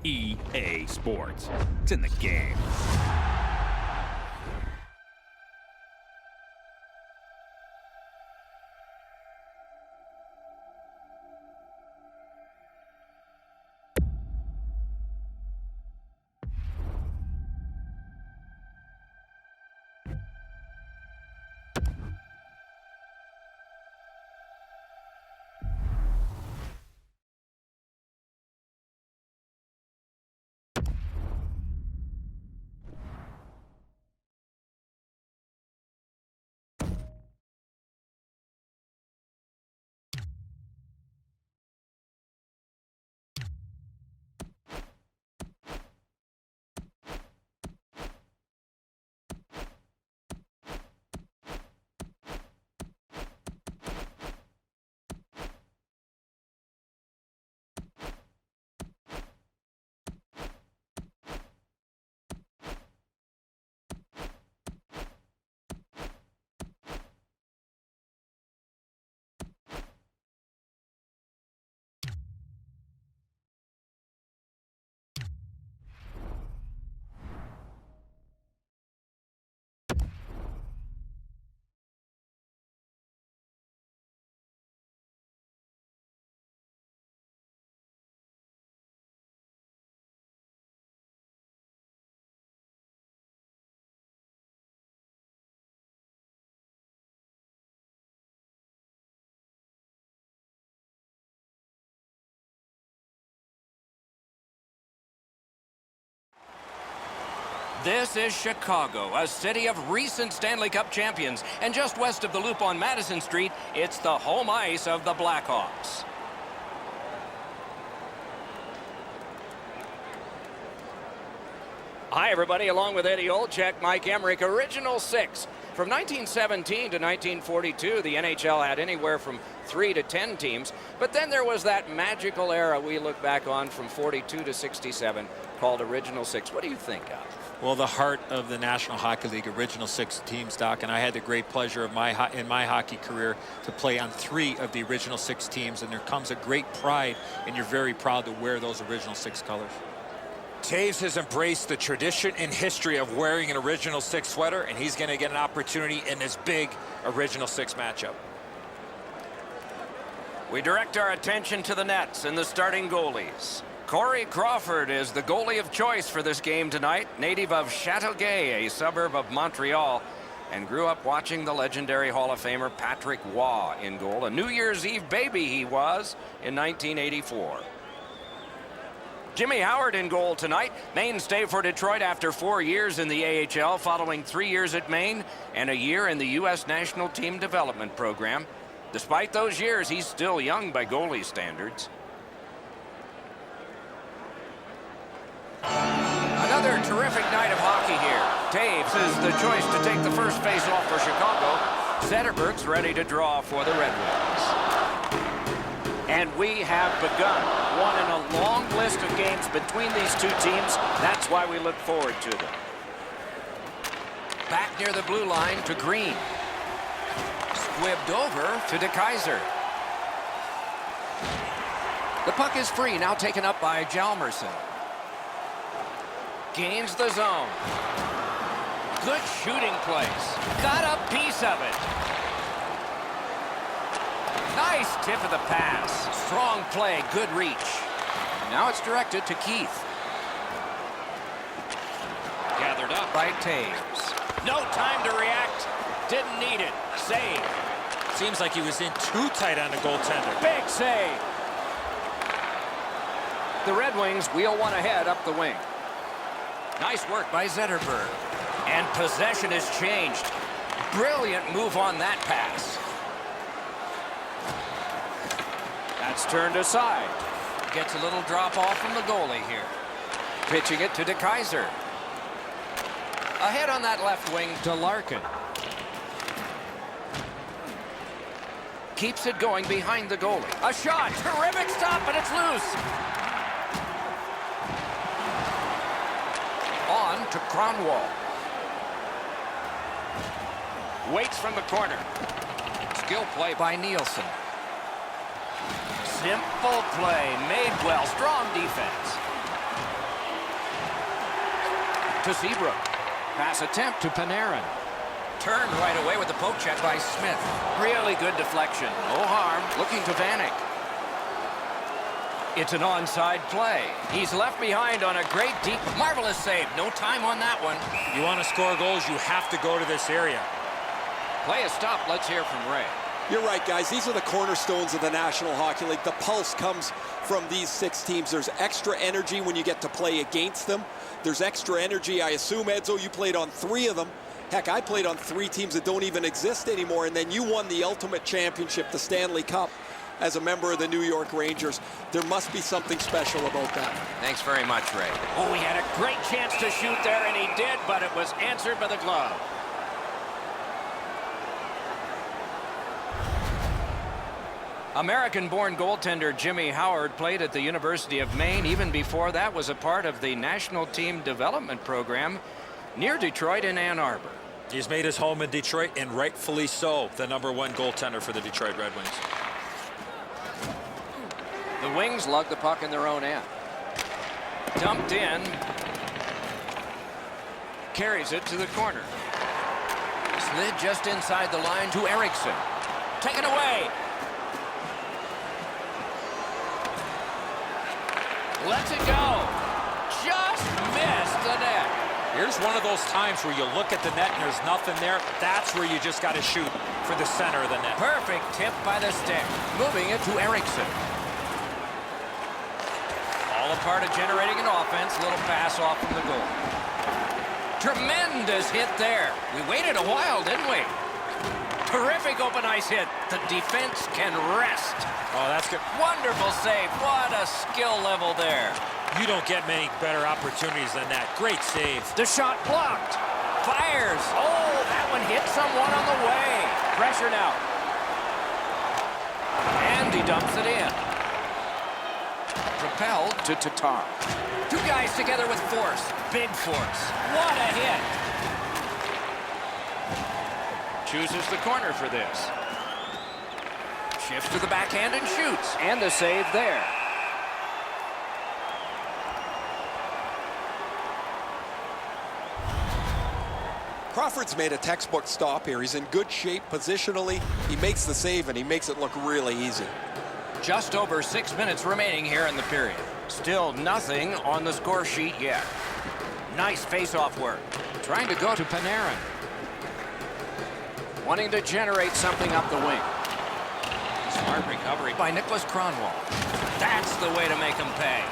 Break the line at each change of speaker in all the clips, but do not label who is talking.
EA Sports. It's in the game.
This is Chicago, a city of recent Stanley Cup champions. And just west of the Loop on Madison Street, it's the home ice of the Blackhawks. Hi, everybody. Along with Eddie Olczyk, Mike Emmerich, Original Six. From 1917 to 1942, the NHL had anywhere from 3 to 10 teams. But then there was that magical era we look back on from 42 to 67 called Original Six. What do you think of?
Well, the heart of the National Hockey League, Original Six teams, Doc, and I had the great pleasure of in my hockey career to play on 3 of the Original Six teams, and there comes a great pride, and you're very proud to wear those Original Six colors.
Taves has embraced the tradition and history of wearing an Original Six sweater, and he's going to get an opportunity in this big Original Six matchup.
We direct our attention to the nets and the starting goalies. Corey Crawford is the goalie of choice for this game tonight, native of Châteauguay, a suburb of Montreal, and grew up watching the legendary Hall of Famer Patrick Waugh in goal. A New Year's Eve baby he was in 1984. Jimmy Howard in goal tonight, mainstay for Detroit after 4 years in the AHL, following 3 years at Maine and a year in the U.S. National Team Development Program. Despite those years, he's still young by goalie standards. Another terrific night of hockey here. Taves is the choice to take the first face-off for Chicago. Zetterberg's ready to draw for the Red Wings. And we have begun. One in a long list of games between these two teams. That's why we look forward to them. Back near the blue line to Green. Squibbed over to DeKaiser. The puck is free, now taken up by Hjalmarsson. Gains the zone. Good shooting place. Got a piece of it. Nice tip of the pass. Strong play, good reach. Now it's directed to Keith. Gathered up by Taves. No time to react. Didn't need it. Save.
Seems like he was in too tight on the goaltender.
Big save. The Red Wings wheel one ahead up the wing. Nice work by Zetterberg. And possession has changed. Brilliant move on that pass. That's turned aside. Gets a little drop off from the goalie here. Pitching it to DeKaiser. Ahead on that left wing to Larkin. Keeps it going behind the goalie. A shot. Terrific stop, but it's loose. On to Cronwall. Waits from the corner. Skill play by Nielsen. Simple play, made well, strong defense. to Seabrook. Pass attempt to Panarin. Turned right away with the poke check by Smith. Really good deflection. No harm. Looking to Vanek. It's an onside play. He's left behind on a great deep, marvelous save. No time on that one.
You want to score goals, you have to go to this area.
Play is stopped. Let's hear from Ray.
You're right, guys. These are the cornerstones of the National Hockey League. The pulse comes from these 6 teams. There's extra energy when you get to play against them. There's extra energy. I assume, Edzo, you played on 3 of them. Heck, I played on 3 teams that don't even exist anymore, and then you won the ultimate championship, the Stanley Cup, as a member of the New York Rangers. There must be something special about that.
Thanks very much, Ray. Oh, he had a great chance to shoot there, and he did, but it was answered by the glove. American-born goaltender Jimmy Howard played at the University of Maine. Even before that, was a part of the national team development program near Detroit in Ann Arbor.
He's made his home in Detroit, and rightfully so, the #1 goaltender for the Detroit Red Wings.
The Wings lug the puck in their own end. Dumped in. Carries it to the corner. Slid just inside the line to Erickson. Taken away. Lets it go. Just missed the net.
Here's one of those times where you look at the net and there's nothing there. That's where you just got to shoot for the center of the net.
Perfect tip by the stick. Moving it to Erickson. All a part of generating an offense. Little pass off from the goal. Tremendous hit there. We waited a while, didn't we? Terrific open ice hit. The defense can rest.
Oh, that's good.
Wonderful save. What a skill level there.
You don't get many better opportunities than that. Great save.
The shot blocked. Fires. Oh, that one hit someone on the way. Pressure now. And he dumps it in. Propelled to Tatar. 2 guys together with force. Big force. What a hit. Chooses the corner for this. Shifts to the backhand and shoots. And a save there.
Crawford's made a textbook stop here. He's in good shape positionally. He makes the save, and he makes it look really easy.
Just over 6 minutes remaining here in the period. Still nothing on the score sheet yet. Nice face-off work. Trying to go to Panarin. Wanting to generate something up the wing. Smart recovery by Nicholas Kronwall. That's the way to make him pay.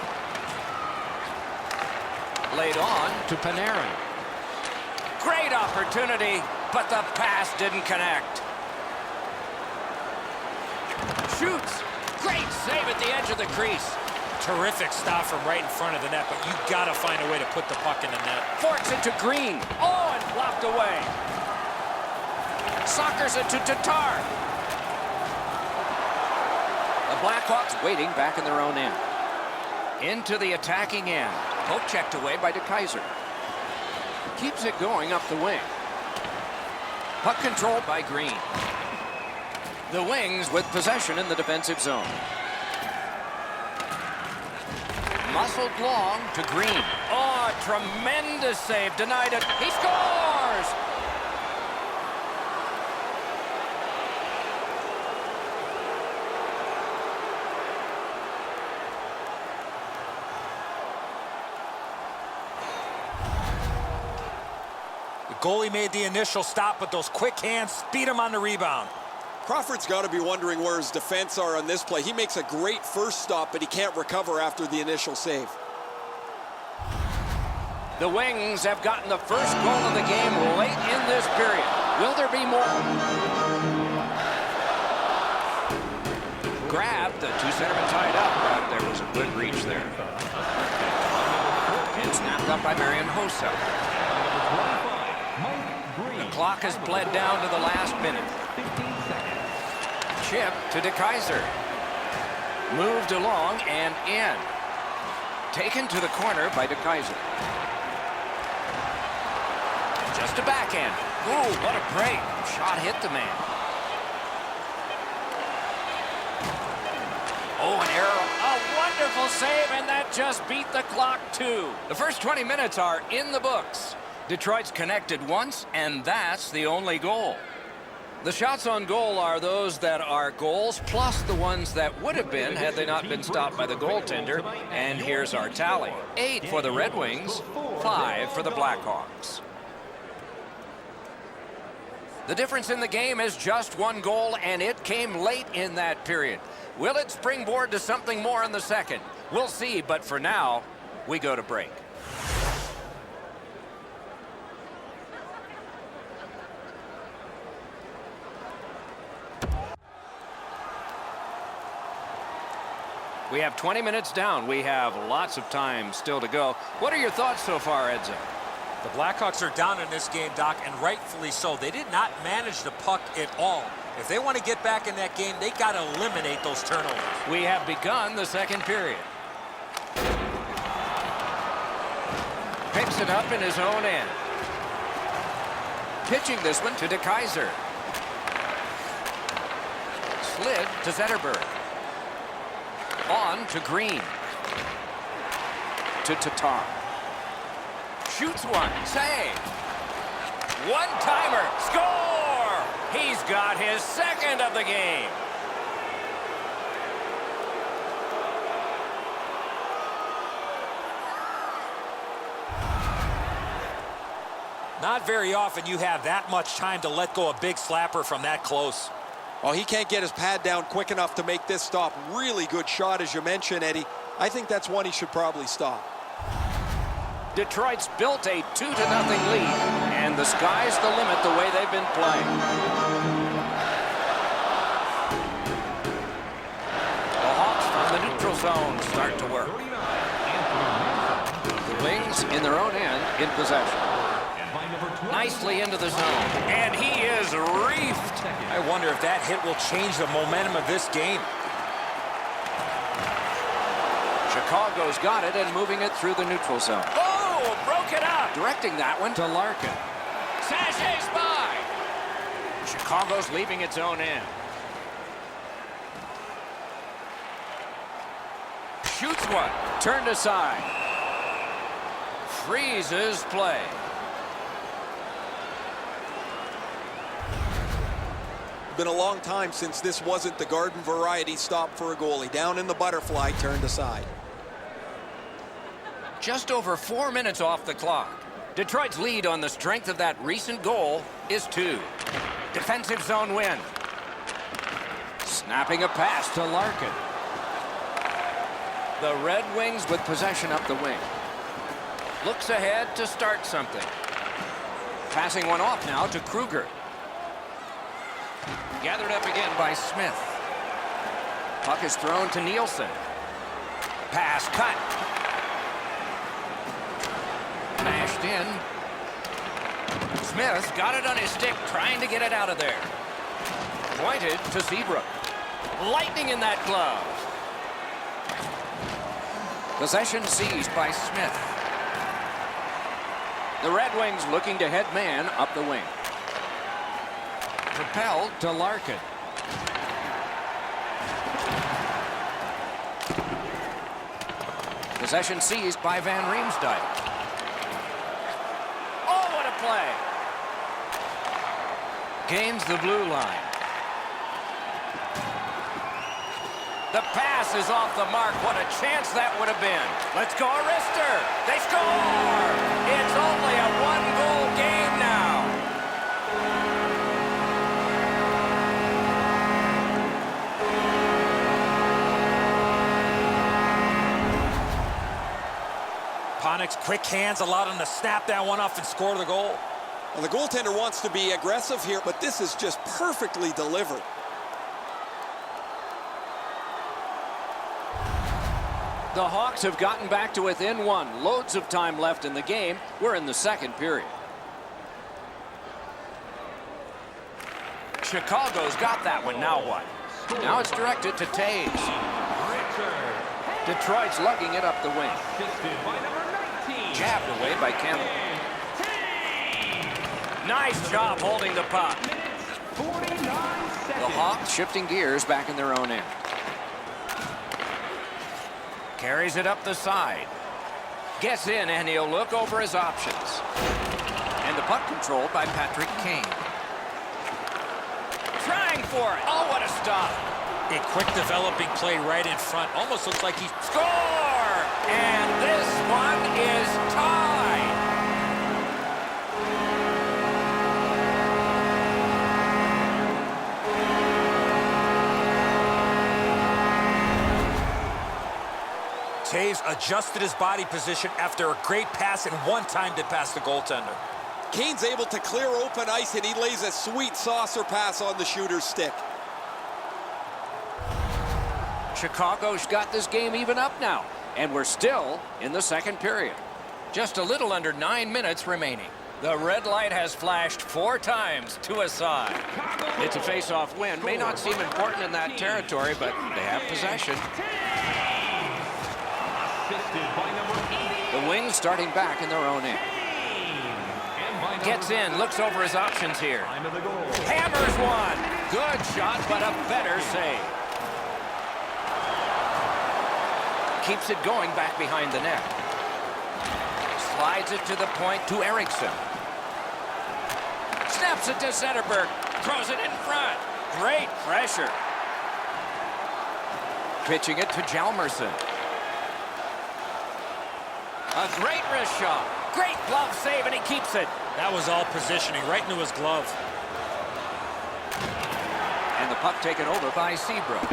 Laid on to Panarin. Great opportunity, but the pass didn't connect. Shoots. Great save at the edge of the crease.
Terrific stop from right in front of the net, but you got to find a way to put the puck in the net.
Forks it to Green. Oh, and blocked away. Sockers it to Tatar. The Blackhawks waiting back in their own end. Into the attacking end. Poke checked away by DeKaiser. Keeps it going up the wing. Puck controlled by Green. The Wings with possession in the defensive zone. Muscled long to Green. Oh, tremendous save. Denied it. He scores!
The goalie made the initial stop, but those quick hands speed him on the rebound.
Crawford's got to be wondering where his defense are on this play. He makes a great first stop, but he can't recover after the initial save.
The Wings have gotten the first goal of the game late in this period. Will there be more? Grabbed, the 2 centermen tied up, but there was a good reach there. And snapped up by Marian Hossa. The clock has bled down to the last minute. Chip to DeKaiser. Moved along and in. Taken to the corner by DeKaiser. Just a backhand. Ooh, what a break. Shot hit the man. Oh, an error. Oh, what Wonderful save, and that just beat the clock, too. The first 20 minutes are in the books. Detroit's connected once, and that's the only goal. The shots on goal are those that are goals, plus the ones that would have been had they not been stopped by the goaltender. And here's our tally. 8 for the Red Wings, 5 for the Blackhawks. The difference in the game is just 1 goal, and it came late in that period. Will it springboard to something more in the second? We'll see, but for now, we go to break. We have 20 minutes down. We have lots of time still to go. What are your thoughts so far, Edzo?
The Blackhawks are down in this game, Doc, and rightfully so. They did not manage the puck at all. If they want to get back in that game, they got to eliminate those turnovers.
We have begun the second period. Picks it up in his own end. Pitching this one to DeKaiser. Slid to Zetterberg. On to Green. To Tatar. Shoots one. Save. One-timer. Score! He's got his second of the game.
Not very often you have that much time to let go a big slapper from that close.
Oh, he can't get his pad down quick enough to make this stop. Really good shot, as you mentioned, Eddie. I think that's one he should probably stop.
Detroit's built a 2-0 lead, and the sky's the limit the way they've been playing. The Hawks from the neutral zone start to work. The Wings in their own end in possession. Nicely into the zone, and he is reefed.
I wonder if that hit will change the momentum of this game.
Chicago's got it and moving it through the neutral zone. Oh, broke it up. Directing that one to Larkin. Sashays by. Chicago's leaving its own end. Shoots one. Turned aside. Freezes play.
Been a long time since this wasn't the garden variety stop for a goalie. Down in the butterfly, turned aside.
Just over 4 minutes off the clock. Detroit's lead on the strength of that recent goal is 2. Defensive zone win. Snapping a pass to Larkin. The Red Wings with possession up the wing. Looks ahead to start something. Passing one off now to Kruger. Gathered up again by Smith. Puck is thrown to Nielsen. Pass cut. Mashed in. Smith got it on his stick, trying to get it out of there. Pointed to Seabrook. Lightning in that glove. Possession seized by Smith. The Red Wings looking to head man up the wing. Propelled to Larkin. Possession seized by Van Riemsdyk. Oh, what a play! Gains the blue line. The pass is off the mark. What a chance that would have been. Let's go, Arister. They score! It's only a one-goal game now.
Panik's quick hands allowed him to snap that one off and score the goal.
Well, the goaltender wants to be aggressive here, but this is just perfectly delivered.
The Hawks have gotten back to within 1. Loads of time left in the game. We're in the second period. Chicago's got that one. Now what? Now it's directed to Taves. Detroit's lugging it up the wing. Jabbed away by Campbell. Nice job holding the puck. The Hawks shifting gears back in their own end. Carries it up the side. Gets in, and he'll look over his options. And the puck controlled by Patrick Kane. Trying for it. Oh, what a stop.
A quick developing play right in front. Almost looks like he
Score! And this one is tied.
Taves adjusted his body position after a great pass and one-timed it past the goaltender.
Kane's able to clear open ice, and he lays a sweet saucer pass on the shooter's stick.
Chicago's got this game even up now, and we're still in the second period. Just a little under 9 minutes remaining. The red light has flashed 4 times to a side. It's a face-off win. May not seem important in that territory, but they have possession. The Wings starting back in their own end. Gets in, looks over his options here. Hammers one. Good shot, but a better save. Keeps it going back behind the net. Slides it to the point to Eriksson. Snaps it to Zetterberg. Throws it in front. Great pressure. Pitching it to Hjalmarsson. A great wrist shot. Great glove save, and he keeps it.
That was all positioning right into his glove.
And the puck taken over by Seabrook.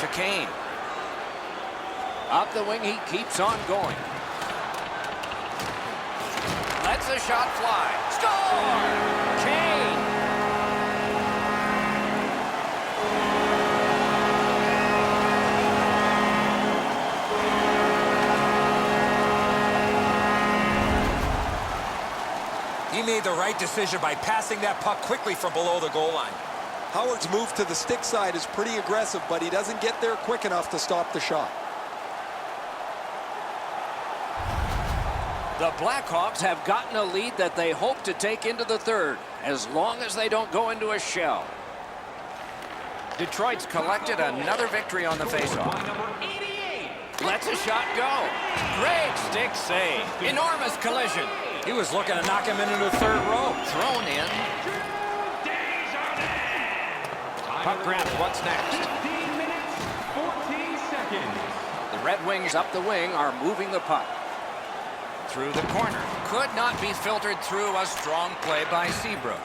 To Kane. Up the wing, he keeps on going. Lets the shot fly. Score! Kane!
He made the right decision by passing that puck quickly from below the goal line.
Howard's move to the stick side is pretty aggressive, but he doesn't get there quick enough to stop the shot.
The Blackhawks have gotten a lead that they hope to take into the third, as long as they don't go into a shell. Detroit's collected another victory on the faceoff. Lets a shot go. Great stick save. Enormous collision.
He was looking to knock him into the third row.
Thrown in. Puck grab, what's next?
15 minutes, 14 seconds.
The Red Wings up the wing are moving the puck. Through the corner. Could not be filtered through. A strong play by Seabrook.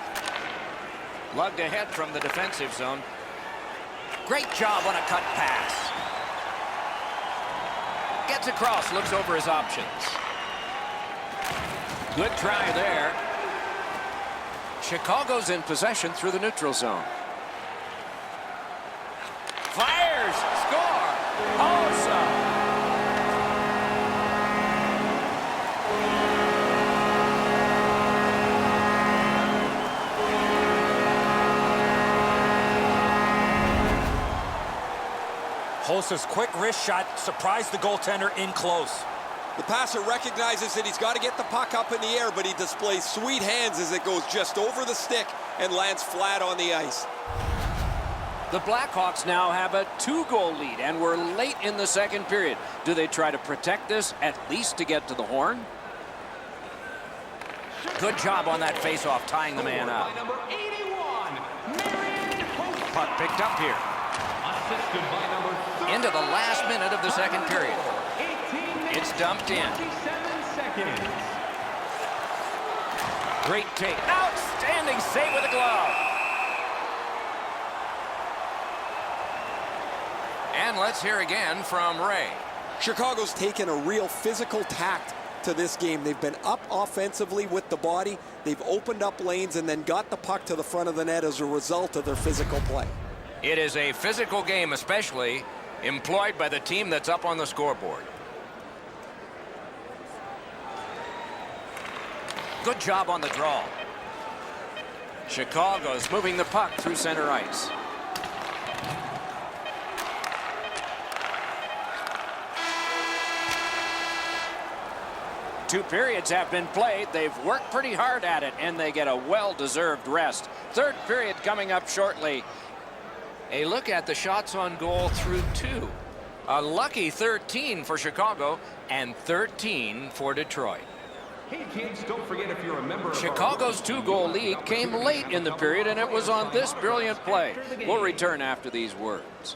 Lugged ahead from the defensive zone. Great job on a cut pass. Gets across, looks over his options. Good try there. Chicago's in possession through the neutral zone. Fires! Score! Awesome!
Hosa's quick wrist shot surprised the goaltender in close.
The passer recognizes that he's got to get the puck up in the air, but he displays sweet hands as it goes just over the stick and lands flat on the ice.
The Blackhawks now have a 2-goal lead, and we're late in the second period. Do they try to protect this, at least to get to the horn? Good job on that faceoff, tying the man up.
By number 81,
Puck picked up here.
assisted by number 30,
Into the last minute of the second period.
18 minutes,
It's dumped in.
27 seconds.
Great take. Outstanding save with a glove. And let's hear again from Ray.
Chicago's taken a real physical tact to this game. They've been up offensively with the body. They've opened up lanes and then got the puck to the front of the net as a result of their physical play.
It is a physical game, especially employed by the team that's up on the scoreboard. Good job on the draw. Chicago's moving the puck through center ice. Two periods have been played. They've worked pretty hard at it, and they get a well-deserved rest. Third period coming up shortly. A look at the shots on goal through 2. A lucky 13 for Chicago and 13 for Detroit.
Hey kids, don't forget if you're a member of
Chicago's 2-goal lead came late in the period, and it was on this brilliant play. We'll return after these words.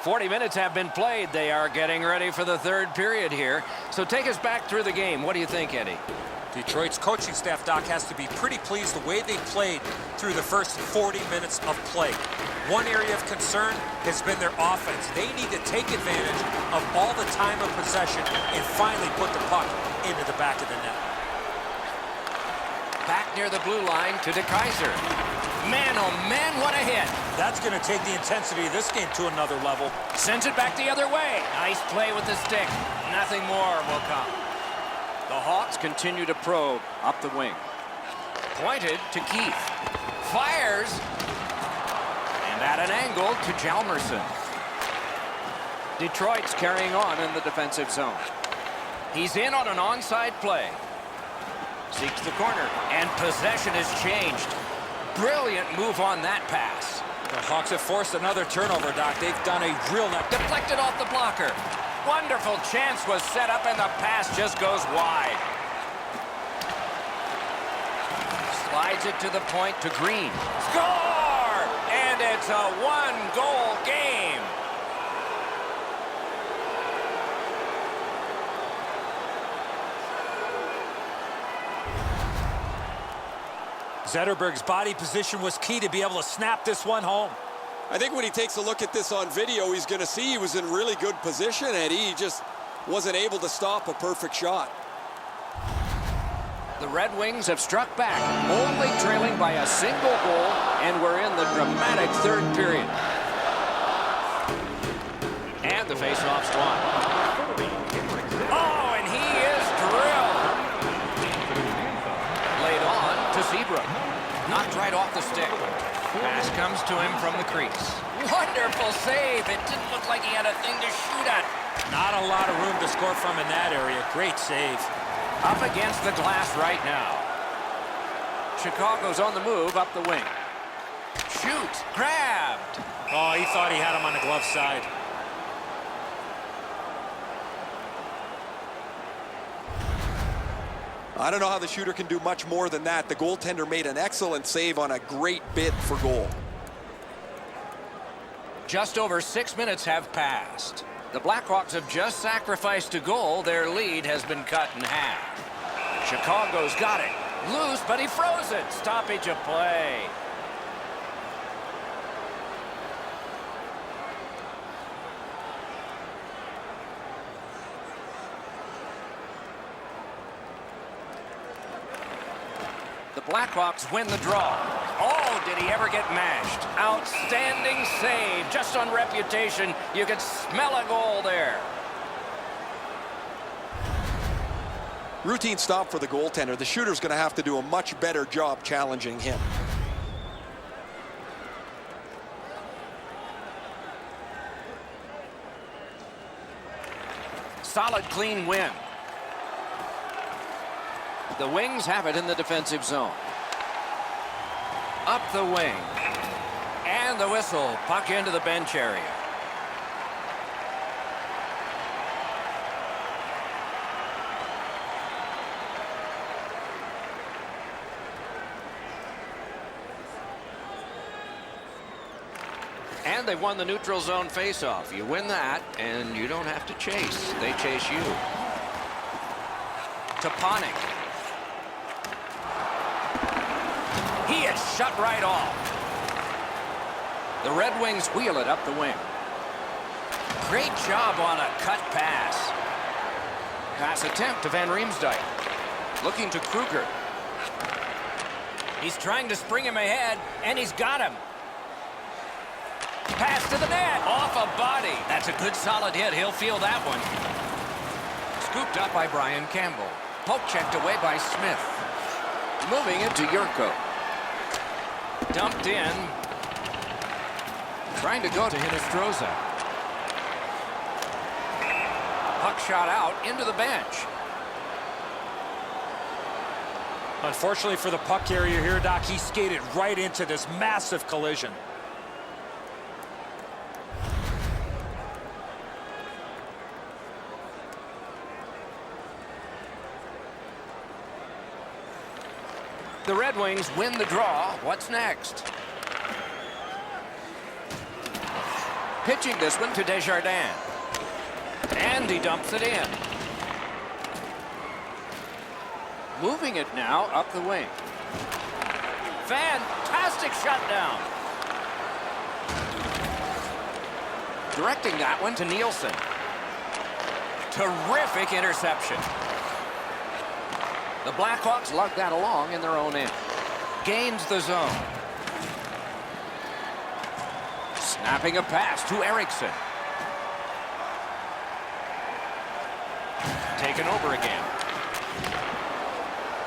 "40 minutes have been played. They are getting ready for the third period here. So take us back through the game. What do you think, Eddie?"
Detroit's coaching staff, Doc, has to be pretty pleased the way they played through the first 40 minutes of play. One area of concern has been their offense. They need to take advantage of all the time of possession and finally put the puck into the back of the net.
Back near the blue line to DeKaiser. Man, oh man, what a hit.
That's going to take the intensity of this game to another level.
Sends it back the other way. Nice play with the stick. Nothing more will come. The Hawks continue to probe up the wing. Pointed to Keith. Fires. And at an angle to Hjalmarsson. Detroit's carrying on in the defensive zone. He's in on an onside play. Seeks the corner. And possession is changed. Brilliant move on that pass.
The Hawks have forced another turnover, Doc. They've done a real net.
Deflected off the blocker. Wonderful chance was set up, and the pass just goes wide. Slides it to the point to Green. Score! And it's a one-goal game.
Zetterberg's body position was key to be able to snap this one home.
I think when he takes a look at this on video, he's going to see he was in really good position, Eddie. He just wasn't able to stop a perfect shot.
The Red Wings have struck back, only trailing by a single goal, and we're in the dramatic third period. And the faceoff's won. Oh, and he is drilled. Laid on to Seabrook. Knocked right off the stick. Pass comes to him from the crease. Wonderful save. It didn't look like he had a thing to shoot at.
Not a lot of room to score from in that area. Great save.
Up against the glass right now. Chicago's on the move up the wing. Shoots. Grabbed.
Oh, he thought he had him on the glove side.
I don't know how the shooter can do much more than that. The goaltender made an excellent save on a great bid for goal.
Just over 6 minutes have passed. The Blackhawks have just sacrificed a goal. Their lead has been cut in half. Chicago's got it. Loose, but he froze it. Stoppage of play. The Blackhawks win the draw. Oh, did he ever get mashed? Outstanding save. Just on reputation, you could smell a goal there.
Routine stop for the goaltender. The shooter's going to have to do a much better job challenging him.
Solid, clean win. The Wings have it in the defensive zone. Up the wing. And the whistle. Puck into the bench area. And they won the neutral zone faceoff. You win that, and you don't have to chase. They chase you. Toponic. He is shut right off. The Red Wings wheel it up the wing. Great job on a cut pass. Pass attempt to Van Riemsdyk. Looking to Kruger. He's trying to spring him ahead, and he's got him. Pass to the net. Off a body. That's a good solid hit. He'll feel that one. Scooped up by Brian Campbell. Poke checked away by Smith. Moving it to Yurko. Dumped in. Trying to go to Hinostroza. Puck shot out into the bench.
Unfortunately for the puck carrier here, Doc, he skated right into this massive collision.
The Red Wings win the draw. What's next? Pitching this one to Desjardins. And he dumps it in. Moving it now up the wing. Fantastic shutdown. Directing that one to Nielsen. Terrific interception. The Blackhawks lug that along in their own end. Gains the zone. Snapping a pass to Eriksson. Taken over again.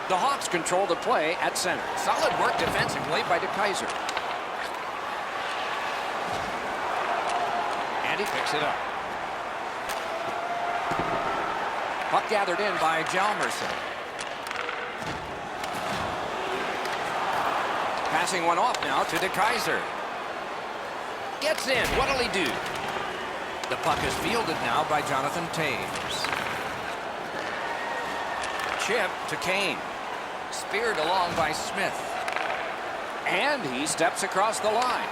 The Hawks control the play at center. Solid work defensively by DeKaiser. And he picks it up. Puck gathered in by Hjalmarsson. Passing one off now to DeKaiser. Gets in. What'll he do? The puck is fielded now by Jonathan Taves. Chip to Kane. Speared along by Smith. And he steps across the line.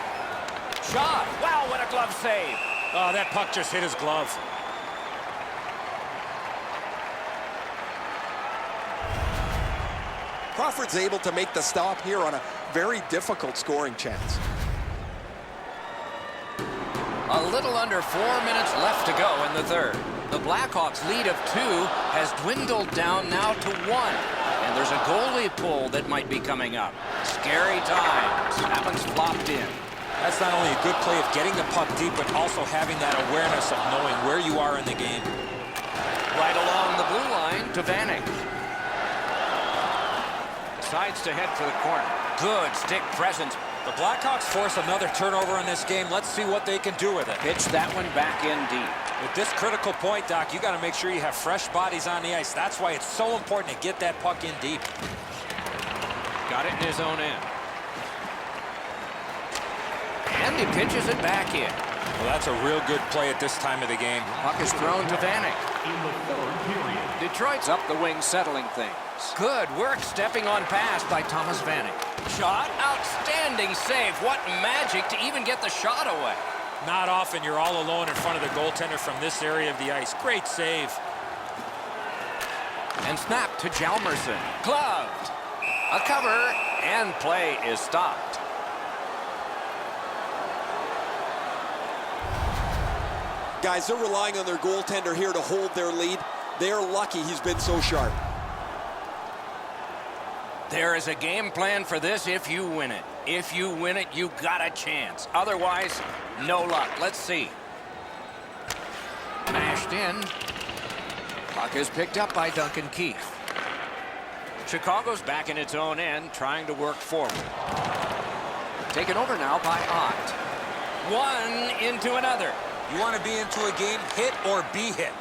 Shot. Wow, what a glove save.
Oh, that puck just hit his glove.
Crawford's able to make the stop here on a very difficult scoring chance.
A little under 4 minutes left to go in the third. The Blackhawks' lead of 2 has dwindled down now to 1. And there's a goalie pull that might be coming up. Scary times. That one's flopped in.
That's not only a good play of getting the puck deep, but also having that awareness of knowing where you are in the game.
Right along the blue line to Vanek. Decides to head for the corner. Good stick presence.
The Blackhawks force another turnover in this game. Let's see what they can do with it.
Pitch that one back in deep.
At this critical point, Doc, you got to make sure you have fresh bodies on the ice. That's why it's so important to get that puck in deep.
Got it in his own end. And he pitches it back in.
Well, that's a real good play at this time of the game.
Puck is thrown to Vanek.
In the third period.
Detroit's up the wing, settling things. Good work stepping on pass by Thomas Vanek. Shot. Outstanding save. What magic to even get the shot away.
Not often you're all alone in front of the goaltender from this area of the ice. Great save.
And snap to Hjalmarsson. Gloved. A cover, and play is stopped.
Guys, they're relying on their goaltender here to hold their lead. They're lucky he's been so sharp.
There is a game plan for this if you win it. If you win it, you got a chance. Otherwise, no luck. Let's see. Mashed in. Puck is picked up by Duncan Keith. Chicago's back in its own end, trying to work forward. Taken over now by Ott. One into another.
You want to be into a game, hit or be hit.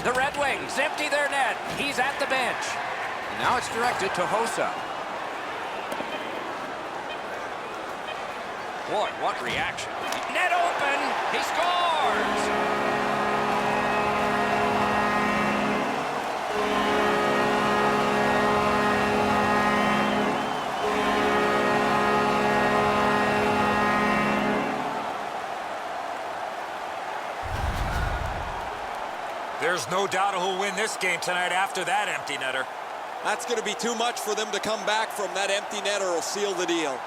The Red Wings empty their net. He's at the bench. And now it's directed to Hossa. Boy, what reaction. Net open. He scores.
There's no doubt who'll win this game tonight after that empty netter.
That's going to be too much for them to come back from. That empty netter will seal the deal.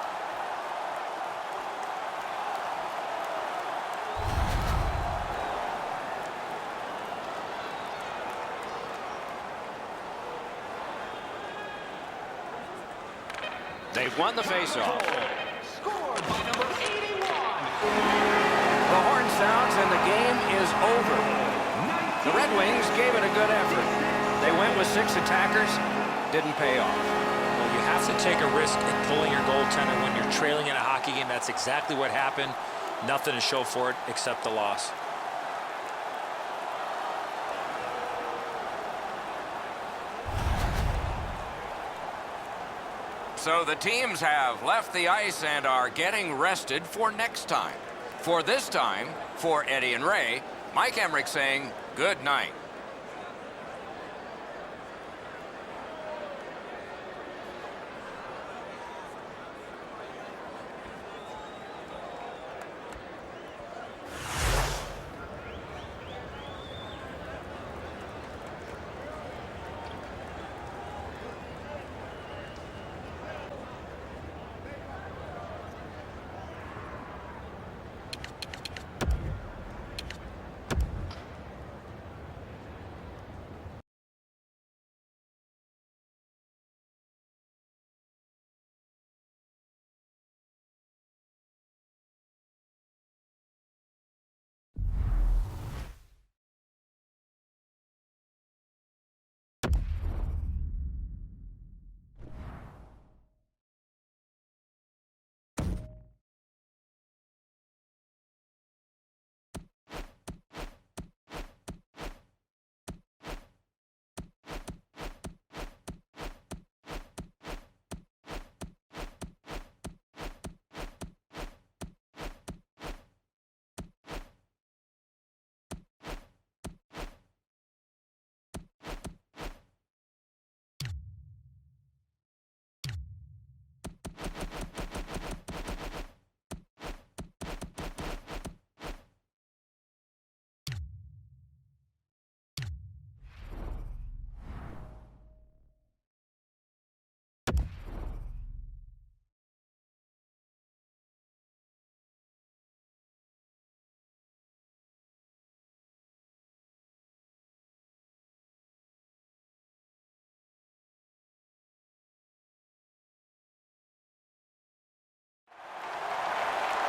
They've won the faceoff.
Scored by number 81.
The horn sounds and the game is over. The Red Wings gave it a good effort. They went with 6 attackers. Didn't pay off.
Well, you have to take a risk in pulling your goaltender when you're trailing in a hockey game. That's exactly what happened. Nothing to show for it except the loss.
So the teams have left the ice and are getting rested for next time. For this time, for Eddie and Ray, Mike Emmerich saying good night.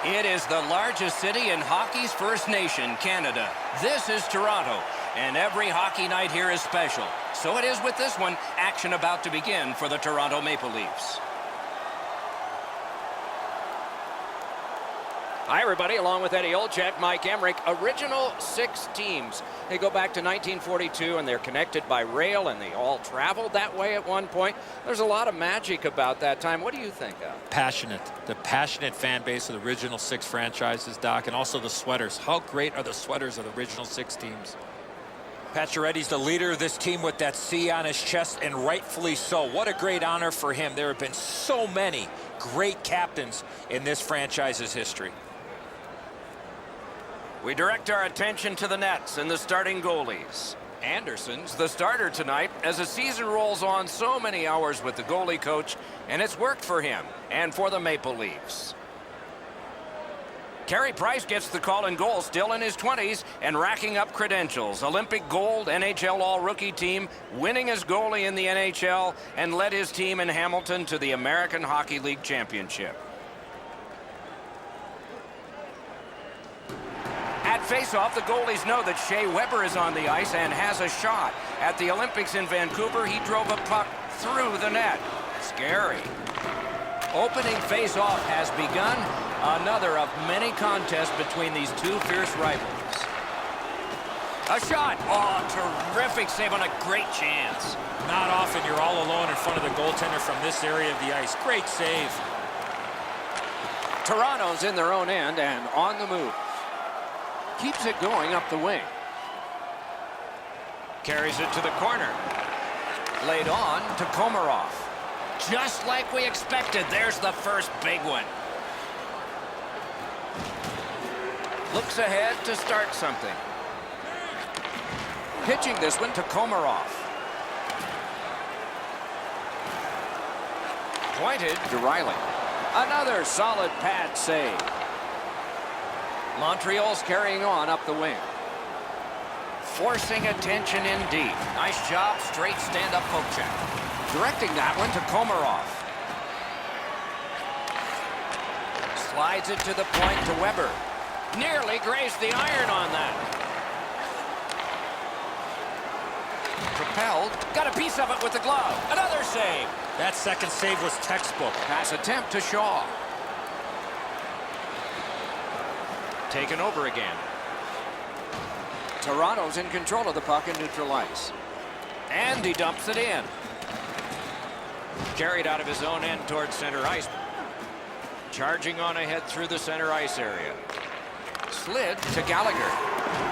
It is the largest city in hockey's First Nation, Canada. This is Toronto, and every hockey night here is special. So it is with this one, action about to begin for the Toronto Maple Leafs. Hi, everybody. Along with Eddie Olczyk, Mike Emmerich, original 6 teams. They go back to 1942, and they're connected by rail, and they all traveled that way at one point. There's a lot of magic about that time. What do you think of?
Passionate. The passionate fan base of the original 6 franchises, Doc, and also the sweaters. How great are the sweaters of the original 6 teams?
Pacioretty's the leader of this team with that C on his chest, and rightfully so. What a great honor for him. There have been so many great captains in this franchise's history. We direct our attention to the nets and the starting goalies. Anderson's the starter tonight as the season rolls on. So many hours with the goalie coach, and it's worked for him and for the Maple Leafs. Carey Price gets the call in goal, still in his 20s and racking up credentials. Olympic gold, NHL All-Rookie team, winning as goalie in the NHL, and led his team in Hamilton to the American Hockey League Championship. At face-off, the goalies know that Shea Weber is on the ice and has a shot. At the Olympics in Vancouver, he drove a puck through the net. Scary. Opening face-off has begun. Another of many contests between these two fierce rivals. A shot. Oh, terrific save on a great chance. Not often you're all alone in front of the goaltender from this area of the ice. Great save.
Toronto's in their own end and on the move. Keeps it going up the wing. Carries it to the corner. Laid on to Komarov. Just like we expected, there's the first big one. Looks ahead to start something. Pitching this one to Komarov. Pointed to Riley. Another solid pad save. Montreal's carrying on up the wing. Forcing attention indeed. Nice job, straight stand-up poke check. Directing that one to Komarov. Slides it to the point to Weber. Nearly grazed the iron on that. Propelled. Got a piece of it with the glove. Another save.
That second save was textbook.
Pass attempt to Shaw. Taken over again. Toronto's in control of the puck in neutral ice. And he dumps it in. Carried out of his own end towards center ice. Charging on ahead through the center ice area. Slid to Gallagher.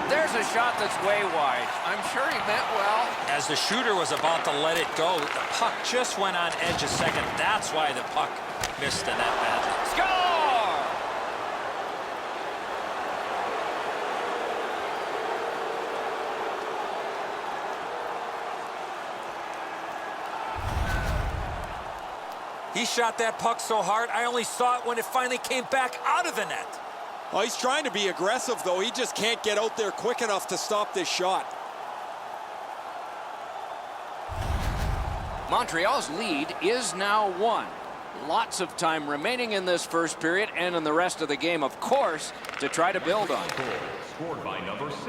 There's a shot that's way wide. I'm sure he meant well.
As the shooter was about to let it go, the puck just went on edge a second. That's why the puck missed the net badly.
Score!
He shot that puck so hard, I only saw it when it finally came back out of the net.
Oh, he's trying to be aggressive, though. He just can't get out there quick enough to stop this shot.
Montreal's lead is now 1. Lots of time remaining in this first period and in the rest of the game, of course, to try to build on.
Scored by number 6,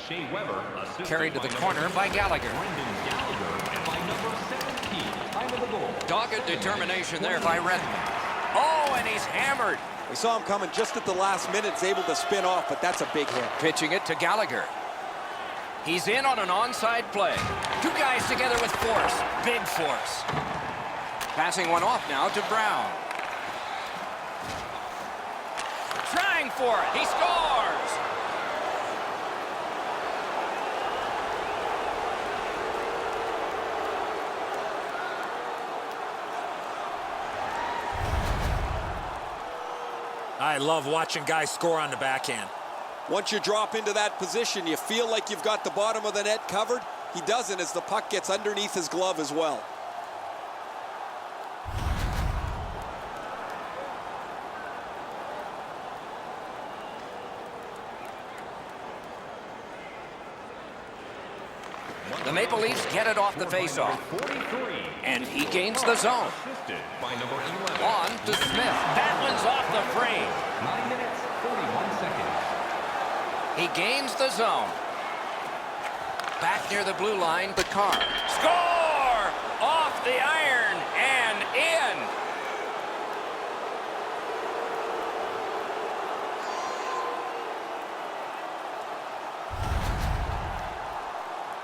Shea Weber.
Carried to the corner by Gallagher.
And by number 17, time of the goal.
Dogged determination there by Redmond. Oh, and he's hammered.
We saw him coming just at the last minute. He's able to spin off, but that's a big hit.
Pitching it to Gallagher. He's in on an onside play. Two guys together with force. Big force. Passing one off now to Brown. Trying for it. He scores!
I love watching guys score on the backhand.
Once you drop into that position, you feel like you've got the bottom of the net covered. He doesn't as the puck gets underneath his glove as well.
The Maple Leafs get it off the faceoff. And he gains the zone.
By number 11.
On to Smith. That one's off the frame.
9 minutes, 41 seconds.
He gains the zone. Back near the blue line, the car. Score! Off the iron and in.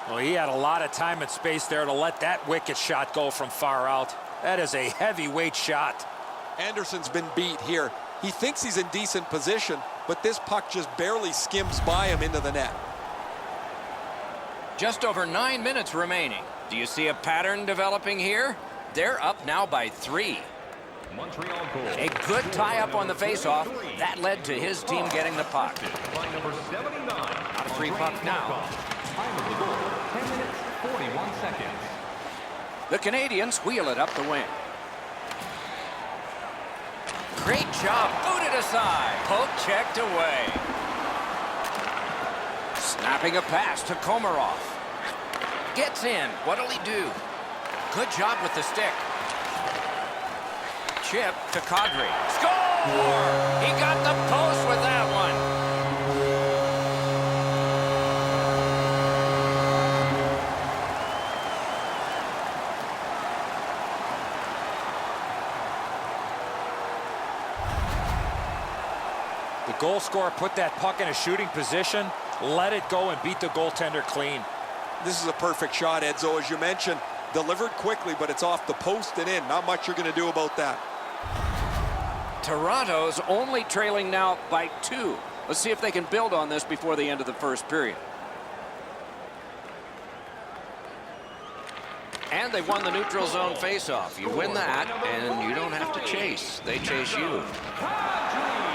Well, he had a lot of time and space there to let that wicked shot go from far out. That is a heavyweight shot.
Anderson's been beat here. He thinks he's in decent position, but this puck just barely skims by him into the net.
Just over 9 minutes remaining. Do you see a pattern developing here? They're up now by 3.
Montreal goal.
A good tie-up on the faceoff. That led to his team getting the puck.
By number 79.
Out of 3 puck now.
Time of the goal, 10 minutes, 41 seconds.
The Canadians wheel it up the wing. Great job, booted aside. Poke checked away. Snapping a pass to Komarov. Gets in, what'll he do? Good job with the stick. Chip to Kadri. Score! He got the post with that one.
The goal scorer put that puck in a shooting position, let it go, and beat the goaltender clean.
This is a perfect shot, Edzo, as you mentioned. Delivered quickly, but it's off the post and in. Not much you're going to do about that.
Toronto's only trailing now by 2. Let's see if they can build on this before the end of the first period. And they won the neutral zone faceoff. You win that, and you don't have to chase. They chase you.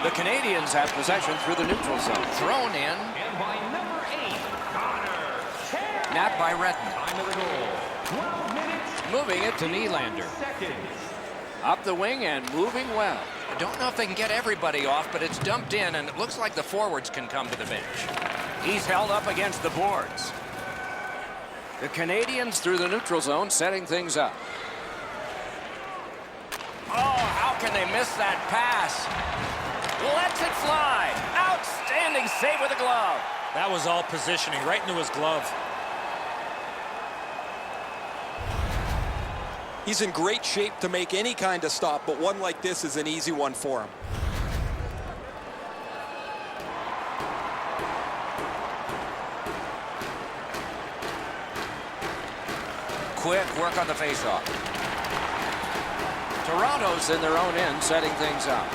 The Canadians have possession through the neutral zone. Thrown in.
And by number 8, Connor.
Napped by Redmond.
Time of the goal, 12 minutes,
Moving it to Nylander.
seconds.
Up the wing and moving well. I don't know if they can get everybody off, but it's dumped in, and it looks like the forwards can come to the bench. He's held up against the boards. The Canadians through the neutral zone, setting things up. Oh, how can they miss that pass? Lets it fly. Outstanding save with a glove.
That was all positioning, right into his glove.
He's in great shape to make any kind of stop, but one like this is an easy one for him.
Quick work on the faceoff. Toronto's in their own end, setting things up.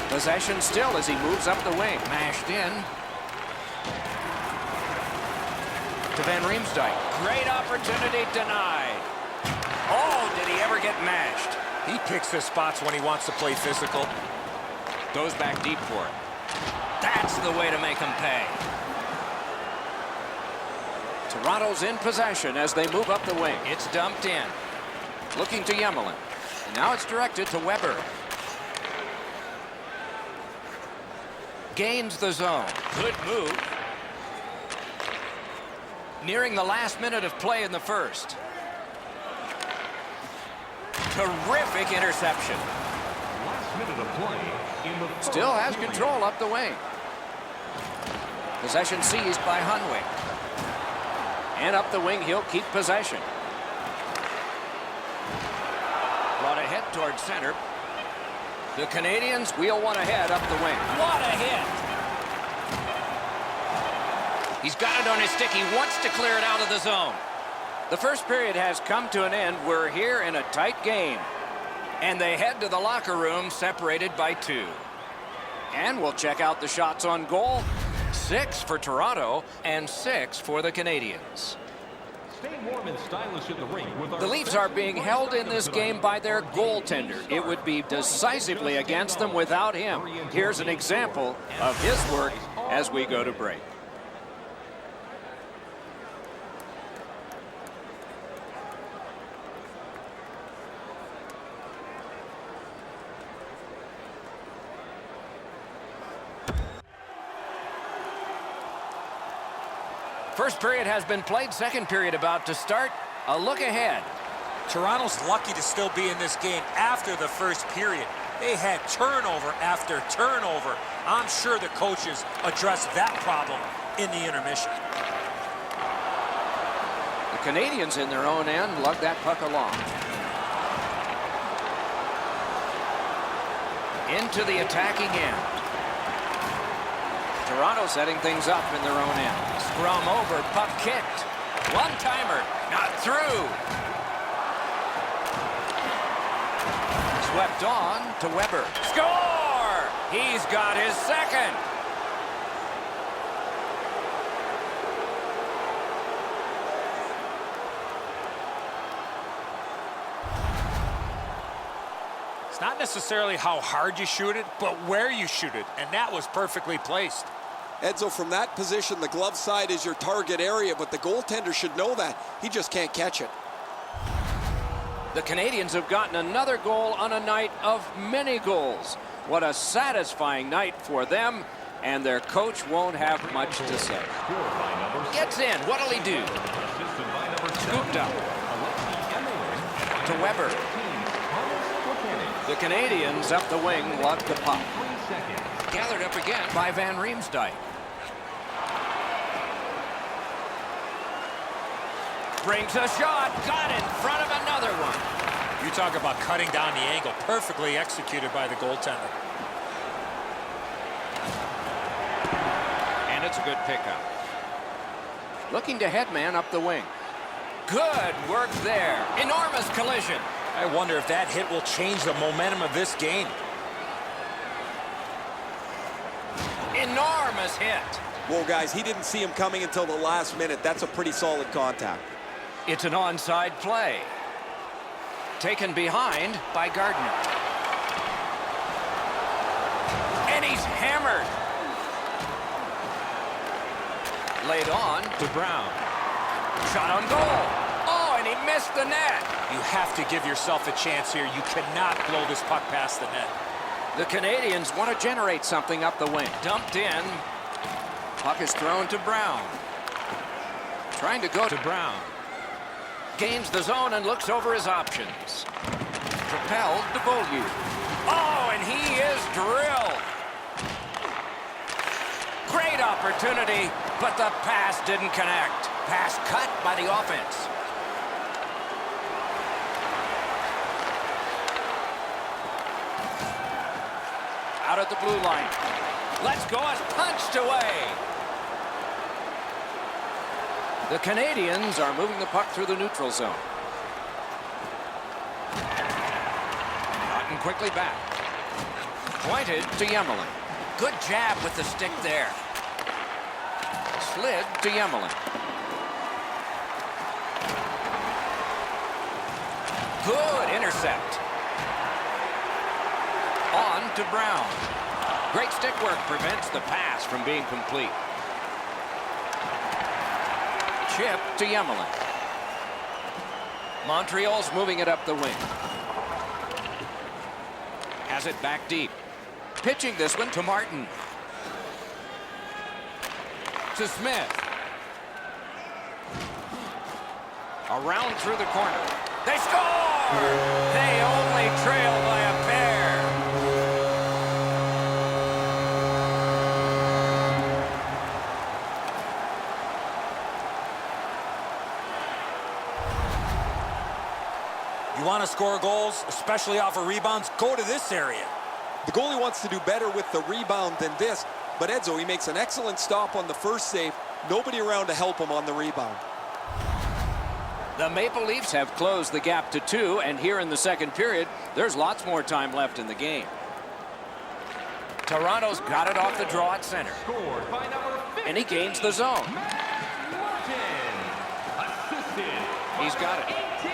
Possession still as he moves up the wing. Mashed in. To Van Riemsdyk. Great opportunity denied. Oh, did he ever get mashed?
He picks his spots when he wants to play physical.
Goes back deep for it. That's the way to make him pay. Toronto's in possession as they move up the wing. It's dumped in. Looking to Yemelin. And now it's directed to Weber. Gains the zone. Good move. Nearing the last minute of play in the first. Terrific interception.
Last minute of play in the first
Still has
period.
control up the wing. Possession seized by Hunwick. And up the wing, he'll keep possession. Brought ahead towards center. The Canadians wheel one ahead up the wing. What a hit! He's got it on his stick. He wants to clear it out of the zone. The first period has come to an end. We're here in a tight game. And they head to the locker room separated by 2. And we'll check out the shots on goal. 6 for Toronto and 6 for the Canadians.
Stay warm and stylish in the ring with our
The Leafs are being held in this game by their goaltender. It would be decisively against them without him. Here's an example of his work as we go to break. First period has been played. Second period about to start. A look ahead.
Toronto's lucky to still be in this game after the first period. They had turnover after turnover. I'm sure the coaches addressed that problem in the intermission.
The Canadians in their own end lug that puck along. Into the attacking end. Toronto setting things up in their own end. Scrum over, puck kicked. One-timer, not through. Swept on to Weber. Score! He's got his second.
It's not necessarily how hard you shoot it, but where you shoot it, and that was perfectly placed.
Edzo, from that position, the glove side is your target area, but the goaltender should know that. He just can't catch it.
The Canadians have gotten another goal on a night of many goals. What a satisfying night for them, and their coach won't have much to say. Gets in. What'll he do? Scooped up. To Weber. The Canadians up the wing lug the puck. Gathered up again by Van Riemsdyk. Brings a shot. Got in front of another one.
You talk about cutting down the angle. Perfectly executed by the goaltender.
And it's a good pickup. Looking to headman up the wing. Good work there. Enormous collision.
I wonder if that hit will change the momentum of this game.
Enormous hit.
Whoa, guys, he didn't see him coming until the last minute. That's a pretty solid contact.
It's an onside play. Taken behind by Gardner. And he's hammered. Laid on to Brown. Shot on goal. Oh, and he missed the net.
You have to give yourself a chance here. You cannot blow this puck past the net.
The Canadians want to generate something up the wing. Dumped in. Puck is thrown to Brown. Trying to go to Brown. Gains the zone and looks over his options. Propelled to Beaulieu. Oh, and he is drilled. Great opportunity, but the pass didn't connect. Pass cut by the offense. Out at the blue line. Let's go is punched away. The Canadians are moving the puck through the neutral zone. quickly back. Pointed to Yemelin. Good jab with the stick there. Slid to Yemelin. Good intercept. On to Brown. Great stick work prevents the pass from being complete. Chip to Yemelin. Montreal's moving it up the wing. Has it back deep. Pitching this one to Martin. To Smith. Around through the corner. They score! They only trail by a pair.
You want to score goals, especially off of rebounds, go to this area.
The goalie wants to do better with the rebound than this, but Edzo, he makes an excellent stop on the first save. Nobody around to help him on the rebound.
The Maple Leafs have closed the gap to 2, and here in the second period, there's lots more time left in the game. Toronto's got it off the draw at center.
Scored by number 50.
And he gains the zone.
Martin. Assisted.
He's got it.
18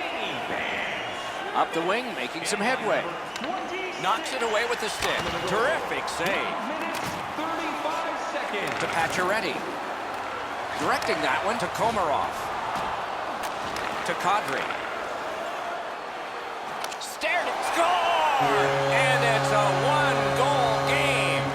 fans.
Up the wing, making some headway.
26
Knocks it away with the stick. Terrific save.
minutes, 35 seconds.
To Pacioretty. Directing that one to Komarov. To Kadri. Stared it. Score! And it's a one-goal game.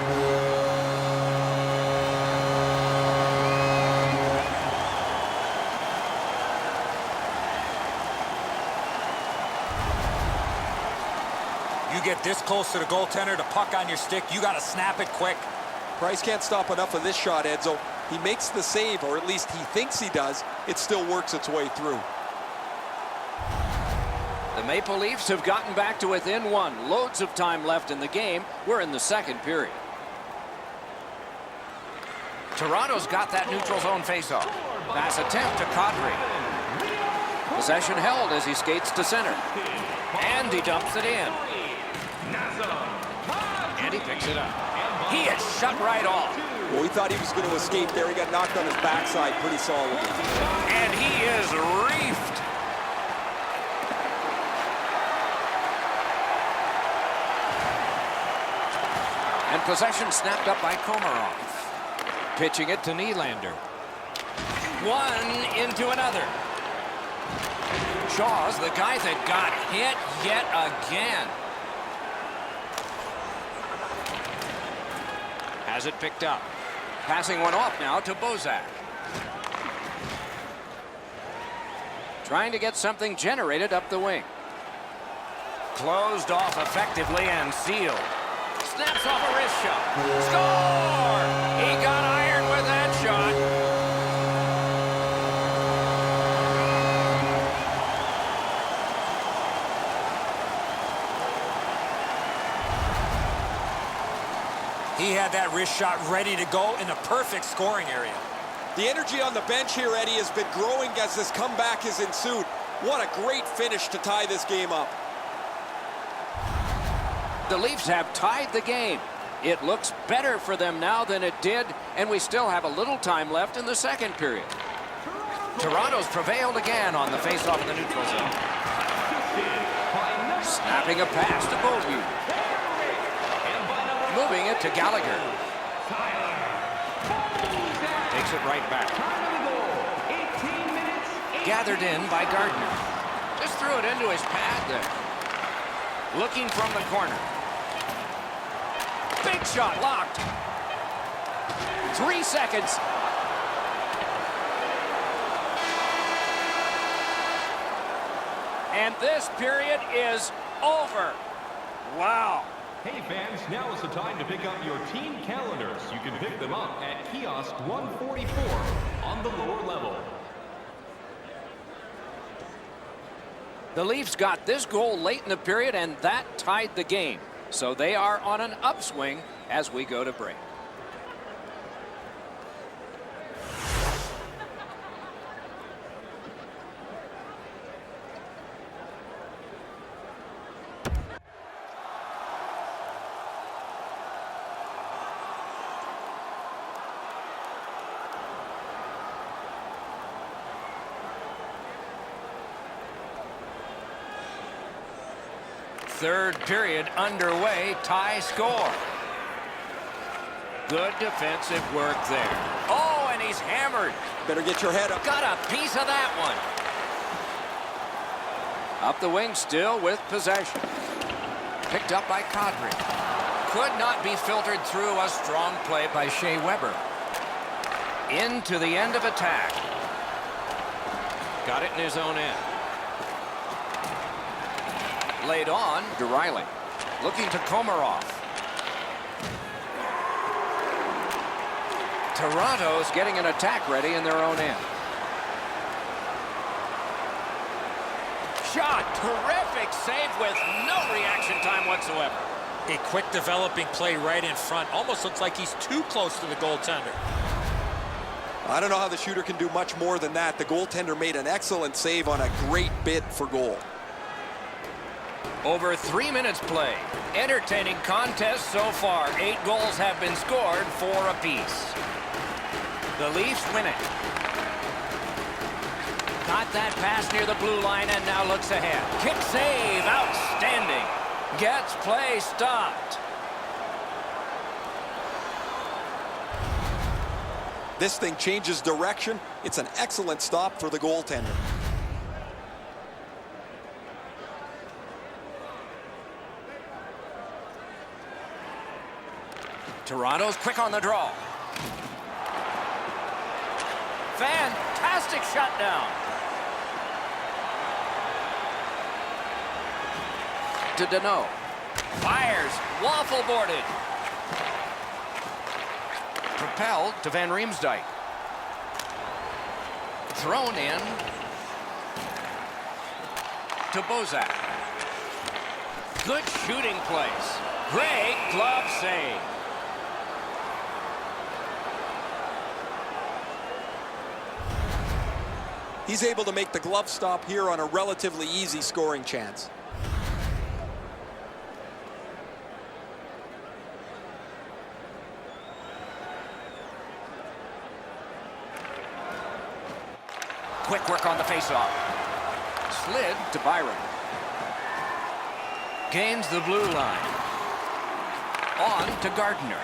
You get this close to the goaltender, the puck on your stick, you got to snap it quick.
Price can't stop enough of this shot, Edzo. He makes the save, or at least he thinks he does. It still works its way through.
The Maple Leafs have gotten back to within 1. Loads of time left in the game. We're in the second period. Toronto's got that neutral zone faceoff. Pass attempt to Kadri. Possession held as he skates to center. And he dumps it in. And he picks it up. He is shut right off.
Well, we thought he was going to escape there. He got knocked on his backside pretty solidly.
And he is reefed. And possession snapped up by Komarov. Pitching it to Nylander. One into another. Shaw's the guy that got hit yet again. Has it picked up. Passing one off now to Bozak. Trying to get something generated up the wing. Closed off effectively and sealed. Snaps off a wrist shot. Score! He got iron with that shot.
He had that wrist shot ready to go in the perfect scoring area.
The energy on the bench here, Eddie, has been growing as this comeback has ensued. What a great finish to tie this game up.
The Leafs have tied the game. It looks better for them now than it did, and we still have a little time left in the second period. Toronto's prevailed again on the faceoff in the neutral zone. Snapping a pass to Beaulieu. Moving it to Gallagher. Takes it right back. Gathered in by Gardner. Just threw it into his pad there. Looking from the corner. Big shot locked. 3 seconds. And this period is over. Wow.
Hey fans, now is the time to pick up your team calendars. You can pick them up at kiosk 144 on the lower level.
The Leafs got this goal late in the period, and that tied the game. So they are on an upswing as we go to break. Third period underway, tie score. Good defensive work there. Oh, and he's hammered.
Better get your head up.
Got a piece of that one. Up the wing still with possession. Picked up by Kadri. Could not be filtered through. A strong play by Shea Weber. Into the end of attack. Got it in his own end. Laid on to Riley. Looking to Komarov. Toronto's getting an attack ready in their own end. Shot. Terrific save with no reaction time whatsoever.
A quick developing play right in front. Almost looks like he's too close to the goaltender.
I don't know how the shooter can do much more than that. The goaltender made an excellent save on a great bid for goal.
Over 3 minutes played. Entertaining contest so far. 8 goals have been scored, 4 apiece. The Leafs win it. Got that pass near the blue line and now looks ahead. Kick save, outstanding. Gets play stopped.
This thing changes direction. It's an excellent stop for the goaltender.
Toronto's quick on the draw. Fantastic shutdown. To Deneau. Fires. Waffle boarded. Propelled to Van Riemsdyk. Thrown in to Bozak. Good shooting place. Great glove save.
He's able to make the glove stop here on a relatively easy scoring chance.
Quick work on the faceoff. Slid to Byron. Gains the blue line. On to Gardner.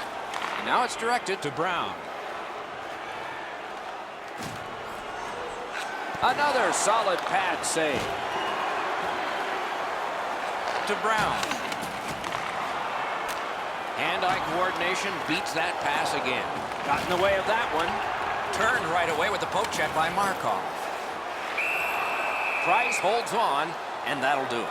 And now it's directed to Brown. Another solid pad save. To Brown. Hand-eye coordination beats that pass again. Got in the way of that one. Turned right away with the poke check by Markov. Price holds on, and that'll do it.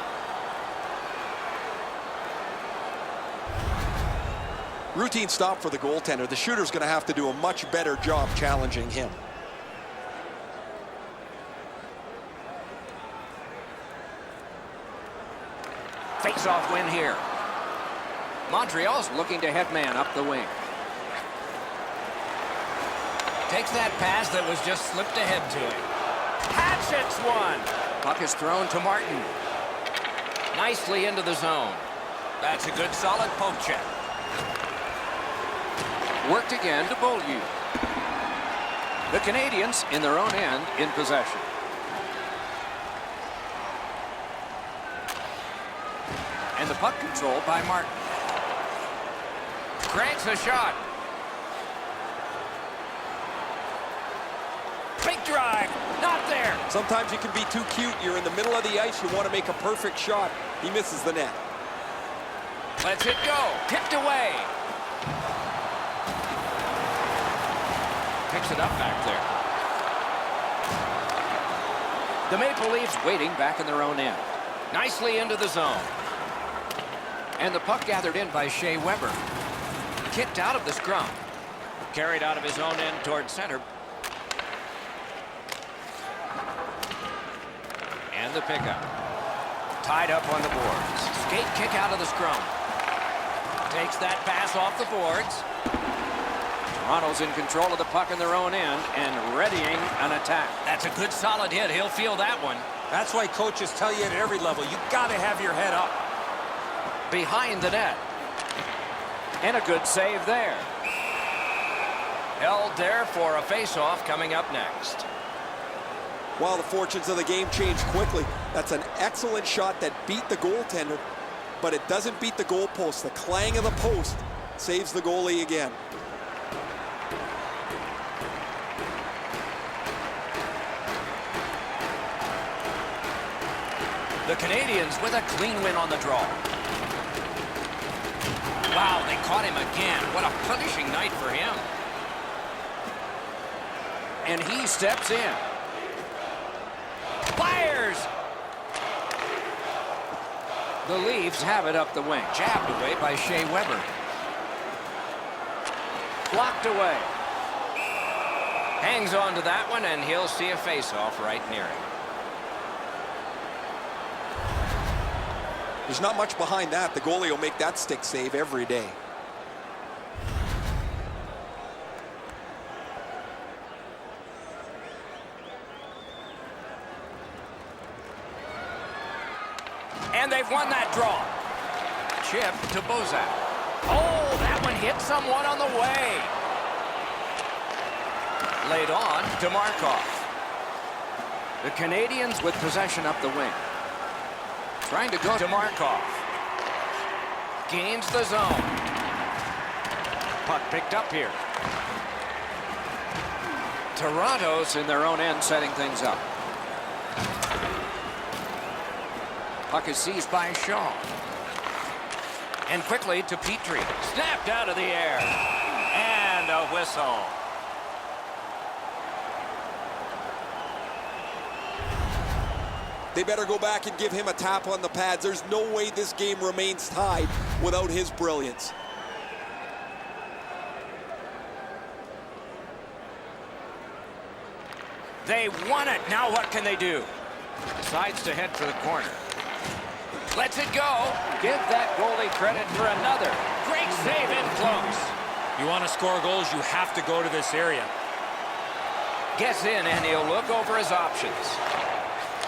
Routine stop for the goaltender. The shooter's going to have to do a much better job challenging him.
Face-off win here. Montreal's looking to head man up the wing. Takes that pass that was just slipped ahead to him. Hatchets one. Puck is thrown to Martin. Nicely into the zone. That's a good solid poke check. Worked again to Beaulieu. The Canadians in their own end in possession. And the puck control by Martin. Cranks a shot. Big drive. Not there.
Sometimes you can be too cute. You're in the middle of the ice. You want to make a perfect shot. He misses the net.
Lets it go. Tipped away. Picks it up back there. The Maple Leafs waiting back in their own end. Nicely into the zone. And the puck gathered in by Shea Weber. Kicked out of the scrum. Carried out of his own end toward center. And the pickup. Tied up on the boards. Skate kick out of the scrum. Takes that pass off the boards. Toronto's in control of the puck in their own end and readying an attack. That's a good solid hit. He'll feel that one.
That's why coaches tell you at every level, you got to have your head up.
Behind the net. And a good save there. Held there for a face-off coming up next.
Well, the fortunes of the game change quickly. That's an excellent shot that beat the goaltender. but it doesn't beat the goalpost. The clang of the post saves the goalie again.
The Canadians with a clean win on the draw. Wow, they caught him again. What a punishing night for him. And he steps in. Fires! The Leafs have it up the wing. Jabbed away by Shea Weber. Blocked away. Hangs on to that one, and he'll see a face-off right near him.
There's not much behind that. The goalie will make that stick save every day.
And they've won that draw. Chip to Bozak. Oh, that one hit someone on the way. Laid on to Markov. The Canadians with possession up the wing. Trying to go to Markov. Gains the zone. Puck picked up here. Toronto's in their own end setting things up. Puck is seized by Shaw. And quickly to Petrie. Snapped out of the air. And a whistle.
They better go back and give him a tap on the pads. There's no way this game remains tied without his brilliance.
They won it. Now what can they do? Decides to head for the corner. Lets it go. Give that goalie credit for another. Great save in close.
You want to score goals, you have to go to this area.
Gets in, and he'll look over his options.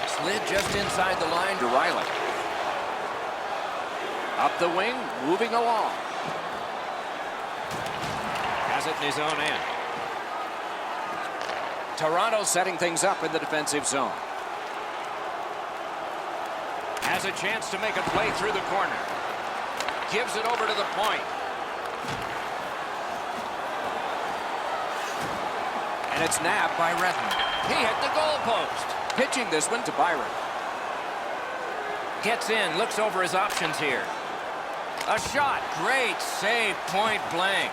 Slid just inside the line to Riley. Up the wing, moving along. Has it in his own end. Toronto setting things up in the defensive zone. Has a chance to make a play through the corner. Gives it over to the point. And it's nabbed by Redmond. He hit the goalpost. Pitching this one to Byron. Gets in, looks over his options here. A shot, great save, point blank.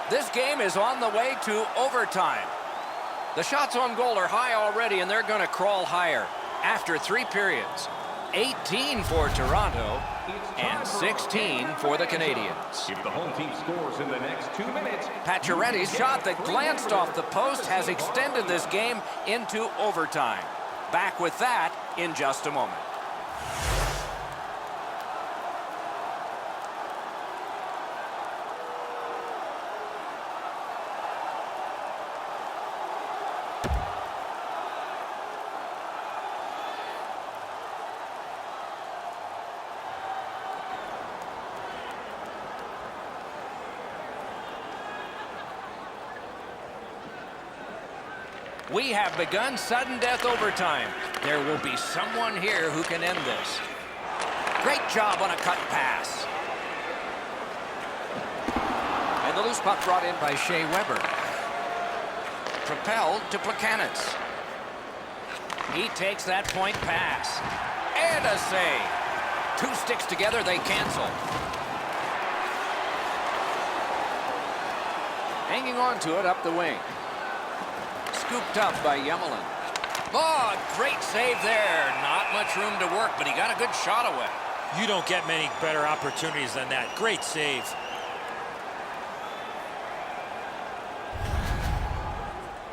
This game is on the way to overtime. The shots on goal are high already, and they're going to crawl higher. After 3 periods, 18 for Toronto and 16 for the Canadians.
If the home team scores in the next 2 minutes,
Pacioretty's shot that glanced off the post has extended this game into overtime. Back with that in just a moment. We have begun sudden death overtime. There will be someone here who can end this. Great job on a cut pass. And the loose puck brought in by Shea Weber. Propelled to Plekanec. He takes that point pass. And a save. 2 sticks together, they cancel. Hanging on to it up the wing. Scooped up by Yemelin. Oh, great save there. Not much room to work, but he got a good shot away.
You don't get many better opportunities than that. Great save.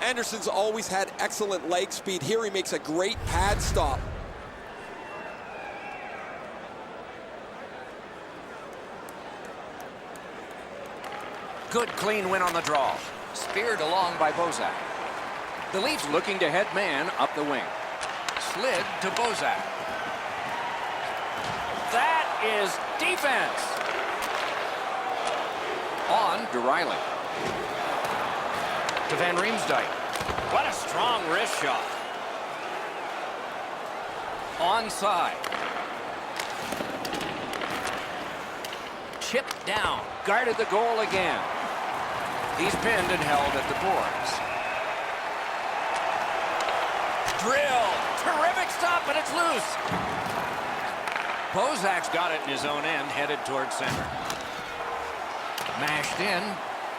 Anderson's always had excellent leg speed. Here he makes a great pad stop.
Good clean win on the draw. Speared along by Bozak. The Leafs looking to head man up the wing. Slid to Bozak. That is defense. On to Riley. To Van Riemsdyk. What a strong wrist shot. Onside. Chipped down. Guarded the goal again. He's pinned and held at the boards. Drill. Terrific stop, but it's loose. Bozak's got it in his own end, headed towards center. Mashed in.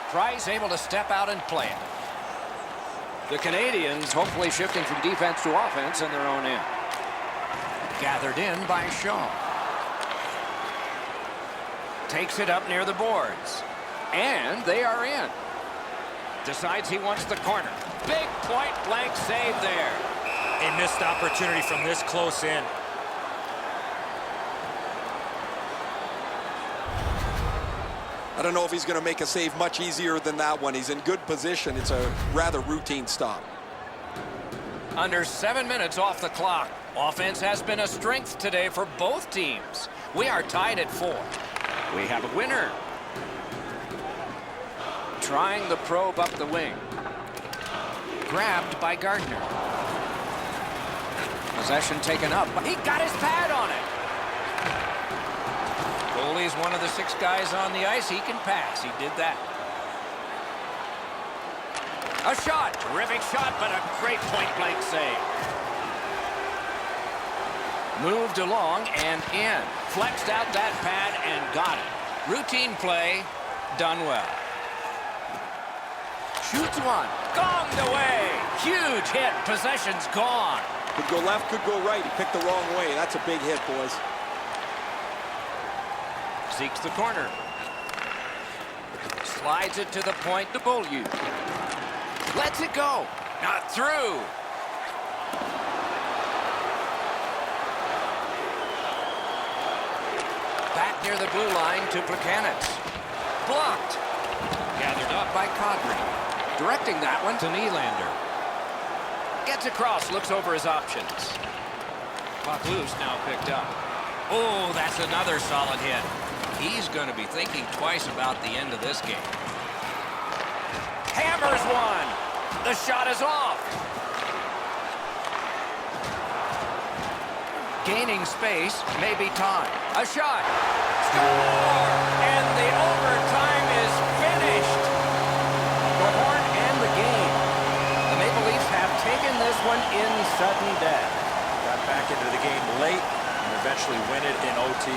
Price able to step out and play it. The Canadians hopefully shifting from defense to offense in their own end. Gathered in by Shaw. Takes it up near the boards. And they are in. Decides he wants the corner. Big point-blank save there.
A missed opportunity from this close in.
I don't know if he's going to make a save much easier than that one. He's in good position. It's a rather routine stop.
Under 7 minutes off the clock. Offense has been a strength today for both teams. We are tied at 4. We have a winner. Trying the probe up the wing. Grabbed by Gardner. Possession taken up. He got his pad on it. Goalie's one of the 6 guys on the ice. He can pass. He did that. A shot. Terrific shot, but a great point-blank save. Moved along and in. Flexed out that pad and got it. Routine play. Done well. Shoots one. Gonged away. Huge hit. Possession's gone.
Could go left, could go right. He picked the wrong way. That's a big hit, boys.
Seeks the corner. Slides it to the point to Beaulieu. Lets it go. Not through. Back near the blue line to Plekanec. Blocked. Gathered up by Kadri. Directing that one to Nylander. Gets across, looks over his options. Puck loose, now picked up. Oh, that's another solid hit. He's going to be thinking twice about the end of this game. Hammers one. The shot is off. Gaining space, maybe time. A shot. Score! And the overtime is finished. The horn and the game. The Maple Leafs have taken this one in sudden death.
Got back into the game late and eventually win it in OT.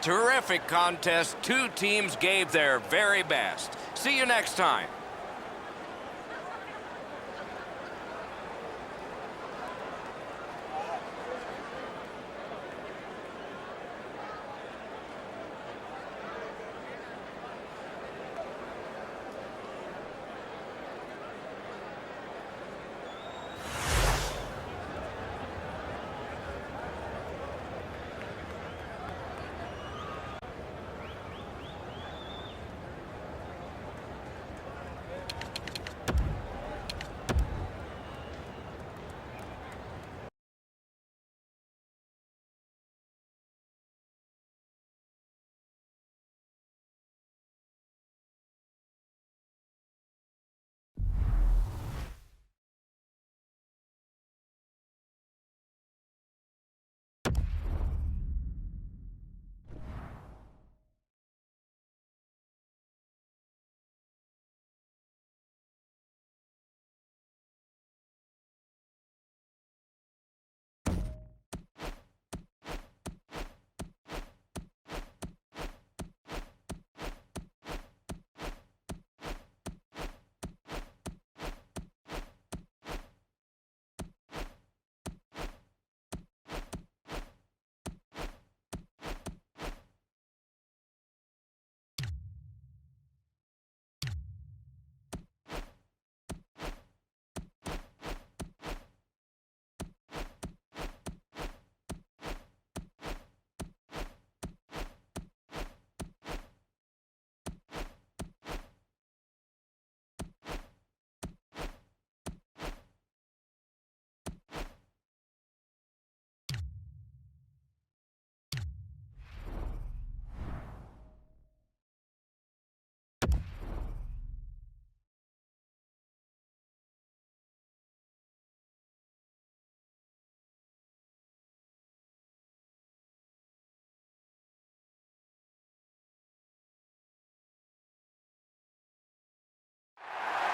Terrific contest. 2 teams gave their very best. See you next time.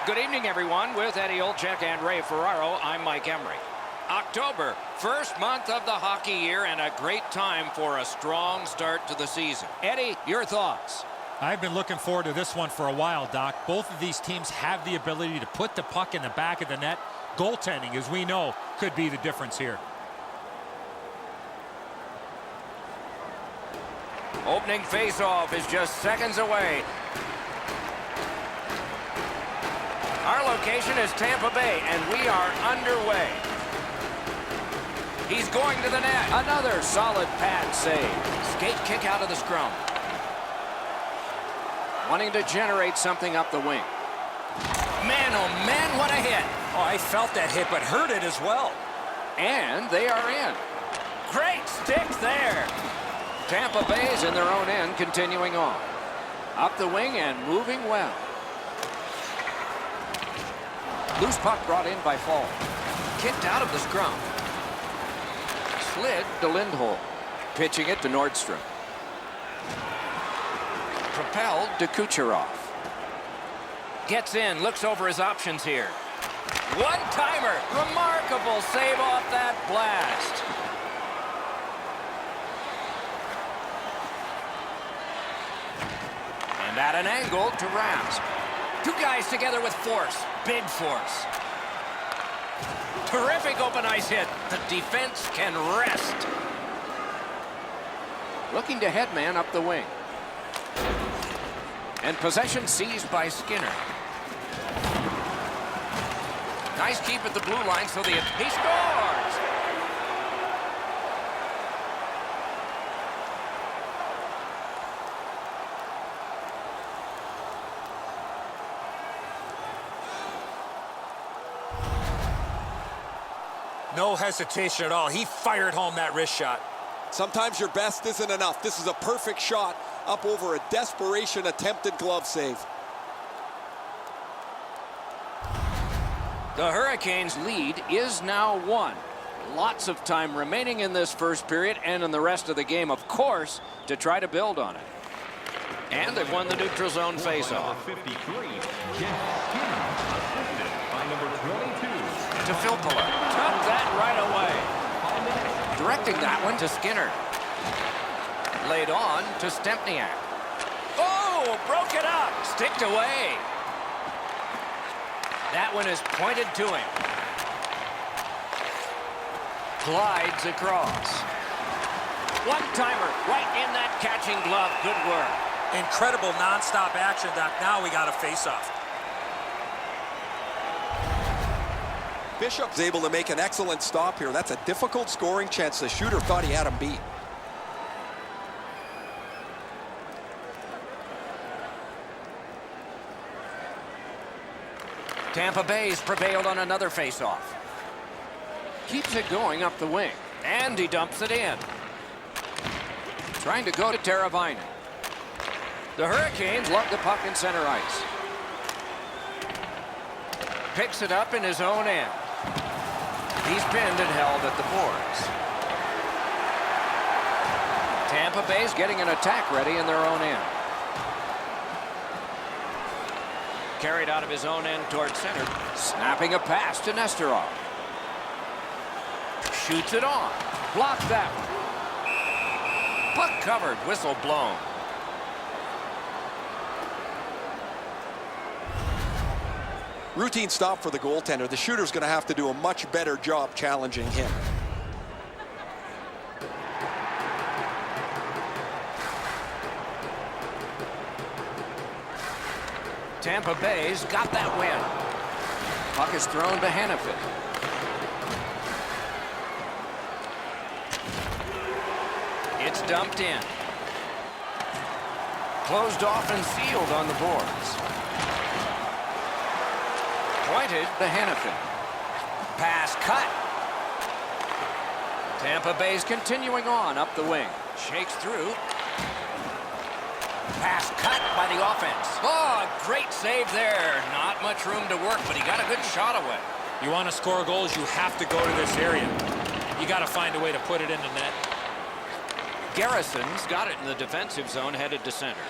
Good evening, everyone. With Eddie Olczyk and Ray Ferraro, I'm Mike Emery. October, first month of the hockey year, and a great time for a strong start to the season. Eddie, your thoughts?
I've been looking forward to this one for a while, Doc. Both of these teams have the ability to put the puck in the back of the net. Goaltending, as we know, could be the difference here.
Opening faceoff is just seconds away. Our location is Tampa Bay, and we are underway. He's going to the net. Another solid pad save. Skate kick out of the scrum. Wanting to generate something up the wing. Man, oh man, what a hit.
Oh, I felt that hit, but heard it as well.
And they are in. Great stick there. Tampa Bay's in their own end, continuing on. Up the wing and moving well. Loose puck brought in by Fall. Kicked out of the scrum. Slid to Lindholm. Pitching it to Nordstrom. Propelled to Kucherov. Gets in, looks over his options here. One-timer. Remarkable save off that blast. And at an angle to Rask. Two guys together with force. Big force. Terrific open ice hit. The defense can rest. Looking to headman up the wing. And possession seized by Skinner. Nice keep at the blue line so he scores!
No hesitation at all. He fired home that wrist shot.
Sometimes your best isn't enough. This is a perfect shot up over a desperation attempted glove save.
The Hurricanes' lead is now 1. Lots of time remaining in this first period and in the rest of the game, of course, to try to build on it. And they've won the neutral zone faceoff.
53, assisted by number 22.
To Filppula. Took that right away. Directing that one to Skinner. Laid on to Stempniak. Oh, broke it up. Sticked away. That one is pointed to him. Glides across. One-timer right in that catching glove. Good work.
Incredible nonstop action, Doc. Now we got a face-off.
Bishop's able to make an excellent stop here. That's a difficult scoring chance. The shooter thought he had him beat.
Tampa Bay's prevailed on another faceoff. Keeps it going up the wing. And he dumps it in. Trying to go to Teravainen. The Hurricanes lug the puck in center ice. Picks it up in his own end. He's pinned and held at the boards. Tampa Bay's getting an attack ready in their own end. Carried out of his own end towards center. Snapping a pass to Nesterov. Shoots it on. Blocked that one. Puck covered, whistle blown.
Routine stop for the goaltender. The shooter's going to have to do a much better job challenging him.
Tampa Bay's got that win. Puck is thrown to Hannafin. It's dumped in. Closed off and sealed on the boards. Pointed to Hannafin. Pass cut. Tampa Bay's continuing on up the wing. Shakes through. Pass cut by the offense. Oh, great save there. Not much room to work, but he got a good shot away.
You want to score goals, you have to go to this area. You got to find a way to put it in the net.
Garrison's got it in the defensive zone, headed to center.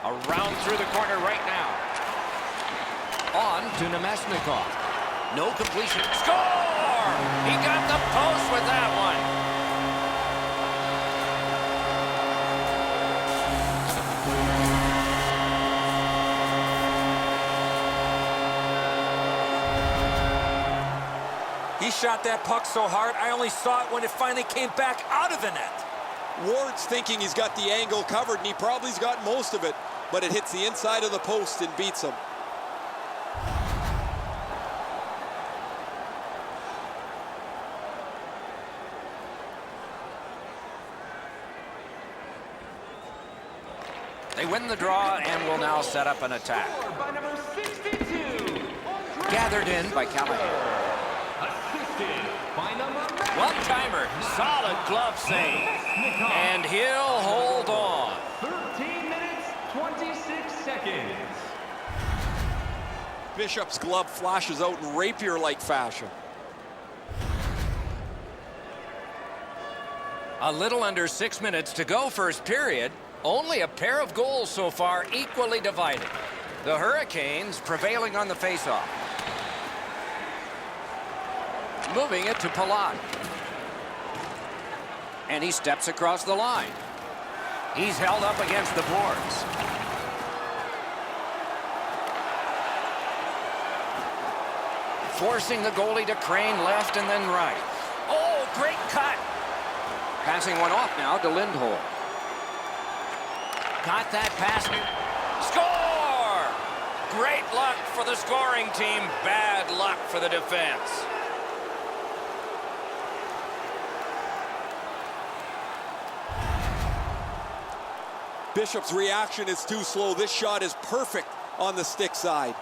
Around through the corner right now. On to Nemesnikov. No completion. Score! He got the post with that one.
He shot that puck so hard, I only saw it when it finally came back out of the net.
Ward's thinking he's got the angle covered, and he probably's got most of it, but it hits the inside of the post and beats him.
They win the draw and will now set up an attack.
By number 62,
Gathered in by Callahan.
assisted by number
One-timer, solid glove save. And he'll hold on.
13 minutes, 26 seconds.
Bishop's glove flashes out in rapier-like fashion.
A little under 6 minutes to go first period. Only a pair of goals so far, equally divided. The Hurricanes prevailing on the faceoff. Moving it to Palat. And he steps across the line. He's held up against the boards. Forcing the goalie to crane left and then right. Oh, great cut. Passing one off now to Lindholm. Got that pass. Score! Great luck for the scoring team. Bad luck for the defense.
Bishop's reaction is too slow. This shot is perfect on the stick side.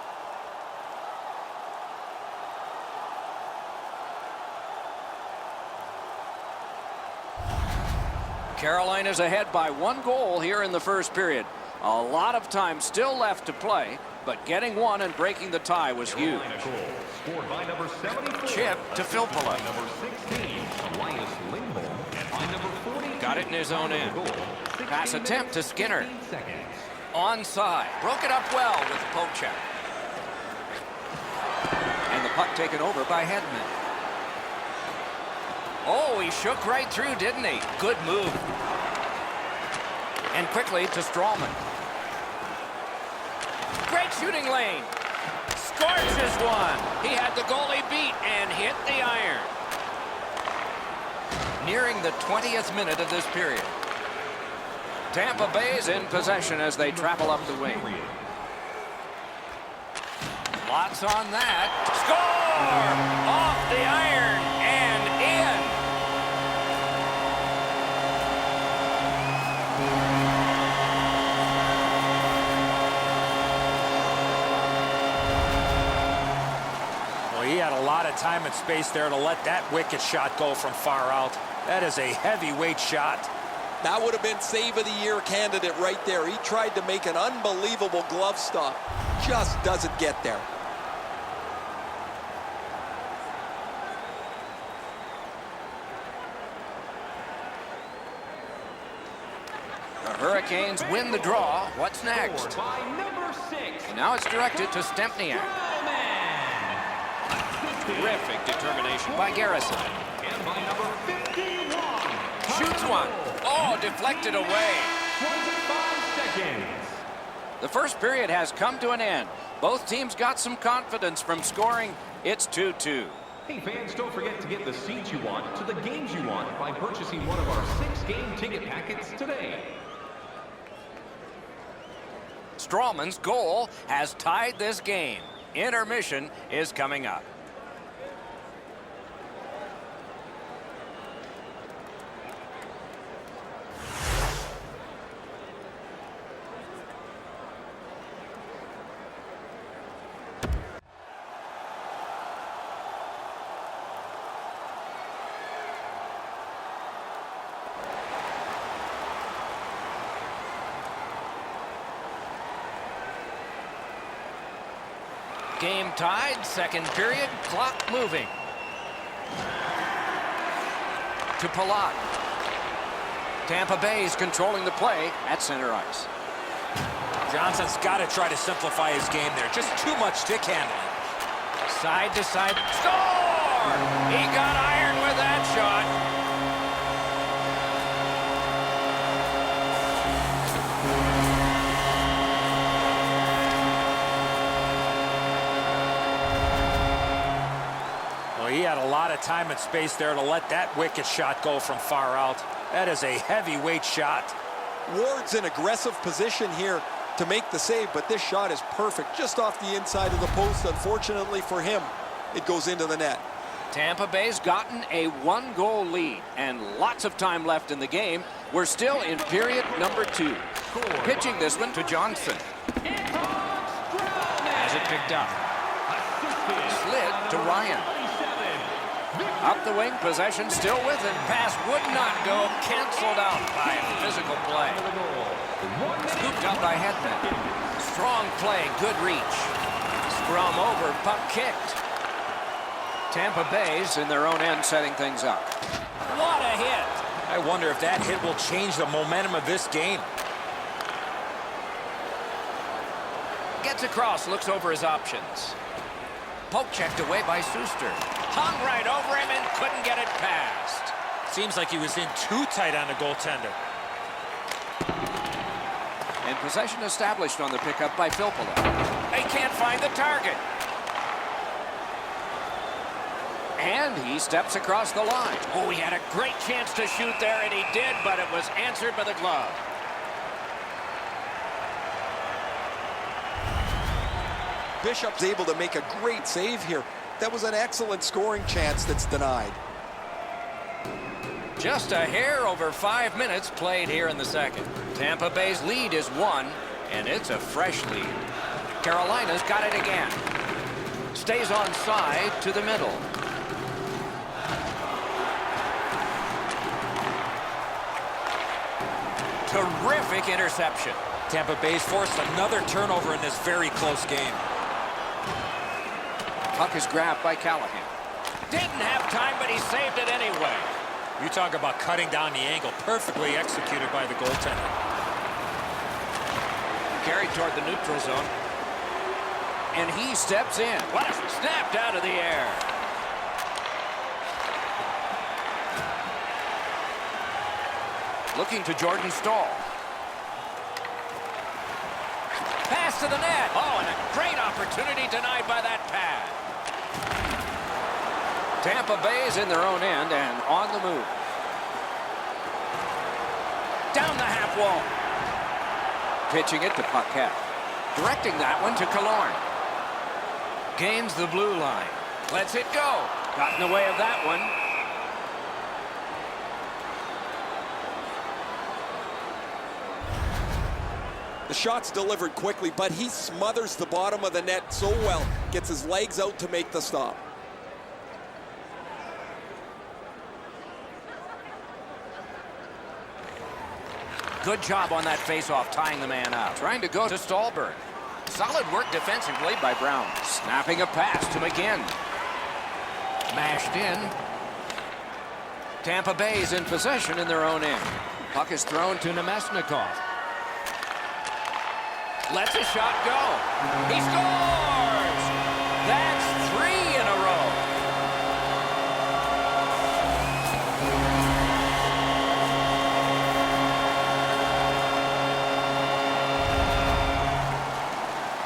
Carolina's ahead by 1 goal here in the first period. A lot of time still left to play, but getting one and breaking the tie was huge.
Scored by number 74.
Chip to Filppula.
Number 16, Elias Lindholm. By number 40.
Got it in his own end. Pass attempt to Skinner.
16 seconds.
Onside. Broke it up well with the poke check. And the puck taken over by Hedman. Oh, he shook right through, didn't he? Good move. And quickly to Strawman. Great shooting lane. Scorches one. He had the goalie beat and hit the iron. Nearing the 20th minute of this period. Tampa Bay's in possession as they travel up the wing. Lots on that. Score! Off the iron and in.
He had a lot of time and space there to let that wicked shot go from far out. That is a heavyweight shot.
That would have been save of the year candidate right there. He tried to make an unbelievable glove stop. Just doesn't get there.
The Hurricanes win the draw. What's next?
Scored by number 6.
And now it's directed to Stempniak. Terrific determination by Garrison.
And by number 51.
Shoots one. Oh, deflected away.
25 seconds.
The first period has come to an end. Both teams got some confidence from scoring. It's 2-2.
Hey fans, don't forget to get the seats you want to the games you want by purchasing one of our 6-game ticket packets today.
Strawman's goal has tied this game. Intermission is coming up. Game tied, second period, clock moving. To Palat. Tampa Bay's controlling the play at center ice.
Johnson's got to try to simplify his game there. Just too much stick handling.
Side to side. Score! He got iron with that shot.
Well, he had a lot of time and space there to let that wicked shot go from far out. That is a heavyweight shot.
Ward's in aggressive position here to make the save, but this shot is perfect just off the inside of the post. Unfortunately for him, it goes into the net.
Tampa Bay's gotten a one-goal lead and lots of time left in the game. We're still in period number 2. Pitching this one to Johnson. Has it picked up. Slid to Ryan. Up the wing, possession still with him. Pass would not go. Canceled out by physical play. Scooped up by Hedman. Strong play, good reach. Scrum over, puck kicked. Tampa Bay's in their own end setting things up. What a hit!
I wonder if that hit will change the momentum of this game.
Gets across, looks over his options. Poke checked away by Suster. Hung right over him and couldn't get it past.
Seems like he was in too tight on the goaltender.
And possession established on the pickup by Filppula. They can't find the target. And he steps across the line. Oh, he had a great chance to shoot there, and he did, but it was answered by the glove.
Bishop's able to make a great save here. That was an excellent scoring chance that's denied.
Just a hair over 5 minutes played here in the second. Tampa Bay's lead is 1, and it's a fresh lead. Carolina's got it again. Stays on side to the middle. Terrific interception.
Tampa Bay's forced another turnover in this very close game.
Puck is grabbed by Callahan. Didn't have time, but he saved it anyway.
You talk about cutting down the angle. Perfectly executed by the goaltender.
Carried toward the neutral zone. And he steps in. What a snapped out of the air. Looking to Jordan Stahl. Pass to the net. Oh, and a great opportunity denied by that pad. Tampa Bay's in their own end and on the move. Down the half wall. Pitching it to Paquette. Directing that one to Killorn. Gains the blue line. Lets it go. Got in the way of that one.
The shot's delivered quickly, but he smothers the bottom of the net so well. Gets his legs out to make the stop.
Good job on that faceoff, tying the man out. Trying to go to Stallberg. Solid work defensively by Brown. Snapping a pass to McGinn. Mashed in. Tampa Bay's in possession in their own end. Puck is thrown to Nemesnikov. Lets a shot go. He scores! That's 3 in a row.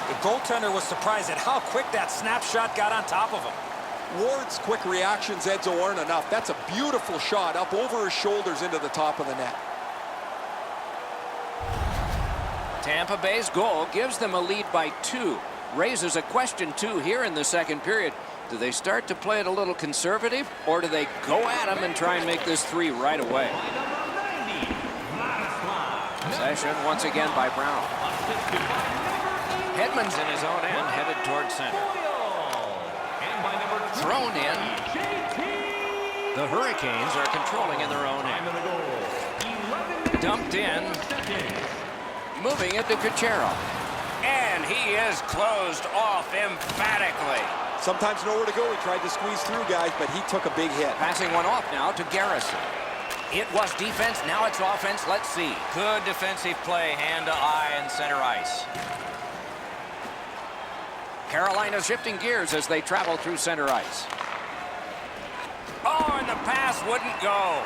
The goaltender was surprised at how quick that snapshot got on top of him.
Ward's quick reactions, Edzo, aren't enough. That's a beautiful shot up over his shoulders into the top of the net.
Tampa Bay's goal gives them a lead by 2. Raises a question, too, here in the second period. Do they start to play it a little conservative, or do they go at them and try and make this 3 right away? Possession once again by Brown. Hedman's in his own end, headed toward center. Thrown in. The Hurricanes are controlling in their own end. Dumped in. Moving it to Kucherov. And he is closed off emphatically.
Sometimes nowhere to go. He tried to squeeze through guys, but he took a big hit.
Passing one off now to Garrison. It was defense, now it's offense. Let's see. Good defensive play, hand to eye and center ice. Carolina shifting gears as they travel through center ice. Oh, and the pass wouldn't go.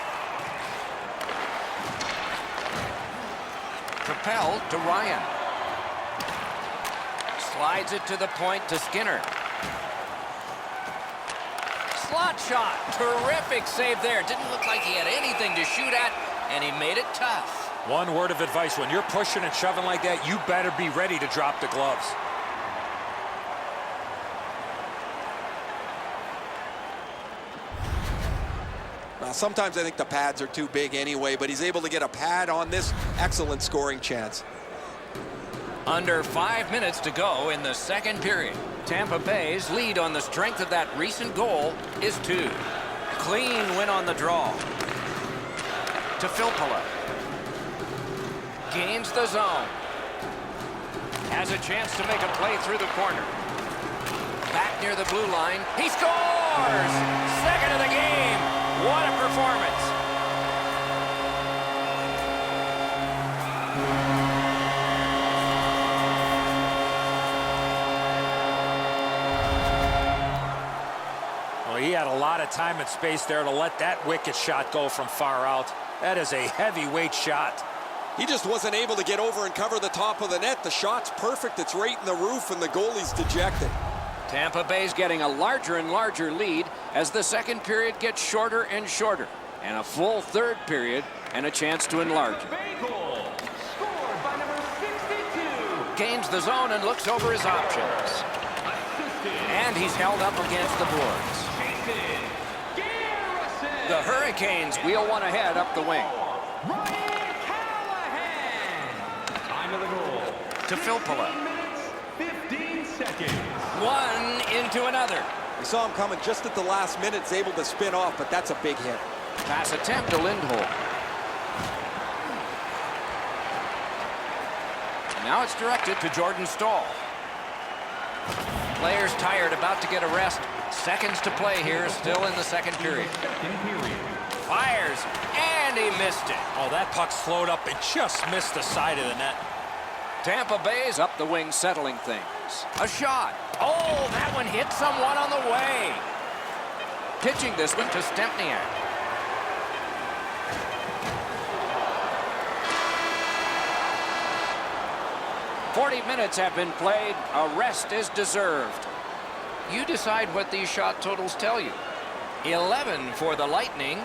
Propelled to Ryan. Slides it to the point to Skinner. Slot shot. Terrific save there. Didn't look like he had anything to shoot at, and he made it tough.
One word of advice, when you're pushing and shoving like that, you better be ready to drop the gloves.
Now, sometimes I think the pads are too big anyway, but he's able to get a pad on this. Excellent scoring chance.
Under 5 minutes to go in the second period. Tampa Bay's lead on the strength of that recent goal is 2. Clean win on the draw. To Filppula. Gains the zone. Has a chance to make a play through the corner. Back near the blue line. He scores! Second of the game. What a performance.
Well, he had a lot of time and space there to let that wicked shot go from far out. That is a heavyweight shot.
He just wasn't able to get over and cover the top of the net. The shot's perfect. It's right in the roof, and the goalie's dejected.
Tampa Bay's getting a larger and larger lead as the second period gets shorter and shorter. And a full third period and a chance to enlarge it.
Bay goal, scored by number 62.
Gains the zone and looks over his options.
Assisted.
And he's held up against the boards.
Jason Garrison.
The Hurricanes wheel one ahead up the wing.
Ryan Callahan. Time of the goal.
To Filppula.
15 seconds.
One into another.
We saw him coming just at the last minute. He's able to spin off, but that's a big hit.
Pass attempt to Lindholm. Now it's directed to Jordan Staal. Players tired, about to get a rest. Seconds to play here, still in the second period.
Second period.
Fires, and he missed it.
Oh, that puck slowed up and just missed the side of the net.
Tampa Bay's up the wing settling things. A shot. Oh, that one hit someone on the way. Pitching this one to Stempniak. "40 minutes have been played. A rest is deserved." You decide what these shot totals tell you. 11 for the Lightning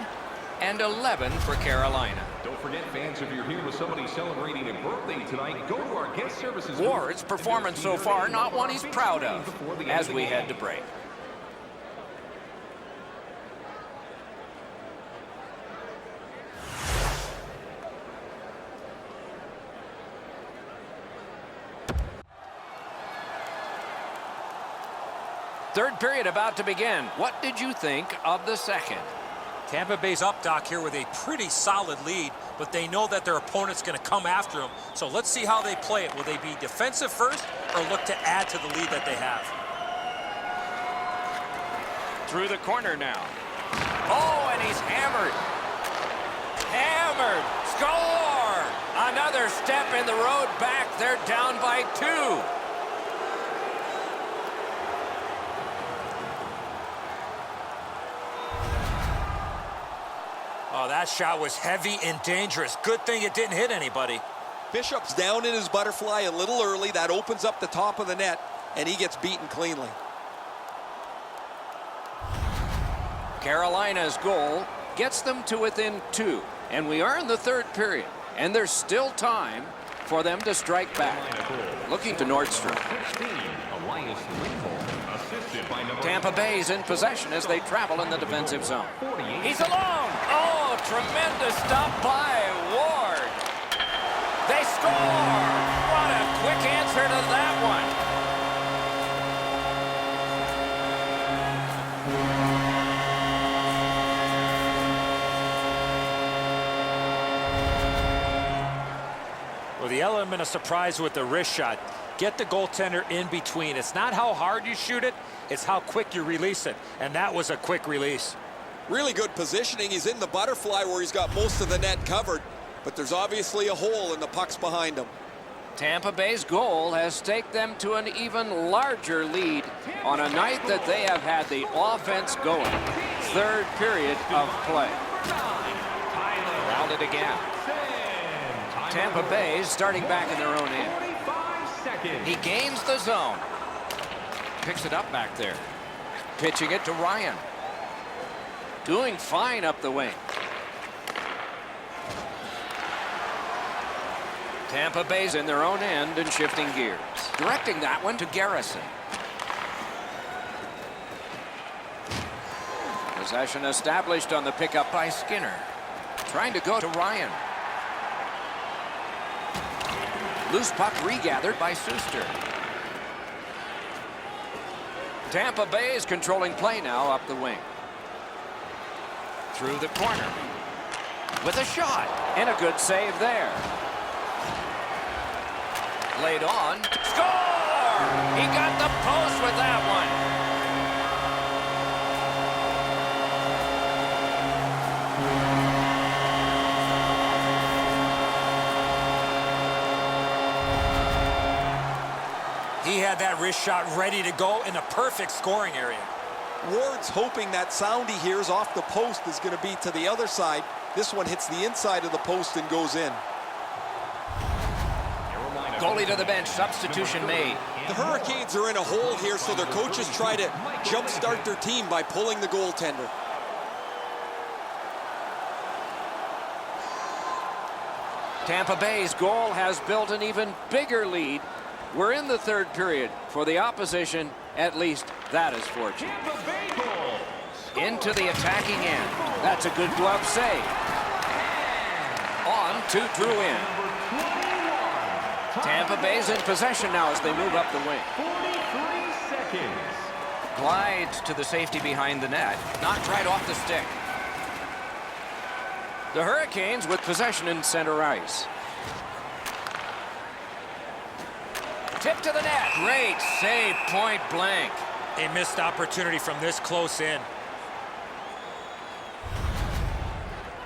and 11 for Carolina.
Don't forget, fans, if you're here with somebody celebrating a birthday tonight, go to our guest services.
Ward's performance so far, not one he's proud of, as we head to break. Third period about to begin. What did you think of the second?
Tampa Bay's up, Doc, here with a pretty solid lead, but they know that their opponent's going to come after them. So let's see how they play it. Will they be defensive first or look to add to the lead that they have?
Through the corner now. Oh, and he's hammered. Hammered. Score! Another step in the road back. They're down by 2.
Oh, that shot was heavy and dangerous. Good thing it didn't hit anybody.
Bishop's down in his butterfly a little early. That opens up the top of the net, and he gets beaten cleanly.
Carolina's goal gets them to within 2. And we are in the third period. And there's still time for them to strike back. Looking to Nordstrom.
16, Elias Lindholm, assisted by number
Tampa Bay's in possession as they travel in the defensive zone.
48.
He's alone. Oh, tremendous stop by Ward. They score. What a quick answer to that one.
Well, the element of surprise with the wrist shot. Get the goaltender in between. It's not how hard you shoot it, it's how quick you release it. And that was a quick release.
Really good positioning. He's in the butterfly where he's got most of the net covered, but there's obviously a hole and the puck's behind him.
Tampa Bay's goal has staked them to an even larger lead on a night that they have had the offense going. Third period of play. Rounded again. Tampa Bay starting back in their own end. He gains the zone. Picks it up back there. Pitching it to Ryan. Doing fine up the wing. Tampa Bay's in their own end and shifting gears. Directing that one to Garrison. Possession established on the pickup by Skinner. Trying to go to Ryan. Loose puck regathered by Suster. Tampa Bay is controlling play now up the wing. Through the corner. With a shot. And a good save there. Laid on. Score! He got the post with that one.
He had that wrist shot ready to go in a perfect scoring area.
Ward's hoping that sound he hears off the post is going to be to the other side. This one hits the inside of the post and goes in.
Goalie to the bench. Substitution made.
The Hurricanes are in a hole here, so their coaches try to jumpstart their team by pulling the goaltender.
Tampa Bay's goal has built an even bigger lead. We're in the third period. For the opposition, at least that is fortunate. Into the attacking end. That's a good glove save. On to Drouin. Tampa Bay's in possession now as they move up the wing.
43 seconds.
Glides to the safety behind the net. Knocked right off the stick. The Hurricanes with possession in center ice. Tip to the net. Great save, point blank.
A missed opportunity from this close in.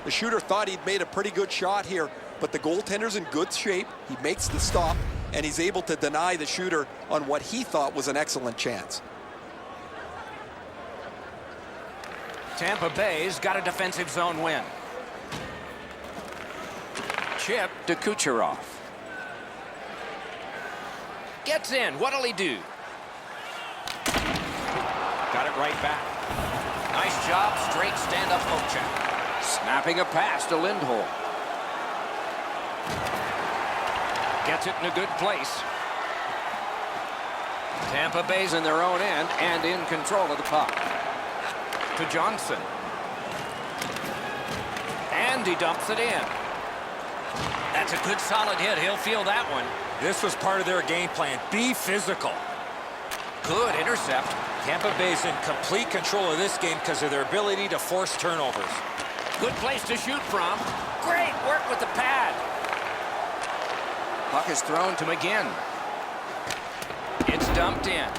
The shooter thought he'd made a pretty good shot here, but the goaltender's in good shape. He makes the stop, and he's able to deny the shooter on what he thought was an excellent chance.
Tampa Bay's got a defensive zone win. Chip to Kucherov. Gets in. What'll he do? Got it right back. Nice job. Straight stand-up poke check. Snapping a pass to Lindholm. Gets it in a good place. Tampa Bay's in their own end and in control of the puck. To Johnson. And he dumps it in. That's a good solid hit. He'll feel that one.
This was part of their game plan. Be physical.
Good intercept.
Tampa Bay's in complete control of this game because of their ability to force turnovers.
Good place to shoot from. Great work with the pad. Puck is thrown to McGinn. It's dumped in.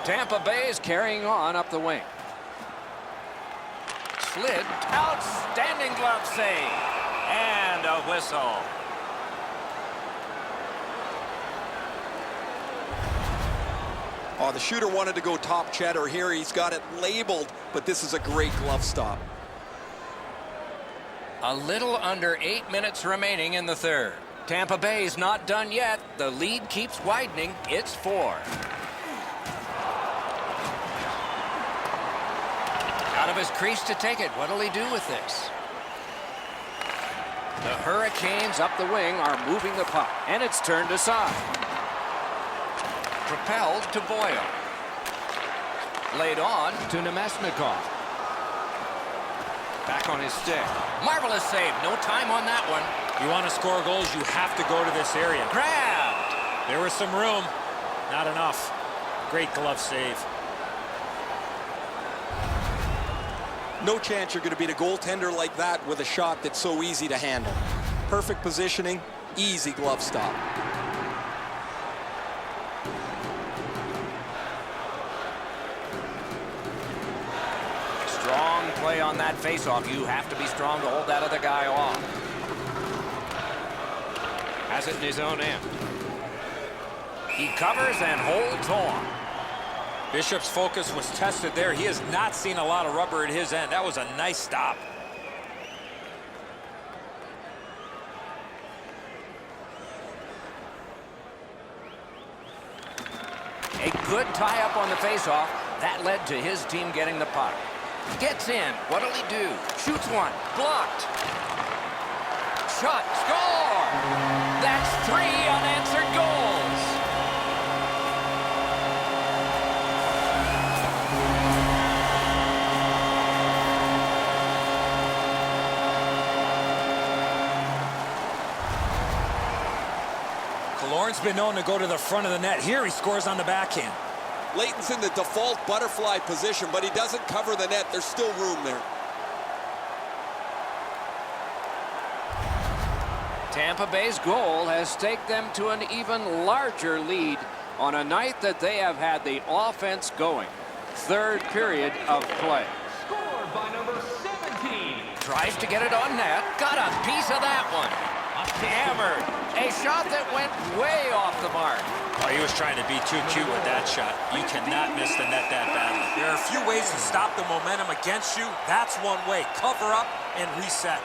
Tampa Bay is carrying on up the wing. Slid. Outstanding glove save. And a whistle.
Oh, the shooter wanted to go top cheddar here. He's got it labeled, but this is a great glove stop.
A little under 8 minutes remaining in the third. Tampa Bay's not done yet. The lead keeps widening. It's 4. Out of his crease to take it. What'll he do with this? The Hurricanes up the wing are moving the puck, and it's turned aside. Propelled to Boyle. Laid on to Nemesnikov. Back on his stick. Marvelous save. No time on that one.
You want to score goals, you have to go to this area.
Grabbed.
There was some room. Not enough. Great glove save.
No chance you're going to beat a goaltender like that with a shot that's so easy to handle. Perfect positioning, easy glove stop.
Strong play on that faceoff. You have to be strong to hold that other guy off. Has it in his own end. He covers and holds on.
Bishop's focus was tested there. He has not seen a lot of rubber at his end. That was a nice stop.
A good tie-up on the faceoff. That led to his team getting the puck. Gets in. What'll he do? Shoots one. Blocked. Shot. Score! That's 3 unanswered goals.
Lauren's been known to go to the front of the net. Here he scores on the backhand.
Leighton's in the default butterfly position, but he doesn't cover the net. There's still room there.
Tampa Bay's goal has taken them to an even larger lead on a night that they have had the offense going. Third period of play.
Scored by number 17.
Tries to get it on net. Got a piece of that one. Hammered. A shot that went way off the mark.
Oh, he was trying to be too cute with that shot. You cannot miss the net that badly. There are a few ways to stop the momentum against you. That's one way. Cover up and reset.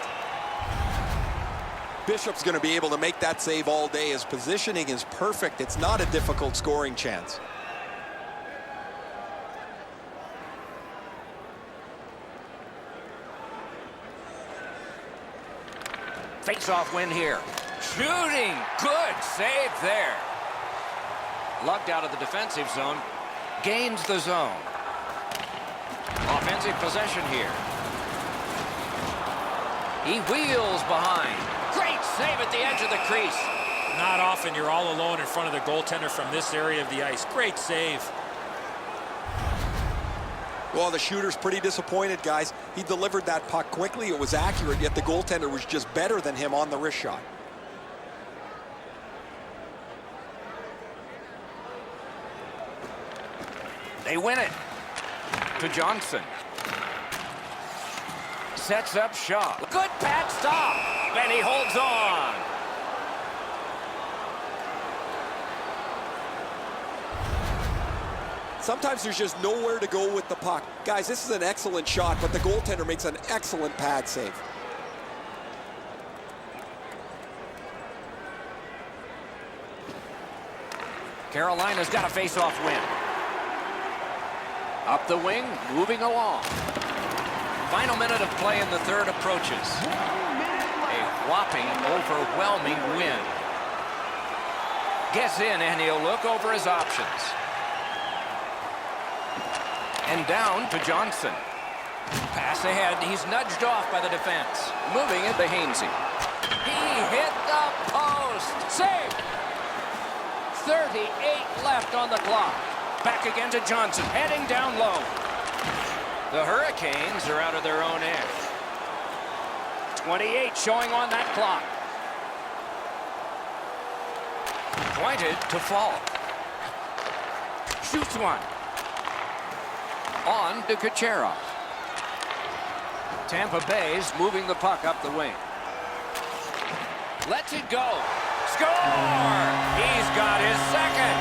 Bishop's going to be able to make that save all day. His positioning is perfect. It's not a difficult scoring chance.
Face-off win here. Shooting. Good save there. Lugged out of the defensive zone. Gains the zone. Offensive possession here. He wheels behind. Great save at the edge of the crease.
Not often you're all alone in front of the goaltender from this area of the ice. Great save.
Well, the shooter's pretty disappointed, guys. He delivered that puck quickly. It was accurate, yet the goaltender was just better than him on the wrist shot.
They win it. To Johnson. Sets up Shaw. Good pad stop. And he holds on.
Sometimes there's just nowhere to go with the puck. Guys, this is an excellent shot, but the goaltender makes an excellent pad save.
Carolina's got a face-off win. Up the wing, moving along. Final minute of play in the third approaches. A whopping, overwhelming win. Gets in, and he'll look over his options. And down to Johnson. Pass ahead. He's nudged off by the defense. Moving it to Hainsey. He hit the post. Save. 38 left on the clock. Back again to Johnson. Heading down low. The Hurricanes are out of their own end. 28 showing on that clock. Pointed to Falk. Shoots one. On to Kucherov. Tampa Bay's moving the puck up the wing. Lets it go. Score! He's got his second.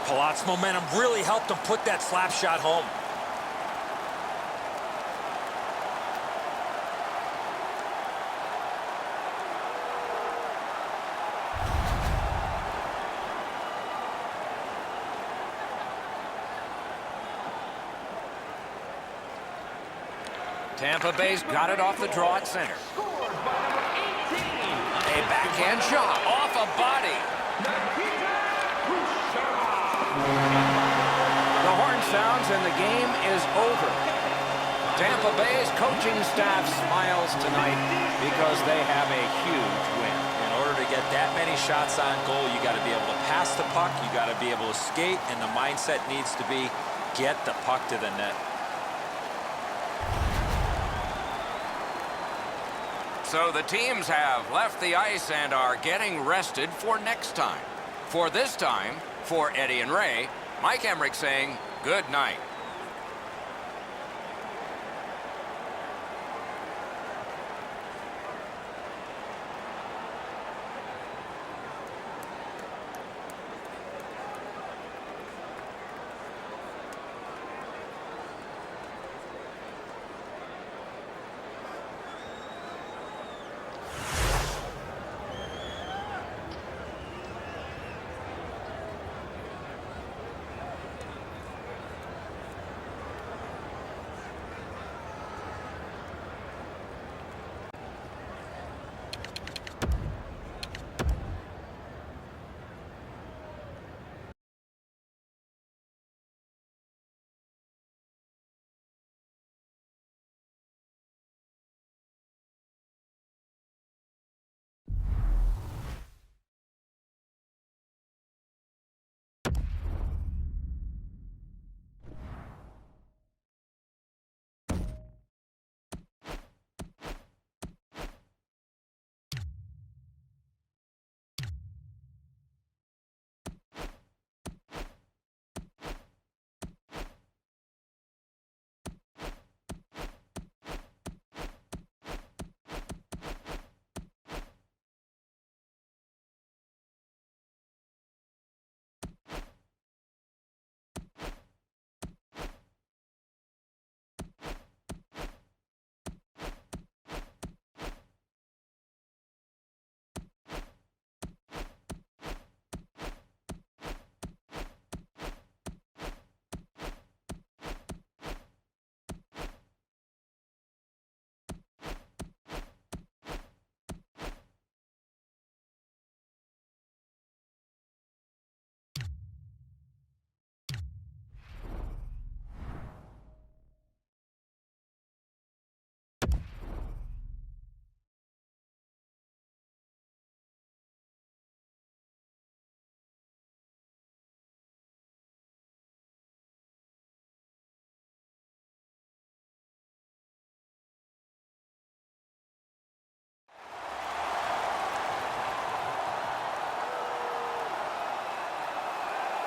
Palat's momentum really helped him put that slap shot home.
Tampa Bay's got it off the draw at center. A backhand shot off a body. The horn sounds and the game is over. Tampa Bay's coaching staff smiles tonight because they have a huge win.
In order to get that many shots on goal, you got to be able to pass the puck, you got to be able to skate, and the mindset needs to be get the puck to the net.
So the teams have left the ice and are getting rested for next time. For this time, for Eddie and Ray, Mike Emmerich saying good night.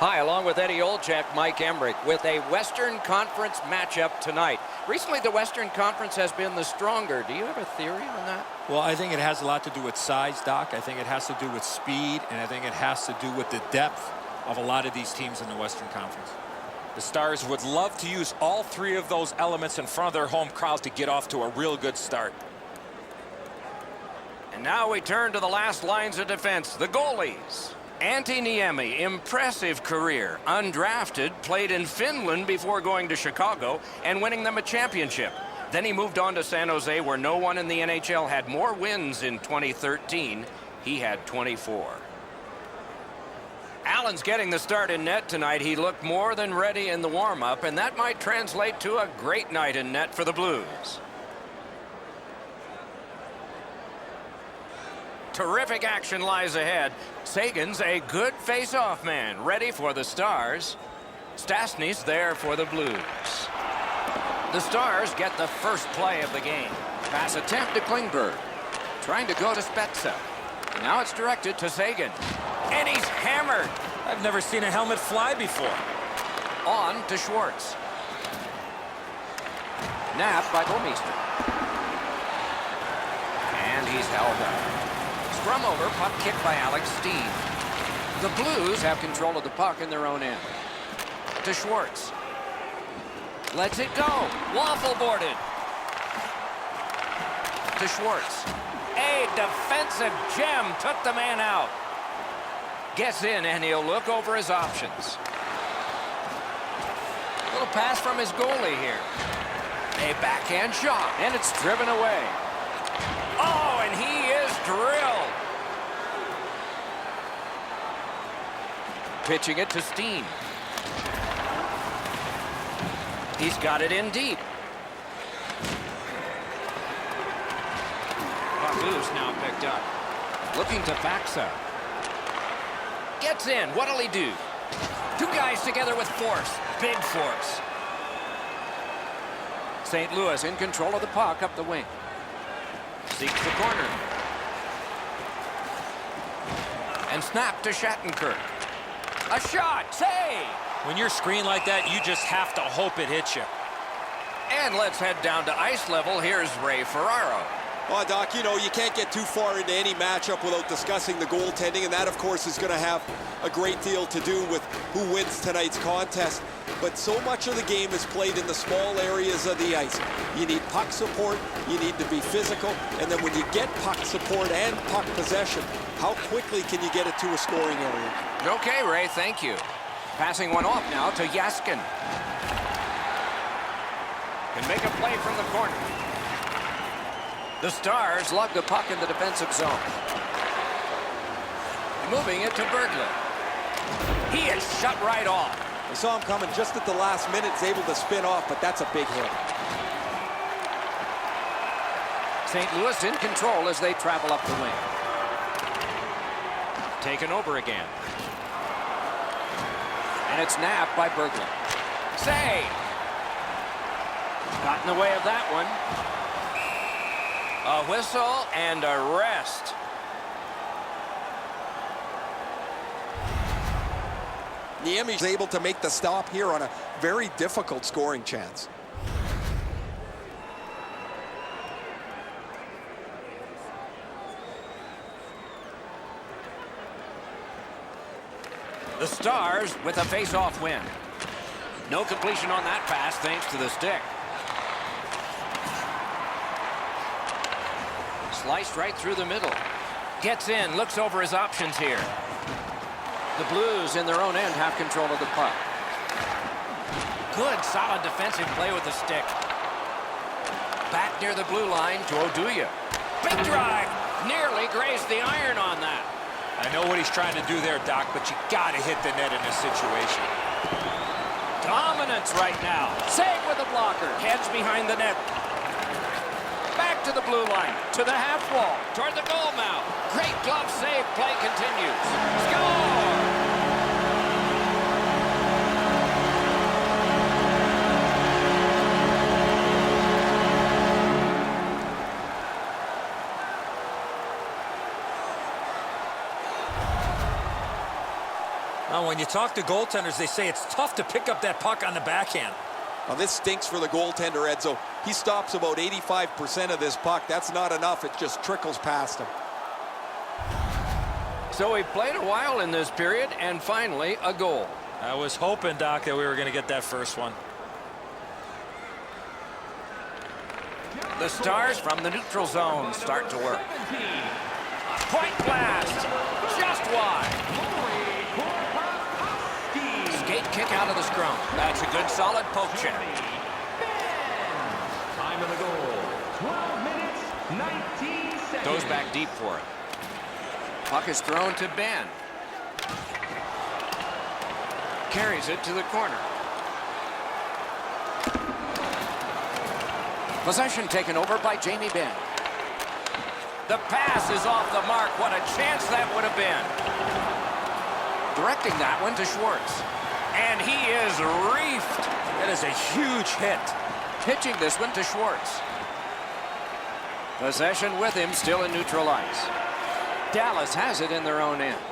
Hi, along with Eddie Olczyk, Mike Emmerich, with a Western Conference matchup tonight. Recently, the Western Conference has been the stronger. Do you have a theory on that?
Well, I think it has a lot to do with size, Doc. I think it has to do with speed, and I think it has to do with the depth of a lot of these teams in the Western Conference.
The Stars would love to use all three of those elements in front of their home crowd to get off to a real good start.
And now we turn to the last lines of defense, the goalies. Antti Niemi, impressive career, undrafted, played in Finland before going to Chicago and winning them a championship. Then he moved on to San Jose, where no one in the NHL had more wins in 2013. He had 24. Allen's getting the start in net tonight. He looked more than ready in the warm-up, and that might translate to a great night in net for the Blues. Terrific action lies ahead. Sagan's a good face-off man, ready for the Stars. Stastny's there for the Blues. The Stars get the first play of the game. Pass attempt to Klingberg. Trying to go to Spezza. Now it's directed to Sagan. And he's hammered.
I've never seen a helmet fly before.
On to Schwartz. Napped by Bomeister. And he's held up. Scrum over, puck kicked by Alex Steen. The Blues have control of the puck in their own end. To Schwartz. Lets it go. Waffle boarded. To Schwartz. A defensive gem took the man out. Gets in and he'll look over his options. Little pass from his goalie here. A backhand shot and it's driven away. Oh, and he is drilled. Pitching it to Steen. He's got it in deep. Puck loose now picked up. Looking to Faksa. Gets in. What'll he do? Two guys together with force. Big force. St. Louis in control of the puck up the wing. seeks the corner. And snap to Shattenkirk. A shot, save!
When you're screened like that, you just have to hope it hits you.
And let's head down to ice level. Here's Ray Ferraro.
Well, Doc, you know, you can't get too far into any matchup without discussing the goaltending, and that, of course, is going to have a great deal to do with who wins tonight's contest. But so much of the game is played in the small areas of the ice. You need puck support, you need to be physical, and then when you get puck support and puck possession, how quickly can you get it to a scoring area?
Okay, Ray, thank you. Passing one off now to Yaskin. Can make a play from the corner. The Stars lug the puck in the defensive zone. Moving it to Berglund. He is shut right off.
I saw him coming just at the last minute. He's able to spin off, but that's a big hit.
St. Louis in control as they travel up the wing. Taken over again. And it's nabbed by Berglund. Save! Got in the way of that one. A whistle and a rest.
Niemi's able to make the stop here on a very difficult scoring chance.
The Stars with a face-off win. No completion on that pass thanks to the stick. Sliced right through the middle. Gets in, looks over his options here. The Blues in their own end have control of the puck. Good, solid defensive play with the stick. Back near the blue line to Oduya. Big drive. Nearly grazed the iron on that.
I know what he's trying to do there, Doc, but you got to hit the net in this situation.
Dominance right now. Save with a blocker. Heads behind the net. Back to the blue line. To the half wall. Toward the goal mouth. Great glove save. Play continues. Score!
Now, when you talk to goaltenders, they say it's tough to pick up that puck on the backhand.
Now, this stinks for the goaltender, Edzo. He stops about 85% of this puck. That's not enough. It just trickles past him.
So we played a while in this period, and finally a goal.
I was hoping, Doc, that we were going to get that first one.
The Stars from the neutral zone start to work. Point blast. Just wide. Skate kick out of the scrum. That's a good solid poke check.
Time of the goal, 12 minutes, 19 seconds.
Goes back deep for it. Puck is thrown to Ben. Carries it to the corner. Possession taken over by Jamie Benn. The pass is off the mark. What a chance that would have been. Directing that one to Schwartz. And he is reefed.
That is a huge hit.
Pitching this one to Schwartz. Possession with him still in neutral ice. Dallas has it in their own end.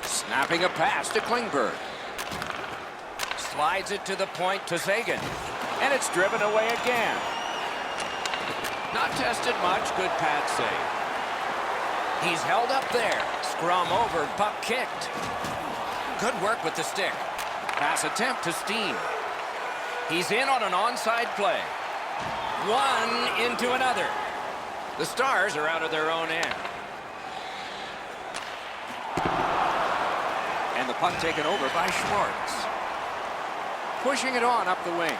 Snapping a pass to Klingberg. Slides it to the point to Sagan. And it's driven away again. Not tested much. Good pad save. He's held up there. Scrum over. Puck kicked. Good work with the stick. Pass attempt to Steen. He's in on an onside play. One into another. The Stars are out of their own end. And the puck taken over by Schwartz. Pushing it on up the wing.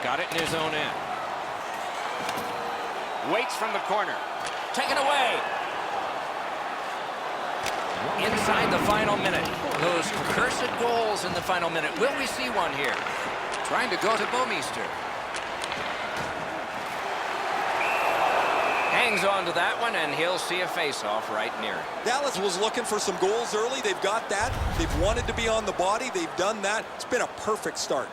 Got it in his own end. Waits from the corner. Taken away. Inside the final minute. Those cursed goals in the final minute. Will we see one here? Trying to go to Bouwmeester. Hangs on to that one, and he'll see a face-off right near it.
Dallas was looking for some goals early. They've got that. They've wanted to be on the body. They've done that. It's been a perfect start.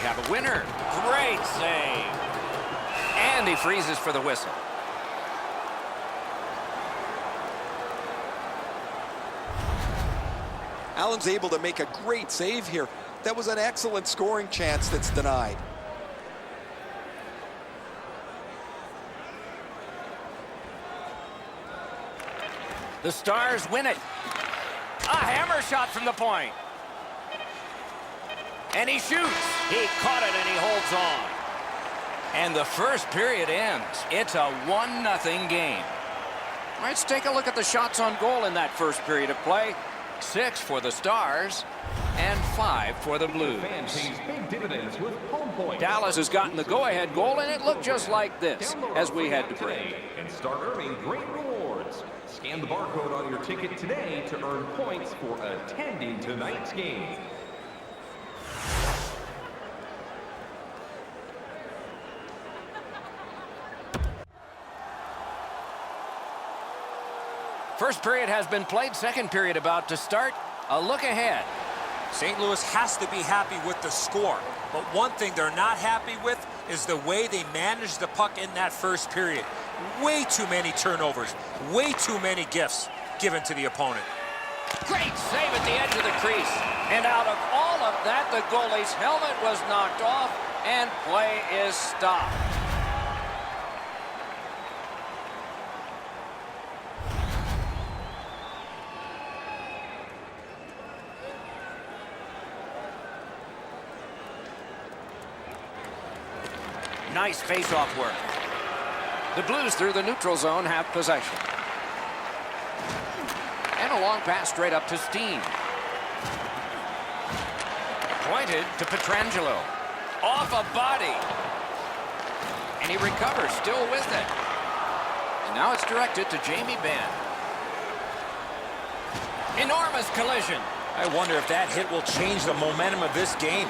have a winner. Great save. And he freezes for the whistle.
Allen's able to make a great save here. That was an excellent scoring chance that's denied.
The Stars win it. A hammer shot from the point. And he shoots. He caught it and he holds on. And the first period ends. It's a 1-0 game. Let's take a look at the shots on goal in that first period of play. 6 for the Stars and 5 for the Blues.
Fan pays big dividends with home points.
Dallas has gotten the go-ahead goal, and it looked just like this as we head to break.
Today and start earning great rewards. Scan the barcode on your ticket today to earn points for attending tonight's game.
First period has been played. Second period about to start. A look ahead.
St. Louis has to be happy with the score. But one thing they're not happy with is the way they managed the puck in that first period. Way too many turnovers. Way too many gifts given to the opponent.
Great save at the edge of the crease. And out of all of that, the goalie's helmet was knocked off and play is stopped. Nice face-off work. The Blues through the neutral zone have possession. And a long pass straight up to Steen. Pointed to Pietrangelo. Off a body. And he recovers, still with it. And now it's directed to Jamie Benn. Enormous collision.
I wonder if that hit will change the momentum of this game.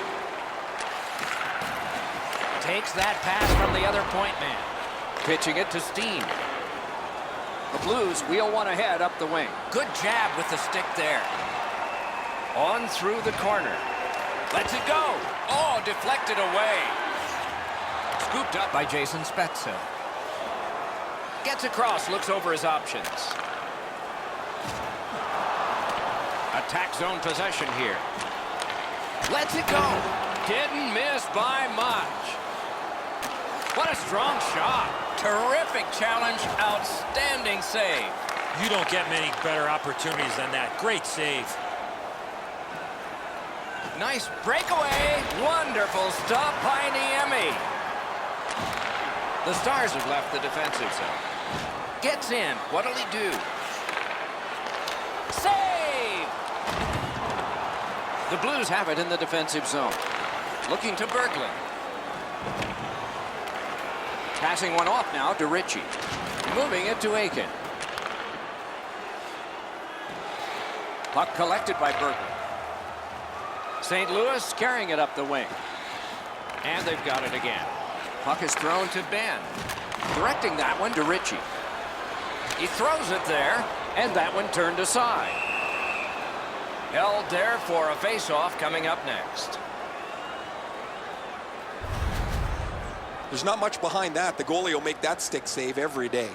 Takes that pass from the other point man. Pitching it to Steen. The Blues wheel one ahead up the wing. Good jab with the stick there. On through the corner. Lets it go. Oh, deflected away. Scooped up by Jason Spezza. Gets across, looks over his options. Attack zone possession here. Lets it go. Didn't miss by much. What a strong shot. Terrific challenge. Outstanding save.
You don't get many better opportunities than that. Great save.
Nice breakaway. Wonderful stop by Niemi. The Stars have left the defensive zone. Gets in. What'll he do? Save! The Blues have it in the defensive zone. Looking to Berglund. Passing one off now to Ritchie. Moving it to Aiken. Puck collected by Berglund. St. Louis carrying it up the wing. And they've got it again. Puck is thrown to Ben. Directing that one to Ritchie. He throws it there, and that one turned aside. Held there for a face-off coming up next.
There's not much behind that. The goalie will make that stick save every day.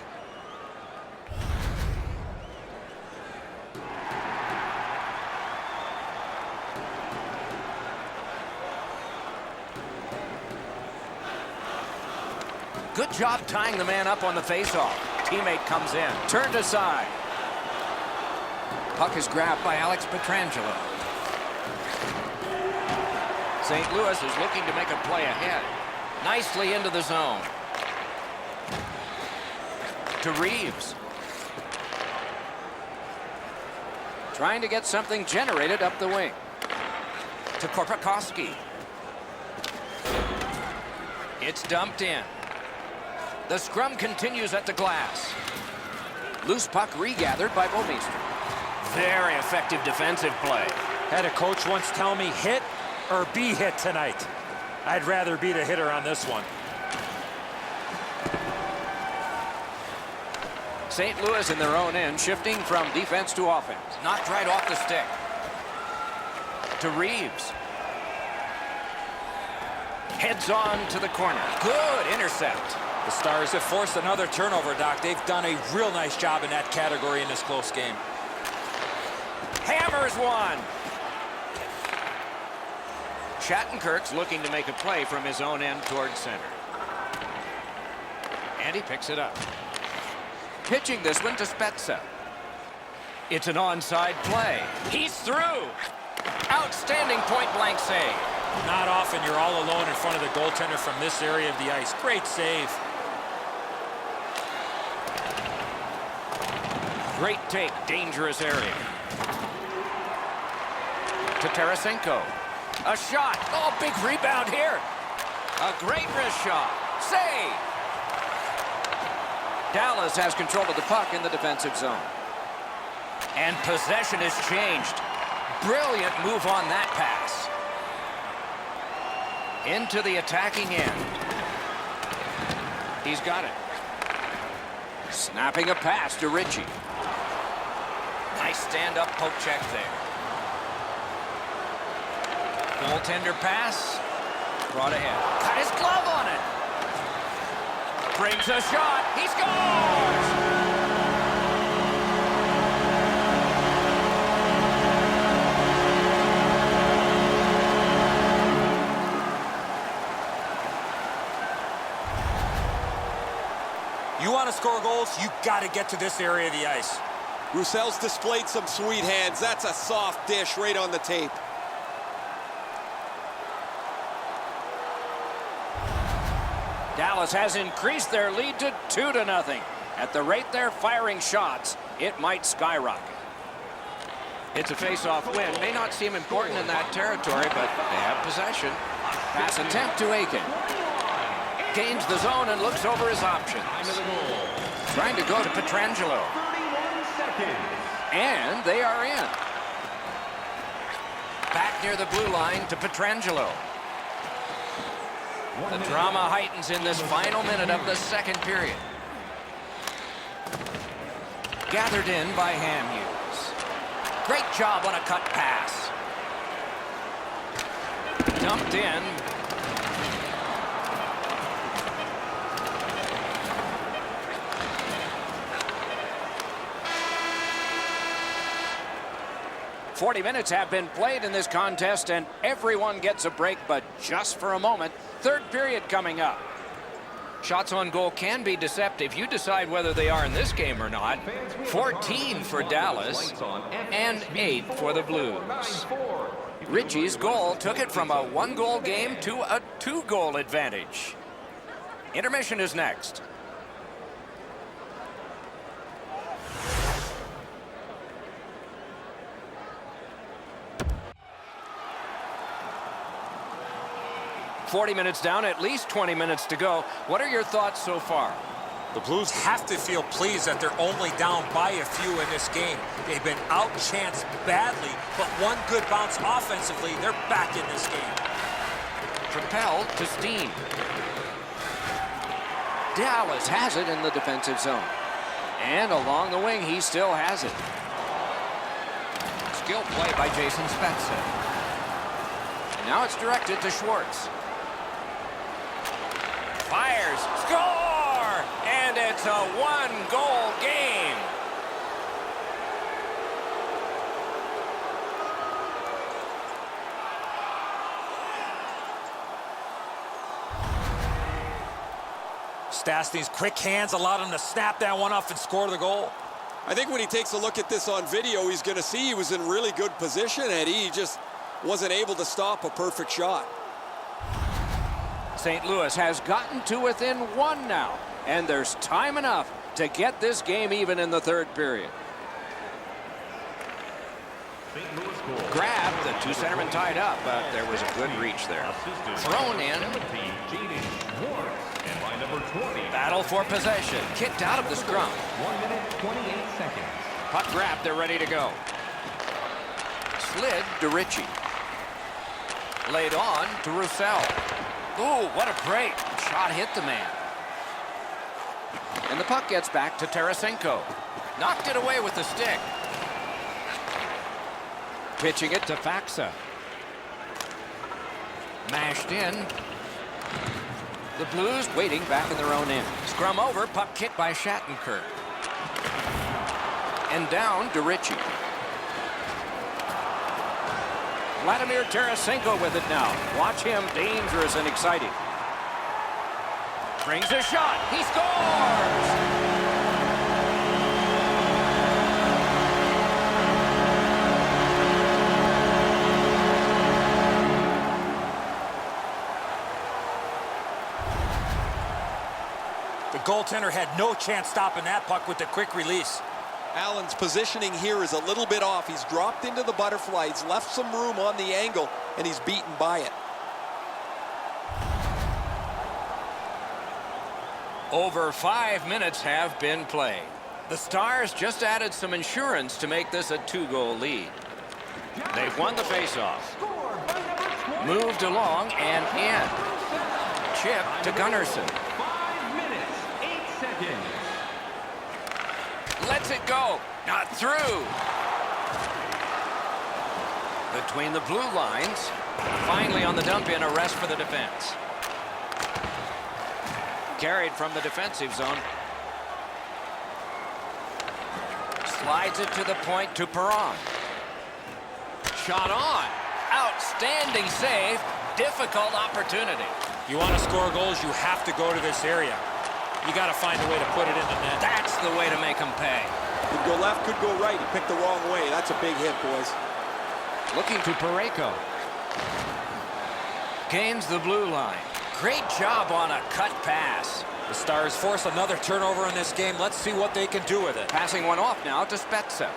Good job tying the man up on the faceoff. Teammate comes in. Turned aside. Puck is grabbed by Alex Pietrangelo. St. Louis is looking to make a play ahead. Nicely into the zone. To Reeves. Trying to get something generated up the wing. To Korpikoski. It's dumped in. The scrum continues at the glass. Loose puck regathered by Bouwmeester. Very effective defensive play.
Had a coach once tell me, hit or be hit tonight. I'd rather be the hitter on this one.
St. Louis in their own end, shifting from defense to offense. Knocked right off the stick. To Reeves. Heads on to the corner. Good intercept.
The Stars have forced another turnover, Doc. They've done a real nice job in that category in this close game.
Hammers one. Shattenkirk's looking to make a play from his own end towards center. And he picks it up. Pitching this one to Spezza. It's an onside play. He's through. Outstanding point-blank save.
Not often you're all alone in front of the goaltender from this area of the ice. Great save.
Great take, dangerous area. To Tarasenko. A shot. Oh, big rebound here. A great wrist shot. Save. Dallas has control of the puck in the defensive zone. And possession has changed. Brilliant move on that pass. Into the attacking end. He's got it. Snapping a pass to Ritchie. Nice stand-up poke check there. Goaltender pass. Brought ahead. Cut his glove on it. Brings a shot. He scores!
You want to score goals, you got to get to this area of the ice.
Roussel's displayed some sweet hands. That's a soft dish right on the tape.
Dallas has increased their lead to 2-0. At the rate they're firing shots, it might skyrocket. It's a face-off win. May not seem important in that territory, but they have possession. Pass attempt to Aiken. Gains the zone and looks over his options. Trying to go to Pietrangelo. And they are in. Back near the blue line to Pietrangelo. The drama heightens in this final minute of the second period. Gathered in by Ham Hughes. Great job on a cut pass. Dumped in. "40 minutes have been played in this contest, and everyone gets a break, but just for a moment. Third period coming up. Shots on goal can be deceptive. You decide whether they are in this game or not. 14 for Dallas and 8 for the Blues. Ritchie's goal took it from a 1-goal game to a 2-goal advantage. Intermission is next. "40 minutes down, at least 20 minutes to go. What are your thoughts so far?"
The Blues have to feel pleased that they're only down by a few in this game. They've been outchanced badly, but one good bounce offensively, they're back in this game.
Propelled to Steen. Dallas has it in the defensive zone. And along the wing, he still has it. Skill play by Jason Spezza. And now it's directed to Schwartz. Fires, score! And it's a 1-goal game.
Stastny's quick hands allowed him to snap that one off and score the goal.
I think when he takes a look at this on video, he's going to see he was in really good position, Eddie. He just wasn't able to stop a perfect shot.
St. Louis has gotten to within 1 now, and there's time enough to get this game even in the third period. Grab, the 2 centermen tied up, but there was a good reach there. Thrown in. Battle for possession. Kicked out of the scrum.
1 minute, 28 seconds.
Puck grab, they're ready to go. Slid to Ritchie. Laid on to Roussel. Ooh, what a break. Shot hit the man. And the puck gets back to Tarasenko. Knocked it away with the stick. Pitching it to Faksa. Mashed in. The Blues waiting back in their own end. Scrum over, puck kicked by Shattenkirk. And down to Ritchie. Vladimir Tarasenko with it now. Watch him, dangerous and exciting. Brings a shot. He scores!
The goaltender had no chance stopping that puck with the quick release.
Allen's positioning here is a little bit off. He's dropped into the butterfly. He's left some room on the angle, and he's beaten by it.
Over 5 minutes have been played. The Stars just added some insurance to make this a 2-goal lead. They've won the faceoff. Moved along and in. Chip to Gunnarsson.
5 minutes, 8 seconds.
Lets it go. Not through. Between the blue lines. Finally on the dump in, a rest for the defense. Carried from the defensive zone. Slides it to the point to Perron. Shot on. Outstanding save. Difficult opportunity.
You want to score goals, you have to go to this area. You got to find a way to put it in the net.
That's the way to make them pay.
Could go left, could go right. He picked the wrong way. That's a big hit, boys.
Looking to Parayko. Gains the blue line. Great job on a cut pass.
The Stars force another turnover in this game. Let's see what they can do with it.
Passing one off now to Spezza.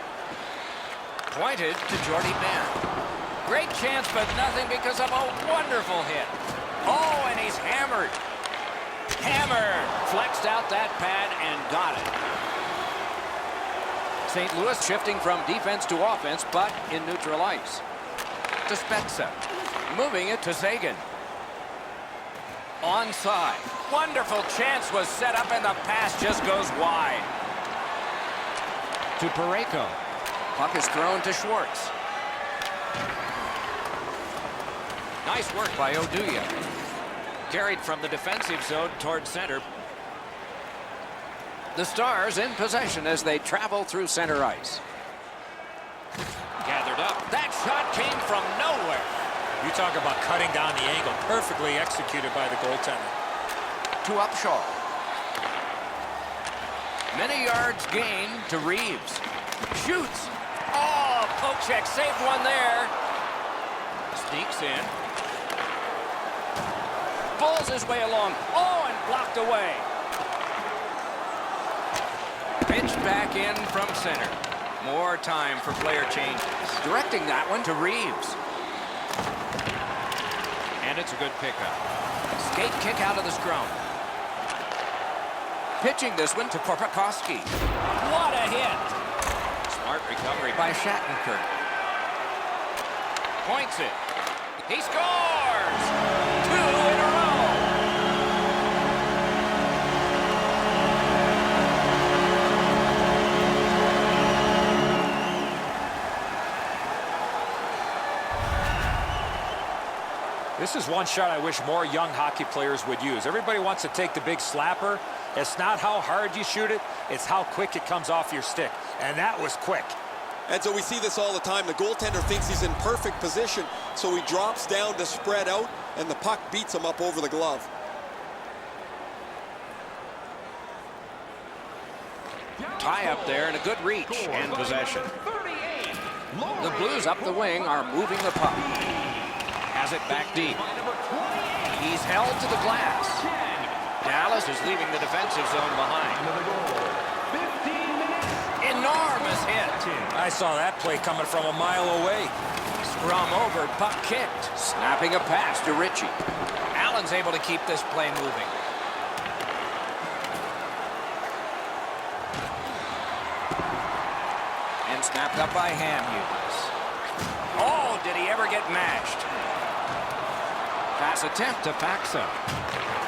Pointed to Jordy Ben. Great chance, but nothing because of a wonderful hit. Oh, and he's hammered. Hammered. Flexed out that pad and got it. St. Louis shifting from defense to offense, but in neutral ice. To Spezza. Moving it to Sagan. Onside. Wonderful chance was set up and the pass just goes wide. To Parayko. Puck is thrown to Schwartz. Nice work by Oduya. Carried from the defensive zone toward center. The Stars in possession as they travel through center ice. Gathered up. That shot came from nowhere.
You talk about cutting down the angle. Perfectly executed by the goaltender.
To Upshaw. Many yards gained to Reeves. Shoots. Oh, poke check. Saved one there. Sneaks in. Pulls his way along. Oh, and blocked away. Pitched back in from center. More time for player changes. Directing that one to Reeves. And it's a good pickup. Skate kick out of the scrum. Pitching this one to Korpakowski. What a hit! Smart recovery by Shattenkirk. Points it. He scores! 2 in a row!
This is one shot I wish more young hockey players would use. Everybody wants to take the big slapper. It's not how hard you shoot it, it's how quick it comes off your stick. And that was quick.
And so we see this all the time. The goaltender thinks he's in perfect position, so he drops down to spread out, and the puck beats him up over the glove.
Tie up there and a good reach and possession. The Blues up the wing are moving the puck. Has it back deep. He's held to the glass. Dallas is leaving the defensive zone behind. Enormous hit.
I saw that play coming from a mile away.
Scrum over, puck kicked. Snapping a pass to Ritchie. Allen's able to keep this play moving. And snapped up by Hamhuis. Oh, did he ever get mashed? Pass attempt to Faxa.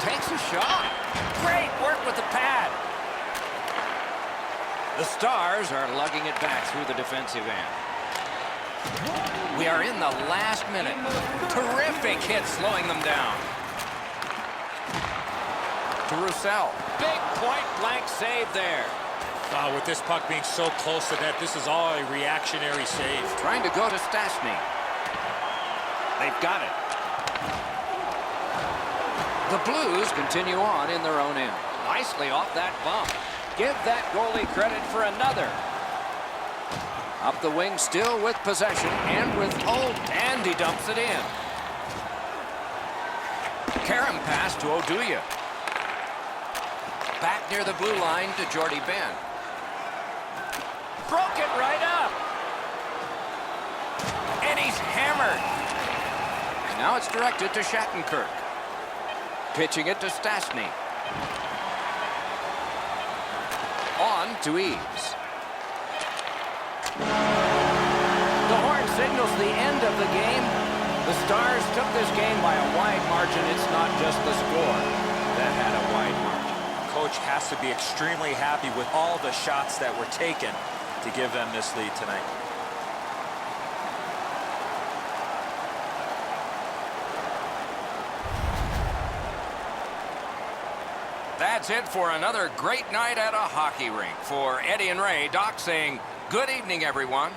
Takes a shot. Great work with the pad. The Stars are lugging it back through the defensive end. We are in the last minute. Terrific hit slowing them down. Roussel. Big point-blank save there.
With this puck being so close to net, this is all a reactionary save.
Trying to go to Stastny. They've got it. The Blues continue on in their own end. Nicely off that bump. Give that goalie credit for another. Up the wing, still with possession and with hold, and he dumps it in. Karam pass to Oduya. Back near the blue line to Jordy Ben. Broke it right up. And he's hammered. And now it's directed to Shattenkirk. Pitching it to Stastny. On to Eves. The horn signals the end of the game. The Stars took this game by a wide margin. It's not just the score that had a wide margin.
Coach has to be extremely happy with all the shots that were taken to give them this lead tonight.
That's it for another great night at a hockey rink. For Eddie and Ray, Doc saying, good evening, everyone.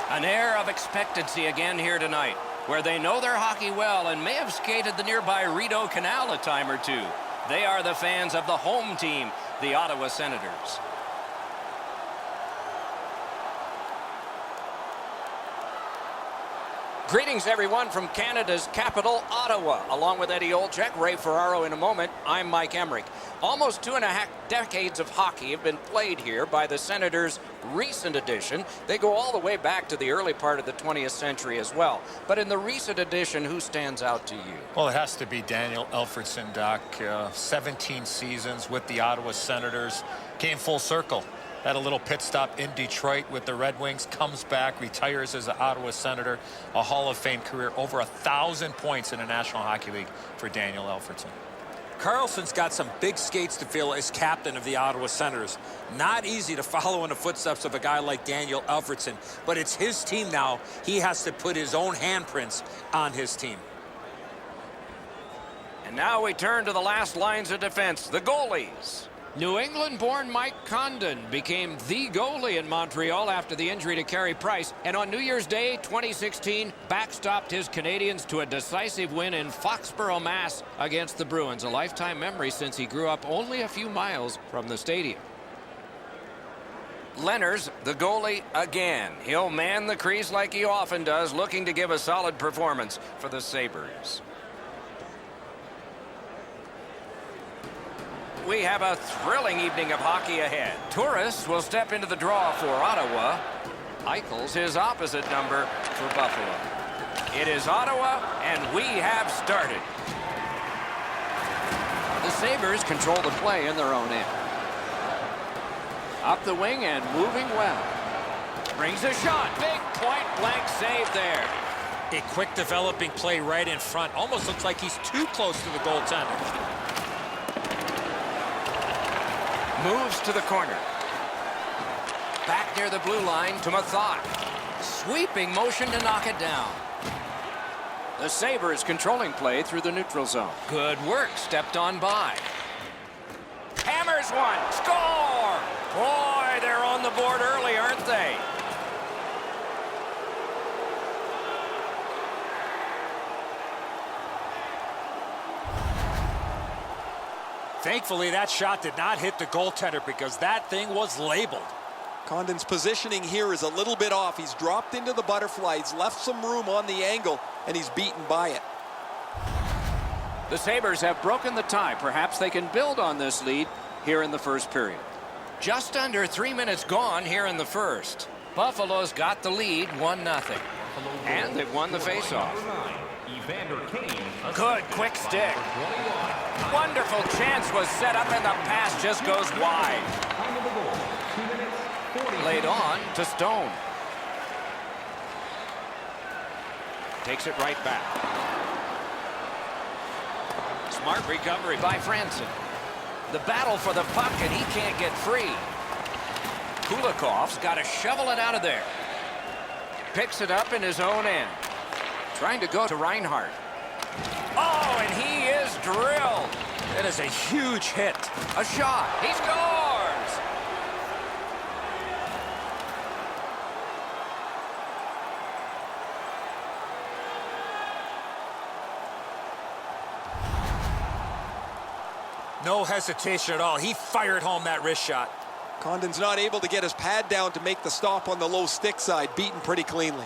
An air of expectancy again here tonight, where they know their hockey well and may have skated the nearby Rideau Canal a time or two. They are the fans of the home team, the Ottawa Senators. Greetings, everyone, from Canada's capital, Ottawa. Along with Eddie Olczyk, Ray Ferraro in a moment, I'm Mike Emmerich. Almost 2.5 decades of hockey have been played here by the Senators' recent edition. They go all the way back to the early part of the 20th century as well. But in the recent edition, who stands out to you?
Well, it has to be Daniel Alfredsson, Doc. 17 seasons with the Ottawa Senators. Came full circle. Had a little pit stop in Detroit with the Red Wings, comes back, retires as an Ottawa Senator, a Hall of Fame career, over 1,000 points in the National Hockey League for Daniel Alfredsson.
Carlson's got some big skates to fill as captain of the Ottawa Senators. Not easy to follow in the footsteps of a guy like Daniel Alfredsson, but it's his team now. He has to put his own handprints on his team.
And now we turn to the last lines of defense, the goalies. New England-born Mike Condon became the goalie in Montreal after the injury to Carey Price, and on New Year's Day 2016 backstopped his Canadians to a decisive win in Foxborough, Mass against the Bruins, a lifetime memory since he grew up only a few miles from the stadium. Lenners, the goalie again. He'll man the crease like he often does, looking to give a solid performance for the Sabres. We have a thrilling evening of hockey ahead. Tourists will step into the draw for Ottawa. Eichel's his opposite number for Buffalo. It is Ottawa, and we have started. The Sabres control the play in their own end. Up the wing and moving well. Brings a shot. Big point-blank save there.
A quick developing play right in front. Almost looks like he's too close to the goaltender.
Moves to the corner. Back near the blue line to Mathot. Sweeping motion to knock it down. The Sabres controlling play through the neutral zone. Good work, stepped on by. Hammers one, score! Boy, they're on the board early, aren't they?
Thankfully, that shot did not hit the goaltender because that thing was labeled.
Condon's positioning here is a little bit off. He's dropped into the butterfly. He's left some room on the angle, and he's beaten by it.
The Sabres have broken the tie. Perhaps they can build on this lead here in the first period. Just under 3 minutes gone here in the first. Buffalo's got the lead 1-0. And they've won the faceoff. Good quick stick. Wonderful chance was set up and the pass just goes wide. Laid on to Stone. Takes it right back. Smart recovery by Franson. The battle for the puck and he can't get free. Kulikov's got to shovel it out of there. Picks it up in his own end. Trying to go to Reinhart. Oh, and he is drilled.
That is a huge hit.
A shot. He scores!
No hesitation at all. He fired home that wrist shot.
Condon's not able to get his pad down to make the stop on the low stick side. Beaten pretty cleanly.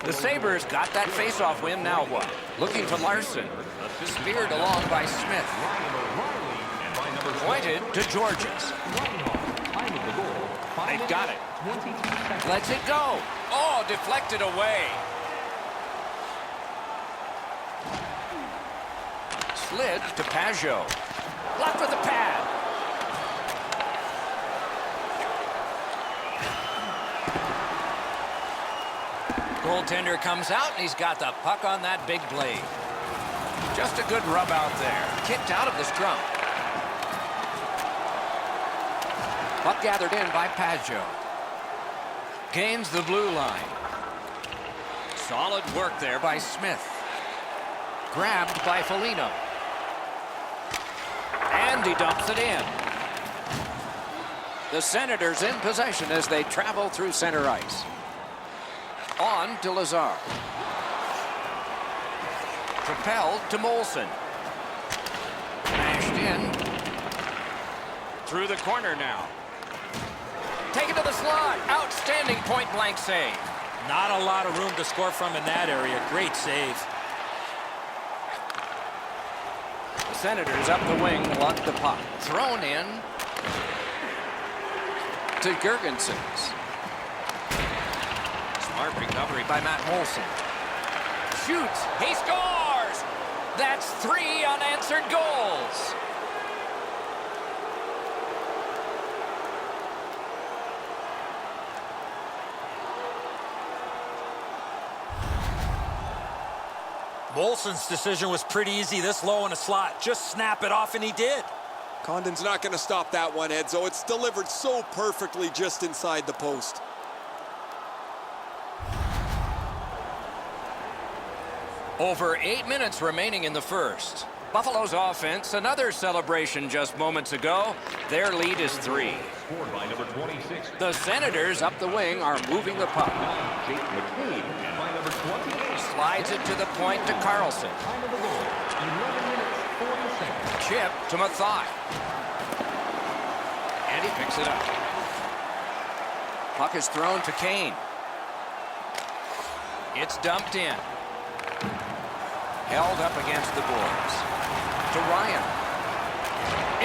The Sabres got that faceoff win. Now what? Looking to Larson. Speared along by Smith. Pointed to Georges. They've got it. Lets it go. Oh, deflected away. Slid to Pajot. Blocked with the pad. Goaltender comes out, and he's got the puck on that big blade. Just a good rub out there. Kicked out of the scrum. Puck gathered in by Pajot. Gains the blue line. Solid work there by Smith. Grabbed by Foligno. And he dumps it in. The Senators in possession as they travel through center ice. On to Lazar. Propelled to Molson. Mashed in. Through the corner now. Taken to the slot. Outstanding point-blank save.
Not a lot of room to score from in that area. Great save.
The Senators up the wing, luck the puck. Thrown in to Gergensons. Smart recovery by Matt Molson. Shoots. He scores! That's 3 unanswered goals.
Molson's decision was pretty easy this low in a slot. Just snap it off, and he did.
Condon's not going to stop that one, Edzo. It's delivered so perfectly just inside the post.
Over 8 minutes remaining in the first. Buffalo's offense, another celebration just moments ago. Their lead is 3.
Scored by number 26.
The Senators up the wing are moving the puck.
Jake McCabe by number 28.
Slides it to the point to Carlson.
Time of the goal, 11 minutes, 40 seconds.
Chip to Mathot. And he picks it up. Puck is thrown to Kane. It's dumped in. Held up against the boards. To Ryan.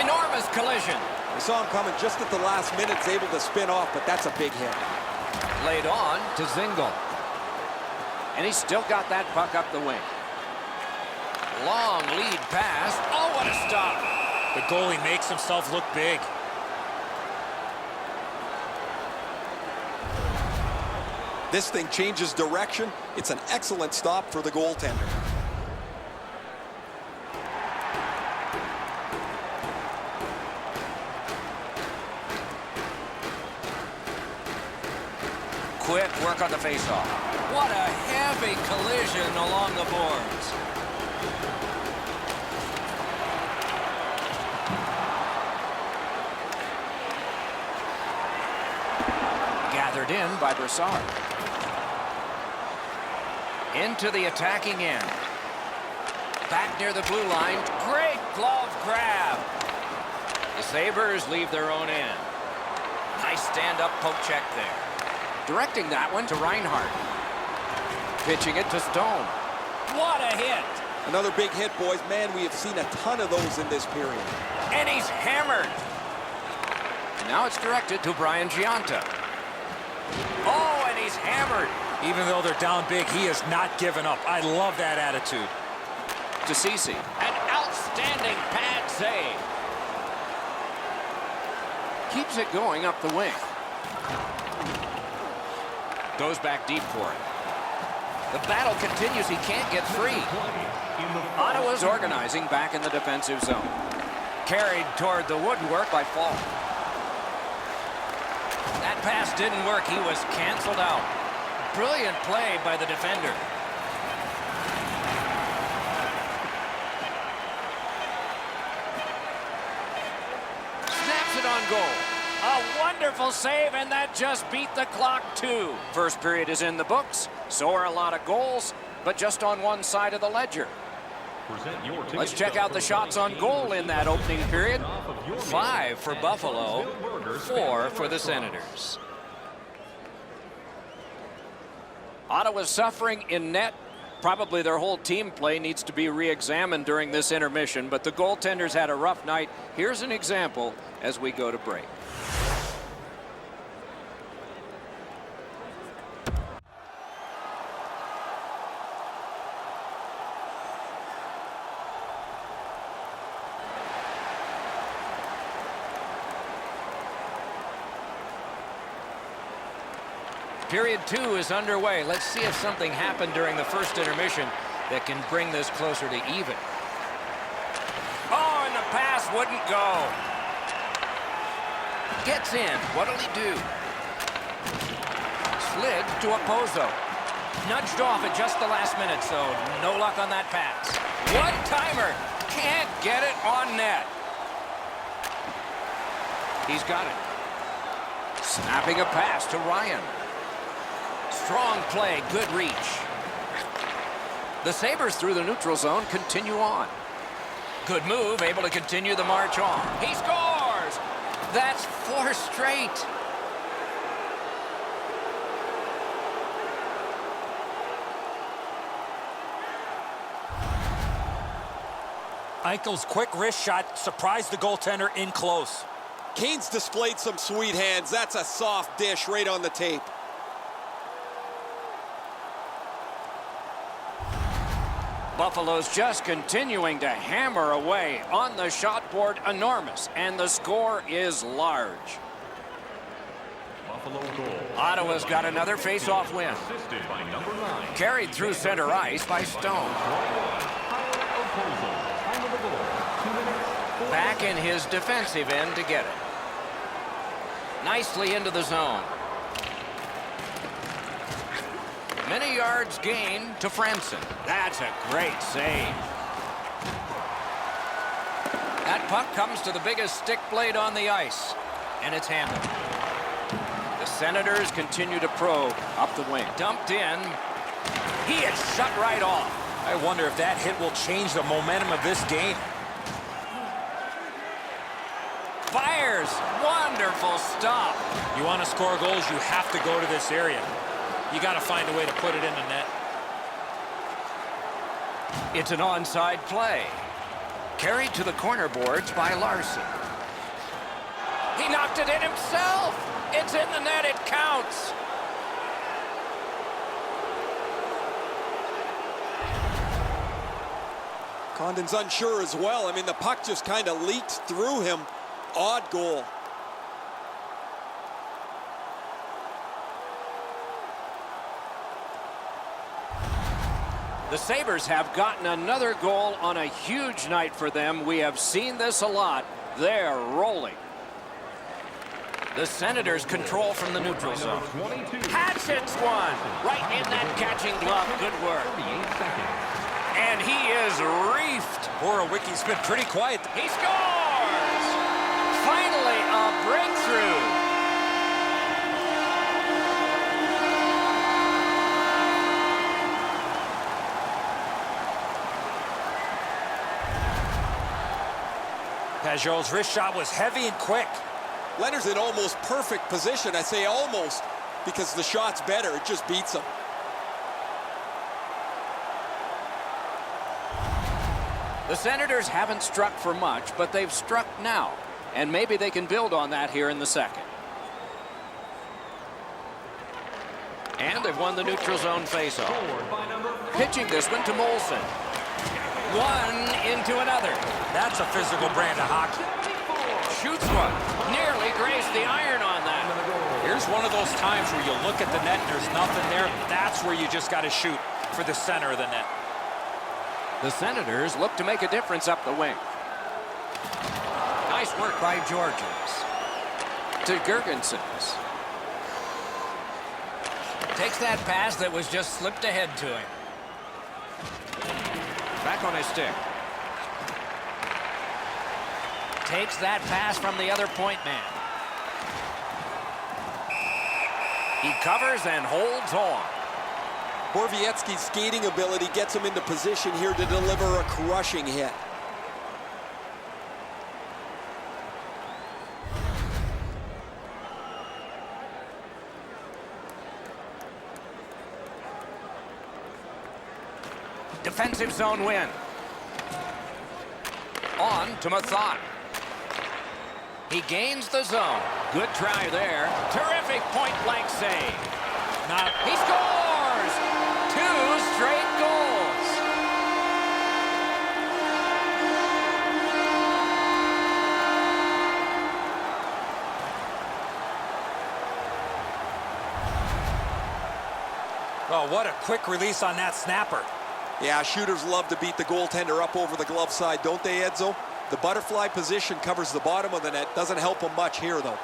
Enormous collision.
I saw him coming just at the last minute, able to spin off, but that's a big hit.
Laid on to Zingle. And he's still got that puck up the wing. Long lead pass. Oh, what a stop.
The goalie makes himself look big.
This thing changes direction. It's an excellent stop for the goaltender.
Quick work on the faceoff. What a heavy collision along the boards. Gathered in by Brassard. Into the attacking end. Back near the blue line. Great glove grab. The Sabres leave their own end. Nice stand-up poke check there. Directing that one to Reinhardt. Pitching it to Stone. What a hit.
Another big hit, boys. Man, we have seen a ton of those in this period.
And he's hammered. And now it's directed to Brian Giunta. Oh, and he's hammered.
Even though they're down big, he has not given up. I love that attitude.
To Ceci. An outstanding pad save. Keeps it going up the wing. Goes back deep for it. The battle continues. He can't get free. Ottawa's organizing back in the defensive zone. Carried toward the woodwork by Fall. That pass didn't work. He was canceled out. Brilliant play by the defender. Snaps it on goal. A wonderful save, and that just beat the clock too. First period is in the books. So are a lot of goals, but just on one side of the ledger. Let's check out the shots on goal in that opening period. 5 for Buffalo, 4 for the Senators. Ottawa's suffering in net. Probably their whole team play needs to be re-examined during this intermission, but the goaltenders had a rough night. Here's an example as we go to break. Period 2 is underway. Let's see if something happened during the first intermission that can bring this closer to even. Oh, and the pass wouldn't go. Gets in. What'll he do? Slid to Opposo. Nudged off at just the last minute, so no luck on that pass. One-timer. Can't get it on net. He's got it. Snapping a pass to Ryan. Strong play, good reach. The Sabres through the neutral zone continue on. Good move, able to continue the march on. He scores! That's 4 straight.
Eichel's quick wrist shot surprised the goaltender in close.
Kane's displayed some sweet hands. That's a soft dish right on the tape.
Buffalo's just continuing to hammer away on the shot board, enormous, and the score is large.
Buffalo goal.
Ottawa's got another face-off win.
Assisted by number 9.
Carried through center ice by Stone. Back in his defensive end to get it. Nicely into the zone. Many yards gained to Franson. That's a great save. That puck comes to the biggest stick blade on the ice, and it's handled. The Senators continue to probe up the wing. Dumped in. He is shut right off.
I wonder if that hit will change the momentum of this game.
Fires. Wonderful stop.
You want to score goals, you have to go to this area. You got to find a way to put it in the net.
It's an onside play. Carried to the corner boards by Larson. He knocked it in himself. It's in the net. It counts.
Condon's unsure as well. I mean, the puck just kind of leaked through him. Odd goal.
The Sabres have gotten another goal on a huge night for them. We have seen this a lot. They're rolling. The Senators control from the neutral zone. Hatchets one. Right in that catching glove. Good work. And he is reefed.
Borowicki's been pretty quiet.
He scores! Finally, a breakthrough.
Pajot's wrist shot was heavy and quick.
Leonard's in almost perfect position. I say almost because the shot's better. It just beats him.
The Senators haven't struck for much, but they've struck now. And maybe they can build on that here in the second. And they've won the neutral zone faceoff. Pitching this one to Molson. One into another.
That's a physical brand of hockey.
Shoots one. Nearly grazed the iron on that.
Here's one of those times where you look at the net and there's nothing there. That's where you just got to shoot for the center of the net.
The Senators look to make a difference up the wing. Nice work by Georges. To Gergensons. Takes that pass that was just slipped ahead to him. Back on his stick. Takes that pass from the other point man. He covers and holds on.
Borowiecki's skating ability gets him into position here to deliver a crushing hit.
Defensive zone win. On to Mathot. He gains the zone. Good try there. Terrific point-blank save. He scores! 2 straight goals.
Well, what a quick release on that snapper.
Yeah, shooters love to beat the goaltender up over the glove side, don't they, Edzo? The butterfly position covers the bottom of the net. Doesn't help them much here, though.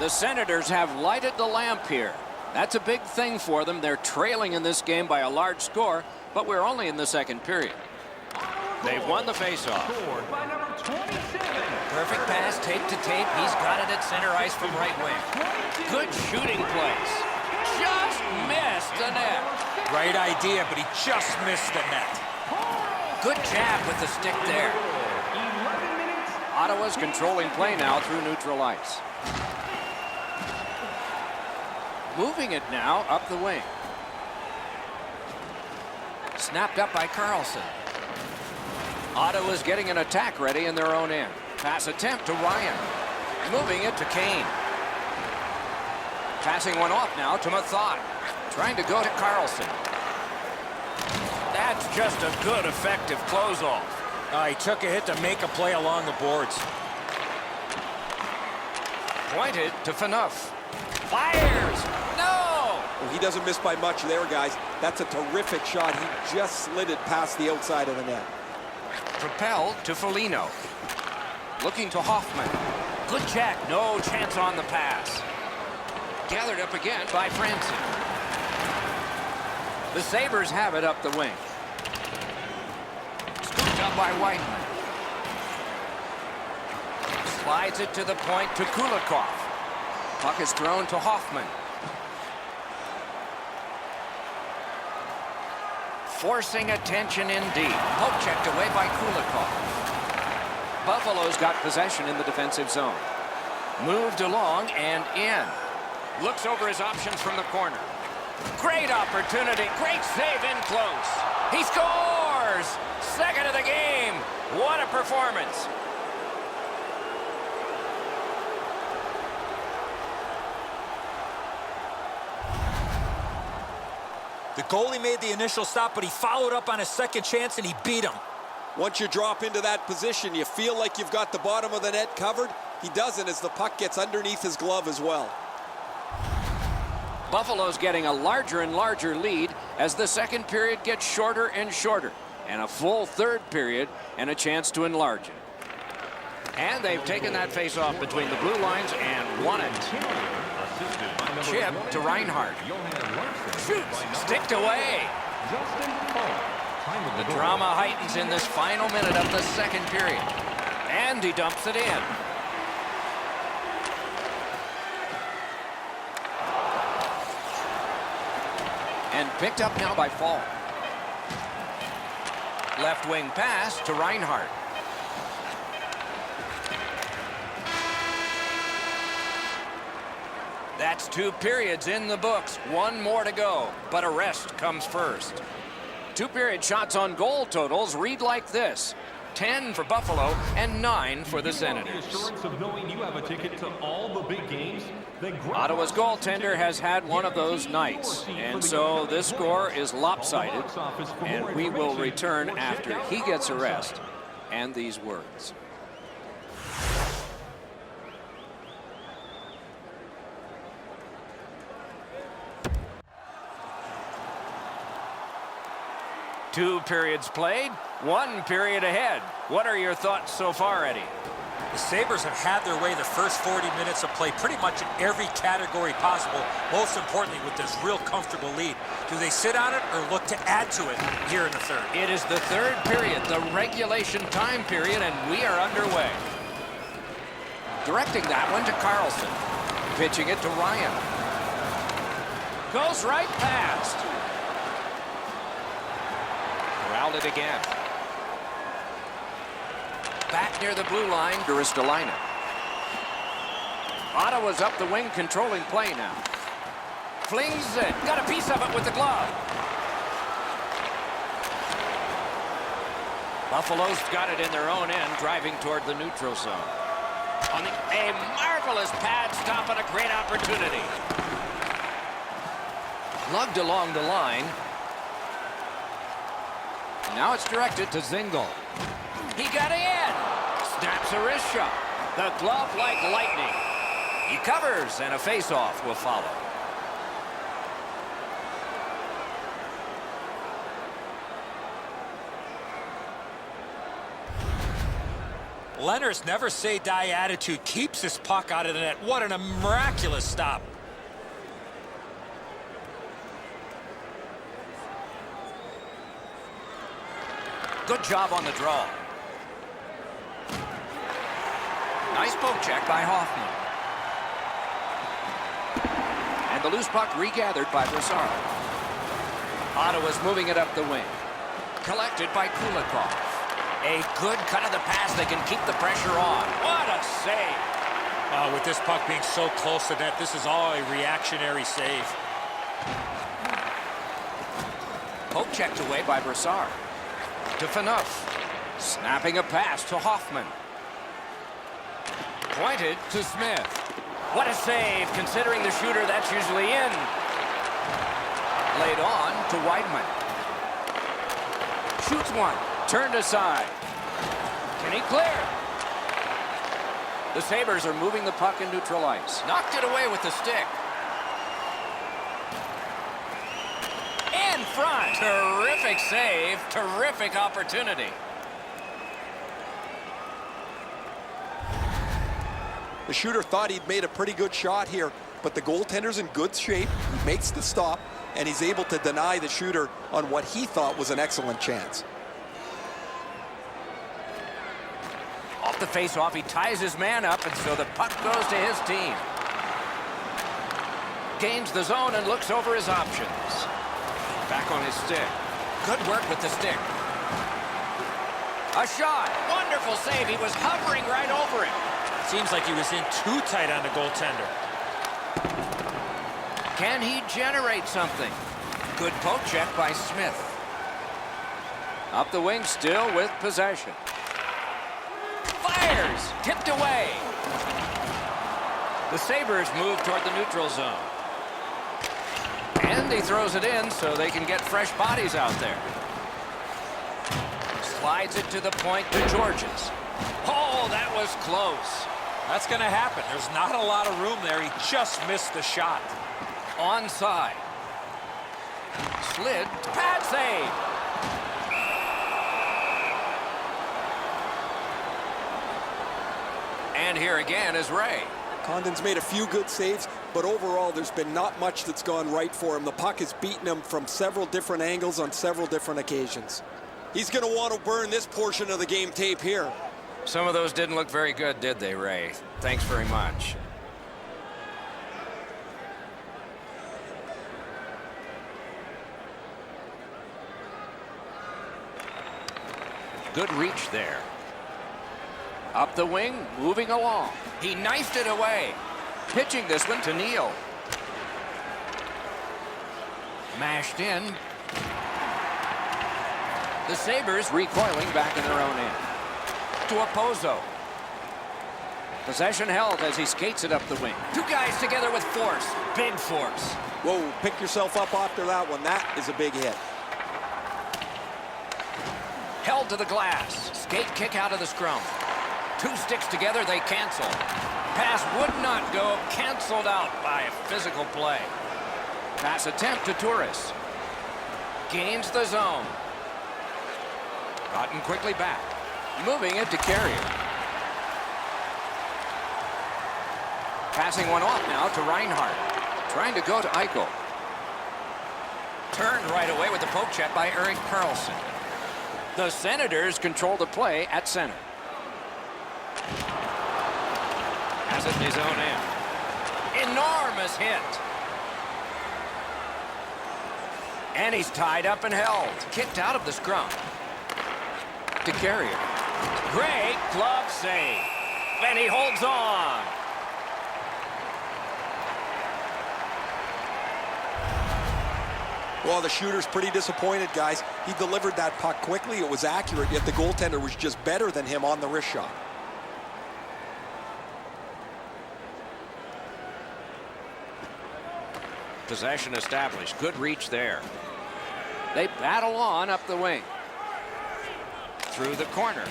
The Senators have lighted the lamp here. That's a big thing for them. They're trailing in this game by a large score, but we're only in the second period. They've won the faceoff. Perfect pass, tape to tape. He's got it at center ice from right wing. Good shooting place. Just missed the net.
Right idea, but he just missed the net.
Good jab with the stick there. Ottawa's controlling play now through neutral ice. Moving it now up the wing. Snapped up by Carlson. Ottawa's getting an attack ready in their own end. Pass attempt to Ryan. Moving it to Kane. Passing one off now to Mathot. Trying to go to Carlson. That's just a good, effective close-off.
He took a hit to make a play along the boards.
Pointed to Phaneuf. Fires! No!
Well, he doesn't miss by much there, guys. That's a terrific shot. He just slid it past the outside of the net.
Propelled to Foligno. Looking to Hoffman. Good check. No chance on the pass. Gathered up again by Franson. The Sabres have it up the wing. Scooped up by Whiteman. Slides it to the point to Kulikov. Puck is thrown to Hoffman. Forcing attention indeed. Poke checked away by Kulikov. Buffalo's got possession in the defensive zone. Moved along and in. Looks over his options from the corner. Great opportunity. Great save in close. He scores! Second of the game. What a performance.
The goalie made the initial stop, but he followed up on a second chance, and he beat him.
Once you drop into that position, you feel like you've got the bottom of the net covered. He doesn't as the puck gets underneath his glove as well.
Buffalo's getting a larger and larger lead as the second period gets shorter and shorter, and a full third period and a chance to enlarge it. And they've taken that face-off between the blue lines and won it. Chip to Reinhardt. Shoots, sticked away. The drama heightens in this final minute of the second period. And he dumps it in. And picked up now by Fall. Left wing pass to Reinhardt. That's 2 periods in the books. 1 more to go, but a rest comes first. 2-period shots on goal totals read like this: 10 for Buffalo and 9 for the Senators. Ottawa's goaltender has had one of those nights, and so this score is lopsided, and we will return after he gets a rest and these words. Two periods played, 1 period ahead. What are your thoughts so far, Eddie?
The Sabres have had their way the first 40 minutes of play pretty much in every category possible, most importantly with this real comfortable lead. Do they sit on it or look to add to it here in the third?
It is the third period, the regulation time period, and we are underway. Directing that one to Carlson. Pitching it to Ryan. Goes right past. Corralled it again. Back near the blue line to Ristolainen. Ottawa's up the wing, controlling play now. Flings it. Got a piece of it with the glove. Buffalo's got it in their own end, driving toward the neutral zone. A marvelous pad stop and a great opportunity. Lugged along the line. Now it's directed to Zingle. He got in. Snaps a wrist shot. The glove like lightning. He covers, and a face-off will follow.
Leonard's never say die attitude keeps this puck out of the net. What a miraculous stop.
Good job on the draw. Nice poke check by Hoffman. And the loose puck regathered by Brassard. Ottawa's moving it up the wing. Collected by Kulikov. A good cut of the pass. They can keep the pressure on. What a save.
With this puck being so close to net, this is all a reactionary save.
Poke checked away by Brassard. To Phaneuf. Snapping a pass to Hoffman. Pointed to Smith. What a save, considering the shooter that's usually in. Laid on to Weidman. Shoots one. Turned aside. Can he clear? The Sabres are moving the puck in neutral ice. Knocked it away with the stick. In front. Terrific save. Terrific opportunity.
The shooter thought he'd made a pretty good shot here, but the goaltender's in good shape. He makes the stop, and he's able to deny the shooter on what he thought was an excellent chance.
Off the face-off, he ties his man up, and so the puck goes to his team. Gains the zone and looks over his options. Back on his stick. Good work with the stick. A shot. Wonderful save. He was hovering right over it.
Seems like he was in too tight on the goaltender.
Can he generate something? Good poke check by Smith. Up the wing still with possession. Fires! Tipped away. The Sabres move toward the neutral zone. And he throws it in so they can get fresh bodies out there. Slides it to the point to Georges. Oh, that was close.
That's going to happen. There's not a lot of room there. He just missed the shot.
Onside. Slid. Pad save. And here again is Ray.
Condon's made a few good saves, but overall there's been not much that's gone right for him. The puck has beaten him from several different angles on several different occasions. He's going to want to burn this portion of the game tape here.
Some of those didn't look very good, did they, Ray? Thanks very much. Good reach there. Up the wing, moving along. He knifed it away. Pitching this one to Neal. Mashed in. The Sabres recoiling back in their own end. To Opposo. Possession held as he skates it up the wing. Two guys together with force. Big force.
Whoa, pick yourself up after that one. That is a big hit.
Held to the glass. Skate kick out of the scrum. Two sticks together, they cancel. Pass would not go. Canceled out by a physical play. Pass attempt to Turris. Gains the zone. Gotten quickly back. Moving it to Carrier. Passing one off now to Reinhardt. Trying to go to Eichel. Turned right away with the poke check by Erik Karlsson. The Senators control the play at center. Has it in his own end. Enormous hit. And he's tied up and held. Kicked out of the scrum. To Carrier. Great glove save. And he holds on.
Well, the shooter's pretty disappointed, guys. He delivered that puck quickly. It was accurate, yet the goaltender was just better than him on the wrist shot.
Possession established. Good reach there. They battle on up the wing. Through the corner.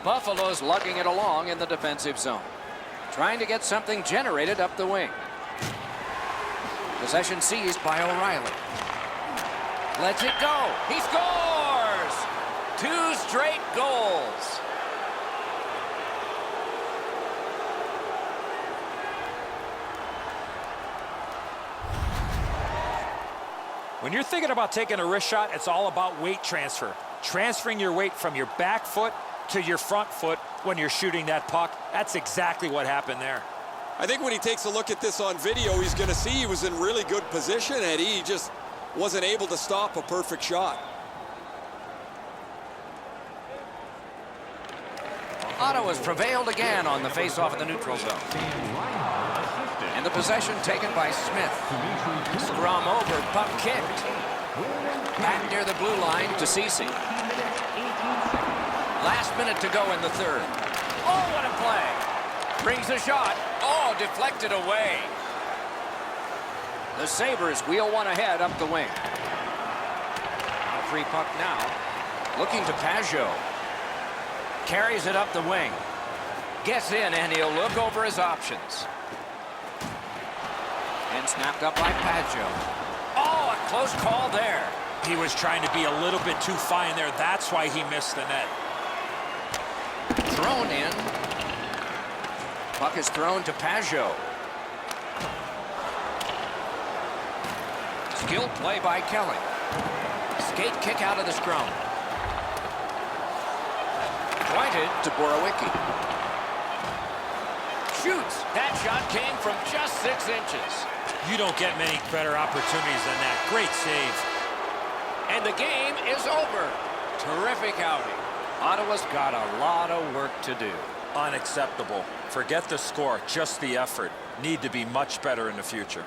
Buffalo's lugging it along in the defensive zone. Trying to get something generated up the wing. Possession seized by O'Reilly. Lets it go. He scores! 2 straight goals.
When you're thinking about taking a wrist shot, it's all about weight transfer. Transferring your weight from your back foot to your front foot when you're shooting that puck. That's exactly what happened there.
I think when he takes a look at this on video, he's going to see he was in really good position, Eddie. He just wasn't able to stop a perfect shot.
Ottawa's prevailed again on the faceoff in the neutral zone. And the possession taken by Smith. Scrum over, puck kicked. Back near the blue line to Ceci. Last minute to go in the third. Oh, what a play. Brings a shot. Oh, deflected away. The Sabres wheel one ahead up the wing. A free puck now. Looking to Pajot. Carries it up the wing. Gets in and he'll look over his options. And snapped up by Pajot. Oh, a close call there.
He was trying to be a little bit too fine there. That's why he missed the net.
Thrown in. Puck is thrown to Pajot. Skilled play by Kelly. Skate kick out of the scrum. Pointed to Borowicki. Shoots. That shot came from just 6 inches.
You don't get many better opportunities than that. Great save.
And the game is over. Terrific outing. Ottawa's got a lot of work to do.
Unacceptable. Forget the score, just the effort. Need to be much better in the future.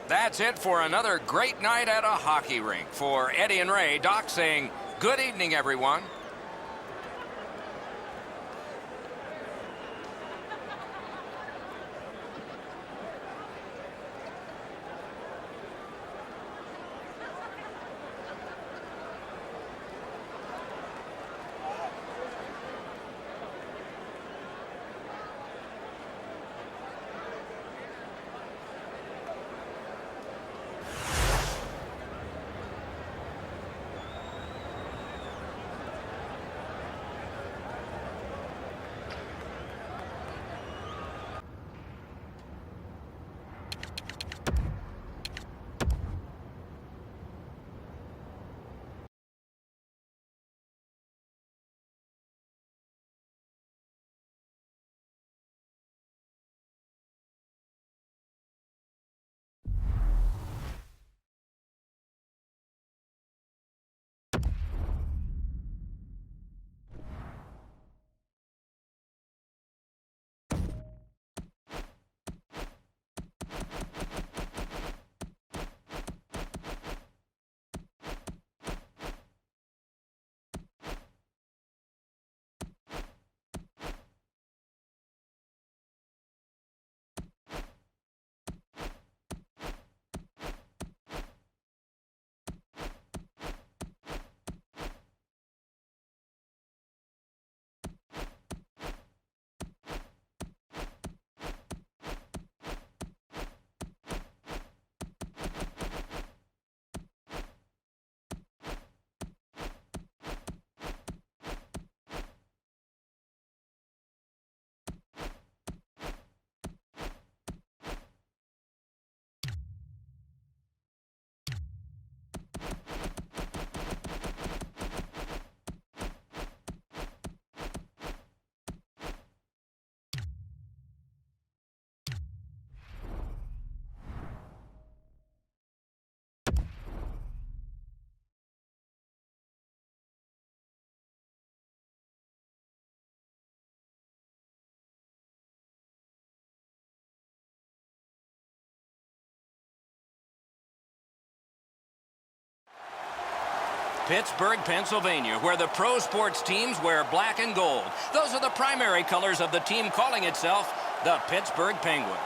That's it for another great night at a hockey rink. For Eddie and Ray, Doc saying, good evening, everyone. Pittsburgh, Pennsylvania, where the pro sports teams wear black and gold. Those are the primary colors of the team calling itself the Pittsburgh Penguins.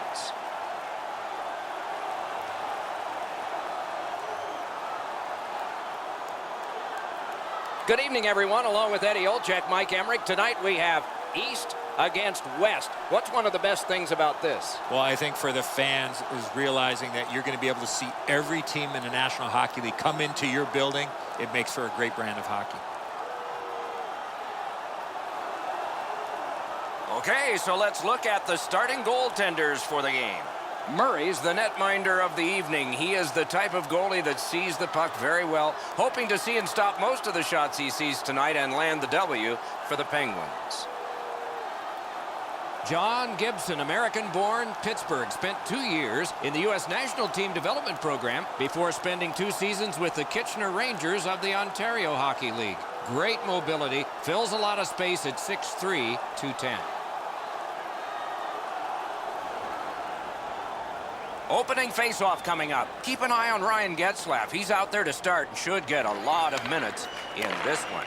Good evening, everyone. Along with Eddie Olczyk, Mike Emmerich. Tonight we have East against West. What's one of the best things about this?
Well, I think for the fans is realizing that you're going to be able to see every team in the National Hockey League come into your building. It makes for a great brand of hockey.
Okay, so let's look at the starting goaltenders for the game. Murray's the netminder of the evening. He is the type of goalie that sees the puck very well, hoping to see and stop most of the shots he sees tonight and land the W for the Penguins. John Gibson, American-born, Pittsburgh, spent 2 years in the U.S. National Team Development Program before spending 2 seasons with the Kitchener Rangers of the Ontario Hockey League. Great mobility, fills a lot of space at 6'3", 210. Opening faceoff coming up. Keep an eye on Ryan Getzlaf. He's out there to start and should get a lot of minutes in this one.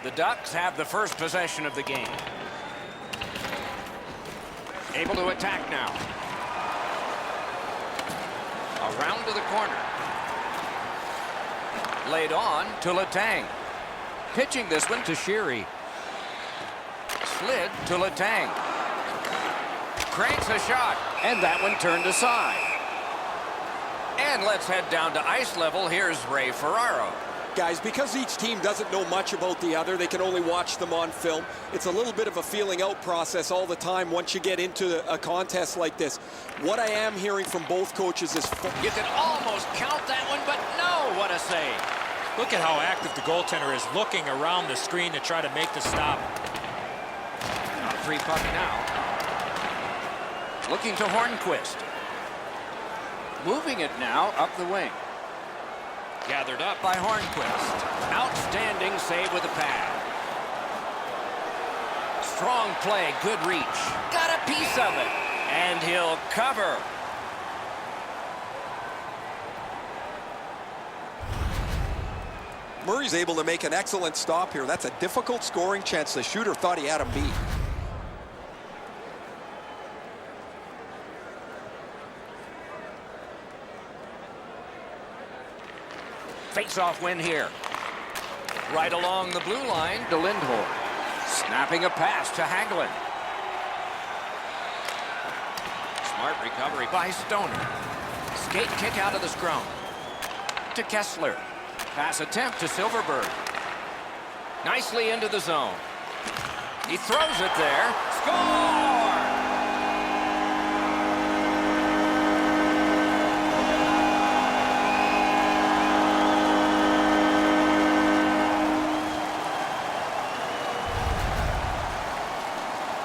The Ducks have the first possession of the game. Able to attack now. Around to the corner. Laid on to Letang. Pitching this one to Sheary. Slid to Letang. Cranks a shot, and that one turned aside. And let's head down to ice level. Here's Ray Ferraro.
Guys, because each team doesn't know much about the other, they can only watch them on film. It's a little bit of a feeling out process all the time once you get into a contest like this. What I am hearing from both coaches is...
You can almost count that one, but no, what a save.
Look at how active the goaltender is, looking around the screen to try to make the stop.
Free puck now. Looking to Hornquist. Moving it now up the wing. Gathered up by Hornquist. Outstanding save with a pad. Strong play, good reach. Got a piece of it. And he'll cover.
Murray's able to make an excellent stop here. That's a difficult scoring chance. The shooter thought he had him beat.
Face-off win here. Right along the blue line to Lindholm. Snapping a pass to Hagelin. Smart recovery by Stoner. Skate kick out of the scrum. To Kessler. Pass attempt to Silverberg. Nicely into the zone. He throws it there. Score!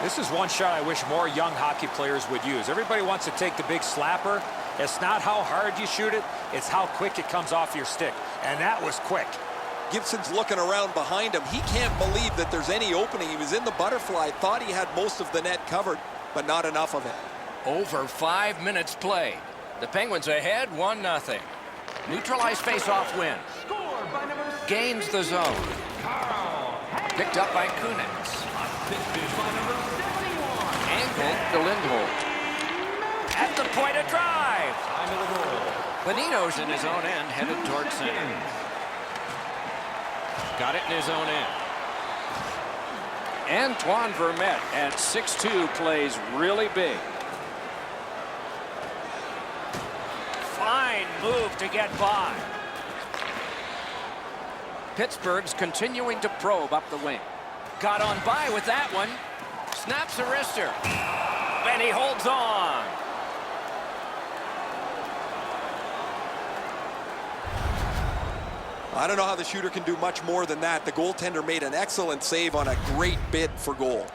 This is one shot I wish more young hockey players would use. Everybody wants to take the big slapper. It's not how hard you shoot it, it's how quick it comes off your stick. And that was quick.
Gibson's looking around behind him. He can't believe that there's any opening. He was in the butterfly, thought he had most of the net covered, but not enough of it.
Over 5 minutes played. The Penguins ahead 1-0. Neutralized face-off win. Gains the zone. Picked up by Kunitz. Angled to Lindholm. At the point of drive. Benito's in his own end, headed towards center. Got it in his own end. Antoine Vermette at 6'2" plays really big. Fine move to get by. Pittsburgh's continuing to probe up the wing. Got on by with that one. Snaps a wrister. And he holds on.
I don't know how the shooter can do much more than that. The goaltender made an excellent save on a great bid for goal.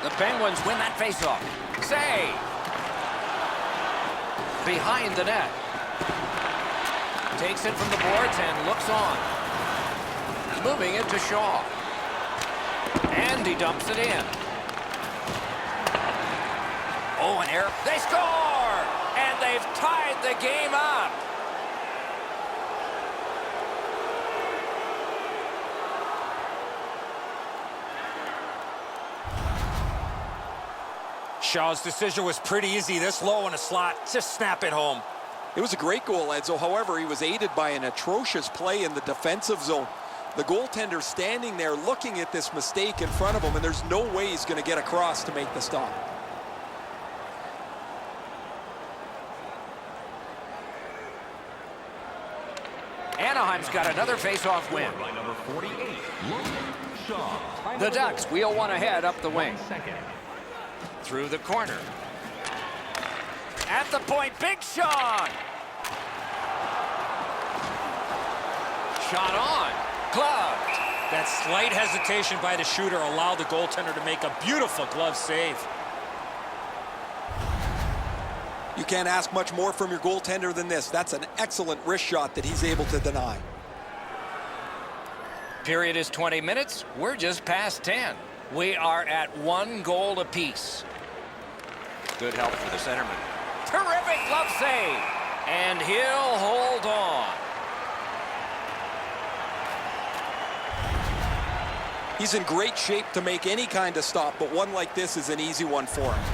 The Penguins win that faceoff. Save. Behind the net. Takes it from the boards and looks on. Moving it to Shaw. And he dumps it in. Oh, an error. They score! And they've tied the game up.
Shaw's decision was pretty easy. This low in a slot, just snap it home.
It was a great goal, Edzo. However, he was aided by an atrocious play in the defensive zone. The goaltender standing there looking at this mistake in front of him, and there's no way he's going to get across to make the stop.
Anaheim's got another face-off win. The Ducks wheel one ahead up the wing. Through the corner. At the point, big shot! Shot on. Gloved.
That slight hesitation by the shooter allowed the goaltender to make a beautiful glove save.
You can't ask much more from your goaltender than this. That's an excellent wrist shot that he's able to deny.
Period is 20 minutes. We're just past 10. We are at 1 goal apiece. Good help for the centerman. Terrific glove save. And he'll hold on.
He's in great shape to make any kind of stop, but one like this is an easy one for him.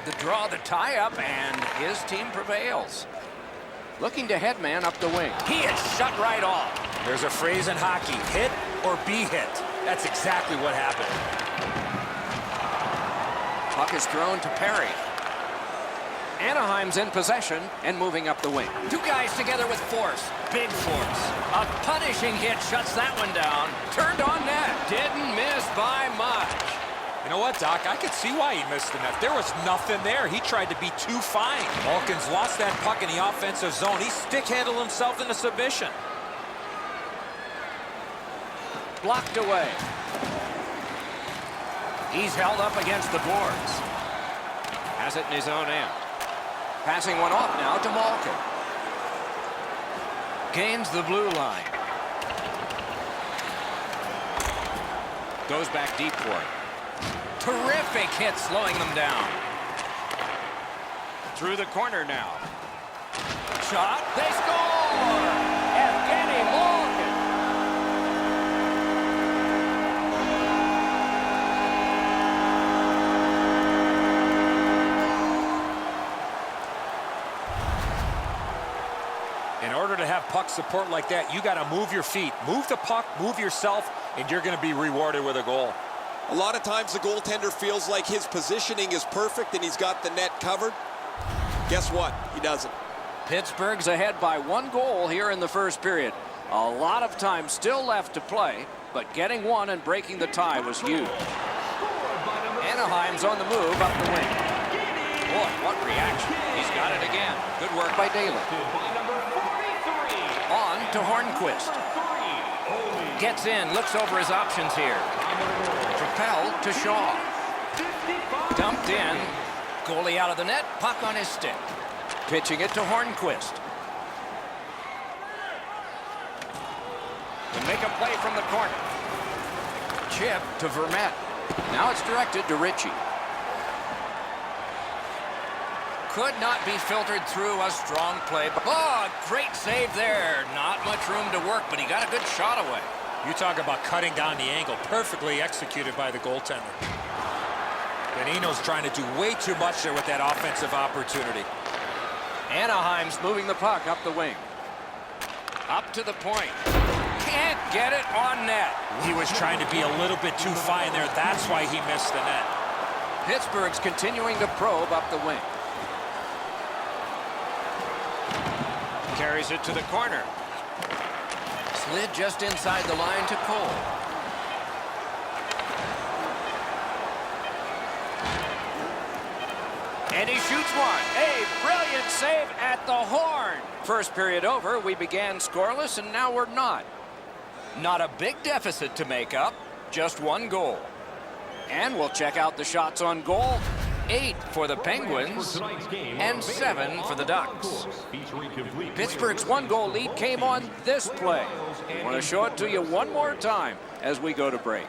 The draw, the tie-up, and his team prevails. Looking to headman up the wing. He is shut right off.
There's a phrase in hockey, hit or be hit. That's exactly what happened.
Puck is thrown to Perry. Anaheim's in possession and moving up the wing. Two guys together with force. Big force. A punishing hit shuts that one down. Turned on net. Didn't miss by much.
You know what, Doc? I could see why he missed the net. There was nothing there. He tried to be too fine. Malkin's lost that puck in the offensive zone. He stick-handled himself into submission.
Blocked away. He's held up against the boards. Has it in his own end. Passing one off now to Malkin. Gains the blue line. Goes back deep for it. Terrific hit, slowing them down. Through the corner now. Shot. They score! Evgeny Malkin.
In order to have puck support like that, you got to move your feet. Move the puck, move yourself, and you're going to be rewarded with a goal.
A lot of times the goaltender feels like his positioning is perfect and he's got the net covered. Guess what? He doesn't.
Pittsburgh's ahead by 1 goal here in the first period. A lot of time still left to play, but getting one and breaking the tie was huge. Anaheim's on the move up the wing. Boy, what reaction. He's got it again. Good work by Daly. On to Hornquist. Gets in, looks over his options here. Propelled to Shaw. Dumped in. Goalie out of the net, puck on his stick. Pitching it to Hornquist. To make a play from the corner. Chip to Vermette. Now it's directed to Ritchie. Could not be filtered through. A strong play. Oh, great save there. Not much room to work, but he got a good shot away.
You talk about cutting down the angle. Perfectly executed by the goaltender. Benino's trying to do way too much there with that offensive opportunity.
Anaheim's moving the puck up the wing. Up to the point. Can't get it on net.
He was trying to be a little bit too fine there. That's why he missed the net.
Pittsburgh's continuing to probe up the wing. Carries it to the corner. Slid just inside the line to Cole. And he shoots one. A brilliant save at the horn. First period over. We began scoreless, and now we're not. Not a big deficit to make up. Just 1 goal. And we'll check out the shots on goal. 8 for the Penguins and 7 for the Ducks. Pittsburgh's 1-goal lead came on this play. I want to show it to you one more time as we go to break.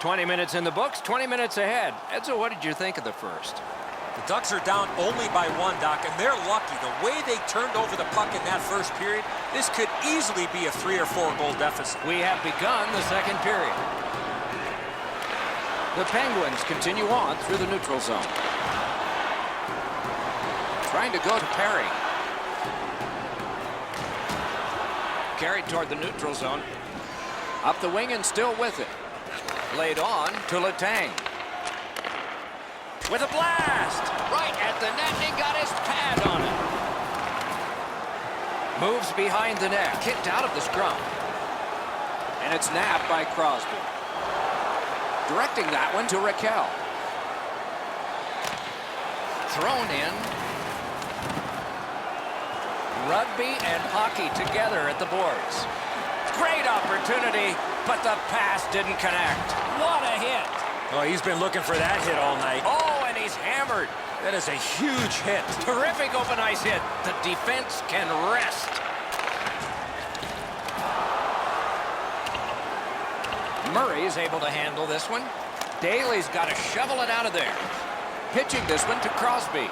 "20 minutes in the books, 20 minutes ahead." Edzo, what did you think of the first?
The Ducks are down only by 1, Doc, and they're lucky. The way they turned over the puck in that first period, this could easily be a 3 or 4 goal deficit.
We have begun the second period. The Penguins continue on through the neutral zone. Trying to go to Perry. Carried toward the neutral zone. Up the wing and still with it. Laid on to Letang. With a blast! Right at the net, and he got his pad on it. Moves behind the net. Kicked out of the scrum. And it's nabbed by Crosby. Directing that one to Raquel. Thrown in. Rugby and hockey together at the boards. Great opportunity, but the pass didn't connect. What a hit.
Oh, he's been looking for that hit all night.
Oh, and he's hammered.
That is a huge hit.
Terrific open ice hit. The defense can rest. Murray's able to handle this one. Daly's got to shovel it out of there. Pitching this one to Crosby.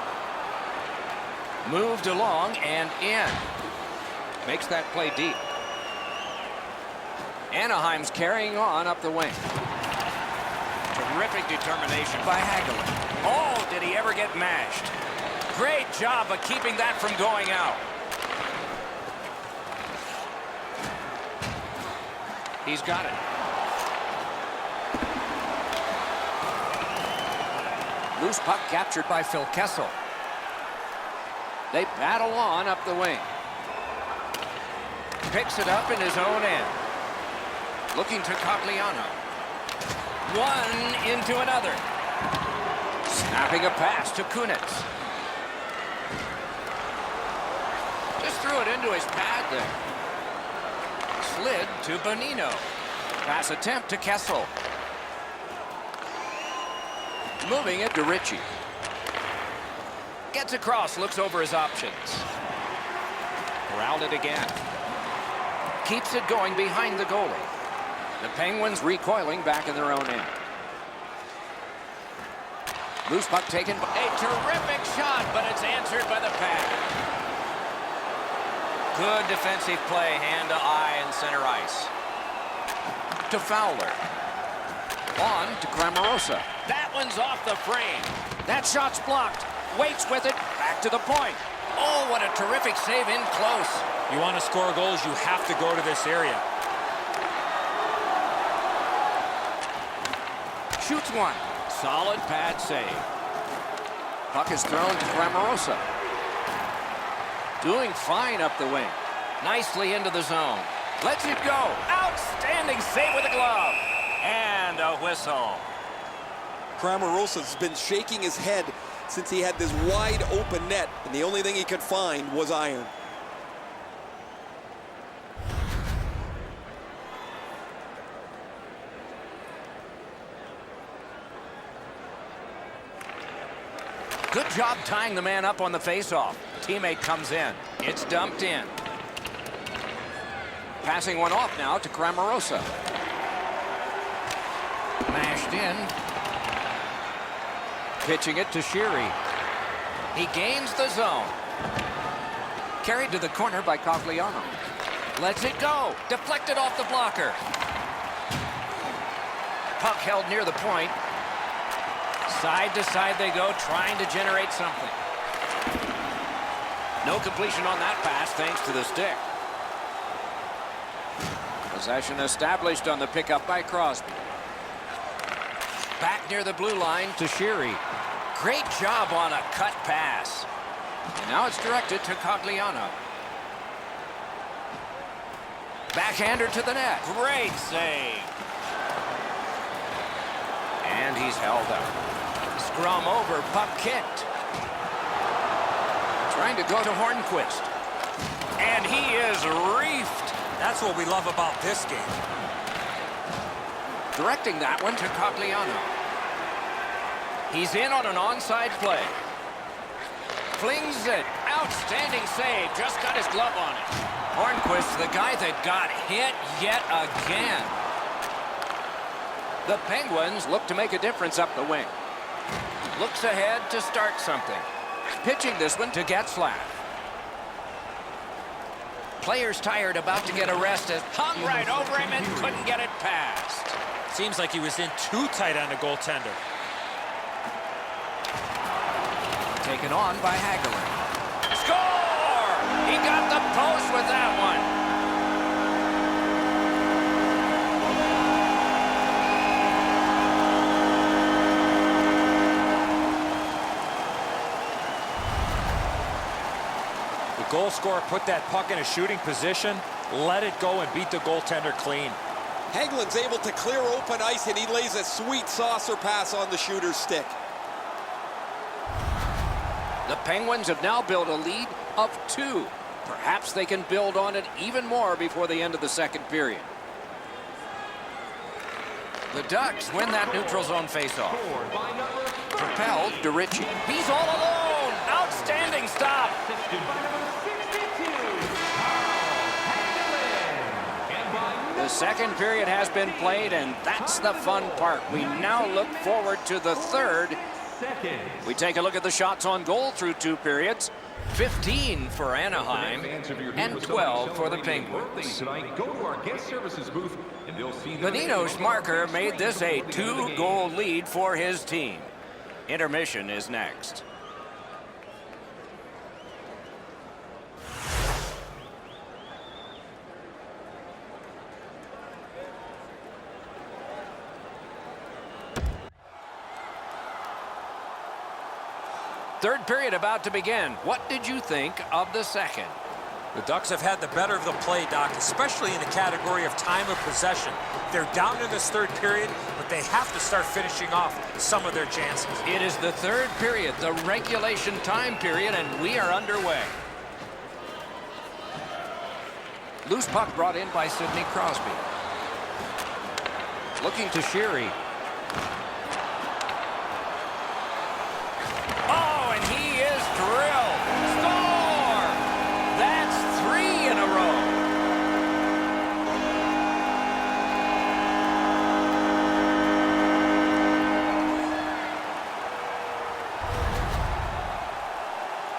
Moved along and in. Makes that play deep. Anaheim's carrying on up the wing. Terrific determination by Hagelin. Oh, did he ever get mashed? Great job of keeping that from going out. He's got it. Loose puck captured by Phil Kessel. They battle on up the wing. Picks it up in his own end. Looking to Cogliano. One into another. Snapping a pass to Kunitz. Just threw it into his pad there. Slid to Bonino. Pass attempt to Kessel. Moving it to Ritchie. Gets across, looks over his options. Corralled it again. Keeps it going behind the goalie. The Penguins recoiling back in their own end. Loose puck taken. A terrific shot, but it's answered by the pad. Good defensive play, hand to eye and center ice. To Fowler. On to Grammarosa. That one's off the frame. That shot's blocked. Waits with it. Back to the point. Oh, what a terrific save in close.
You want to score goals, you have to go to this area.
Shoots one. Solid pad save. Puck is thrown to Grammarosa. Doing fine up the wing. Nicely into the zone. Lets it go. Outstanding save with a glove. And a whistle.
Grammarosa's been shaking his head since he had this wide open net, and the only thing he could find was iron.
Good job tying the man up on the faceoff. Teammate comes in. It's dumped in. Passing one off now to Grammarosa. Mashed in. Pitching it to Sheary. He gains the zone. Carried to the corner by Cogliano. Lets it go. Deflected off the blocker. Puck held near the point. Side to side they go, trying to generate something. No completion on that pass, thanks to the stick. Possession established on the pickup by Crosby. Back near the blue line to Sheary. Great job on a cut pass. And now it's directed to Cogliano. Backhander to the net. Great save. And he's held up. Scrum over, puck kicked. Trying to go to Hornquist. And he is reefed.
That's what we love about this game.
Directing that one to Cogliano. He's in on an onside play. Flings it. Outstanding save. Just got his glove on it. Hornquist, the guy that got hit yet again. The Penguins look to make a difference up the wing. Looks ahead to start something. Pitching this one to Getzlaf. Players tired, about to get arrested. Hung right over him and couldn't get it past.
Seems like he was in too tight on the goaltender.
Taken on by Hagelin. He got the post with that one.
Goal scorer put that puck in a shooting position, let it go, and beat the goaltender clean.
Hagelin's able to clear open ice, and he lays a sweet saucer pass on the shooter's stick.
The Penguins have now built a lead of 2. Perhaps they can build on it even more before the end of the second period. The Ducks win that neutral zone faceoff. Propelled to Ritchie. He's all alone. Outstanding stop. The second period has been played, and that's the fun part. We now look forward to the third. We take a look at the shots on goal through 2 periods. 15 for Anaheim and 12 for the Penguins. Benito Schmarker made this a 2-goal lead for his team. Intermission is next. Third period about to begin. What did you think of the second?
The Ducks have had the better of the play, Doc, especially in the category of time of possession. They're down in this third period, but they have to start finishing off some of their chances.
It is the third period, the regulation time period, and we are underway. Loose puck brought in by Sidney Crosby. Looking to Sheary. Oh, and he is drilled. Score! That's 3 in a row.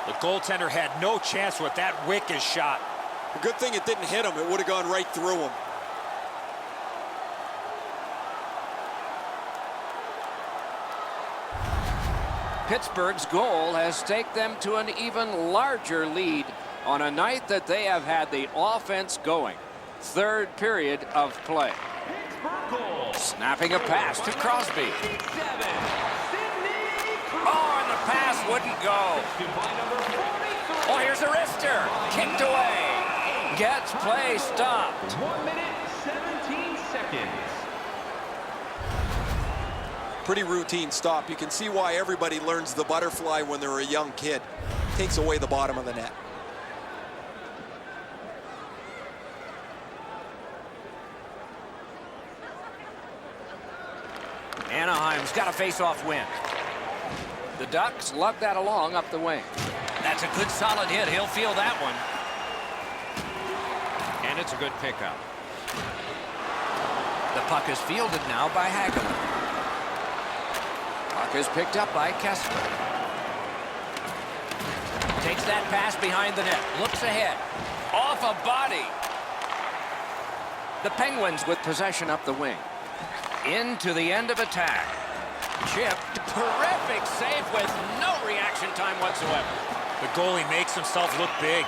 The goaltender had no chance with that wicked shot.
Good thing it didn't hit him. It would have gone right through him.
Pittsburgh's goal has taken them to an even larger lead on a night that they have had the offense going. Third period of play. Snapping a pass to Crosby. Oh, and the pass wouldn't go. Oh, here's a wrister. Kicked away. Gets play stopped.
1 minute, 17 seconds.
Pretty routine stop. You can see why everybody learns the butterfly when they're a young kid. Takes away the bottom of the net.
Anaheim's got a face-off win. The Ducks lug that along up the wing. That's a good solid hit. He'll feel that one. And it's a good pickup. The puck is fielded now by Hagelin. Puck is picked up by Kessler. Takes that pass behind the net. Looks ahead. Off a body. The Penguins with possession up the wing. Into the end of attack. Chipped. Terrific save with no reaction time whatsoever.
The goalie makes himself look big.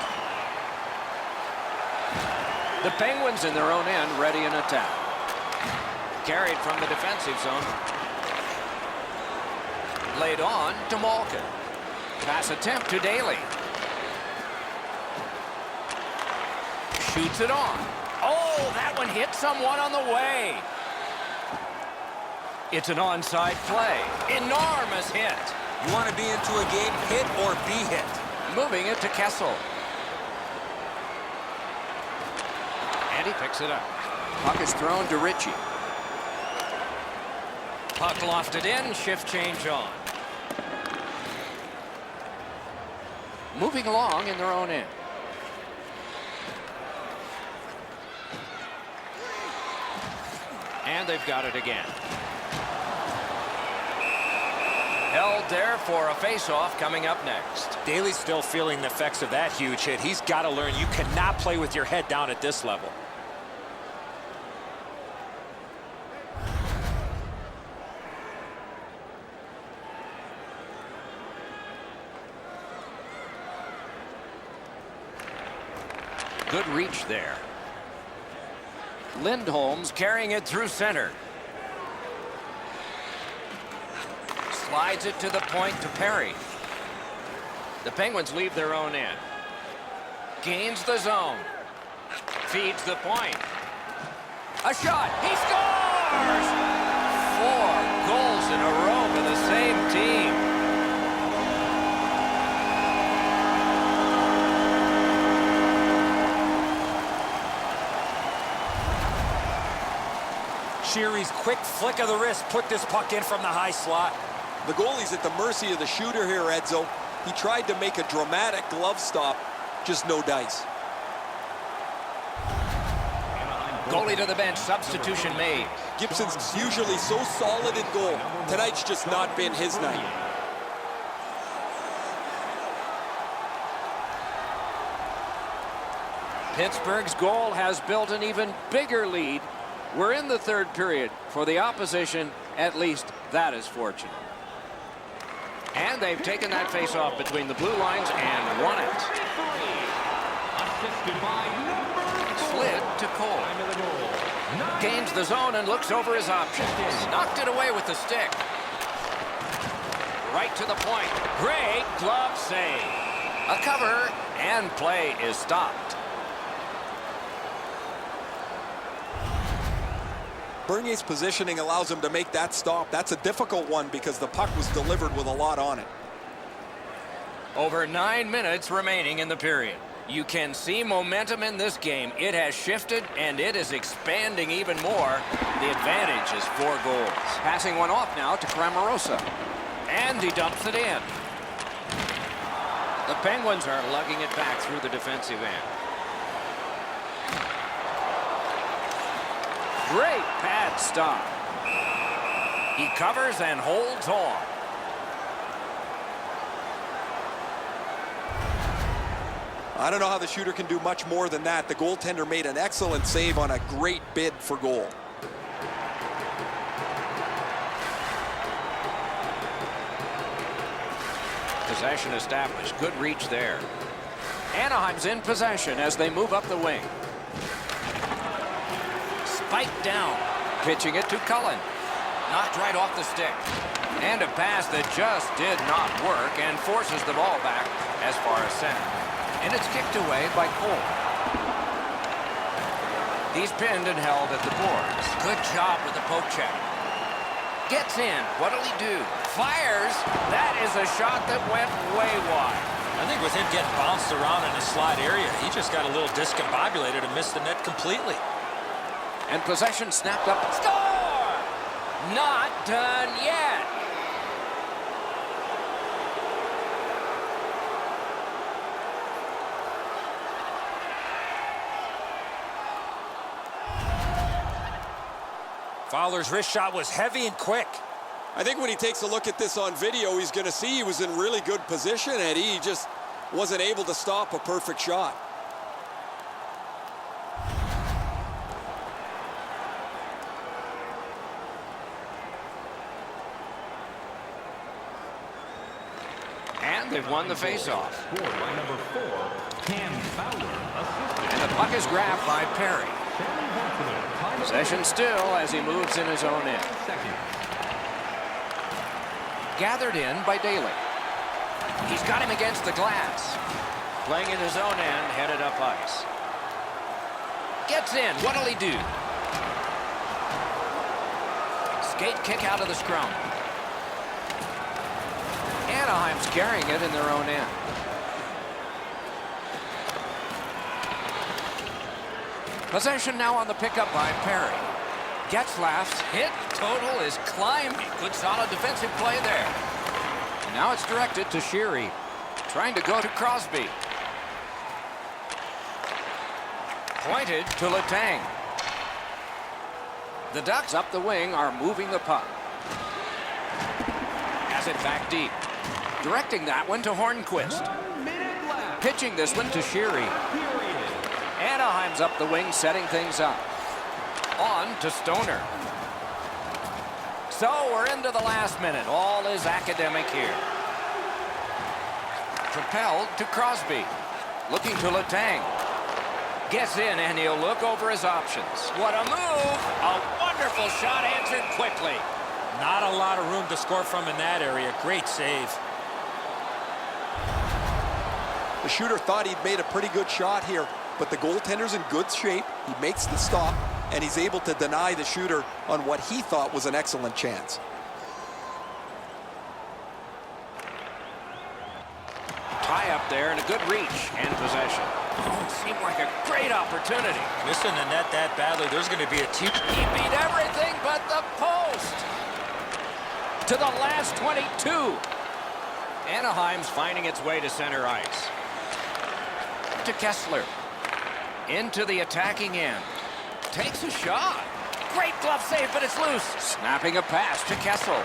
The Penguins in their own end, ready in attack. Carried from the defensive zone. Laid on to Malkin. Pass attempt to Daly. Shoots it on. Oh, that one hit someone on the way. It's an onside play. Enormous hit.
You want to be into a game hit or be hit.
Moving it to Kessel. And he picks it up. Puck is thrown to Ritchie. Puck lofted in, shift change on. Moving along in their own end. And they've got it again. Held there for a face-off coming up next.
Daly's still feeling the effects of that huge hit. He's got to learn you cannot play with your head down at this level.
Good reach there. Lindholm's carrying it through center. Slides it to the point to Perry. The Penguins leave their own end. Gains the zone. Feeds the point. A shot. He scores! 4 goals in a row for the same team.
Sheary's quick flick of the wrist put this puck in from the high slot.
The goalie's at the mercy of the shooter here, Edzo. He tried to make a dramatic glove stop, just no dice.
Goalie to the bench, substitution made.
Gibson's usually so solid in goal. Tonight's just not been his night.
Pittsburgh's goal has built an even bigger lead. We're in the third period. For the opposition, at least that is fortunate. And they've taken that face-off between the blue lines and won it.
Assisted by number 4.
Slid to Cole.
Time of the goal.
Gains the zone and looks over his options. Knocked it away with the stick. Right to the point. Great glove save. A cover, and play is stopped.
Bernier's positioning allows him to make that stop. That's a difficult one because the puck was delivered with a lot on it.
Over 9 minutes remaining in the period. You can see momentum in this game. It has shifted, and it is expanding even more. The advantage is 4 goals. Passing one off now to Cramarosa. And he dumps it in. The Penguins are lugging it back through the defensive end. Great pad stop. He covers and holds on.
I don't know how the shooter can do much more than that. The goaltender made an excellent save on a great bid for goal.
Possession established. Good reach there. Anaheim's in possession as they move up the wing. Spiked down. Pitching it to Cullen. Knocked right off the stick. And a pass that just did not work and forces the ball back as far as center. And it's kicked away by Cole. He's pinned and held at the boards. Good job with the poke check. Gets in. What'll he do? Fires. That is a shot that went way wide.
I think with him getting bounced around in the slide area, he just got a little discombobulated and missed the net completely.
And possession snapped up. Score! Not done yet.
Fowler's wrist shot was heavy and quick.
I think when he takes a look at this on video, he's going to see he was in really good position, Eddie. He just wasn't able to stop a perfect shot.
And they've won the faceoff.
Scored by number 4, Cam Fowler. Assisted.
And the puck is grabbed by Perry.
Sammy Horton. Time of
Possession still as he moves in his own end.
second.
Gathered in by Daly. He's got him against the glass. Playing in his own end, headed up ice. Gets in. What'll he do? Skate kick out of the scrum. Anaheim's carrying it in their own end. Possession now on the pickup by Perry. Getzlaff's hit total is climbing. Good solid defensive play there. And now it's directed to Sheary. Trying to go to Crosby. Pointed to Letang. The Ducks up the wing are moving the puck. Has it back deep. Directing that one to Hornquist.
1 minute left.
Pitching this one to Sheary.
Period.
Anaheim's up the wing, setting things up. On to Stoner. So we're into the last minute. All is academic here. Propelled to Crosby. Looking to Letang. Gets in, and he'll look over his options. What a move! A wonderful shot answered quickly.
Not a lot of room to score from in that area. Great save.
The shooter thought he'd made a pretty good shot here, but the goaltender's in good shape. He makes the stop, and he's able to deny the shooter on what he thought was an excellent chance.
Tie up there and a good reach and possession. Oh, seemed like a great opportunity.
Listen to net that badly. There's going to be a team.
He beat everything but the post. To the last 22. Anaheim's finding its way to center ice. To Kessler. Into the attacking end. Takes a shot. Great glove save, but it's loose. Snapping a pass to Kessel.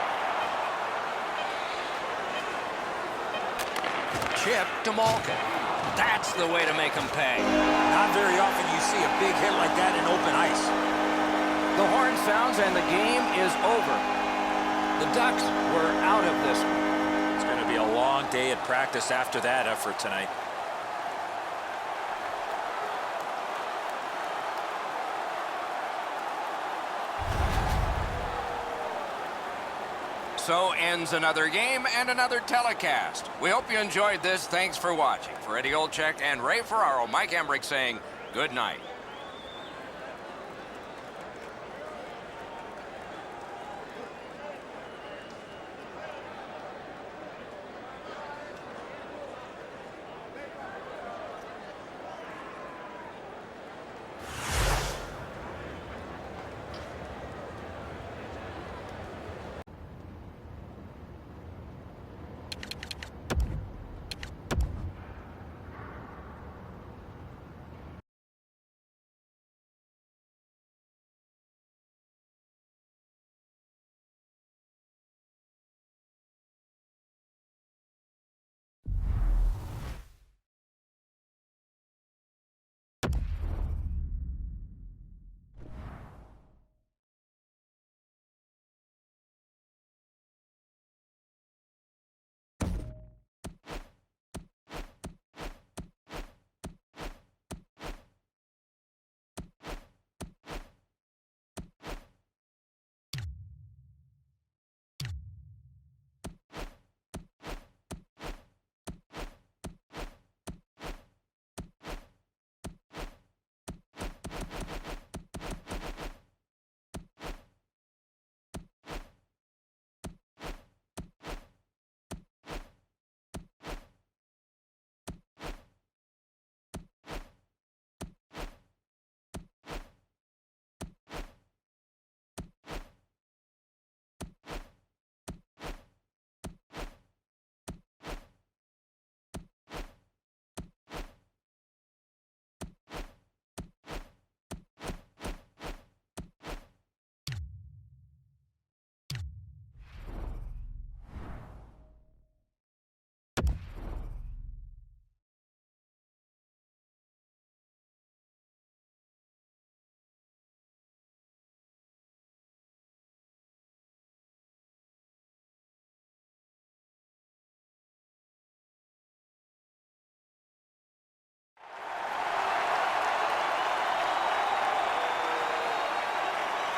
Chip to Malkin. That's the way to make them pay.
Not very often you see a big hit like that in open ice.
The horn sounds and the game is over. The Ducks were out of this one.
It's going to be a long day at practice after that effort tonight.
So ends another game and another telecast. We hope you enjoyed this. Thanks for watching. For Eddie Olczyk and Ray Ferraro, Mike Emmerich saying good night.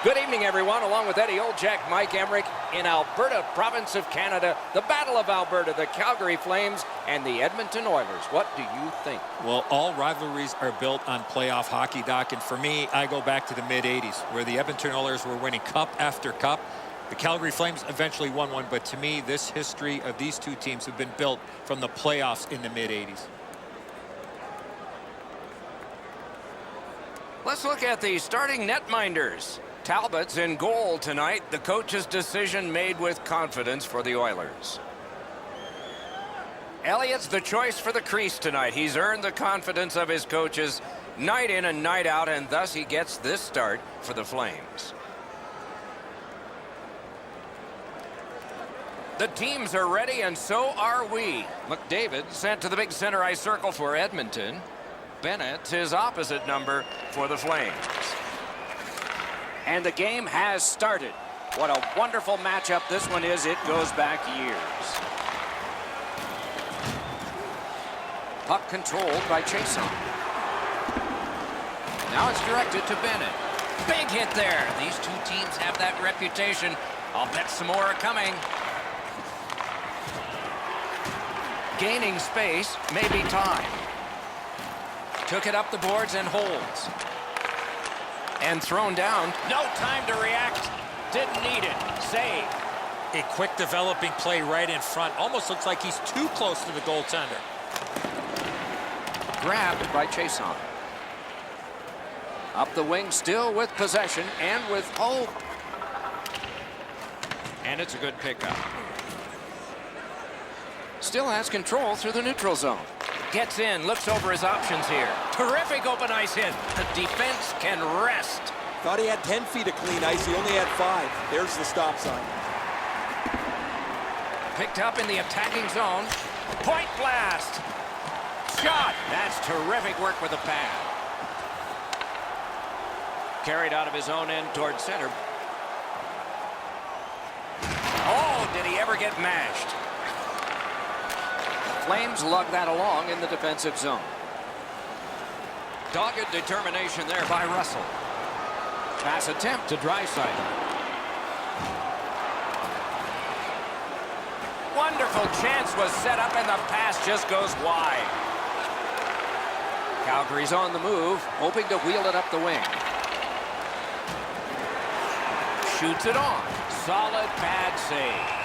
Good evening, everyone. Along with Eddie Olczyk, Mike Emmerich in Alberta, province of Canada. The Battle of Alberta, the Calgary Flames, and the Edmonton Oilers. What do you think?
Well, all rivalries are built on playoff hockey, Doc. And for me, I go back to the mid-'80s, where the Edmonton Oilers were winning cup after cup. The Calgary Flames eventually won one, but to me, this history of these two teams have been built from the playoffs in the mid-'80s.
Let's look at the starting netminders. Talbot's in goal tonight. The coach's decision made with confidence for the Oilers. Elliott's the choice for the crease tonight. He's earned the confidence of his coaches night in and night out, and thus he gets this start for the Flames. The teams are ready, and so are we. McDavid sent to the big center ice circle for Edmonton. Bennett, his opposite number for the Flames. And the game has started. What a wonderful matchup this one is. It goes back years. Puck controlled by Chason. Now it's directed to Bennett. Big hit there. These two teams have that reputation. I'll bet some more are coming. Gaining space, maybe time. Took it up the boards and holds. And thrown down. No time to react. Didn't need it. Save.
A quick developing play right in front. Almost looks like he's too close to the goaltender.
Grabbed by Chason. Up the wing, still with possession and with hope. And it's a good pickup. Still has control through the neutral zone. Gets in, looks over his options here. Terrific open ice hit. The defense can rest.
Thought he had 10 feet of clean ice. He only had 5. There's the stop sign.
Picked up in the attacking zone. Point blast. Shot. That's terrific work with the pad. Carried out of his own end towards center. Oh, did he ever get mashed? The Flames lug that along in the defensive zone. Dogged determination there by Russell. Pass attempt to Draisaitl. Wonderful chance was set up and the pass just goes wide. Calgary's on the move, hoping to wheel it up the wing. Shoots it on. Solid pad save.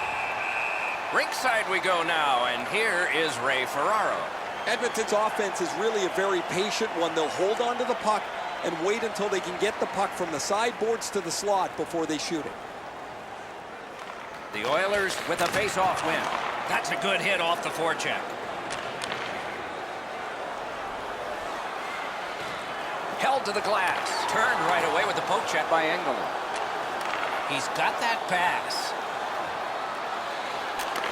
Rinkside we go now, and here is Ray Ferraro.
Edmonton's offense is really a very patient one. They'll hold on to the puck and wait until they can get the puck from the sideboards to the slot before they shoot it.
The Oilers with a face-off win. That's a good hit off the forecheck. Held to the glass. Turned right away with the poke check by Engelland. He's got that pass.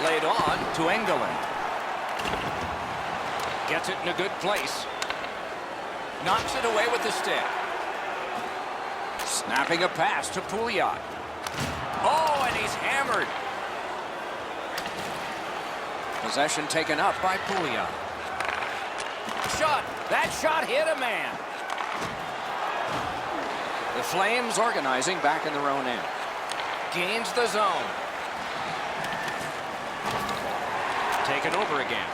Laid on to Engelland. Gets it in a good place. Knocks it away with the stick. Snapping a pass to Pouliot. Oh, and he's hammered. Possession taken up by Pouliot. Shot. That shot hit a man. The Flames organizing back in their own end. Gains the zone. Taken over again.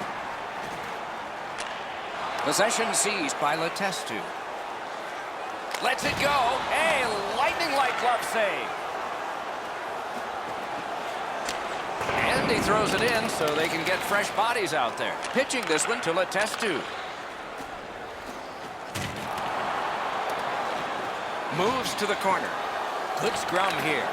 Possession seized by Letestu. Lets it go. A lightning-like glove save. And he throws it in so they can get fresh bodies out there. Pitching this one to Letestu. Moves to the corner. Good scrum here.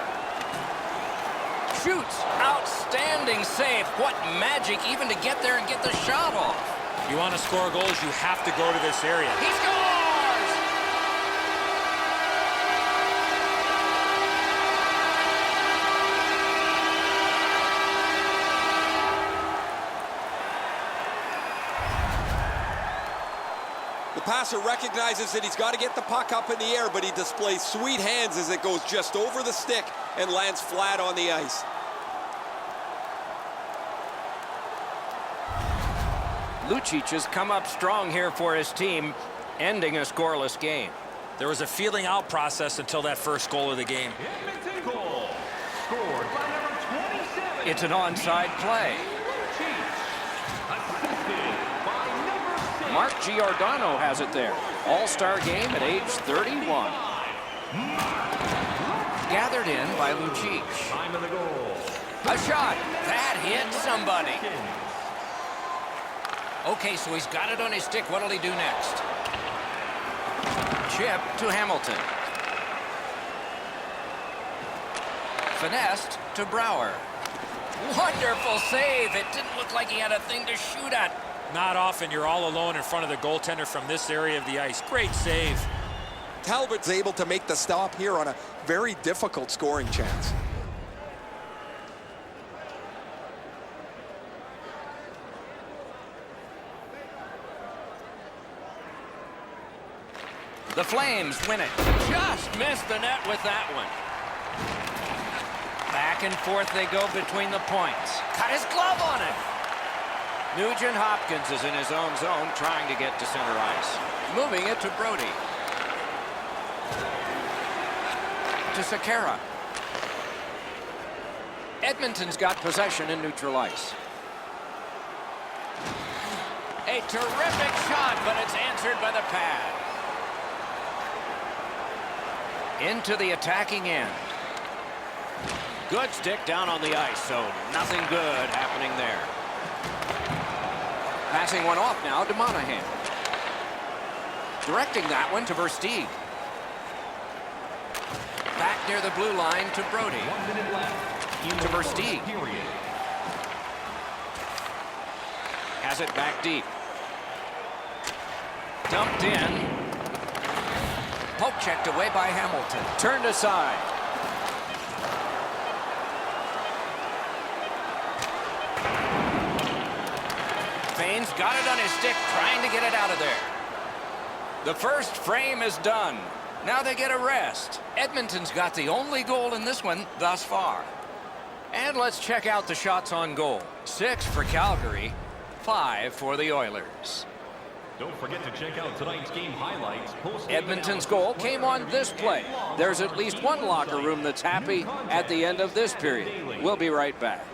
Shoots. Outstanding save. What magic even to get there and get the shot off.
You want to score goals, you have to go to this area.
He scores!
The passer recognizes that he's got to get the puck up in the air, but he displays sweet hands as it goes just over the stick and lands flat on the ice.
Lucic has come up strong here for his team, ending a scoreless game.
There was a feeling out process until that first goal of the game.
Edmonton goal. Scored by number 27.
It's an onside play.
Assisted by number 6.
Mark Giordano has it there. All-star game at age 31. Gathered in by Lucic.
Time of the goal.
A shot. That hit somebody. Okay, so he's got it on his stick. What'll he do next? Chip to Hamilton. Finessed to Brouwer. Wonderful save. It didn't look like he had a thing to shoot at.
Not often you're all alone in front of the goaltender from this area of the ice. Great save.
Talbot's able to make the stop here on a very difficult scoring chance.
The Flames win it. Just missed the net with that one. Back and forth they go between the points. Cut his glove on it. Nugent Hopkins is in his own zone trying to get to center ice. Moving it to Brody. To Sekera. Edmonton's got possession in neutral ice. A terrific shot, but it's answered by the pad. Into the attacking end. Good stick down on the ice, so nothing good happening there. Passing one off now to Monahan. Directing that one to Versteeg. Back near the blue line to Brody.
1 minute left.
To Versteeg. Has it back deep. Dumped in. Poke checked away by Hamilton. Turned aside. Fain's got it on his stick, trying to get it out of there. The first frame is done. Now they get a rest. Edmonton's got the only goal in this one thus far. And let's check out the shots on goal. 6 for Calgary, 5 for the Oilers.
Don't forget to check out tonight's game highlights.
Edmonton's goal came on this play. There's at least one locker room that's happy at the end of this period. We'll be right back.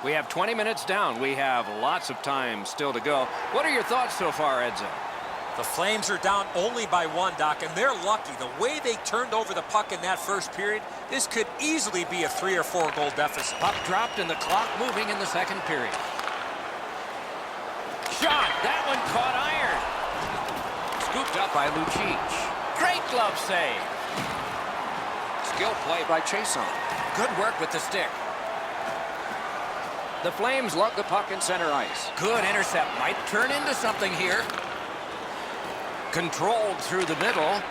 We have 20 minutes down. We have lots of time still to go. What are your thoughts so far, Edzo?
The Flames are down only by 1, Doc, and they're lucky. The way they turned over the puck in that first period, this could easily be a 3 or 4 goal deficit.
Puck dropped and the clock moving in the second period. Shot! That one caught iron. Scooped up by Lucic. Great glove save. Skill play by Chason. Good work with the stick. The Flames lug the puck in center ice. Good intercept. Might turn into something here. Controlled through the middle.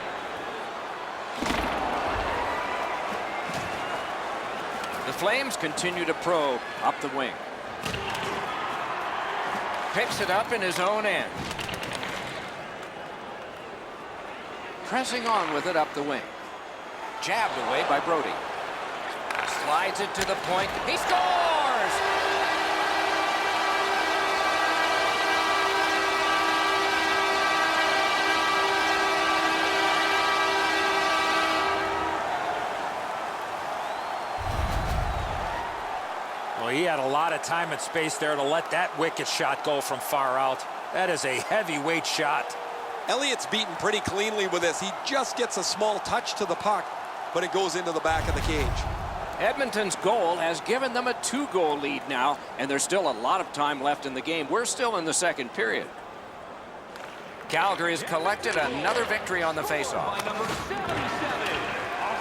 The Flames continue to probe up the wing. Picks it up in his own end. Pressing on with it up the wing. Jabbed away by Brody. Slides it to the point. He scores!
Well, he had a lot of time and space there to let that wicked shot go from far out. That is a heavyweight shot.
Elliott's beaten pretty cleanly with this. He just gets a small touch to the puck, but it goes into the back of the cage.
Edmonton's goal has given them a 2-goal lead now, and there's still a lot of time left in the game. We're still in the second period. Calgary has collected another victory on the faceoff.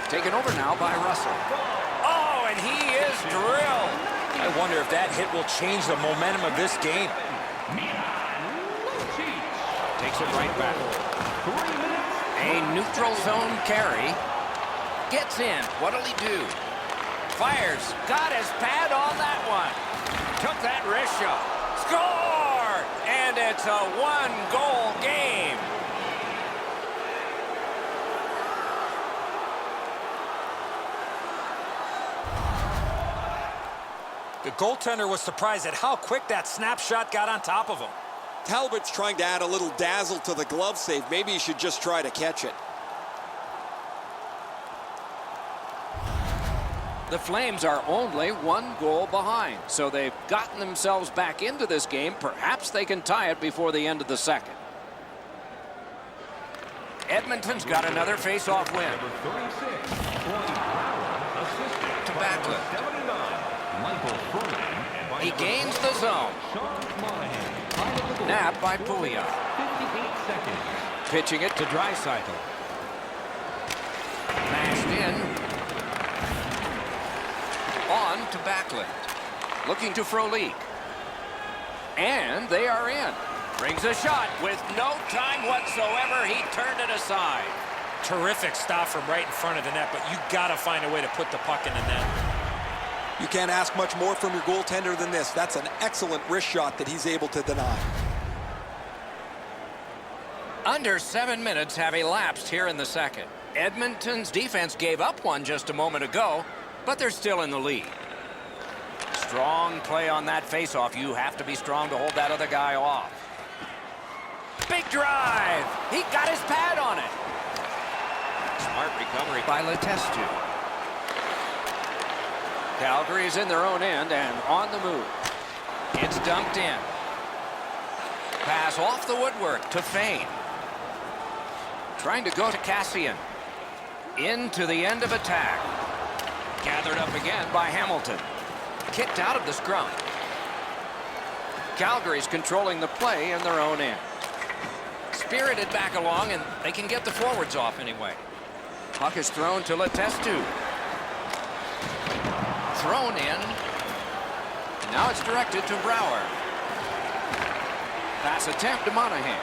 Taken over now by Russell. Oh, and he is drilled.
I wonder if that hit will change the momentum of this game.
Takes it right back. A neutral zone carry. Gets in. What'll he do? Fires. Got his pad on that one. Took that wrist shot. Score! And it's a 1-goal game.
The goaltender was surprised at how quick that snapshot got on top of him.
Talbot's trying to add a little dazzle to the glove save. Maybe he should just try to catch it.
The Flames are only 1 goal behind, so they've gotten themselves back into this game. Perhaps they can tie it before the end of the second. Edmonton's got another face-off win. To Backlund. He gains the zone. Napped by Pouliot. Pitching it to Draisaitl. Mashed in. On to Backlund. Looking to Frolik. And they are in. Brings a shot with no time whatsoever. He turned it aside.
Terrific stop from right in front of the net, but you got to find a way to put the puck in the net.
You can't ask much more from your goaltender than this. That's an excellent wrist shot that he's able to deny.
Under 7 minutes have elapsed here in the second. Edmonton's defense gave up one just a moment ago, but they're still in the lead. Strong play on that faceoff. You have to be strong to hold that other guy off. Big drive. He got his pad on it. Smart recovery by Letestu. Calgary's in their own end and on the move. It's dumped in. Pass off the woodwork to Fane. Trying to go to Cassian. Into the end of attack. Gathered up again by Hamilton. Kicked out of the scrum. Calgary's controlling the play in their own end. Spirited back along, and they can get the forwards off anyway. Puck is thrown to Letestu. Thrown in. Now it's directed to Brouwer. Pass attempt to Monahan.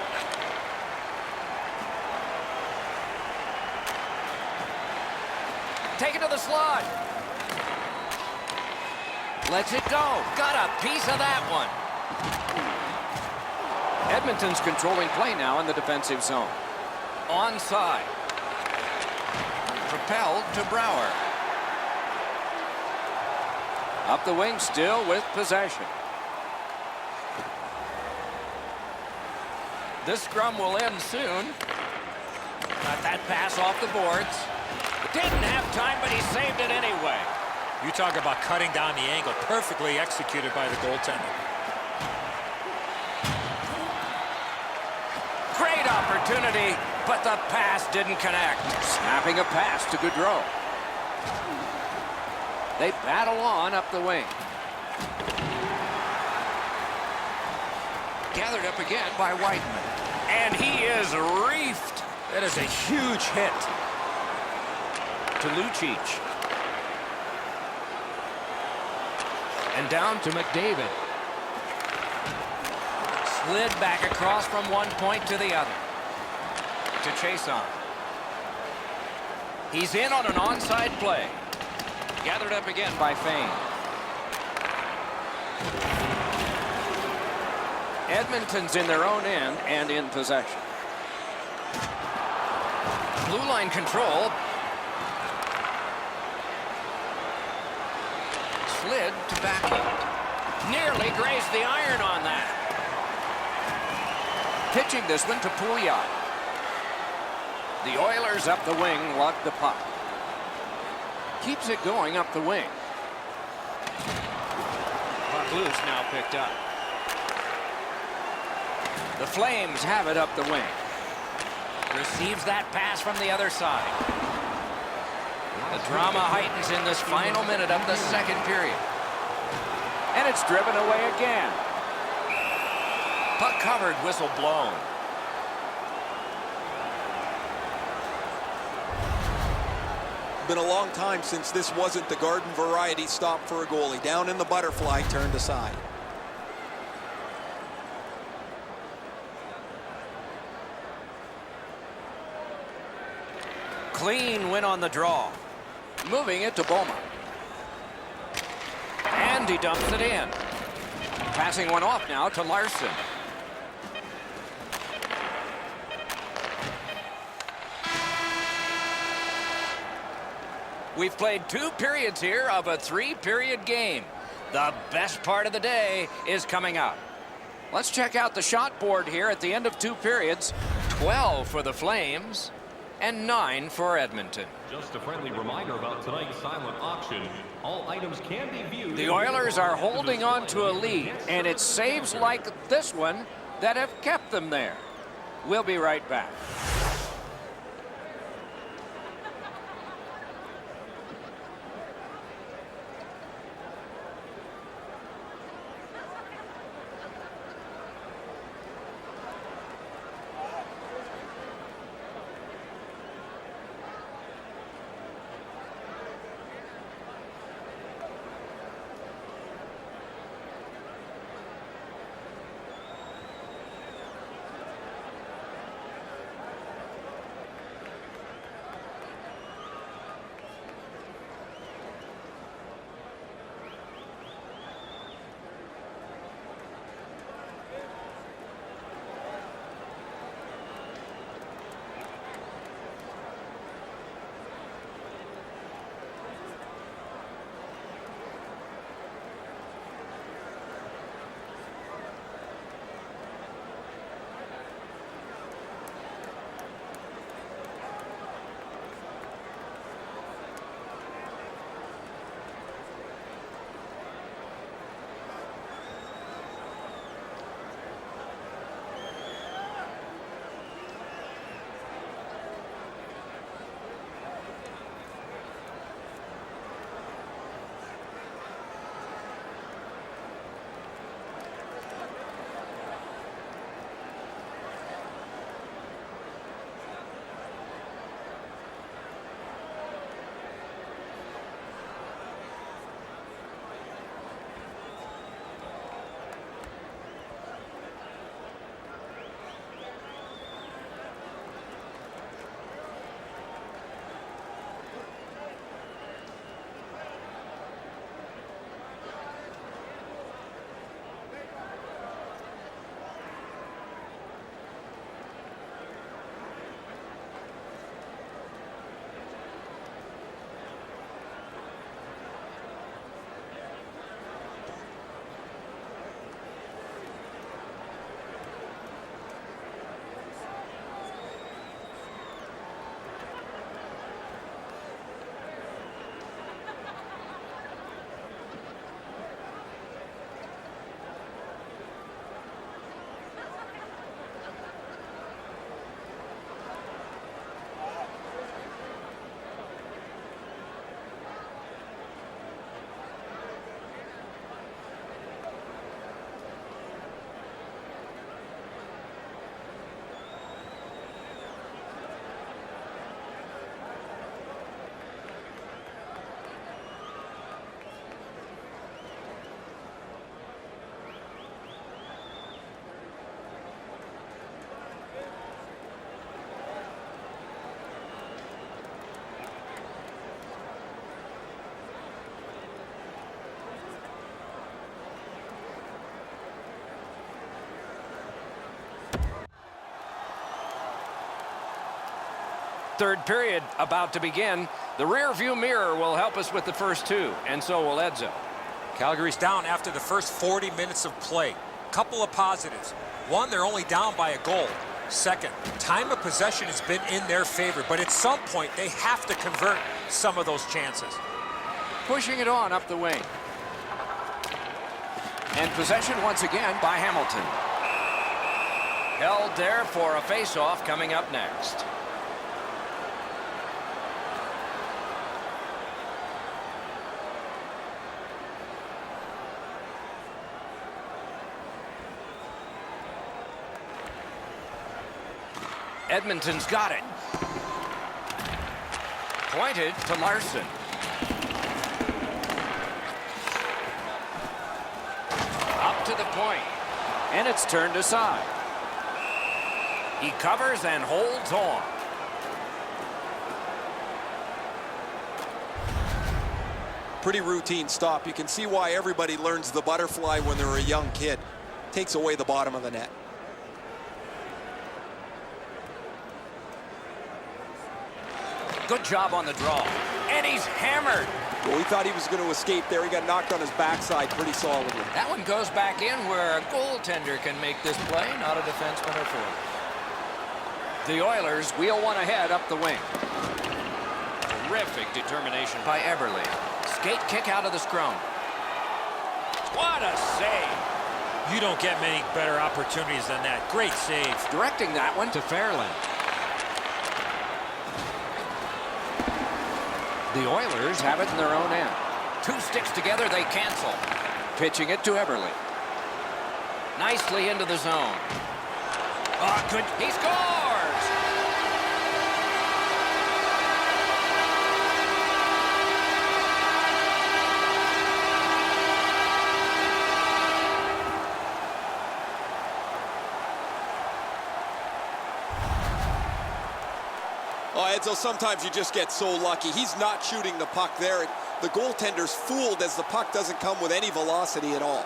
Take it to the slot. Lets it go. Got a piece of that one. Edmonton's controlling play now in the defensive zone. Onside. Propelled to Brouwer. Up the wing still with possession. This scrum will end soon. Got that pass off the boards. Didn't have time, but he saved it anyway.
You talk about cutting down the angle. Perfectly executed by the goaltender.
Great opportunity, but the pass didn't connect. Snapping a pass to Gaudreau. They battle on up the wing. Gathered up again by Whiteman. And he is reefed.
That is a huge hit.
To Lucic. And down to McDavid. Slid back across from one point to the other. To Chason. He's in on an onside play. Gathered up again by Fane. Edmonton's in their own end and in possession. Blue line control. Slid to backhand. Nearly grazed the iron on that. Pitching this one to Pouliot. The Oilers up the wing lug the puck. Keeps it going up the wing. Puck loose now picked up. The Flames have it up the wing. Receives that pass from the other side. The drama heightens in this final minute of the second period. And it's driven away again. Puck covered, whistle blown.
Been a long time since this wasn't the garden variety stop for a goalie. Down in the butterfly, turned aside.
Clean win on the draw. Moving it to Boma. And he dumps it in. Passing one off now to Larson. We've played 2 periods here of a 3-period game. The best part of the day is coming up. Let's check out the shot board here at the end of 2 periods. 12 for the Flames and 9 for Edmonton.
Just a friendly reminder about tonight's silent auction. All items can be viewed.
The Oilers are holding on to a lead, and it's saves like this one that have kept them there. We'll be right back. Third period about to begin. The rear view mirror will help us with the first two, and so will Edzo.
Calgary's down after the first 40 minutes of play. Couple of positives. One, they're only down by a goal. Second, time of possession has been in their favor, but at some point they have to convert some of those chances.
Pushing it on up the wing. And possession once again by Hamilton. Held there for a face-off coming up next. Edmonton's got it. Pointed to Larson. Up to the point. And it's turned aside. He covers and holds on.
Pretty routine stop. You can see why everybody learns the butterfly when they're a young kid. Takes away the bottom of the net.
Good job on the draw. And he's hammered.
Well, we thought he was going to escape there. He got knocked on his backside pretty solidly.
That one goes back in where a goaltender can make this play, not a defenseman or forward. The Oilers wheel one ahead up the wing. Terrific determination by Eberle. Skate kick out of the scrum. What a save.
You don't get many better opportunities than that. Great save.
Directing that one to Fairland. The Oilers have it in their own end. Two sticks together, they cancel. Pitching it to Eberle. Nicely into the zone. Oh, good. He scores!
Oh, Edzo, sometimes you just get so lucky. He's not shooting the puck there. The goaltender's fooled as the puck doesn't come with any velocity at all.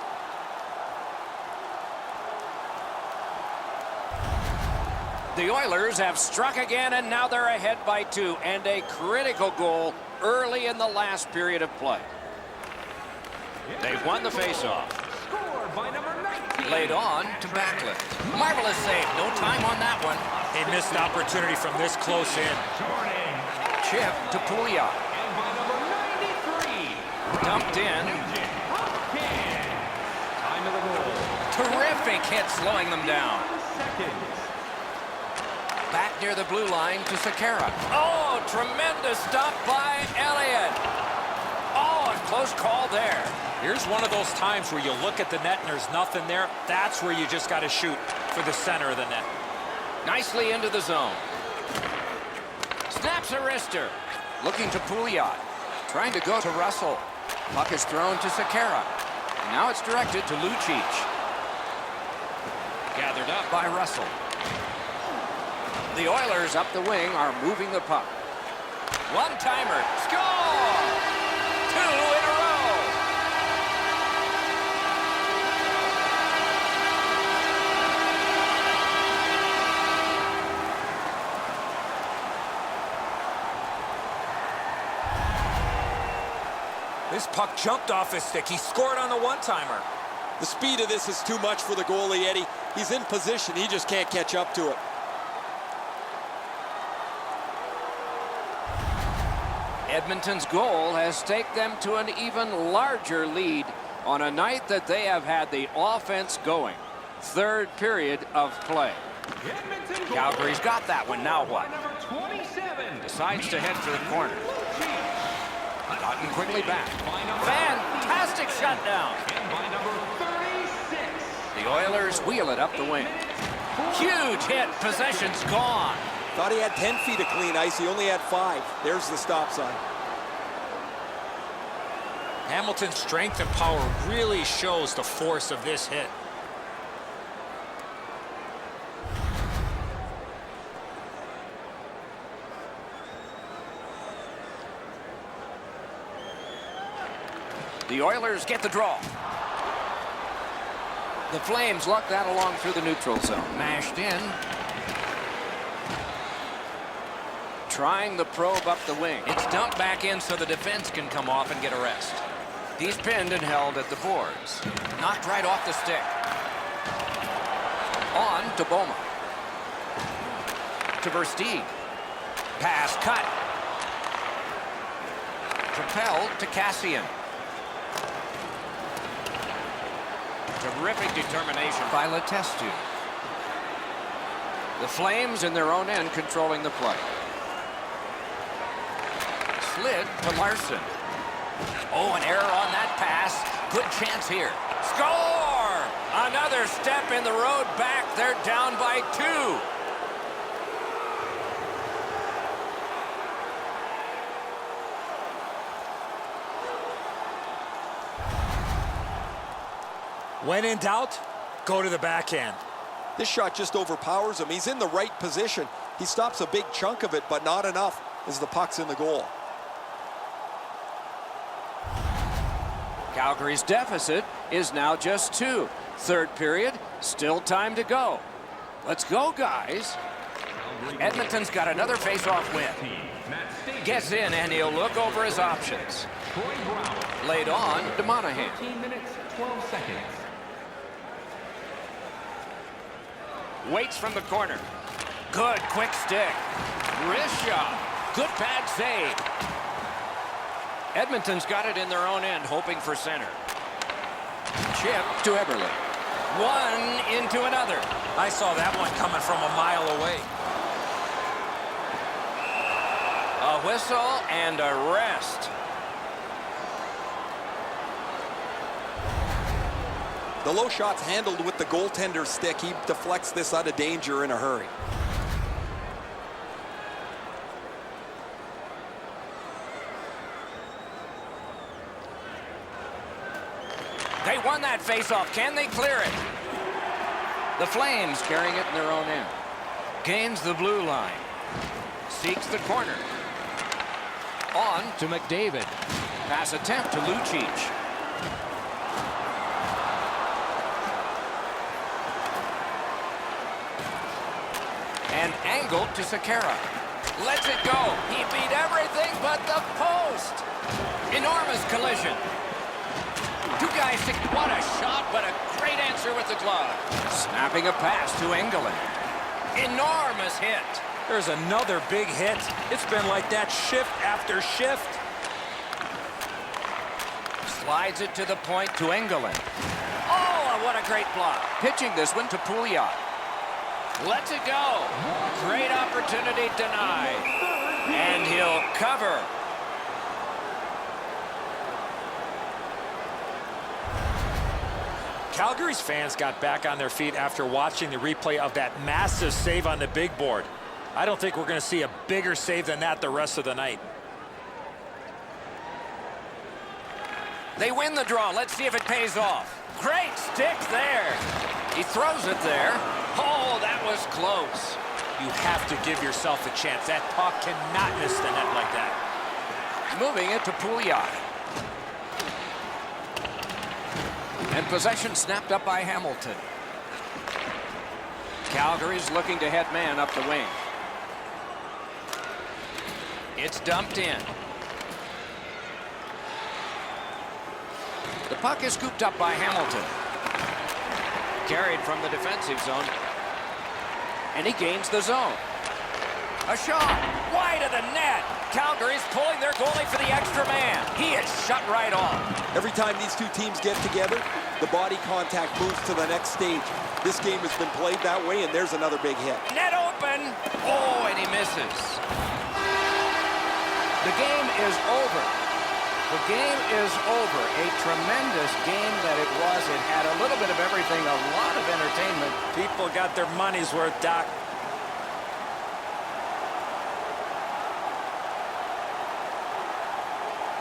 The Oilers have struck again, and now they're ahead by 2, and a critical goal early in the last period of play. They've won the faceoff.
Scored by number 19.
Laid on to Backlund. Marvelous save. No time on that one.
A missed opportunity from this close in.
Chip to Pouliot.
And by number 93.
Dumped in.
Time of the goal.
Terrific hit slowing them down.
1 second.
Back near the blue line to Sekera. Oh, tremendous stop by Elliott. Oh, a close call there.
Here's one of those times where you look at the net and there's nothing there. That's where you just got to shoot for the center of the net.
Nicely into the zone. Snaps a wrister. Looking to Pouliot. Trying to go to Russell. Puck is thrown to Sekera. Now it's directed to Lucic. Gathered up by Russell. The Oilers up the wing are moving the puck. One-timer. Score! 2 in a row.
This puck jumped off his stick. He scored on the one-timer.
The speed of this is too much for the goalie, Eddie. He's in position. He just can't catch up to it.
Edmonton's goal has taken them to an even larger lead on a night that they have had the offense going. Third period of play.
Edmonton goal.
Calgary's got that one. Now what?
By number 27.
Decides to head for the corner. Gotten quickly back.
By number
Fantastic shutdown.
And by number 36.
The Oilers wheel it up the wing. Huge hit. Possession's gone.
Thought he had 10 feet of clean ice. He only had 5. There's the stop sign.
Hamilton's strength and power really shows the force of this hit.
The Oilers get the draw. The Flames luck that along through the neutral zone. Mashed in. trying the probe up the wing. It's dumped back in so the defense can come off and get a rest. He's pinned and held at the boards. Knocked right off the stick. On to Boma. To Versteeg. Pass cut. Propelled to Cassian. Terrific determination by Letestu. The Flames in their own end controlling the play. Slid to Larson. Oh, an error on that pass. Good chance here. Score! Another step in the road back. They're down by 2.
When in doubt, go to the backhand.
This shot just overpowers him. He's in the right position. He stops a big chunk of it, but not enough as the puck's in the goal.
Calgary's deficit is now just 2. Third period, still time to go. Let's go, guys. Edmonton's got another face-off win. Gets in, and he'll look over his options. Laid on to Monahan.
13 minutes, 12 seconds.
Waits from the corner. Good quick stick. Wrist shot. Good pad save. Edmonton's got it in their own end, hoping for center. Chip to Eberle. One into another.
I saw that one coming from a mile away.
A whistle and a rest.
The low shot's handled with the goaltender's stick. He deflects this out of danger in a hurry.
They won that faceoff. Can they clear it? The Flames carrying it in their own end. Gains the blue line. Seeks the corner. On to McDavid. Pass attempt to Lucic. And angled to Sekera. Lets it go. He beat everything but the post. Enormous collision. Two guys stick. What a shot, but a great answer with the glove. Snapping a pass to Engelland. Enormous hit.
There's another big hit. It's been like that shift after shift.
Slides it to the point to Engelland. Oh, what a great block. Pitching this one to Pouliot. Lets it go. Great opportunity denied. And he'll cover.
Calgary's fans got back on their feet after watching the replay of that massive save on the big board. I don't think we're going to see a bigger save than that the rest of the night.
They win the draw. Let's see if it pays off. Great stick there. He throws it there. Oh, that was close.
You have to give yourself a chance. That puck cannot miss the net like that.
Moving it to Pouliot. And possession snapped up by Hamilton. Calgary's looking to head man up the wing. It's dumped in. The puck is scooped up by Hamilton. Carried from the defensive zone. And he gains the zone. A shot wide of the net. Calgary's pulling their goalie for the extra man. He is shut right off.
Every time these two teams get together, the body contact moves to the next stage. This game has been played that way, and there's another big hit.
Net open. Oh, and he misses. The game is over. The game is over. A tremendous game that it was. It had a little bit of everything, a lot of entertainment.
People got their money's worth, Doc.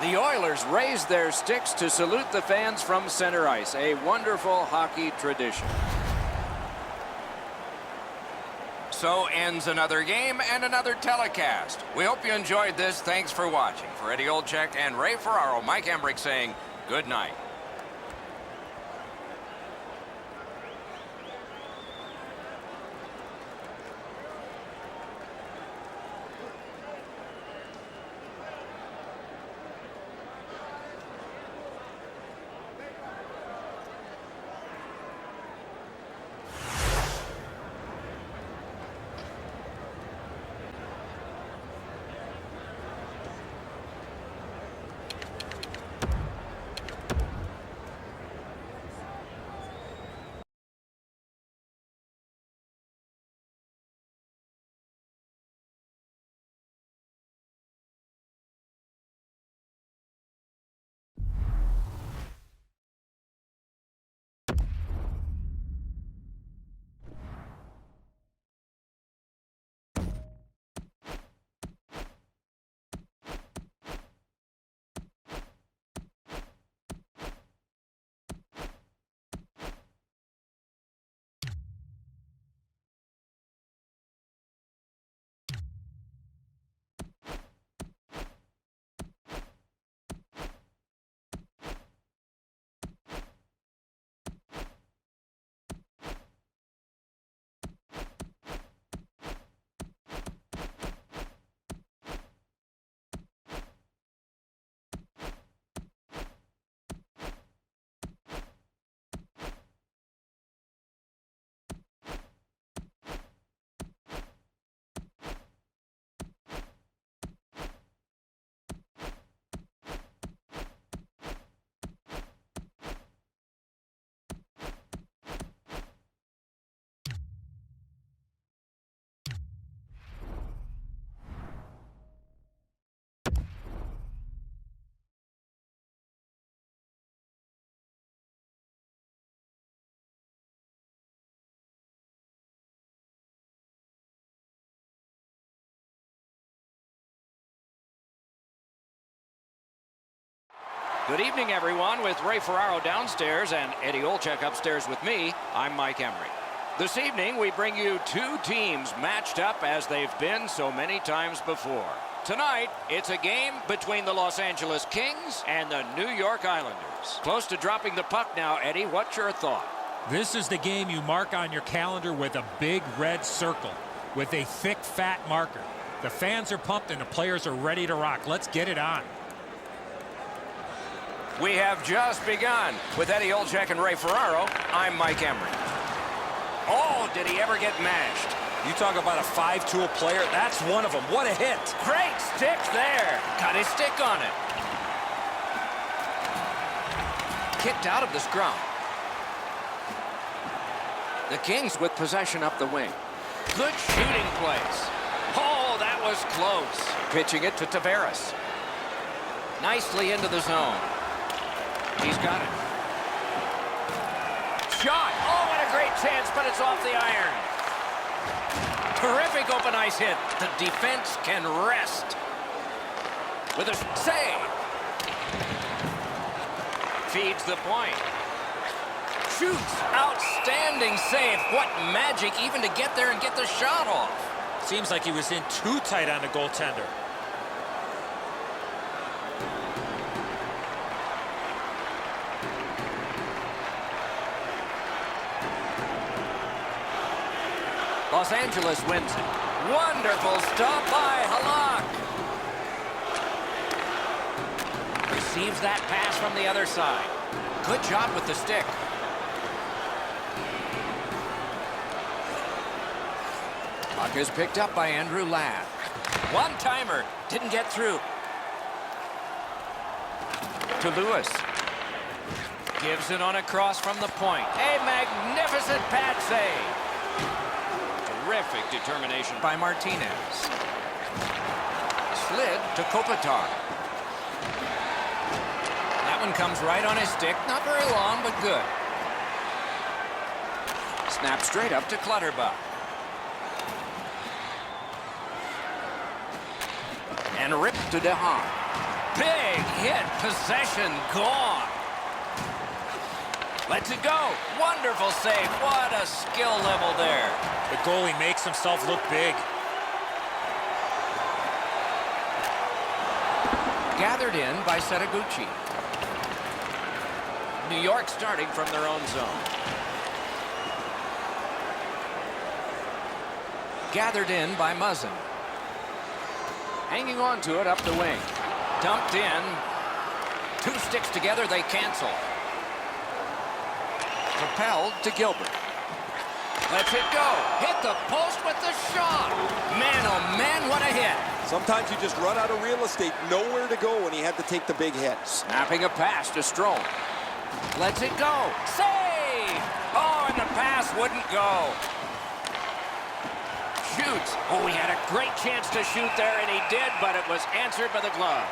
The Oilers raised their sticks to salute the fans from center ice. A wonderful hockey tradition. So ends another game and another telecast. We hope you enjoyed this. Thanks for watching. For Eddie Olczyk and Ray Ferraro, Mike Emrick saying good night. Good evening, everyone, with Ray Ferraro downstairs and Eddie Olczyk upstairs with me. I'm Mike Emery. This evening, we bring you two teams matched up as they've been so many times before. Tonight, it's a game between the Los Angeles Kings and the New York Islanders. Close to dropping the puck now, Eddie. What's your thought?
This is the game you mark on your calendar with a big red circle, with a thick, fat marker. The fans are pumped and the players are ready to rock. Let's get it on.
We have just begun. With Eddie Olczyk and Ray Ferraro, I'm Mike Emery. Oh, did he ever get mashed?
You talk about a 5-tool player, that's one of them. What a hit.
Great stick there. Got his stick on it. Kicked out of the scrum. The Kings with possession up the wing. Good shooting place. Oh, that was close. Pitching it to Tavares. Nicely into the zone. He's got it. Shot. Oh, what a great chance, but it's off the iron. Terrific open ice hit. The defense can rest. With a save. Feeds the point. Shoots. Outstanding save. What magic even to get there and get the shot off.
Seems like he was in too tight on the goaltender.
Los Angeles wins it. Wonderful stop by Halak. Receives that pass from the other side. Good job with the stick. Puck is picked up by Andrew Ladd. One-timer. Didn't get through. To Lewis. Gives it on a cross from the point. A magnificent pad save. Terrific determination by Martinez. Slid to Kopitar. That one comes right on his stick. Not very long, but good. Snap straight up to Clutterbuck. And ripped to DeHaan. Big hit. Possession gone. Lets it go. Wonderful save. What a skill level there.
The goalie makes himself look big.
Gathered in by Setaguchi. New York starting from their own zone. Gathered in by Muzzin. Hanging on to it up the wing. Dumped in. Two sticks together, they cancel. Propelled to Gilbert. Lets it go. Hit the post with the shot. Man, oh man, what a hit.
Sometimes you just run out of real estate, nowhere to go, and he had to take the big hit.
Snapping a pass to Strome. Lets it go. Save! Oh, and the pass wouldn't go. Shoots. Oh, he had a great chance to shoot there, and he did, but it was answered by the glove.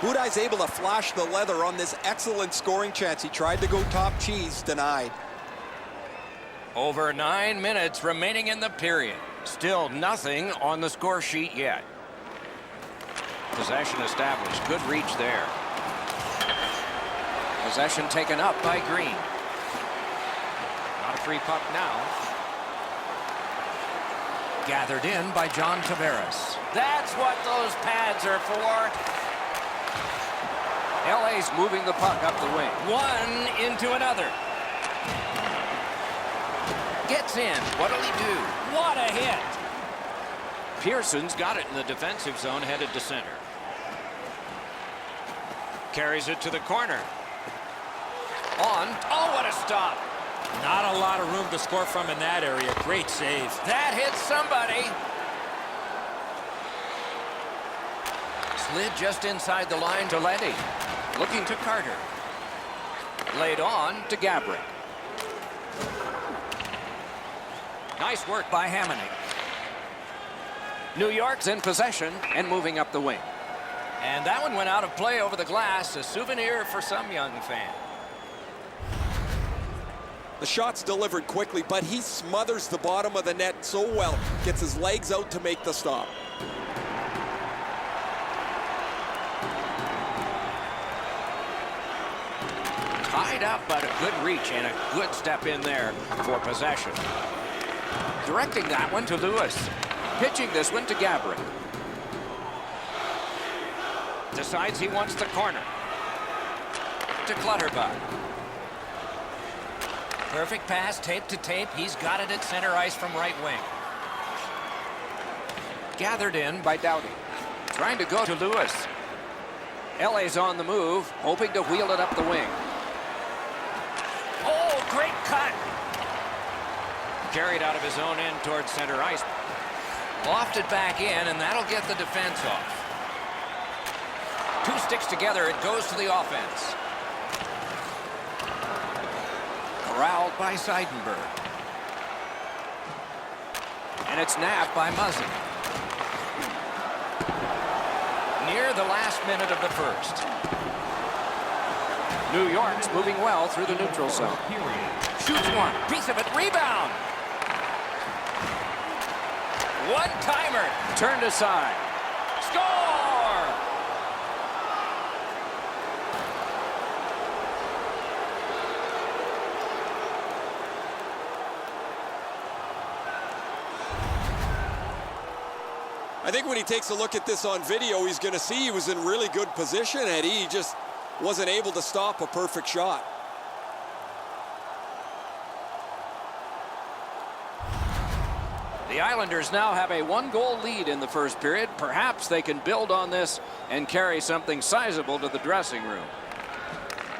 Budai's able to flash the leather on this excellent scoring chance. He tried to go top cheese, denied.
Over 9 minutes remaining in the period. Still nothing on the score sheet yet. Possession established. Good reach there. Possession taken up by Green. Not a free puck now. Gathered in by John Tavares. That's what those pads are for. LA's moving the puck up the wing. One into another. Gets in. What'll he do? What a hit. Pearson's got it in the defensive zone, headed to center. Carries it to the corner. On. Oh, what a stop.
Not a lot of room to score from in that area. Great save.
That hits somebody. Slid just inside the line to Letty. Looking to Carter. Laid on to Gabrick. Nice work by Hamonic. New York's in possession and moving up the wing. And that one went out of play over the glass, a souvenir for some young fan.
The shot's delivered quickly, but he smothers the bottom of the net so well. Gets his legs out to make the stop.
Tied up, but a good reach and a good step in there for possession. Directing that one to Lewis. Pitching this one to Gabrick. Decides he wants the corner. To Clutterbuck. Perfect pass, tape to tape. He's got it at center ice from right wing. Gathered in by Doughty. Trying to go to Lewis. LA's on the move, hoping to wheel it up the wing. Oh, great cut. Carried out of his own end towards center ice. Lofted back in, and that'll get the defense off. Two sticks together, it goes to the offense. Corralled by Seidenberg. And it's nabbed by Muzzin. Near the last minute of the first. New York's moving well through the neutral zone. Shoots one, piece of it, rebound. One-timer, turned aside. Score!
I think when he takes a look at this on video, he's going to see he was in really good position, Eddie. He just wasn't able to stop a perfect shot.
The Islanders now have a one-goal lead in the first period. Perhaps they can build on this and carry something sizable to the dressing room.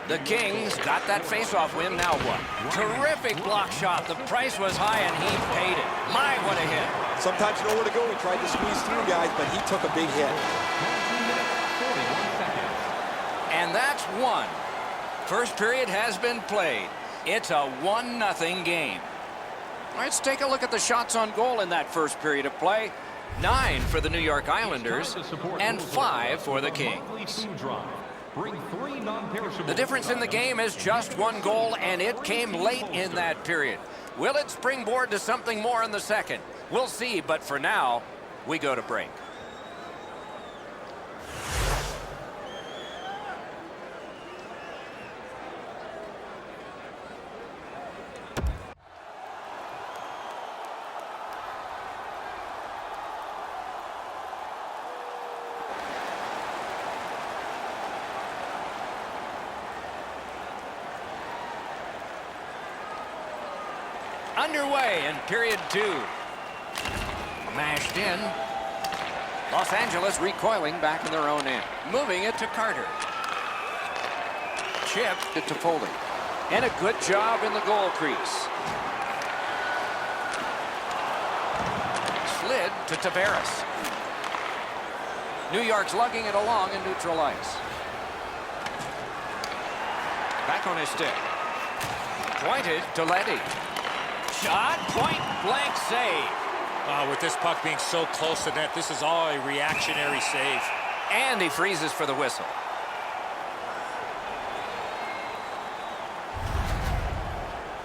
The Kings got that face-off win. Now what? Terrific block shot. The price was high, and he paid it. My, what a hit.
Sometimes nowhere to go. He tried to squeeze through guys, but he took a big hit.
19 minutes, 41 seconds.
And that's one. First period has been played. It's a 1-0 game. Let's take a look at the shots on goal in that first period of play. 9 for the New York Islanders and 5 for the Kings. The difference in the game is just one goal, and it came late in that period. Will it springboard to something more in the second? We'll see, but for now, we go to break. Underway in period 2. Mashed in. Los Angeles recoiling back in their own end. Moving it to Carter. Chipped it to Foley. And a good job in the goal crease. Slid to Tavares. New York's lugging it along in neutral ice. Back on his stick. Pointed to Leddy. Shot, point blank save.
With this puck being so close to net, this is all a reactionary save.
And he freezes for the whistle.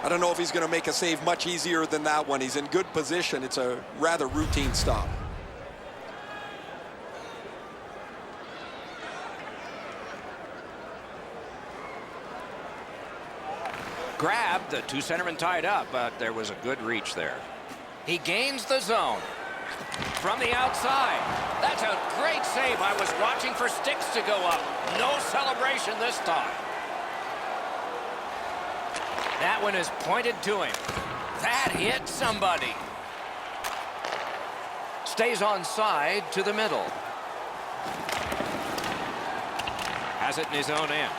I don't know if he's going to make a save much easier than that one. He's in good position. It's a rather routine stop.
Grabbed, the two centermen tied up, but there was a good reach there. He gains the zone from the outside. That's a great save. I was watching for sticks to go up. No celebration this time. That one is pointed to him. That hit somebody. Stays onside to the middle. Has it in his own end.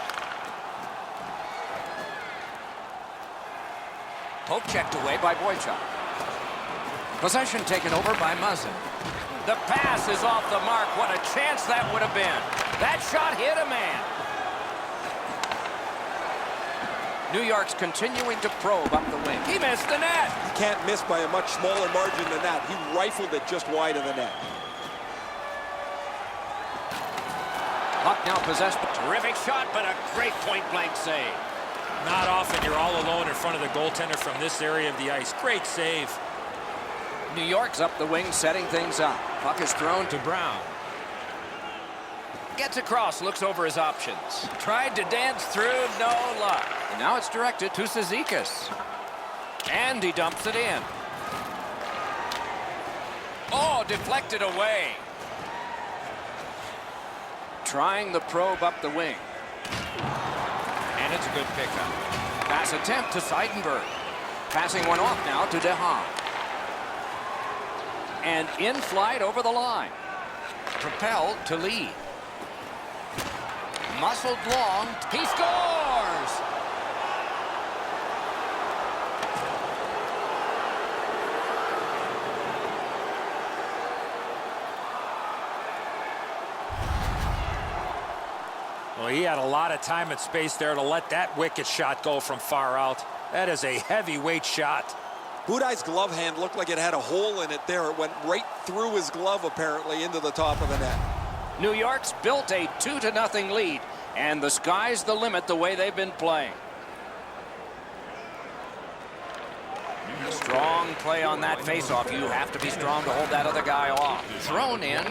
Poke checked away by Boychuk. Possession taken over by Muzzin. The pass is off the mark. What a chance that would have been. That shot hit a man. New York's continuing to probe up the wing. He missed the net.
He can't miss by a much smaller margin than that. He rifled it just wide of the net.
Puck now possessed. Terrific shot, but a great point-blank save.
Not often you're all alone in front of the goaltender from this area of the ice. Great save.
New York's up the wing, setting things up. Puck is thrown to Brown. Gets across, looks over his options. Tried to dance through, no luck. And now it's directed to Cizikas. And he dumps it in. Oh, deflected away. Trying the probe up the wing. And it's a good pickup. Pass attempt to Seidenberg. Passing one off now to DeHaan. And in flight over the line. Propelled to lead. Muscled long. He scores!
Well, he had a lot of time and space there to let that wicked shot go from far out. That is a heavyweight shot.
Budai's glove hand looked like it had a hole in it there. It went right through his glove, apparently, into the top of the net.
New York's built a 2-0 lead, and the sky's the limit the way they've been playing. Strong play on that faceoff. You have to be strong to hold that other guy off. Thrown in.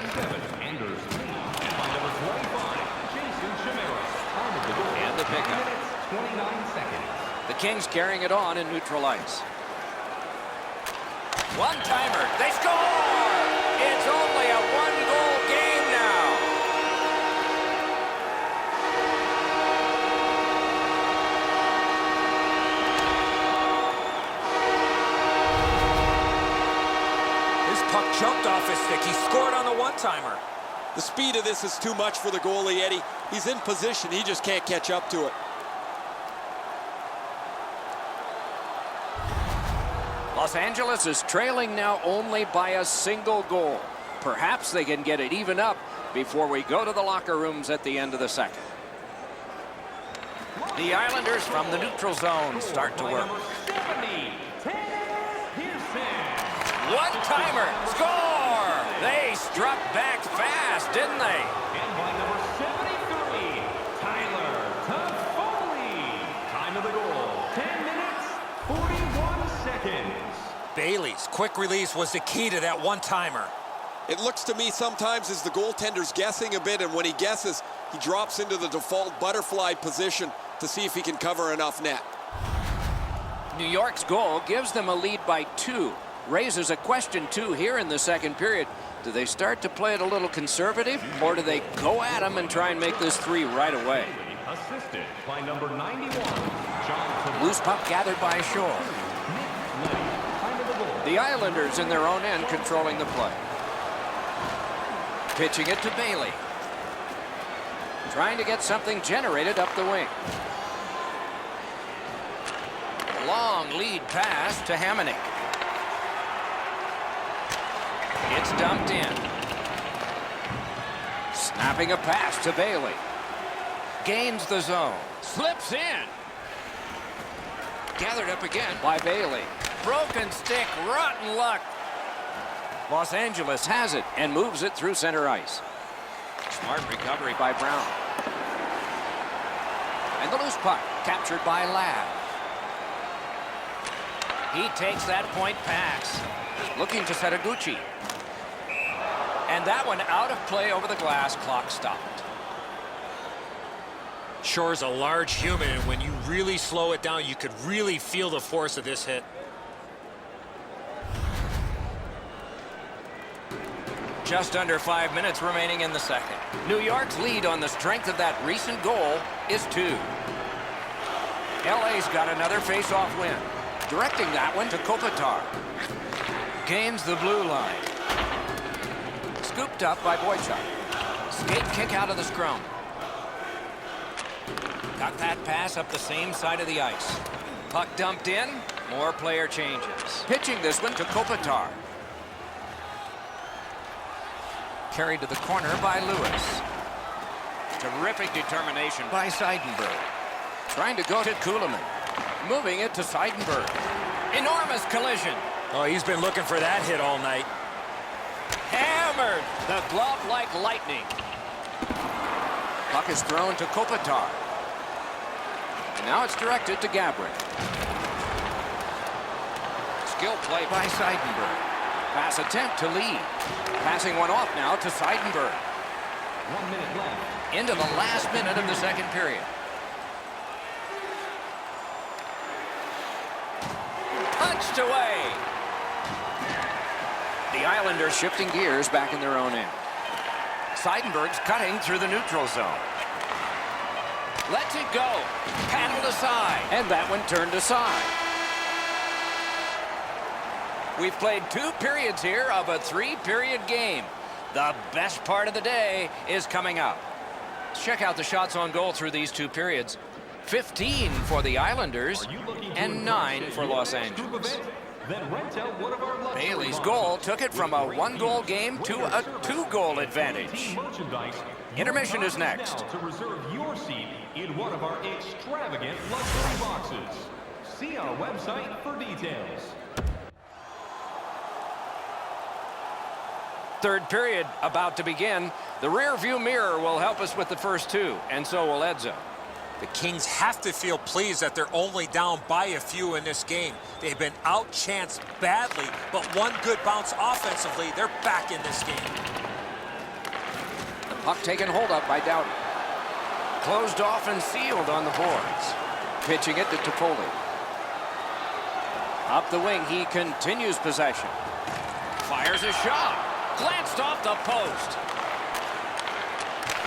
And the pickup.
29 seconds.
The Kings carrying it on in neutral ice. One-timer. They score! It's only a one-goal game now.
His puck jumped off his stick. He scored on the one-timer.
The speed of this is too much for the goalie, Eddie. He's in position. He just can't catch up to it.
Los Angeles is trailing now only by a single goal. Perhaps they can get it even up before we go to the locker rooms at the end of the second. The Islanders from the neutral zone start to work. One-timer, score! They struck back fast, didn't they?
And by number 73, Tyler Toffoli. Time of the goal, 10 minutes, 41 seconds.
Bailey's quick release was the key to that one-timer.
It looks to me sometimes as the goaltender's guessing a bit, and when he guesses, he drops into the default butterfly position to see if he can cover enough net.
New York's goal gives them a lead by 2. Raises a question, too, here in the second period. Do they start to play it a little conservative, or do they go at them and try and make this 3 right away?
Assisted by number 91, John.
Loose puck gathered by Shore. The Islanders in their own end controlling the play. Pitching it to Bailey. Trying to get something generated up the wing. Long lead pass to Hamonic. It's dumped in. Snapping a pass to Bailey. Gains the zone. Slips in. Gathered up again by Bailey. Broken stick, rotten luck. Los Angeles has it and moves it through center ice. Smart recovery by Brown. And the loose puck captured by Ladd. He takes that point pass. Looking to Setaguchi. And that one out of play over the glass. Clock stopped.
Shore's a large human, and when you really slow it down, you could really feel the force of this hit.
Just under 5 minutes remaining in the second. New York's lead on the strength of that recent goal is 2. LA's got another face-off win. Directing that one to Kopitar. Gains the blue line. Scooped up by Boychuk. Skate kick out of the scrum. Got that pass up the same side of the ice. Puck dumped in. More player changes. Pitching this one to Kopitar. Carried to the corner by Lewis. Terrific determination by Seidenberg. Trying to go to Kuhlman. Moving it to Seidenberg. Enormous collision.
Oh, he's been looking for that hit all night.
Hammered. The glove like lightning. Puck is thrown to Kopitar. And now it's directed to Gabrick. Skill play by Seidenberg. Pass attempt to lead. Passing one off now to Seidenberg.
1 minute left.
Into the last minute of the second period. knocked away. The Islanders shifting gears back in their own end. Seidenberg's cutting through the neutral zone. Lets it go. Paddled aside. And that one turned aside. We've played 2 periods here of a 3-period game. The best part of the day is coming up. Check out the shots on goal through these 2 periods. 15 for the Islanders and 9 for Los Angeles. Bailey's goal took it from a 1-goal game to a 2-goal advantage. Intermission is next.
To reserve your seat in one of our extravagant luxury boxes. See our website for details.
Third period about to begin. The rear view mirror will help us with the first 2, and so will Edzo.
The Kings have to feel pleased that they're only down by a few in this game. They've been outchanced badly, but one good bounce offensively, they're back in this game.
The puck taken hold up by Doughty. Closed off and sealed on the boards. Pitching it to Toffoli. Up the wing, he continues possession. Fires a shot. Glanced off the post.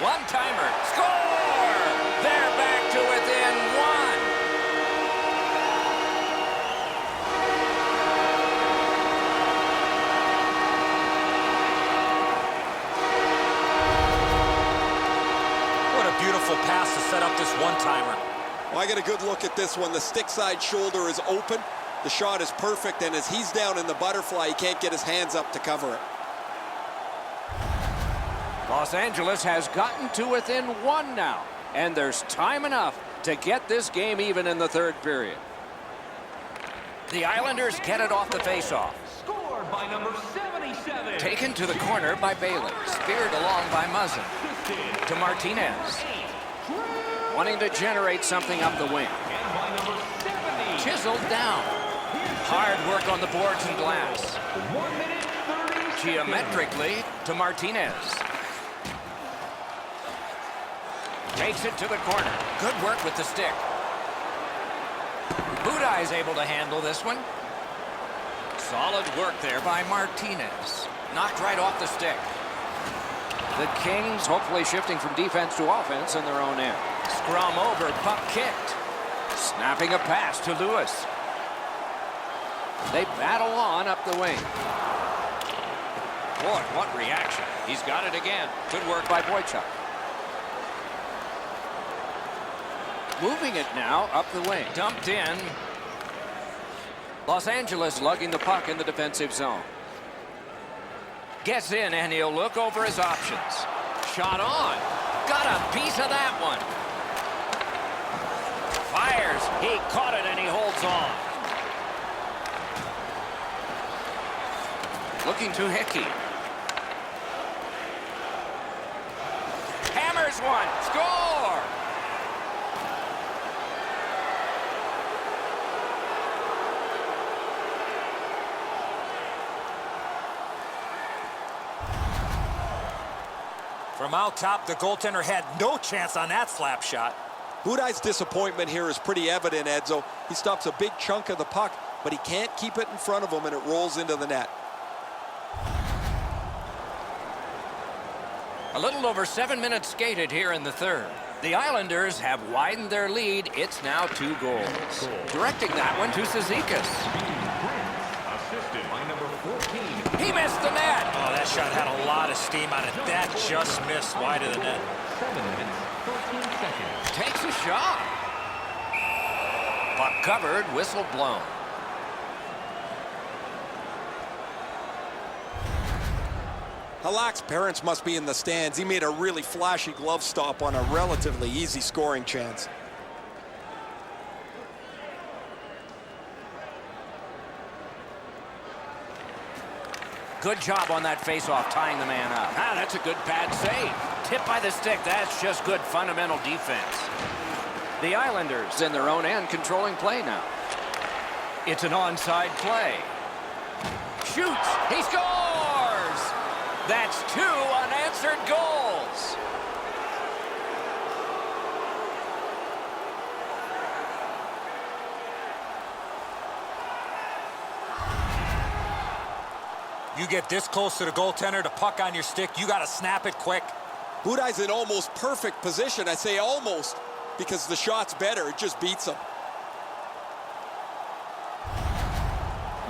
One-timer. Score! They're back to within 1.
What a beautiful pass to set up this one-timer.
Well, I got a good look at this one. The stick side shoulder is open. The shot is perfect, and as he's down in the butterfly, he can't get his hands up to cover it.
Los Angeles has gotten to within 1 now, and there's time enough to get this game even in the 3rd period. The Islanders get it off the faceoff.
Scored by number 77.
Taken to the corner by Bailey. Speared along by Muzzin. To Martinez. Wanting to generate something up the wing.
And by number 70.
Chiseled down. Hard work on the boards and glass.
1 minute 30 seconds.
Geometrically to Martinez. Takes it to the corner. Good work with the stick. Budaj is able to handle this one. Solid work there by Martinez. Knocked right off the stick. The Kings hopefully shifting from defense to offense in their own end. Scrum over, puck kicked. Snapping a pass to Lewis. They battle on up the wing. Boy, what reaction. He's got it again. Good work by Boychuk. Moving it now up the wing. Dumped in. Los Angeles lugging the puck in the defensive zone. Gets in and he'll look over his options. Shot on. Got a piece of that one. Fires. He caught it and he holds on. Looking to Hickey. Hammers one. Score!
From out top, the goaltender had no chance on that slap shot.
Budaj's disappointment here is pretty evident, Edzo. He stops a big chunk of the puck, but he can't keep it in front of him, and it rolls into the net.
A little over 7 minutes skated here in the 3rd. The Islanders have widened their lead. It's now 2 goals. Directing that one to Cizikas.
Assisted by number 14.
He missed the net.
Oh, that shot had a lot of steam on it. That just missed wide of the net.
7 minutes, 13 seconds.
Takes a shot. Puck covered, whistle blown.
Halak's parents must be in the stands. He made a really flashy glove stop on a relatively easy scoring chance.
Good job on that faceoff, tying the man up. Ah, that's a good pad save. Tip by the stick. That's just good fundamental defense. The Islanders in their own end controlling play now. It's an onside play. Shoots. He scores! That's 2 unanswered goals.
You get this close to the goaltender, the puck on your stick, you got to snap it quick.
Budai's in almost perfect position. I say almost because the shot's better. It just beats him.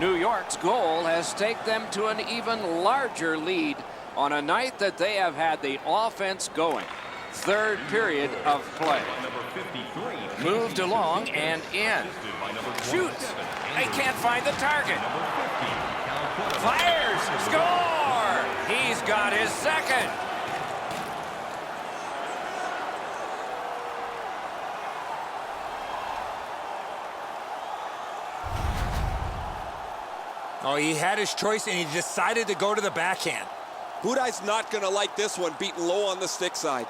New York's goal has taken them to an even larger lead on a night that they have had the offense going. Third period of play. Moved along and in. Shoots. They can't find the target. Fires. Score! He's got his second.
Oh, he had his choice, and he decided to go to the backhand.
Budai's not going to like this one, beaten low on the stick side.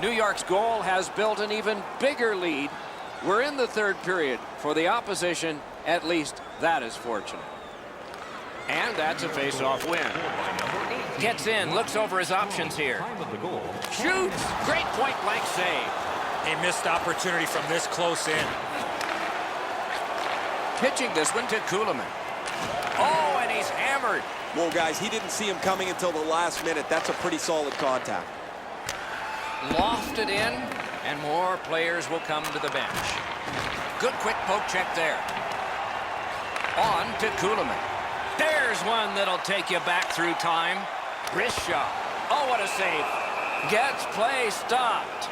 New York's goal has built an even bigger lead. We're in the third period. For the opposition, at least that is fortunate. And that's a face-off win. Gets in, looks over his options here. Shoots! Great point-blank save.
A missed opportunity from this close in.
Pitching this one to Kuhlman. Oh, and he's hammered.
Whoa, guys, he didn't see him coming until the last minute. That's a pretty solid contact.
Lofted in, and more players will come to the bench. Good quick poke check there. On to Kuhlman. There's one that'll take you back through time. Wrist shot. Oh, what a save. Gets play stopped.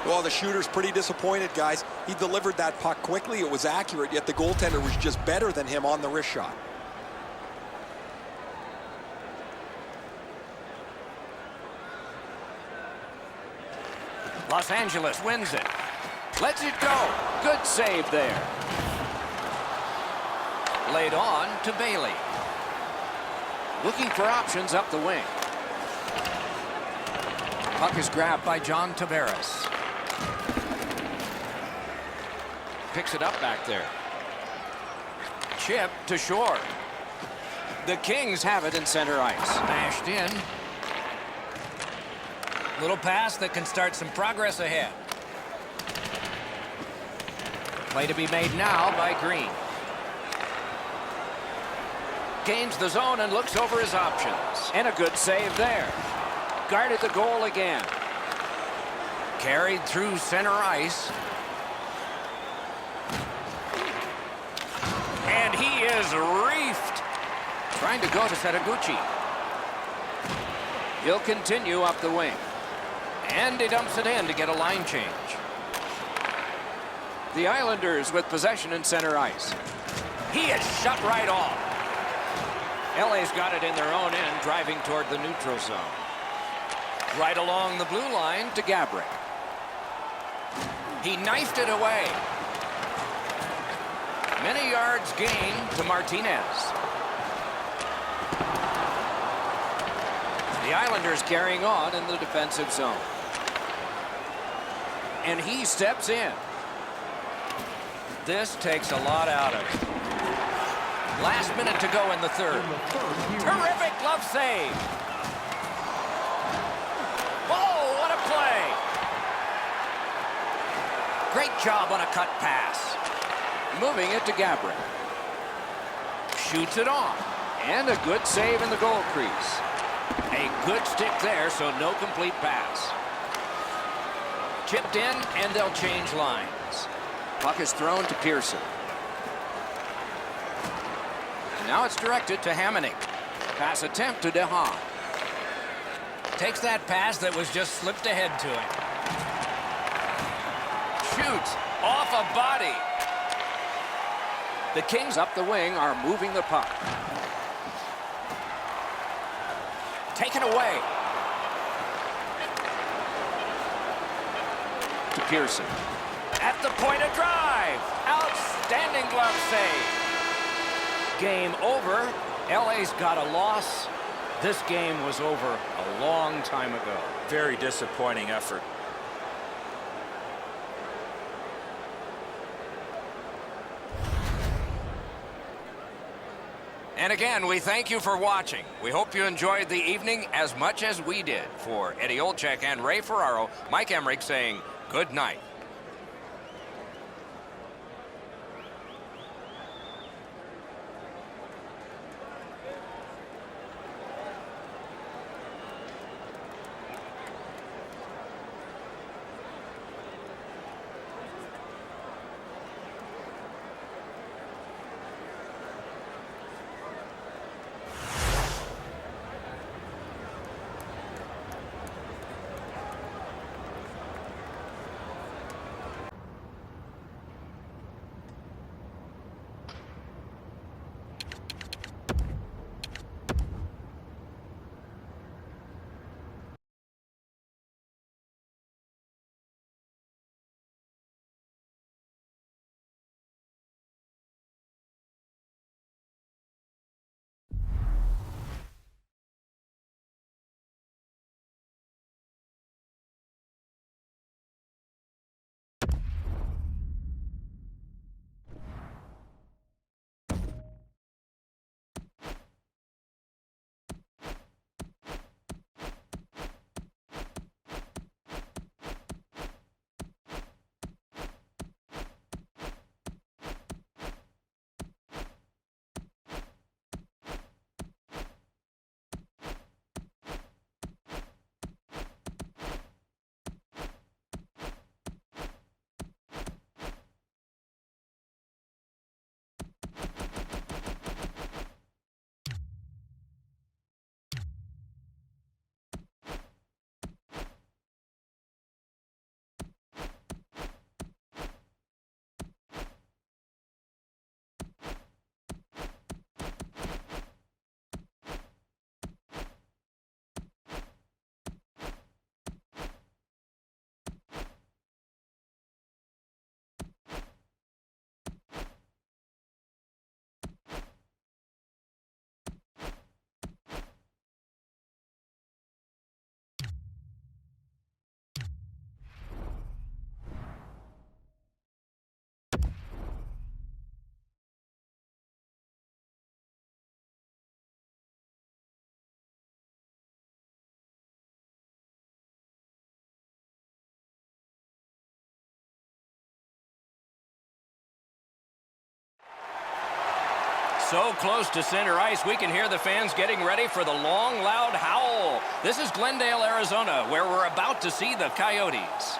Well, the shooter's pretty disappointed, guys. He delivered that puck quickly. It was accurate, yet the goaltender was just better than him on the wrist shot.
Los Angeles wins it. Lets it go. Good save there. Laid on to Bailey. Looking for options up the wing. Puck is grabbed by John Tavares. Picks it up back there. Chip to shore. The Kings have it in center ice. Smashed in. Little pass that can start some progress ahead. Play to be made now by Green. Gains the zone and looks over his options. And a good save there. Guarded the goal again. Carried through center ice. And he is reefed. Trying to go to Setaguchi. He'll continue up the wing. And he dumps it in to get a line change. The Islanders with possession in center ice. He is shut right off. LA's got it in their own end, driving toward the neutral zone. Right along the blue line to Gabrick. He knifed it away. Many yards gained to Martinez. The Islanders carrying on in the defensive zone. And he steps in. This takes a lot out of it. Last minute to go in the third. Terrific glove save. Whoa, what a play. Great job on a cut pass. Moving it to Gabrick. Shoots it off. And a good save in the goal crease. A good stick there, so no complete pass. Chipped in, and they'll change lines. Puck is thrown to Pearson. And now it's directed to Hamonic. Pass attempt to DeHaan. Takes that pass that was just slipped ahead to him. Shoots off a body. The Kings up the wing are moving the puck. Taken away. To Pearson. At the point of drive. Outstanding glove save. Game over. LA's got a loss. This game was over a long time ago.
Very disappointing effort.
And again, we thank you for watching. We hope you enjoyed the evening as much as we did. For Eddie Olczyk and Ray Ferraro, Mike Emmerich saying good night. So close to center ice, we can hear the fans getting ready for the long, loud howl. This is Glendale, Arizona, where we're about to see the Coyotes.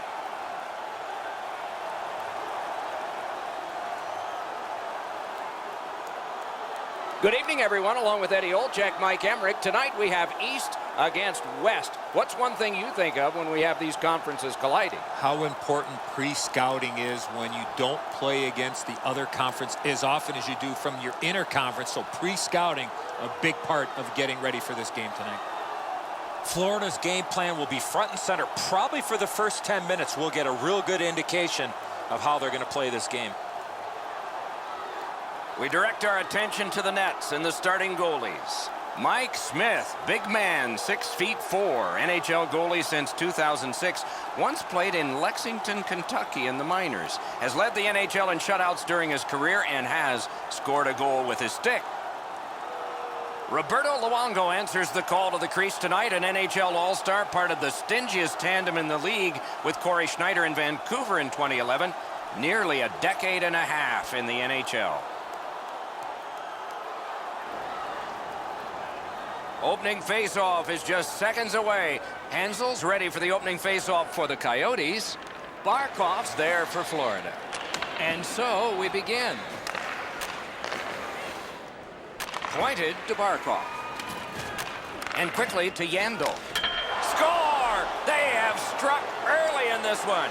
Good evening, everyone. Along with Eddie Olczyk, Mike Emmerich. Tonight we have East against West. What's one thing you think of when we have these conferences colliding?
How important pre-scouting is when you don't play against the other conference as often as you do from your interconference. So pre-scouting, a big part of getting ready for this game tonight.
Florida's game plan will be front and center. Probably for the first 10 minutes, we'll get a real good indication of how they're going to play this game.
We direct our attention to the nets and the starting goalies. Mike Smith, big man, 6'4", NHL goalie since 2006. Once played in Lexington, Kentucky in the minors. Has led the NHL in shutouts during his career and has scored a goal with his stick. Roberto Luongo answers the call to the crease tonight, an NHL All-Star, part of the stingiest tandem in the league with Corey Schneider in Vancouver in 2011. Nearly a decade and a half in the NHL. Opening faceoff is just seconds away. Hansel's ready for the opening faceoff for the Coyotes. Barkov's there for Florida. And so we begin. Pointed to Barkov. And quickly to Yandel. Score! They have struck early in this one.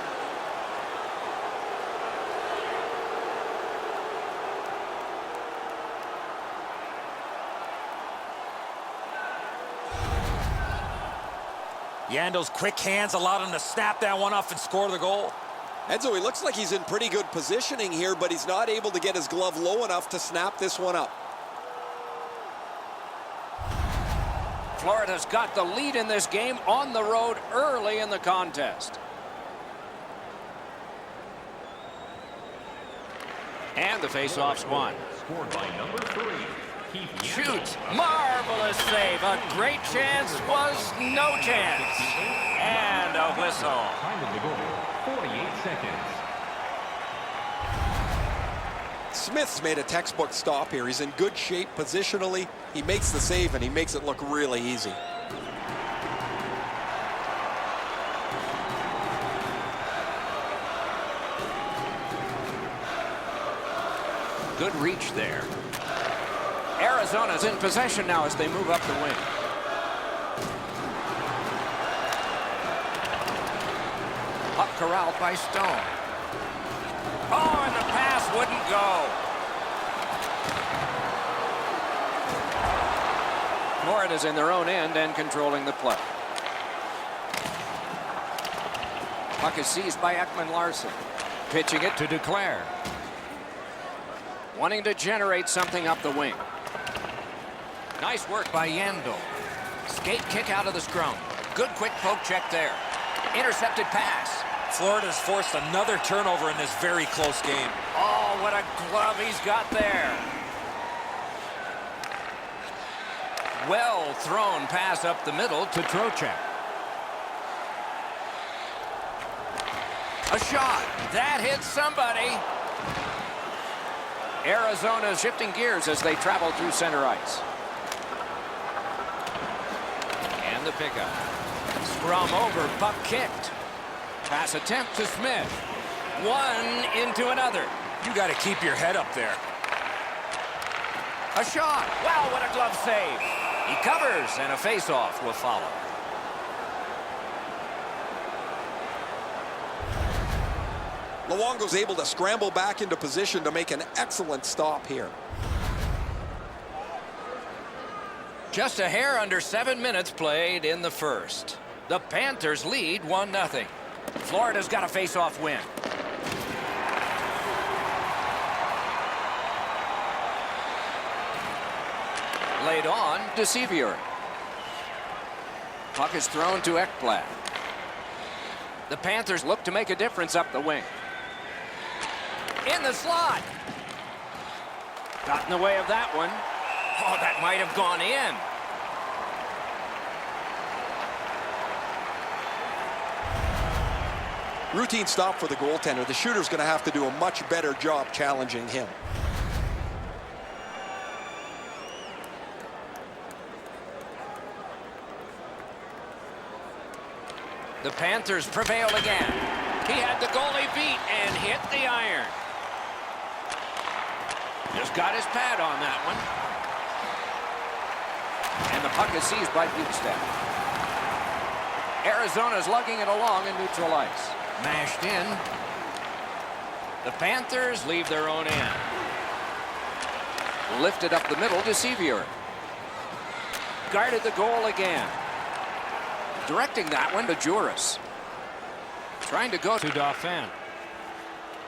Yandel's quick hands allowed him to snap that one off and score the goal.
Enzo, he looks like he's in pretty good positioning here, but he's not able to get his glove low enough to snap this one up.
Florida's got the lead in this game on the road early in the contest. And the faceoff's won.
Scored by number 3.
Shoots. Marvelous save. A great chance was no chance. And a whistle.
Time of the goal, 48 seconds.
Smith's made a textbook stop here. He's in good shape positionally. He makes the save, and he makes it look really easy.
Good reach there. Arizona's in possession now as they move up the wing. Puck corralled by Stone. Oh, and the pass wouldn't go. Florida's in their own end and controlling the play. Puck is seized by Ekman-Larsson. Pitching it to Duclair. Wanting to generate something up the wing. Nice work by Yandel. Skate kick out of the scrum. Good quick poke check there. Intercepted pass.
Florida's forced another turnover in this very close game.
Oh, what a glove he's got there. Well thrown pass up the middle to Trocheck. A shot. That hits somebody. Arizona shifting gears as they travel through center ice. And the pickup. Scrum over, puck kicked. Pass attempt to Smith. One into another.
You got to keep your head up there.
A shot. Wow, what a glove save. He covers, and a face-off will follow.
Luongo's able to scramble back into position to make an excellent stop here.
Just a hair under 7 minutes played in the first. The Panthers lead 1-0. Florida's got a face-off win. Laid on to Sevier. Puck is thrown to Ekblad. The Panthers look to make a difference up the wing. In the slot. Got in the way of that one. Oh, that might have gone in.
Routine stop for the goaltender. The shooter's going to have to do a much better job challenging him.
The Panthers prevail again. He had the goalie beat and hit the iron. Just got his pad on that one. And the puck is seized by Bukestad. Arizona's lugging it along in neutral ice. Mashed in. The Panthers leave their own end. Lifted up the middle to Sevier. Guarded the goal again. Directing that one to Juris. Trying to go to Dauphin.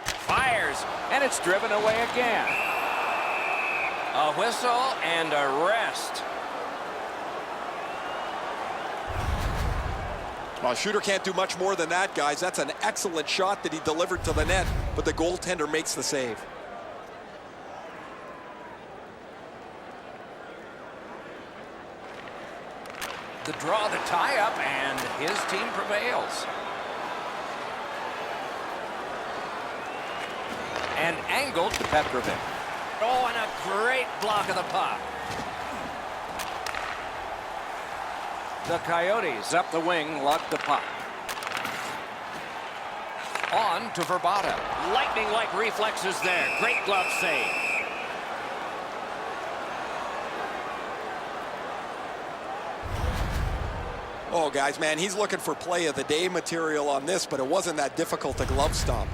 Fires, and it's driven away again. A whistle and a rest.
Well, shooter can't do much more than that, guys. That's an excellent shot that he delivered to the net, but the goaltender makes the save.
The draw, the tie-up, and his team prevails. And angled to Petrovic. Oh, and a great block of the puck. The Coyotes up the wing lug the puck. On to Verbata. Lightning-like reflexes there. Great glove save.
Oh, guys, man, he's looking for play of the day material on this, but it wasn't that difficult to glove stop.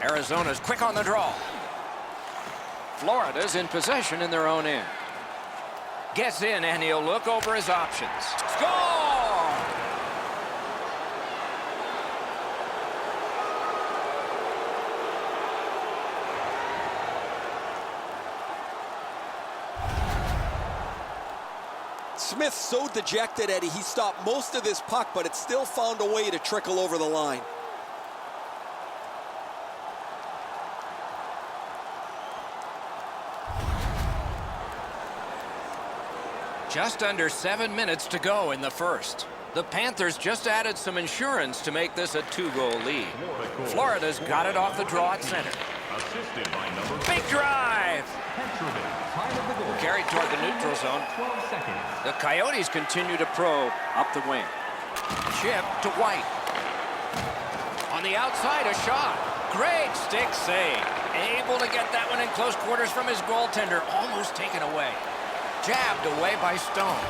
Arizona's quick on the draw. Florida's in possession in their own end. Gets in, and he'll look over his options. Score!
Smith's so dejected, Eddie. He stopped most of this puck, but it still found a way to trickle over the line.
Just under 7 minutes to go in the first. The Panthers just added some insurance to make this a 2-goal lead. Florida's got it off the draw at center.
Assisted by number
Big drive.
Petrovic. Time of the goal.
Carried toward the neutral zone.
12 seconds.
The Coyotes continue to probe up the wing. Chip to White. On the outside, a shot. Great stick save. Able to get that one in close quarters from his goaltender. Almost taken away. Jabbed away by Stone.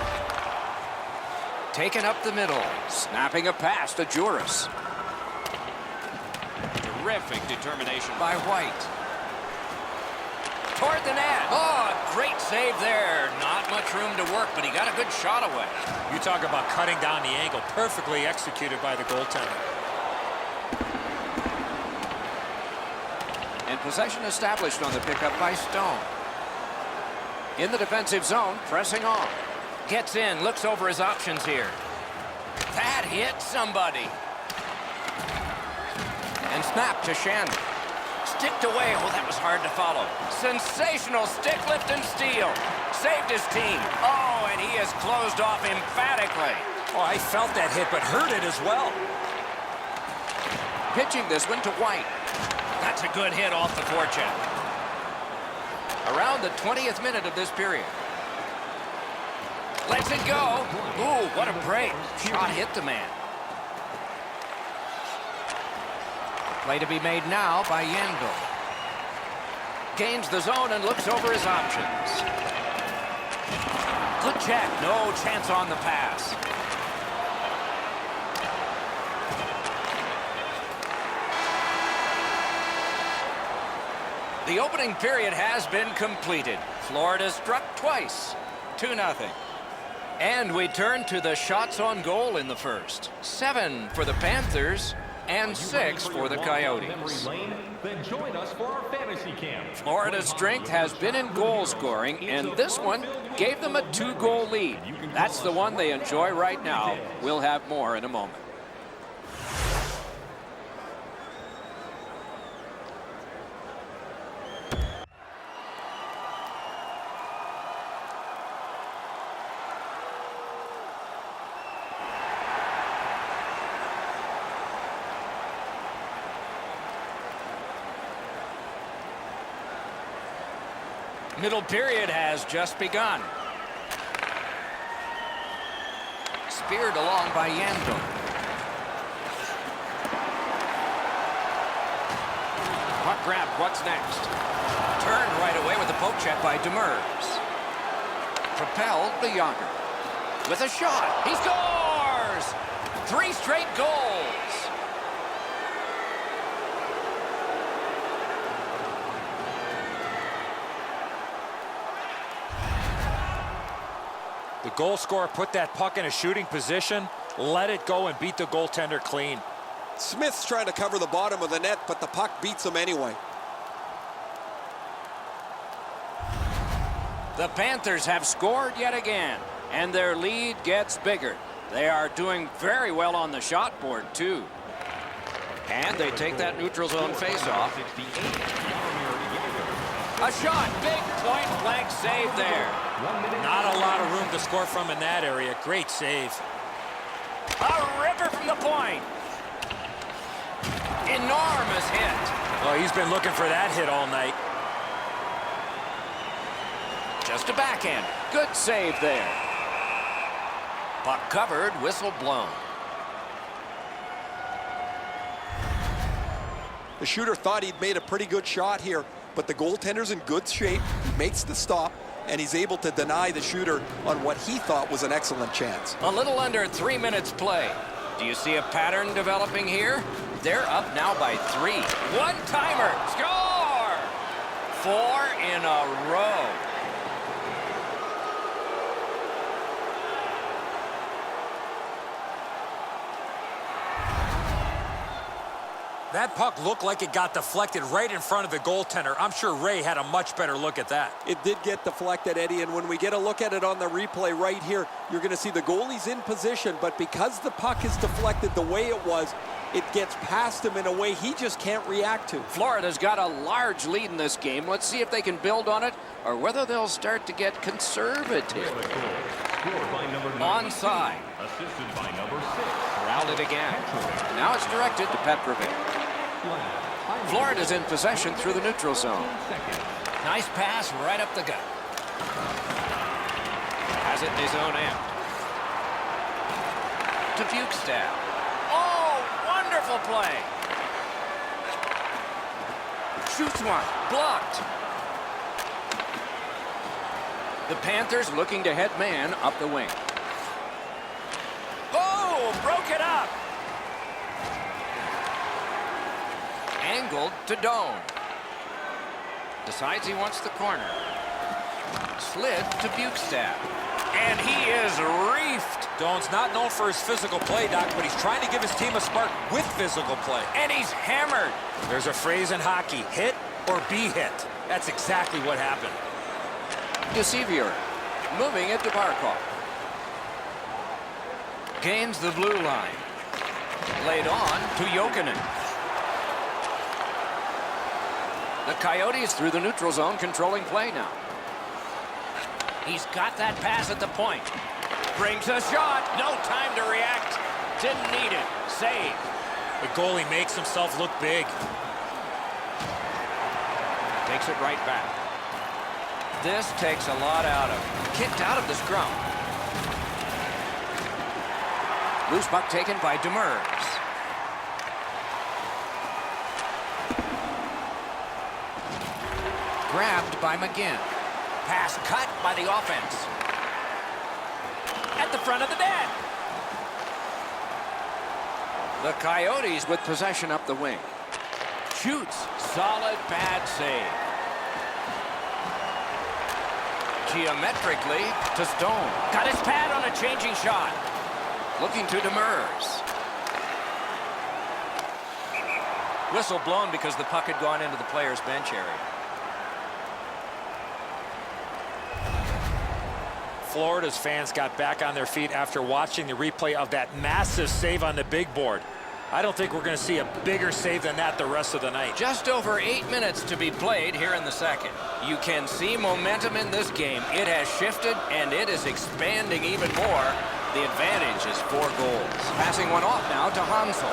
Taken up the middle. Snapping a pass to Juris. Terrific determination by White. Toward the net. Oh, great save there. Not much room to work, but he got a good shot away.
You talk about cutting down the angle. Perfectly executed by the goaltender.
And possession established on the pickup by Stone. In the defensive zone, pressing on. Gets in, looks over his options here. That hit somebody. And snap to Shannon. Sticked away. Oh, that was hard to follow. Sensational stick lift and steal. Saved his team. Oh, and he is closed off emphatically.
Oh, I felt that hit, but heard it as well.
Pitching this one to White. That's a good hit off the forecheck. Around the 20th minute of this period. Lets it go. Ooh, what a break. Shot hit the man. Play to be made now by Yandel. Gains the zone and looks over his options. Good check. No chance on the pass. The opening period has been completed. Florida struck twice. 2-0. And we turn to the shots on goal in the first. 7 for the Panthers and 6 for the Coyotes.
Then join us for our fantasy camp.
Florida's strength has been in goal scoring, and this one gave them a 2-goal lead. That's the one they enjoy right now. We'll have more in a moment. Middle period has just begun. Speared along by Yandel. Puck grab, what's next? Turned right away with a poke check by Demers. Propelled the Yager. With a shot, he scores! 3 straight goals.
The goal scorer put that puck in a shooting position, let it go, and beat the goaltender clean.
Smith's trying to cover the bottom of the net, but the puck beats him anyway.
The Panthers have scored yet again, and their lead gets bigger. They are doing very well on the shot board, too. And they take that neutral zone faceoff. A shot, big point-blank save there.
Not a lot of room to score from in that area. Great save.
A ripper from the point. Enormous hit.
Oh, he's been looking for that hit all night.
Just a backhand. Good save there. Puck covered, whistle blown.
The shooter thought he'd made a pretty good shot here, but the goaltender's in good shape. He makes the stop, and he's able to deny the shooter on what he thought was an excellent chance.
A little under 3 minutes play. Do you see a pattern developing here? They're up now by 3. One-timer. Score! 4 in a row.
That puck looked like it got deflected right in front of the goaltender. I'm sure Ray had a much better look at that.
It did get deflected, Eddie, and when we get a look at it on the replay right here, you're going to see the goalie's in position, but because the puck is deflected the way it was, it gets past him in a way he just can't react to.
Florida's got a large lead in this game. Let's see if they can build on it or whether they'll start to get conservative.
Scored by number 9.
Onside.
Assisted by number 6.
Corralled it again. Now it's directed to Petrovic. Florida's in possession through the neutral zone. Nice pass right up the gut. Has it in his own end. To Bukestad. Oh, wonderful play. Shoots one. Blocked. The Panthers looking to head man up the wing. Oh, broke it up. Angled to Doan. Decides he wants the corner. Slid to Bukestad. And he is reefed.
Doan's not known for his physical play, Doc, but he's trying to give his team a spark with physical play.
And he's hammered.
There's a phrase in hockey, hit or be hit. That's exactly what happened.
Deceiver moving it to Barkov. Gains the blue line. Laid on to Jokinen. The Coyotes through the neutral zone controlling play now. He's got that pass at the point. Brings a shot. No time to react. Didn't need it. Save.
The goalie makes himself look big.
Takes it right back. This takes a lot out of him. Kicked out of the scrum. Loose puck taken by Demers. Grabbed by McGinn. Pass cut by the offense. At the front of the net. The Coyotes with possession up the wing. Shoots. Solid pad save. Geometrically to Stone. Got his pad on a changing shot. Looking to Demers. Whistle blown because the puck had gone into the player's bench area.
Florida's fans got back on their feet after watching the replay of that massive save on the big board. I don't think we're going to see a bigger save than that the rest of the night.
Just over 8 minutes to be played here in the second. You can see momentum in this game. It has shifted, and it is expanding even more. The advantage is 4 goals. Passing one off now to Hansel.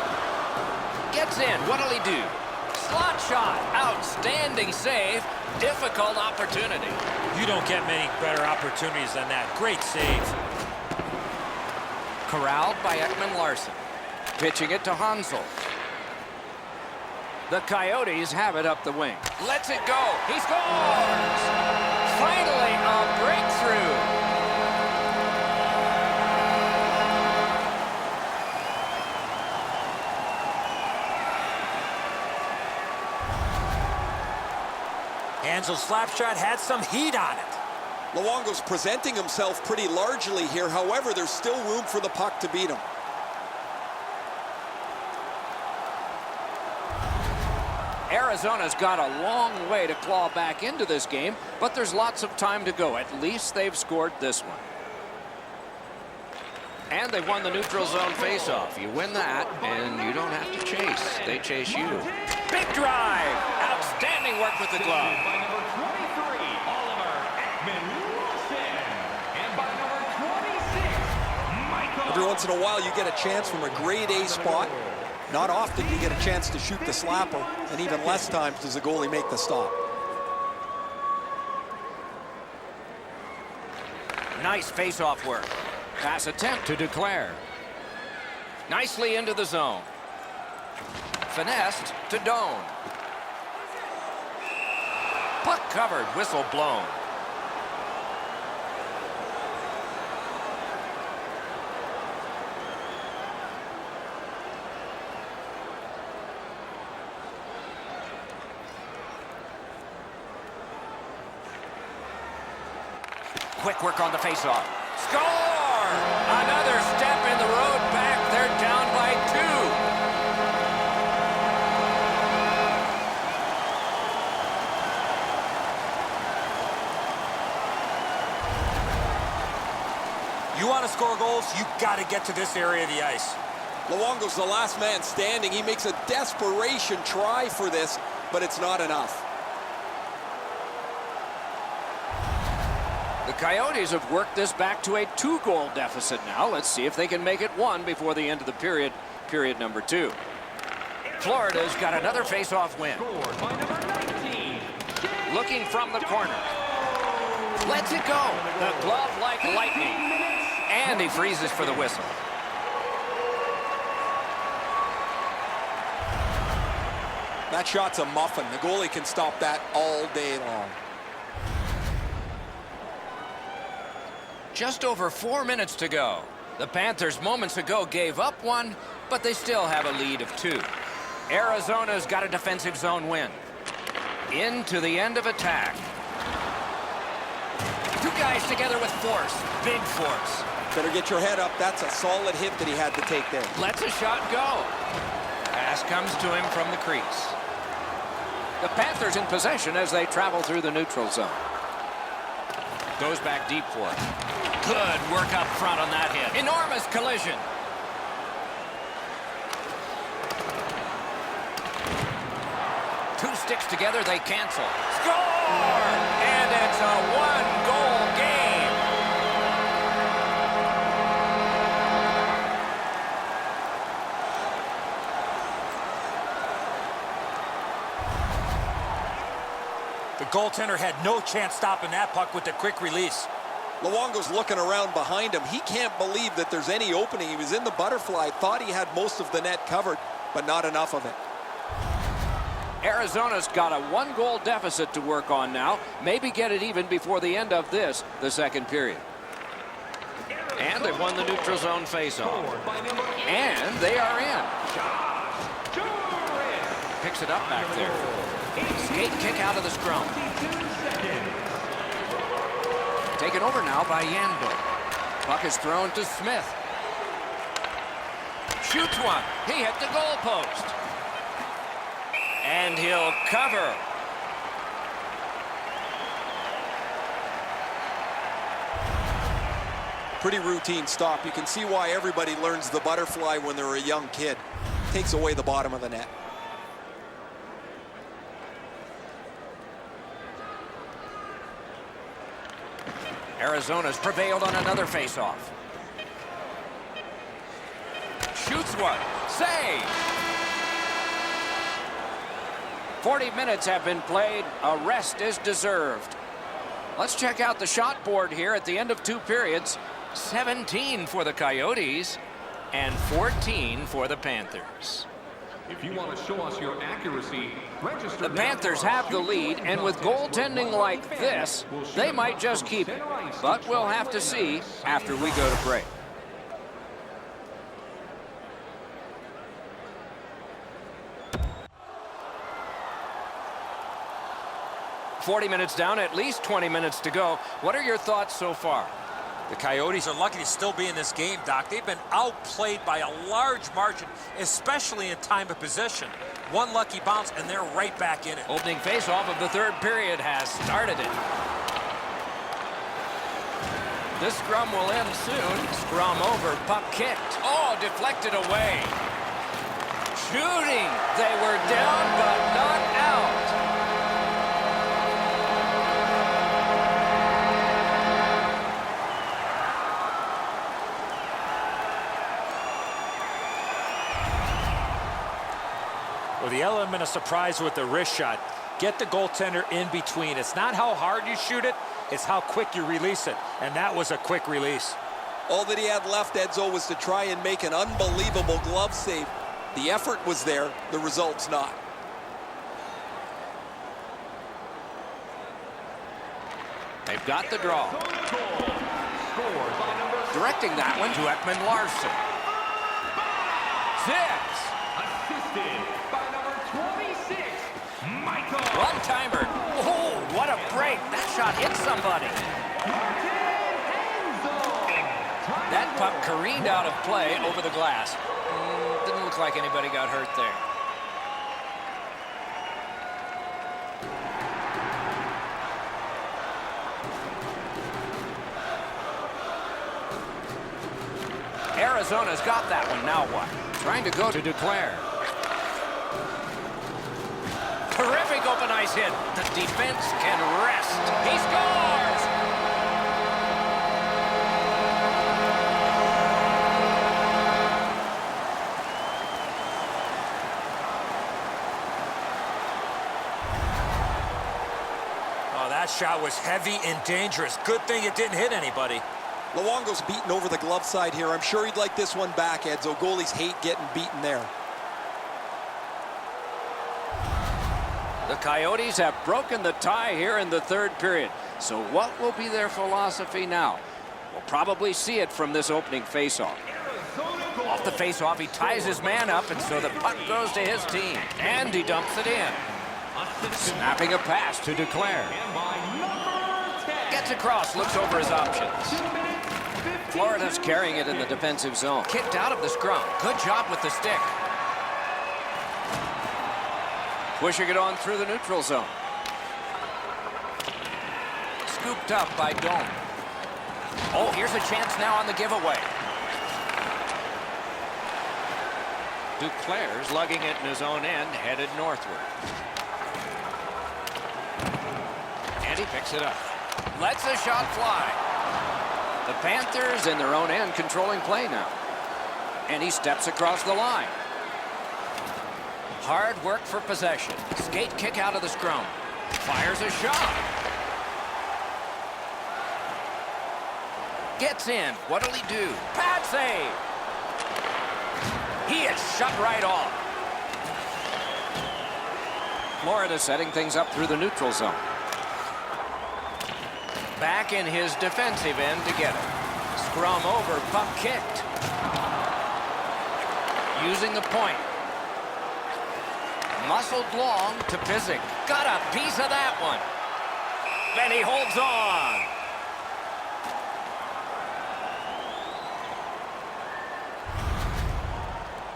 Gets in. What'll he do? Slot shot. Outstanding save. Difficult opportunity.
You don't get many better opportunities than that. Great save.
Corralled by Ekman-Larsson. Pitching it to Hansel. The Coyotes have it up the wing. Lets it go. He scores! Finally, a breakthrough.
Hansel's slap shot had some heat on it.
Luongo's presenting himself pretty largely here. However, there's still room for the puck to beat him.
Arizona's got a long way to claw back into this game, but there's lots of time to go. At least they've scored this one. And they won the neutral zone faceoff. You win that, and you don't have to chase. They chase you. Big drive! Outstanding work with the glove.
By number 23, Oliver Ekman-Larsson. And by number 26, Michael.
Every once in a while, you get a chance from a grade A spot. Not often you get a chance to shoot the slapper, and even less times does the goalie make the stop.
Nice face-off work. Pass attempt to Duclair. Nicely into the zone. Finessed to Doan. Puck covered, whistle blown. Quick work on the faceoff. Score! Another step in the road back. They're down by
2. You want to score goals, you got to get to this area of the ice.
Luongo's the last man standing. He makes a desperation try for this, but it's not enough.
The Coyotes have worked this back to a 2-goal deficit now. Let's see if they can make it 1 before the end of the period number 2. Florida's got another face-off win. Looking from the corner. Lets it go. The glove like lightning. And he freezes for the whistle.
That shot's a muffin. The goalie can stop that all day long.
Just over 4 minutes to go. The Panthers moments ago gave up 1, but they still have a lead of 2. Arizona's got a defensive zone win. Into the end of attack. 2 guys together with force. Big force.
Better get your head up. That's a solid hit that he had to take there.
Lets a shot go. Pass comes to him from the crease. The Panthers in possession as they travel through the neutral zone. Goes back deep for it. Good work up front on that hit. Enormous collision. Two sticks together, they cancel. Score! And it's a 1-goal game.
The goaltender had no chance stopping that puck with the quick release.
Luongo's looking around behind him. He can't believe that there's any opening. He was in the butterfly, thought he had most of the net covered, but not enough of it.
Arizona's got a 1-goal deficit to work on now. Maybe get it even before the end of the second period. And they've won the neutral zone faceoff. And they are in. Picks it up back there. Skate kick out of the scrum. Taken over now by Yandel. Puck is thrown to Smith. Shoots one. He hit the goal post. And he'll cover.
Pretty routine stop. You can see why everybody learns the butterfly when they're a young kid. Takes away the bottom of the net.
Arizona's prevailed on another faceoff. Shoots one. Save. 40 minutes have been played. A rest is deserved. Let's check out the shot board here at the end of 2 periods. 17 for the Coyotes and 14 for the Panthers.
If you want to show us your accuracy, register.
The Panthers have the lead, and with goaltending like this, they might just keep it. But we'll have to see after we go to break. "40 minutes down, at least 20 minutes to go. What are your thoughts so far?"
The Coyotes are lucky to still be in this game, Doc. They've been outplayed by a large margin, especially in time of possession. One lucky bounce, and they're right back in it.
Opening faceoff of the 3rd period has started it. This scrum will end soon. Scrum over, puck kicked. Oh, deflected away. Shooting. They were down, but not out.
Well, the element of surprise with the wrist shot. Get the goaltender in between. It's not how hard you shoot it, it's how quick you release it. And that was a quick release.
All that he had left, Edzo, was to try and make an unbelievable glove save. The effort was there, the result's not.
They've got the draw. Directing that one to Ekman Larson. 6.
Assisted by number 26, Michael.
One-timer. Oh, what a break. That shot hit somebody. That puck careened out of play over the glass. Didn't look like anybody got hurt there. Arizona's got that one. Now what? Trying to go to Duclair. Terrific open ice hit. The defense can rest. He scores!
That shot was heavy and dangerous. Good thing it didn't hit anybody.
Luongo's beaten over the glove side here. I'm sure he'd like this one back, Edzo. Goalies hate getting beaten there.
The Coyotes have broken the tie here in the third period. So what will be their philosophy now? We'll probably see it from this opening faceoff. Off the faceoff, he ties his man up, and so the puck goes to his team. And he dumps it in. Snapping a pass to Declare. Gets across, looks over his options. Florida's carrying it in the defensive zone. Kicked out of the scrum. Good job with the stick. Pushing it on through the neutral zone. Scooped up by Dome. Oh, here's a chance now on the giveaway. Duclair's lugging it in his own end, headed northward. And he picks it up. Lets the shot fly. The Panthers in their own end controlling play now. And he steps across the line. Hard work for possession. Skate kick out of the scrum. Fires a shot. Gets in. What'll he do? Pad save. He is shut right off. Florida setting things up through the neutral zone. Back in his defensive end to get it. Scrum over, puck kicked. Using the point. Muscled long to Pizik. Got a piece of that one. Then he holds on.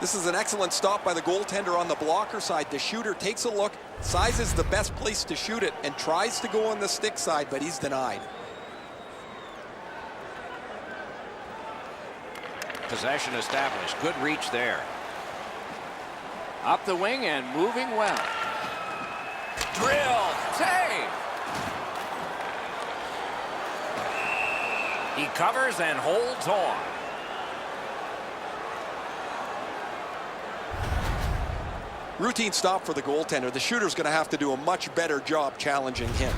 This is an excellent stop by the goaltender on the blocker side. The shooter takes a look, sizes the best place to shoot it, and tries to go on the stick side, but he's denied.
Possession established. Good reach there. Up the wing and moving well. Drilled. Save. He covers and holds on.
Routine stop for the goaltender. The shooter's going to have to do a much better job challenging him.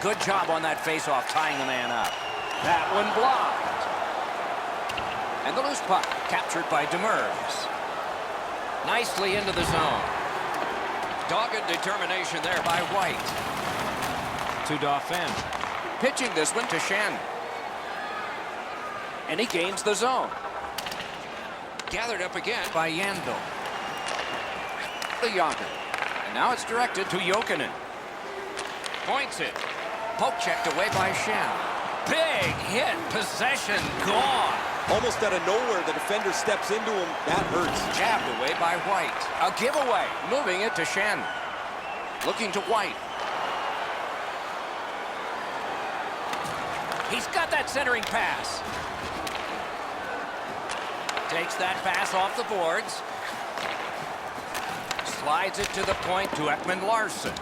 Good job on that faceoff, tying the man up. That one blocked. And the loose puck captured by Demers. Nicely into the zone. Dogged determination there by White. To Dauphin. Pitching this one to Shen. And he gains the zone. Gathered up again by Yandel. The Yager. And now it's directed to Jokinen. Points it. Poke checked away by Shen. Big hit. Possession gone.
Almost out of nowhere, the defender steps into him. That hurts.
Jabbed away by White. A giveaway. Moving it to Shen. Looking to White. He's got that centering pass. Takes that pass off the boards. Slides it to the point to Ekman Larson.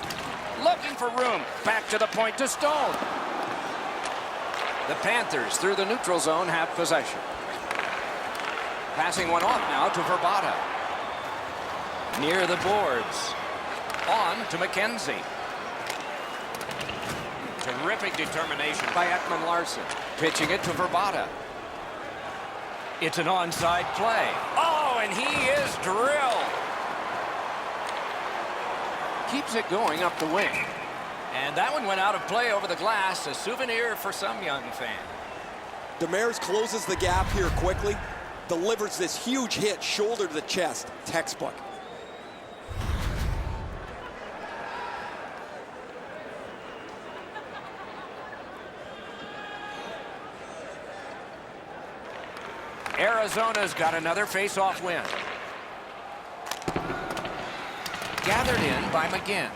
Looking for room. Back to the point to Stone. The Panthers through the neutral zone have possession. Passing one off now to Verbata. Near the boards. On to McKenzie. Terrific determination by Ekman Larson. Pitching it to Verbata. It's an onside play. Oh, and he is drilled. Keeps it going up the wing. And that one went out of play over the glass. A souvenir for some young fan.
Demers closes the gap here quickly. Delivers this huge hit, shoulder to the chest. Textbook.
Arizona's got another face-off win. Gathered in by McGinn.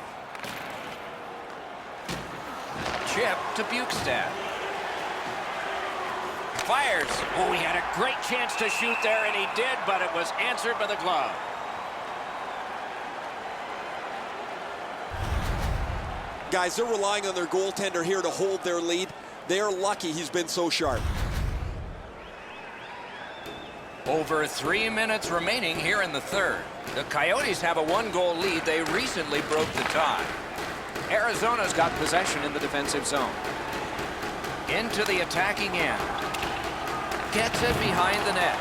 Chip to Bukestad. Fires. Oh, he had a great chance to shoot there, and he did, but it was answered by the glove.
Guys, they're relying on their goaltender here to hold their lead. They're lucky he's been so sharp.
Over 3 minutes remaining here in the third. The Coyotes have a 1-goal lead. They recently broke the tie. Arizona's got possession in the defensive zone. Into the attacking end. Gets it behind the net.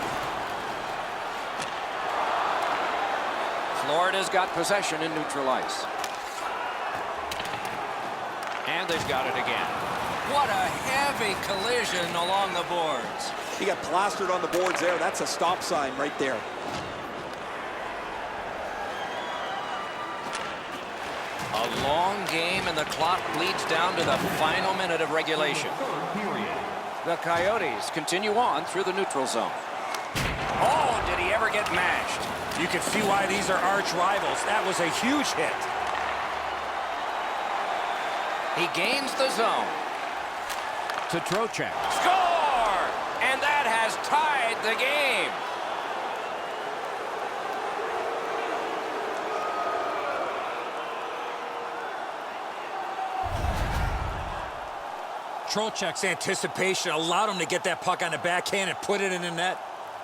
Florida's got possession in neutral ice. And they've got it again. What a heavy collision along the boards.
He got plastered on the boards there. That's a stop sign right there.
A long game, and the clock bleeds down to the final minute of regulation. The Coyotes continue on through the neutral zone. Oh, did he ever get mashed?
You can see why these are arch rivals. That was a huge hit.
He gains the zone. To Trocheck. Score! And that has tied the game.
Trocheck's anticipation allowed him to get that puck on the backhand and put it in the net.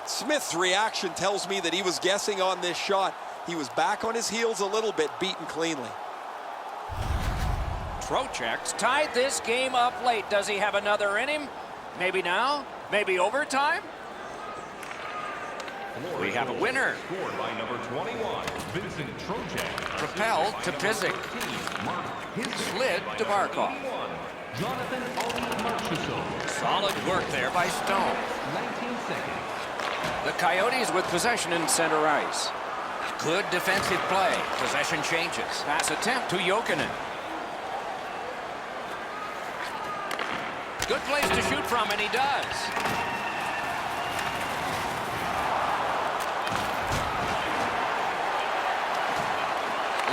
Smith's reaction tells me that he was guessing on this shot. He was back on his heels a little bit, beaten cleanly.
Trocheck's tied this game up late. Does he have another in him? Maybe now? Maybe overtime? We have a winner.
Scored by number 21, Vincent Trocheck.
Propelled to Pizik. Slid to Barkov.
Jonathan Marchessault.
Solid work there by Stone.
19 seconds.
The Coyotes with possession in center ice. Good defensive play. Possession changes. Pass attempt to Jokinen. Good place to shoot from, and he does.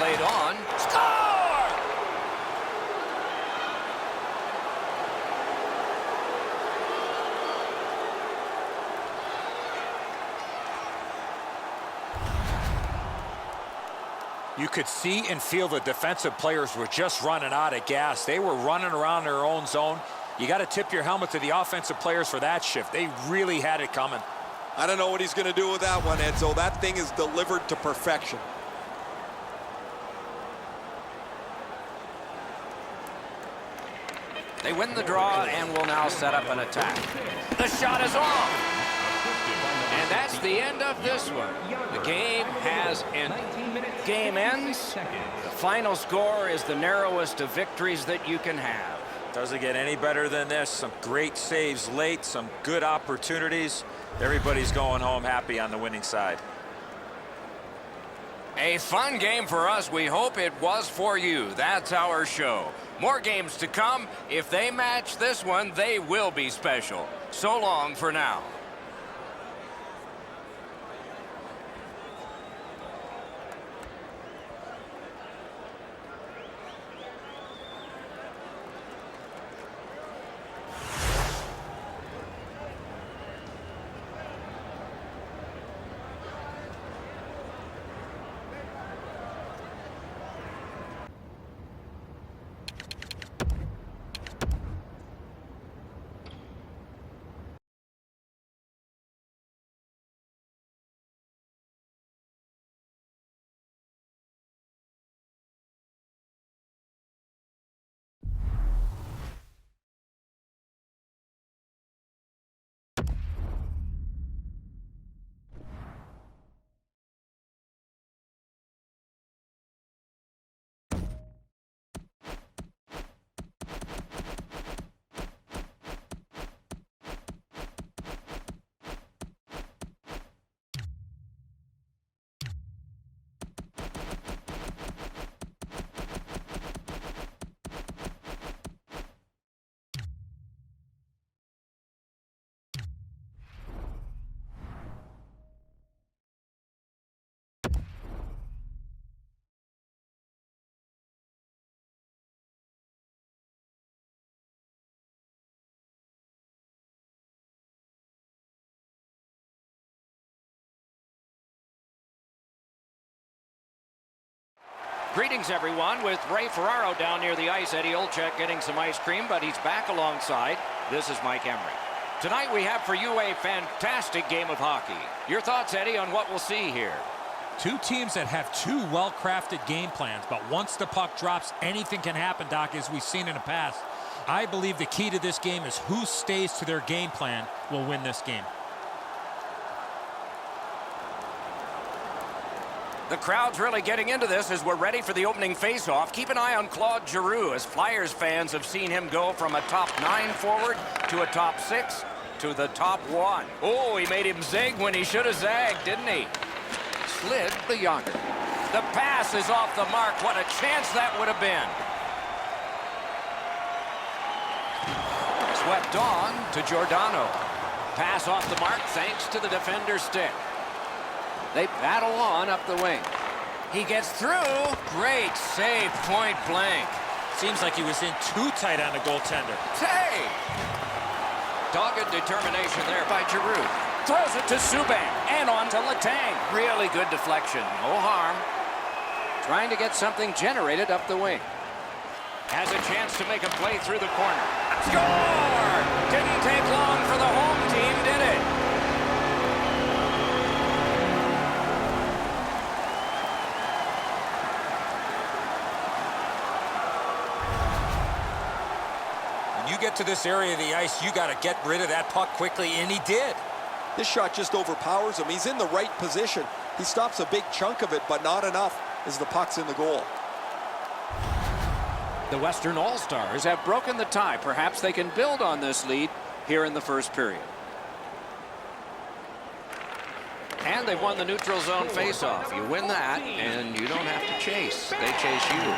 Laid on. Score!
You could see and feel the defensive players were just running out of gas. They were running around their own zone. You got to tip your helmet to the offensive players for that shift. They really had it coming.
I don't know what he's going to do with that one, Edzo. That thing is delivered to perfection.
They win the draw and will now set up an attack. The shot is off. And that's the end of this one. The game has ended. Game ends. The final score is the narrowest of victories that you can have.
Doesn't get any better than this. Some great saves late, some good opportunities. Everybody's going home happy on the winning side.
A fun game for us. We hope it was for you. That's our show. More games to come. If they match this one, they will be special. So long for now. Greetings, everyone. With Ray Ferraro down near the ice, Eddie Olczyk getting some ice cream, but he's back alongside. This is Mike Emery. Tonight we have for you a fantastic game of hockey. Your thoughts, Eddie, on what we'll see here?
Two teams that have two well-crafted game plans, but once the puck drops, anything can happen, Doc, as we've seen in the past. I believe the key to this game is who stays to their game plan will win this game.
The crowd's really getting into this as we're ready for the opening faceoff. Keep an eye on Claude Giroux, as Flyers fans have seen him go from a top 9 forward to a top 6 to the top 1. Oh, he made him zig when he should have zagged, didn't he? Slid beyond it. The pass is off the mark. What a chance that would have been. Swept on to Giordano. Pass off the mark thanks to the defender's stick. They battle on up the wing. He gets through. Great save, point blank.
Seems like he was in too tight on the goaltender.
Save! Dogged determination there by Giroux. Throws it to Subban and on to Letang. Really good deflection. No harm. Trying to get something generated up the wing. Has a chance to make a play through the corner. Score! Didn't take long for the home team, did it?
You get to this area of the ice, you got to get rid of that puck quickly, and he did.
This shot just overpowers him. He's in the right position. He stops a big chunk of it, but not enough as the puck's in the goal.
The Western All-Stars have broken the tie. Perhaps they can build on this lead here in the first period. And they've won the neutral zone faceoff. You win that, and you don't have to chase. They chase you.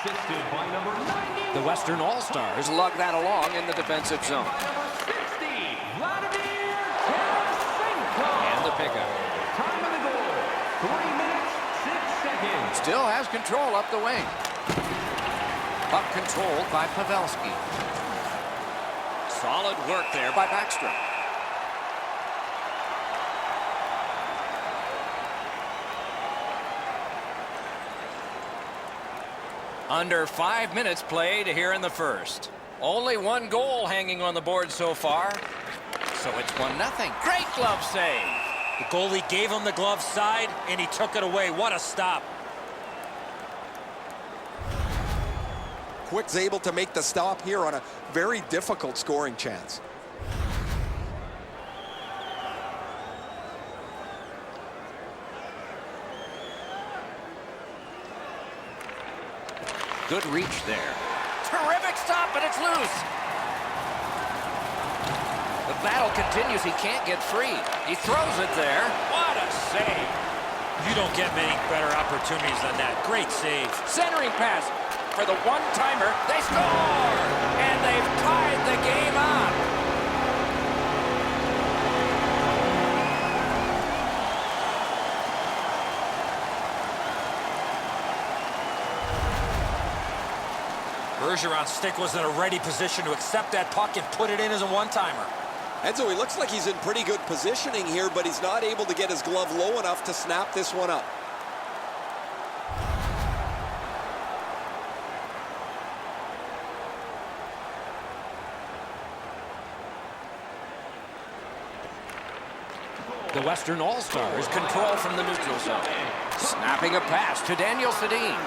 Assisted by number 90.
The Western All-Stars lug that along in the defensive zone.
Number 60, Vladimir Tarasenko.
And the pickup.
Time of the goal, 3 minutes, 6 seconds.
Still has control up the wing. Puck controlled by Pavelski. Solid work there by Backstrom. Under 5 minutes played here in the first. Only one goal hanging on the board so far. So it's 1-0. Great glove save.
The goalie gave him the glove side, and he took it away. What a stop.
Quick's able to make the stop here on a very difficult scoring chance.
Good reach there. Terrific stop, but it's loose. The battle continues. He can't get free. He throws it there. What a save.
You don't get many better opportunities than that. Great save.
Centering pass for the one-timer. They score! And they've tied the game up.
Bergeron's stick was in a ready position to accept that puck and put it in as a one-timer.
Enzo, he looks like he's in pretty good positioning here, but he's not able to get his glove low enough to snap this one up.
The Western All-Stars control from the neutral zone. Snapping a pass to Daniel Sedin.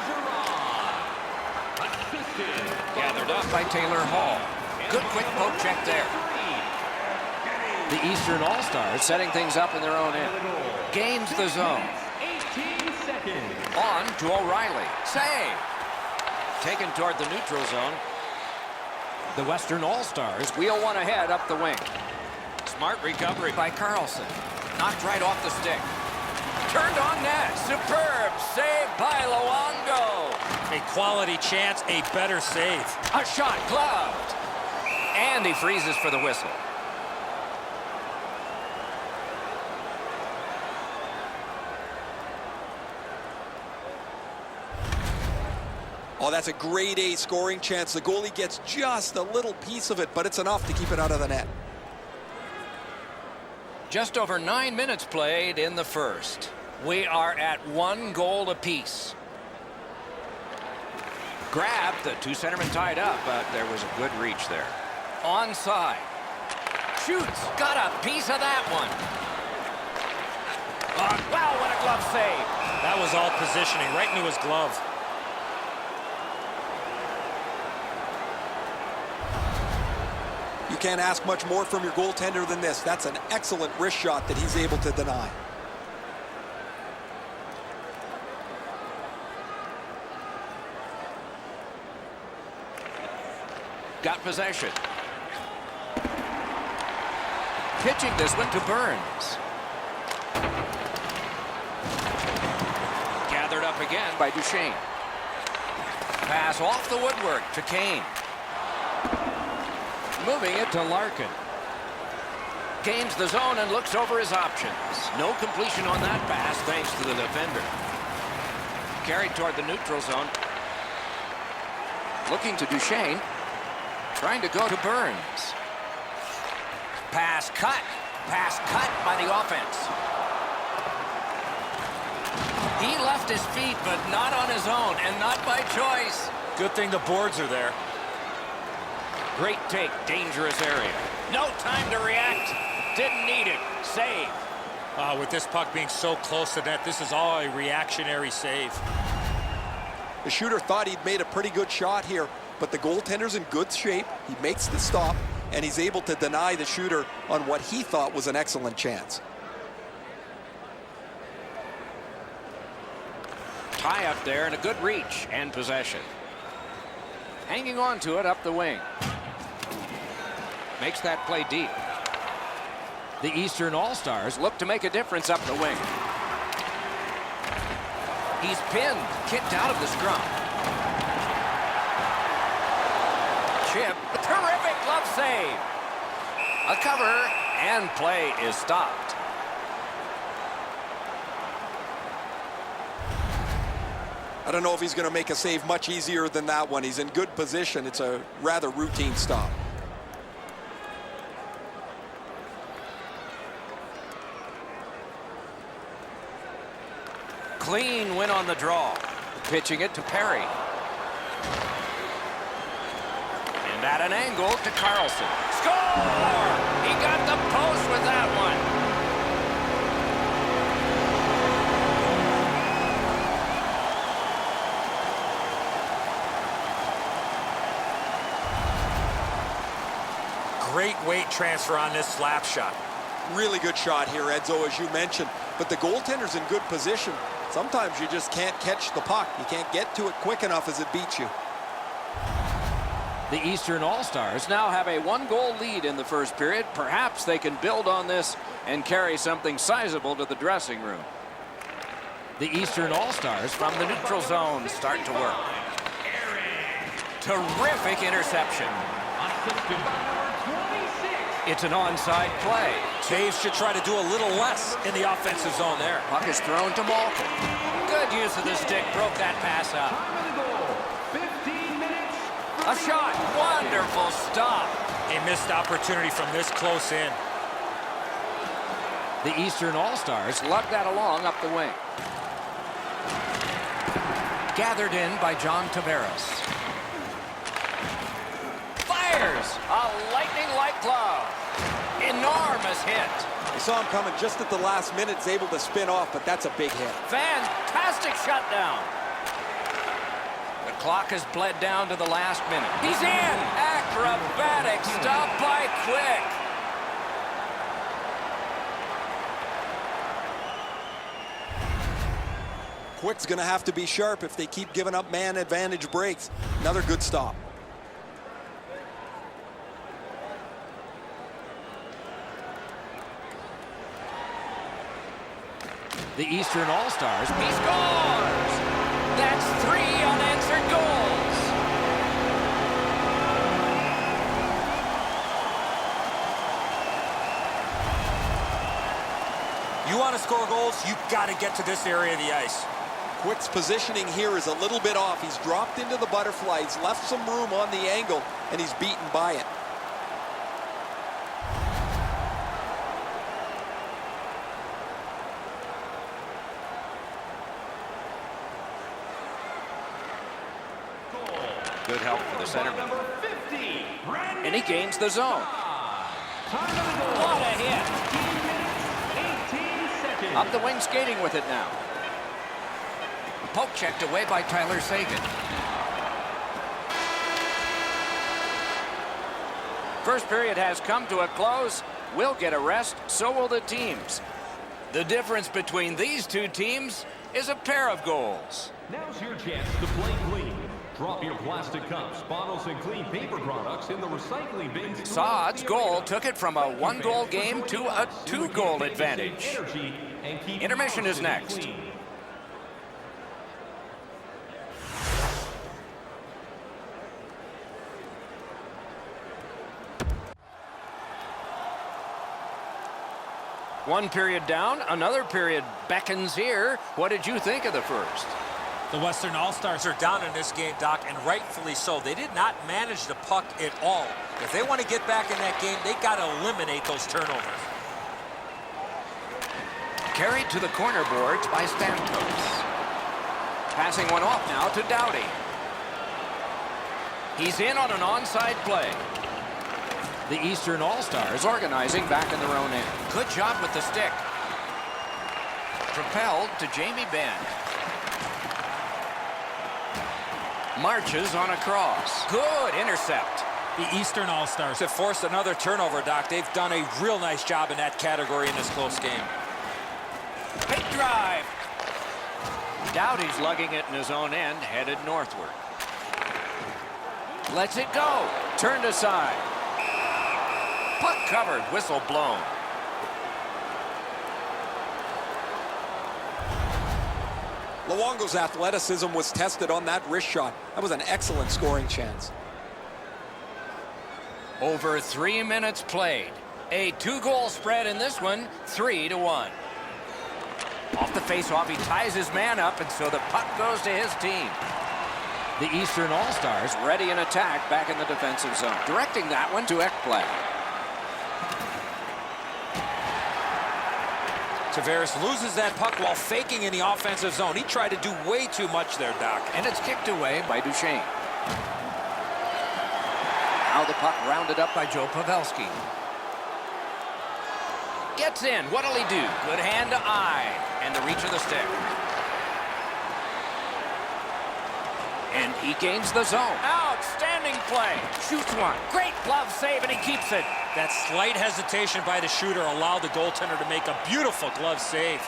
Gathered up by Taylor Hall. Good quick poke check there. The Eastern All-Stars setting things up in their own end. Gains the zone.
18 seconds.
On to O'Reilly. Save. Taken toward the neutral zone. The Western All-Stars wheel one ahead up the wing. Smart recovery by Carlson. Knocked right off the stick. Turned on net. Superb save by Luongo.
A quality chance, a better save.
A shot gloved. And he freezes for the whistle.
Oh, that's a grade A scoring chance. The goalie gets just a little piece of it, but it's enough to keep it out of the net.
Just over 9 minutes played in the first. We are at 1 goal apiece. Grabbed, the two centermen tied up, but there was a good reach there. Onside. shoots. Got a piece of that one. Wow, what a glove save.
That was all positioning, right into his glove.
You can't ask much more from your goaltender than this. That's an excellent wrist shot that he's able to deny.
Got possession. Pitching this one to Burns. Gathered up again by Duchesne. Pass off the woodwork to Kane. Moving it to Larkin. Gains the zone and looks over his options. No completion on that pass thanks to the defender. Carried toward the neutral zone. Looking to Duchesne. Trying to go to Burns. Pass cut. Pass cut by the offense. He left his feet, but not on his own, and not by choice.
Good thing the boards are there.
Great take, dangerous area. No time to react. Didn't need it. Save.
With this puck being so close to net, this is all a reactionary save.
The shooter thought he'd made a pretty good shot here, but the goaltender's in good shape. He makes the stop, and he's able to deny the shooter on what he thought was an excellent chance.
Tie up there and a good reach and possession. Hanging on to it up the wing. Makes that play deep. The Eastern All-Stars look to make a difference up the wing. He's pinned, kicked out of the scrum. Chip, a terrific glove save. A cover, and play is stopped.
I don't know if he's going to make a save much easier than that one. He's in good position. It's a rather routine stop.
Clean win on the draw. Pitching it to Perry. And at an angle to Carlson. Score! He got the post with that one.
Great weight transfer on this slap shot.
Really good shot here, Edzo, as you mentioned. But the goaltender's in good position. Sometimes you just can't catch the puck. You can't get to it quick enough as it beats you.
The Eastern All-Stars now have a one-goal lead in the first period. Perhaps they can build on this and carry something sizable to the dressing room. The Eastern All-Stars from the neutral zone start to work. Terrific interception. It's an onside play.
Taves should try to do a little less in the offensive zone there.
Puck is thrown to Malkin. Good use of the stick, broke that pass up. A shot, wonderful stop.
A missed opportunity from this close in.
The Eastern All-Stars lug that along up the wing. Gathered in by John Tavares. Fires a lightning-like glove. Enormous hit.
I saw him coming just at the last minute. He's able to spin off, but that's a big hit.
Fantastic shutdown. The clock has bled down to the last minute. He's in. Acrobatic stop by Quick.
Quick's going to have to be sharp if they keep giving up man advantage breaks. Another good stop.
The Eastern All-Stars, he scores! That's 3 unanswered goals.
You want to score goals, you've got to get to this area of the ice.
Quick's positioning here is a little bit off. He's dropped into the butterfly. He's left some room on the angle, and he's beaten by it.
Good help for the centerman. And he gains the zone.
Time of the goal.
What a hit.
15 minutes, 18 seconds.
Up the wing skating with it now. Poke checked away by Tyler Seguin. First period has come to a close. We'll get a rest, so will the teams. The difference between these two teams is a pair of goals.
Now's your chance to play clean. Drop your plastic cups, bottles, and clean paper products in the recycling bins.
Saad's goal took it from a one-goal game to a two-goal advantage. Intermission is next. One period down, another period beckons here. What did you think of the first?
The Western All-Stars are down in this game, Doc, and rightfully so. They did not manage the puck at all. If they want to get back in that game, they got to eliminate those turnovers.
Carried to the corner boards by Stamkos. Passing one off now to Doughty. He's in on an onside play. The Eastern All-Stars organizing back in their own end. Good job with the stick. Propelled to Jamie Benn. Marches on a cross. Good intercept.
The Eastern All-Stars have forced another turnover, Doc. They've done a real nice job in that category in this close game.
Big drive. Doughty's lugging it in his own end, headed northward. Lets it go. Turned aside. Puck covered, whistle blown.
Luongo's athleticism was tested on that wrist shot. That was an excellent scoring chance.
Over 3 minutes played. A two-goal spread in this one, 3-1. Off the face-off, he ties his man up, and so the puck goes to his team. The Eastern All-Stars ready in attack back in the defensive zone. Directing that one to Ekblad.
Tavares loses that puck while faking in the offensive zone. He tried to do way too much there, Doc.
And it's kicked away by Duchesne. Now the puck rounded up by Joe Pavelski. Gets in. What'll he do? Good hand to eye. And the reach of the stick. And he gains the zone. Outstanding play. Shoots one. Great glove save, and he keeps it.
That slight hesitation by the shooter allowed the goaltender to make a beautiful glove save.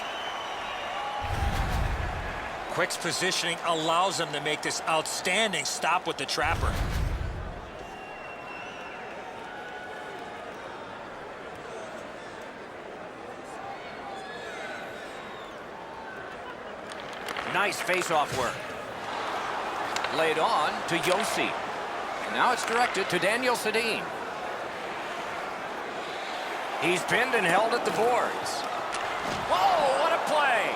Quick's positioning allows him to make this outstanding stop with the trapper.
Nice face-off work. Laid on to Yossi. And now it's directed to Daniel Sedin. He's pinned and held at the boards. Whoa, what a play!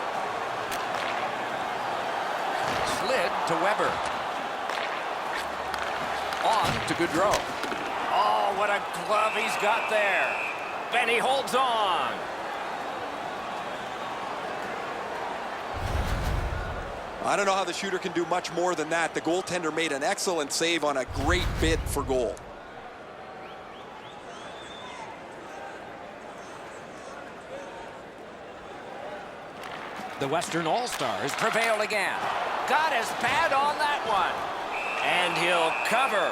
Slid to Weber. On to Gaudreau. Oh, what a glove he's got there. And he holds on.
I don't know how the shooter can do much more than that. The goaltender made an excellent save on a great bid for goal.
The Western All-Stars prevail again. Got his pad on that one. And he'll cover.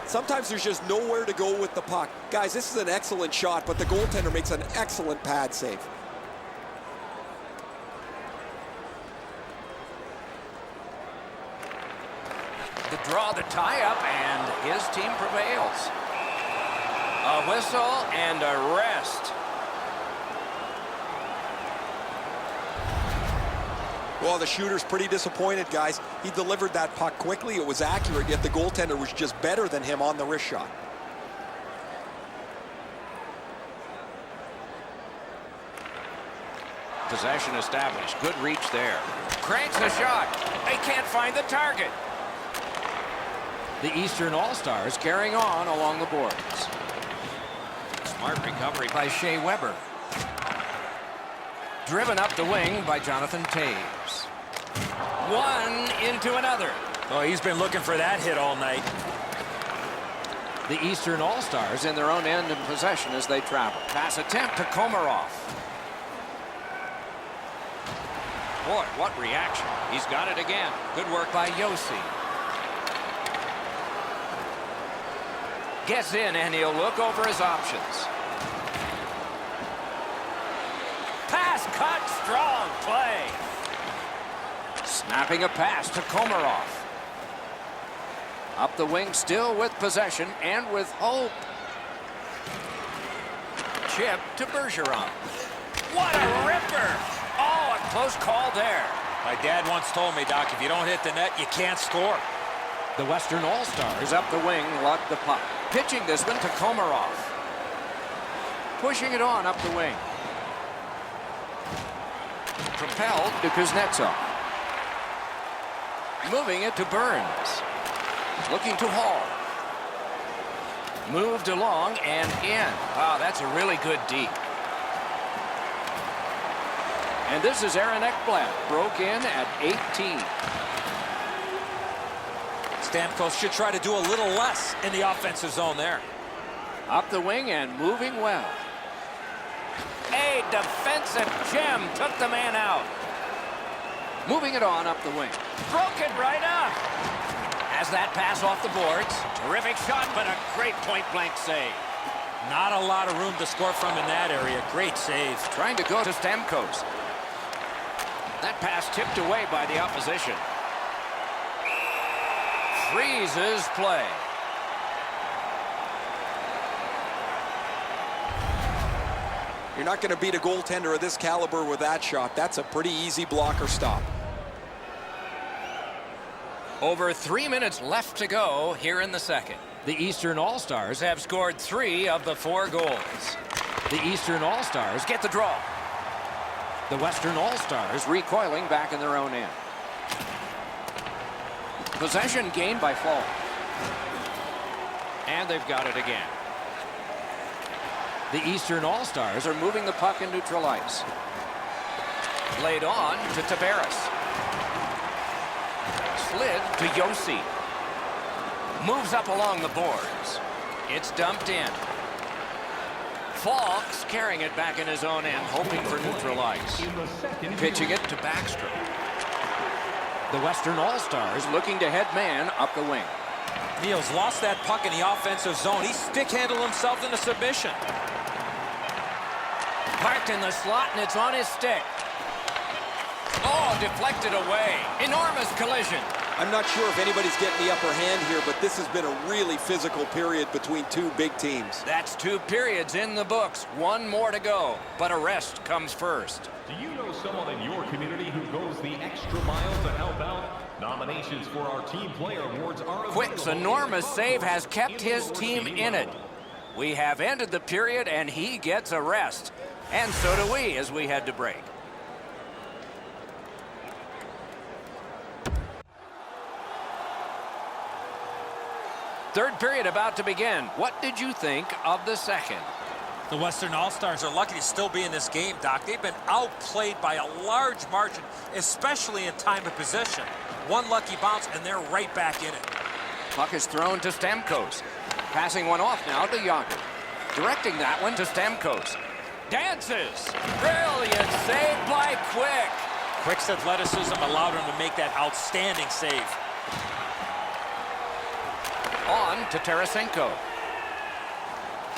Sometimes there's just nowhere to go with the puck. Guys, this is an excellent shot, but the goaltender makes an excellent pad save.
The draw, the tie-up, and his team prevails. A whistle and a rest.
Well, the shooter's pretty disappointed, guys. He delivered that puck quickly. It was accurate, yet the goaltender was just better than him on the wrist shot.
Possession established. Good reach there. Cranks the shot. They can't find the target. The Eastern All-Stars carrying on along the boards. Smart recovery by Shea Weber. Driven up the wing by Jonathan Taves. One into another.
Oh, he's been looking for that hit all night.
The Eastern All-Stars in their own end in possession as they travel. Pass attempt to Komarov. Boy, what reaction. He's got it again. Good work by Yossi. Gets in, and he'll look over his options. Pass cut, strong play. Snapping a pass to Komarov. Up the wing, still with possession and with hope. Chip to Bergeron. What a ripper! Oh, a close call there.
My dad once told me, Doc, if you don't hit the net, you can't score.
The Western All-Stars up the wing luck the puck. Pitching this one to Komarov. Pushing it on up the wing. Propelled to Kuznetsov. Moving it to Burns. Looking to Hall. Moved along and in. Wow, that's a really good deep. And this is Aaron Ekblad. Broke in at 18.
Stamkos should try to do a little less in the offensive zone there.
Up the wing and moving well. A defensive gem took the man out. Moving it on up the wing. Broke it right up. Has that pass off the boards. Terrific shot, but a great point-blank save.
Not a lot of room to score from in that area. Great save.
Trying to go to Stamkos. That pass tipped away by the opposition. Freezes play.
You're not going to beat a goaltender of this caliber with that shot. That's a pretty easy blocker stop.
Over 3 minutes left to go here in the second. The Eastern All-Stars have scored 3 of the 4 goals. The Eastern All-Stars get the draw. The Western All-Stars recoiling back in their own end. Possession gained by Fall. And they've got it again. The Eastern All-Stars are moving the puck in neutral ice. Laid on to Tavares. Slid to Yossi. Moves up along the boards. It's dumped in. Falks carrying it back in his own end, hoping for neutral ice. Pitching it to Backstrom. The Western All-Stars looking to head man up the wing.
Neal's lost that puck in the offensive zone. He stick-handled himself into submission.
Parked in the slot, and it's on his stick. Oh, deflected away. Enormous collision.
I'm not sure if anybody's getting the upper hand here, but this has been a really physical period between two big teams.
That's 2 periods in the books. 1 more to go, but a rest comes first.
Do you know someone in your community who goes the extra mile to help out? Nominations for our Team Player Awards are available.
Quick's enormous save has kept his team in it. We have ended the period, and he gets a rest. And so do we as we head to break. Third period about to begin. What did you think of the second?
The Western All-Stars are lucky to still be in this game, Doc. They've been outplayed by a large margin, especially in time of possession. 1 lucky bounce, and they're right back in it.
Puck is thrown to Stamkos. Passing one off now to Yager. Directing that one to Stamkos. Dances. Brilliant save by Quick.
Quick's athleticism allowed him to make that outstanding save.
On to Tarasenko.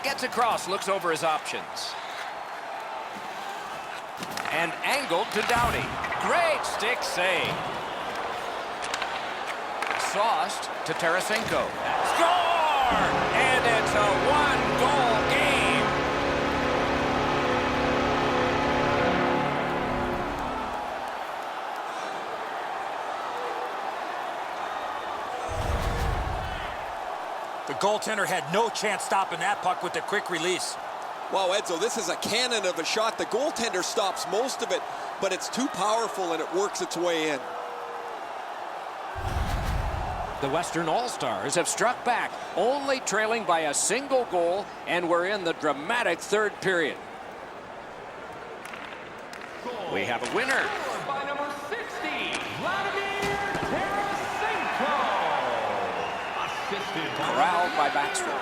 Gets across, looks over his options. And angled to Doughty. Great stick save. Sauced to Tarasenko. Score! And it's a 1-goal game.
The goaltender had no chance stopping that puck with the quick release.
Wow, Edzo, this is a cannon of a shot. The goaltender stops most of it, but it's too powerful and it works its way in.
The Western All-Stars have struck back, only trailing by a single goal, and we're in the dramatic third period. We have a winner.
By number 60, Vladimir Tarasenko.
by Backstrom.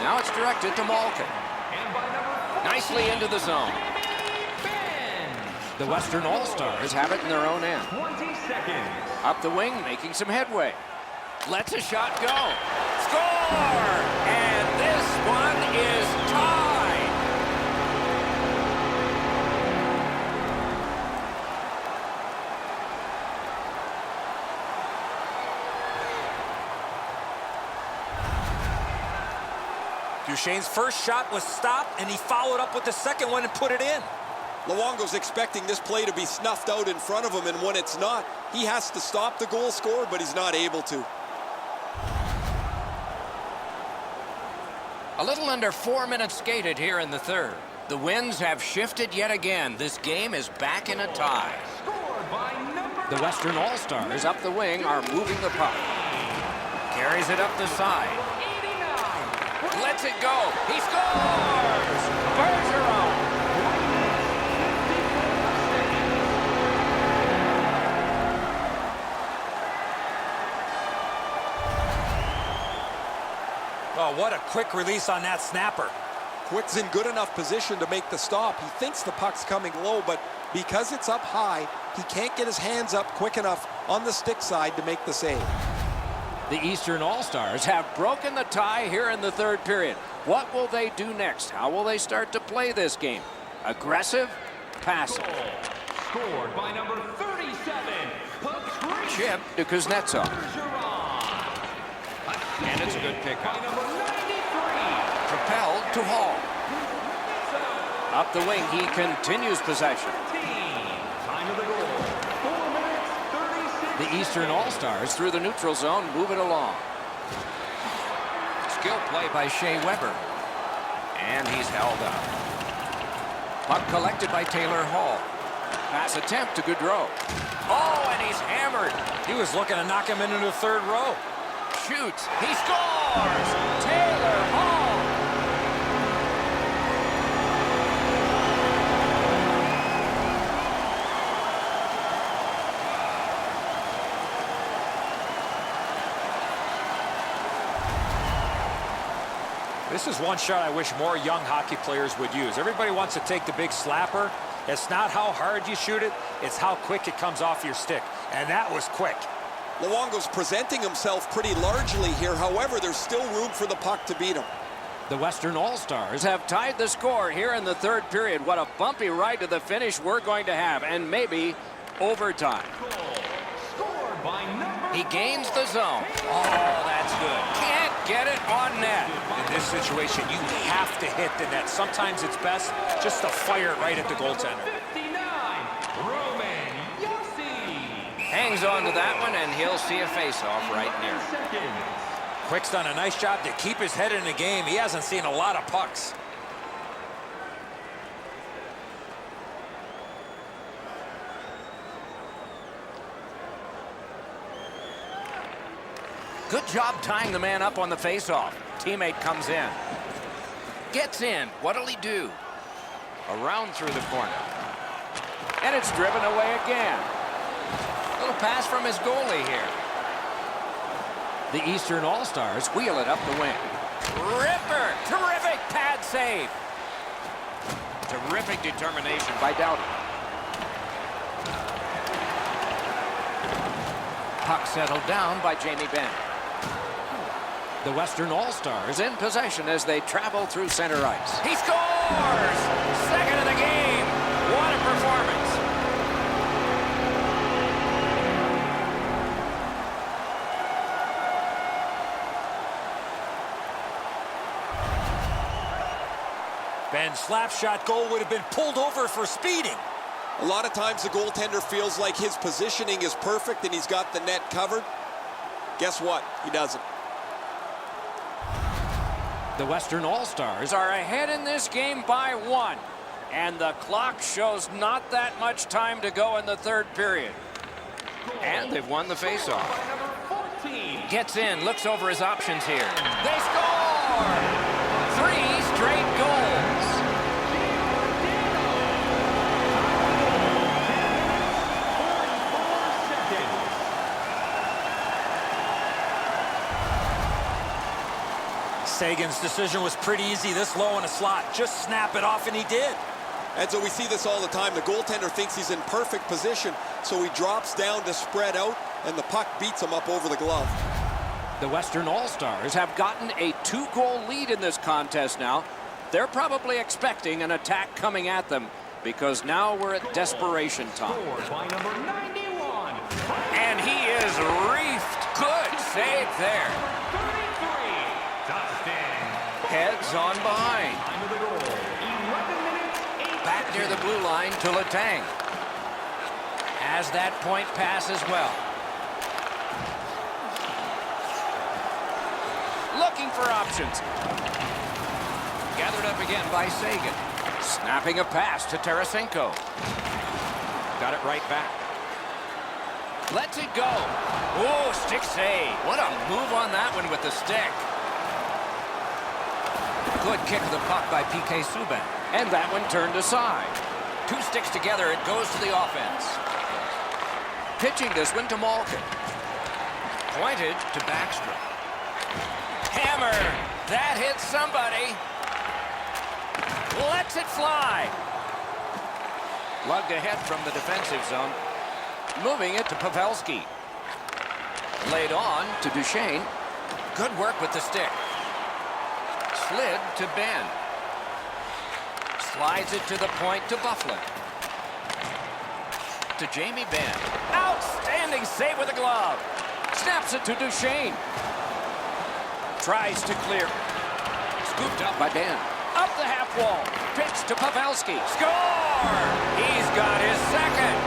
Now it's directed to Malkin. Nicely into the zone. The Western All-Stars have it in their own end.
20 seconds.
Up the wing, making some headway. Lets a shot go. Score! And this one is tied.
Duchesne's first shot was stopped, and he followed up with the second one and put it in.
Luongo's expecting this play to be snuffed out in front of him, and when it's not, he has to stop the goal scorer, but he's not able to.
A little under 4 minutes skated here in the third. The winds have shifted yet again. This game is back in a tie.
Scored by number
The Western All-Stars up the wing are moving the puck. Carries it up the side.
89.
Lets it go. He scores! Bergeron!
Oh, what a quick release on that snapper.
Quick's in good enough position to make the stop. He thinks the puck's coming low, but because it's up high, he can't get his hands up quick enough on the stick side to make the save.
The Eastern All-Stars have broken the tie here in the third period. What will they do next? How will they start to play this game? Aggressive? Passive?
Scored by number 37. Patrice
Chip to Kuznetsov.
Bergeron.
And it's a good
By
pickup.
number 93.
Propelled to Hall. Up the wing, he continues possession.
17. Time of the goal. 4 minutes, 36.
The Eastern All-Stars through the neutral zone move it along. Skill play by Shea Weber. And he's held up. Puck collected by Taylor Hall. Pass attempt to Gaudreau. Oh, and he's hammered.
He was looking to knock him into the third row.
Shoots. He scores! Taylor Hall!
This is one shot I wish more young hockey players would use. Everybody wants to take the big slapper. It's not how hard you shoot it, it's how quick it comes off your stick. And that was quick.
Luongo's presenting himself pretty largely here. However, there's still room for the puck to beat him.
The Western All-Stars have tied the score here in the third period. What a bumpy ride to the finish we're going to have, and maybe overtime.
Scored by number
He gains the zone. Oh, that's good. Can't get it on net.
In this situation, you have to hit the net. Sometimes it's best just to fire it right at the goaltender.
59. Roman Yossi.
Hangs on to that one, and he'll see a face-off right near him.
Seconds.
Quick's done a nice job to keep his head in the game. He hasn't seen a lot of pucks.
Good job tying the man up on the face-off. Teammate comes in. Gets in. What'll he do? Around through the corner. And it's driven away again. Little pass from his goalie here. The Eastern All-Stars wheel it up the wing. Ripper! Terrific pad save. Terrific determination by Doughty. Puck settled down by Jamie Benn. The Western All-Stars in possession as they travel through center ice. He scores! Second of the game. What a performance.
Ben's slap shot goal would have been pulled over for speeding.
A lot of times the goaltender feels like his positioning is perfect and he's got the net covered. Guess what? He doesn't.
The Western All-Stars are ahead in this game by 1. And the clock shows not that much time to go in the third period. And they've won the faceoff.
By number 14.
Gets in, looks over his options here. They score! 3 straight goals.
Sagan's decision was pretty easy this low in a slot. Just snap it off, and he did.
And so we see this all the time. The goaltender thinks he's in perfect position, so he drops down to spread out, and the puck beats him up over the glove.
The Western All-Stars have gotten a 2-goal lead in this contest now. They're probably expecting an attack coming at them because now we're at desperation time.
Scored by number 91.
And he is reefed. Good save there.
33. Dustin.
Heads on behind.
Time of the goal. 11 minutes, 8
Back near the blue line to Letang. Has that point pass as well. Looking for options. Gathered up again by Sagan. Snapping a pass to Tarasenko. Got it right back. Lets it go. Oh, stick save. What a move on that one with the stick. Good kick of the puck by PK Subban. And that one turned aside. 2 sticks together, it goes to the offense. Pitching this one to Malkin. Pointed to Backstrom. Hammer. That hits somebody. Lets it fly. Lugged ahead from the defensive zone. Moving it to Pavelski. Laid on to Duchesne. Good work with the stick. Slid to Ben. Slides it to the point to Bufflin. To Jamie Benn. Outstanding save with a glove. Snaps it to Duchesne. Tries to clear. Scooped up by Ben. Up the half wall. Pitch to Pavelski. Score! He's got his second.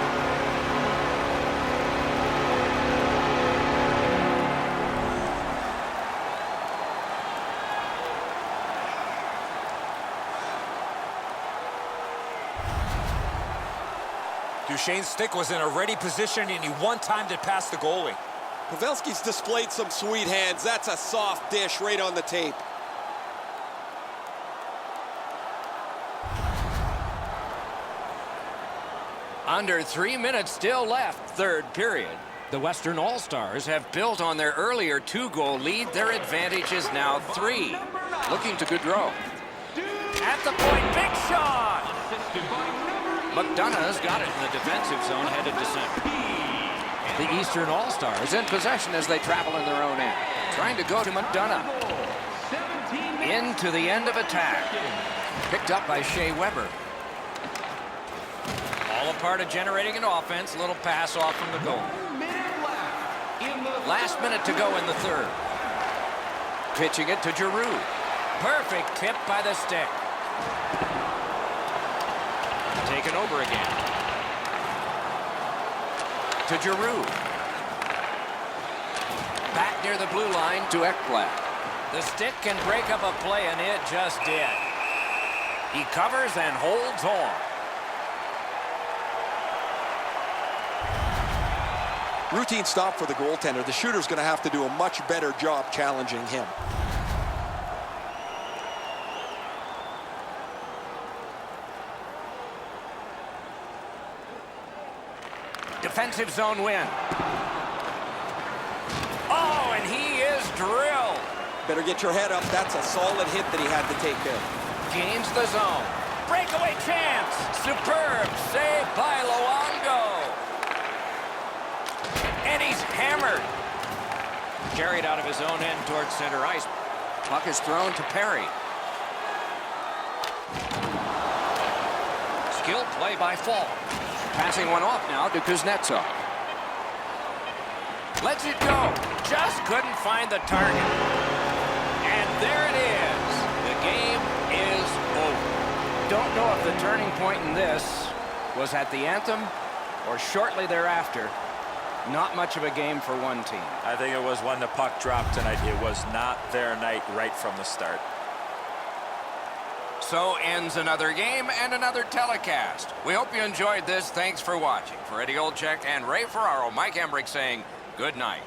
Duchesne's stick was in a ready position, and he one-timed it past the goalie.
Pavelski's displayed some sweet hands. That's a soft dish right on the tape.
Under 3 minutes still left, third period. The Western All-Stars have built on their earlier 2-goal lead. Their advantage is now 3. Looking to Gaudreau. At the point, big shot! McDonough's got it in the defensive zone, headed to center. The Eastern All-Stars in possession as they travel in their own end. Trying to go to McDonough. Into the end of attack. Picked up by Shea Weber. All a part of generating an offense. Little pass off from the goal. Last minute to go in the third. Pitching it to Giroux. Perfect tip by the stick. Taken over again. To Giroux. Back near the blue line to Ekblad. The stick can break up a play, and it just did. He covers and holds on.
Routine stop for the goaltender. The shooter's going to have to do a much better job challenging him.
Defensive zone win. Oh, and he is drilled.
Better get your head up. That's a solid hit that he had to take there.
Gains the zone. Breakaway chance. Superb save by Luongo. And he's hammered. Carried out of his own end towards center ice. Puck is thrown to Perry. Skilled play by Falk. Passing one off now to Kuznetsov. Lets it go. Just couldn't find the target. And there it is. The game is over. Don't know if the turning point in this was at the anthem or shortly thereafter. Not much of a game for one team.
I think it was when the puck dropped tonight. It was not their night right from the start.
So ends another game and another telecast. We hope you enjoyed this. Thanks for watching. For Eddie Olczyk and Ray Ferraro, Mike Emmerich saying good night.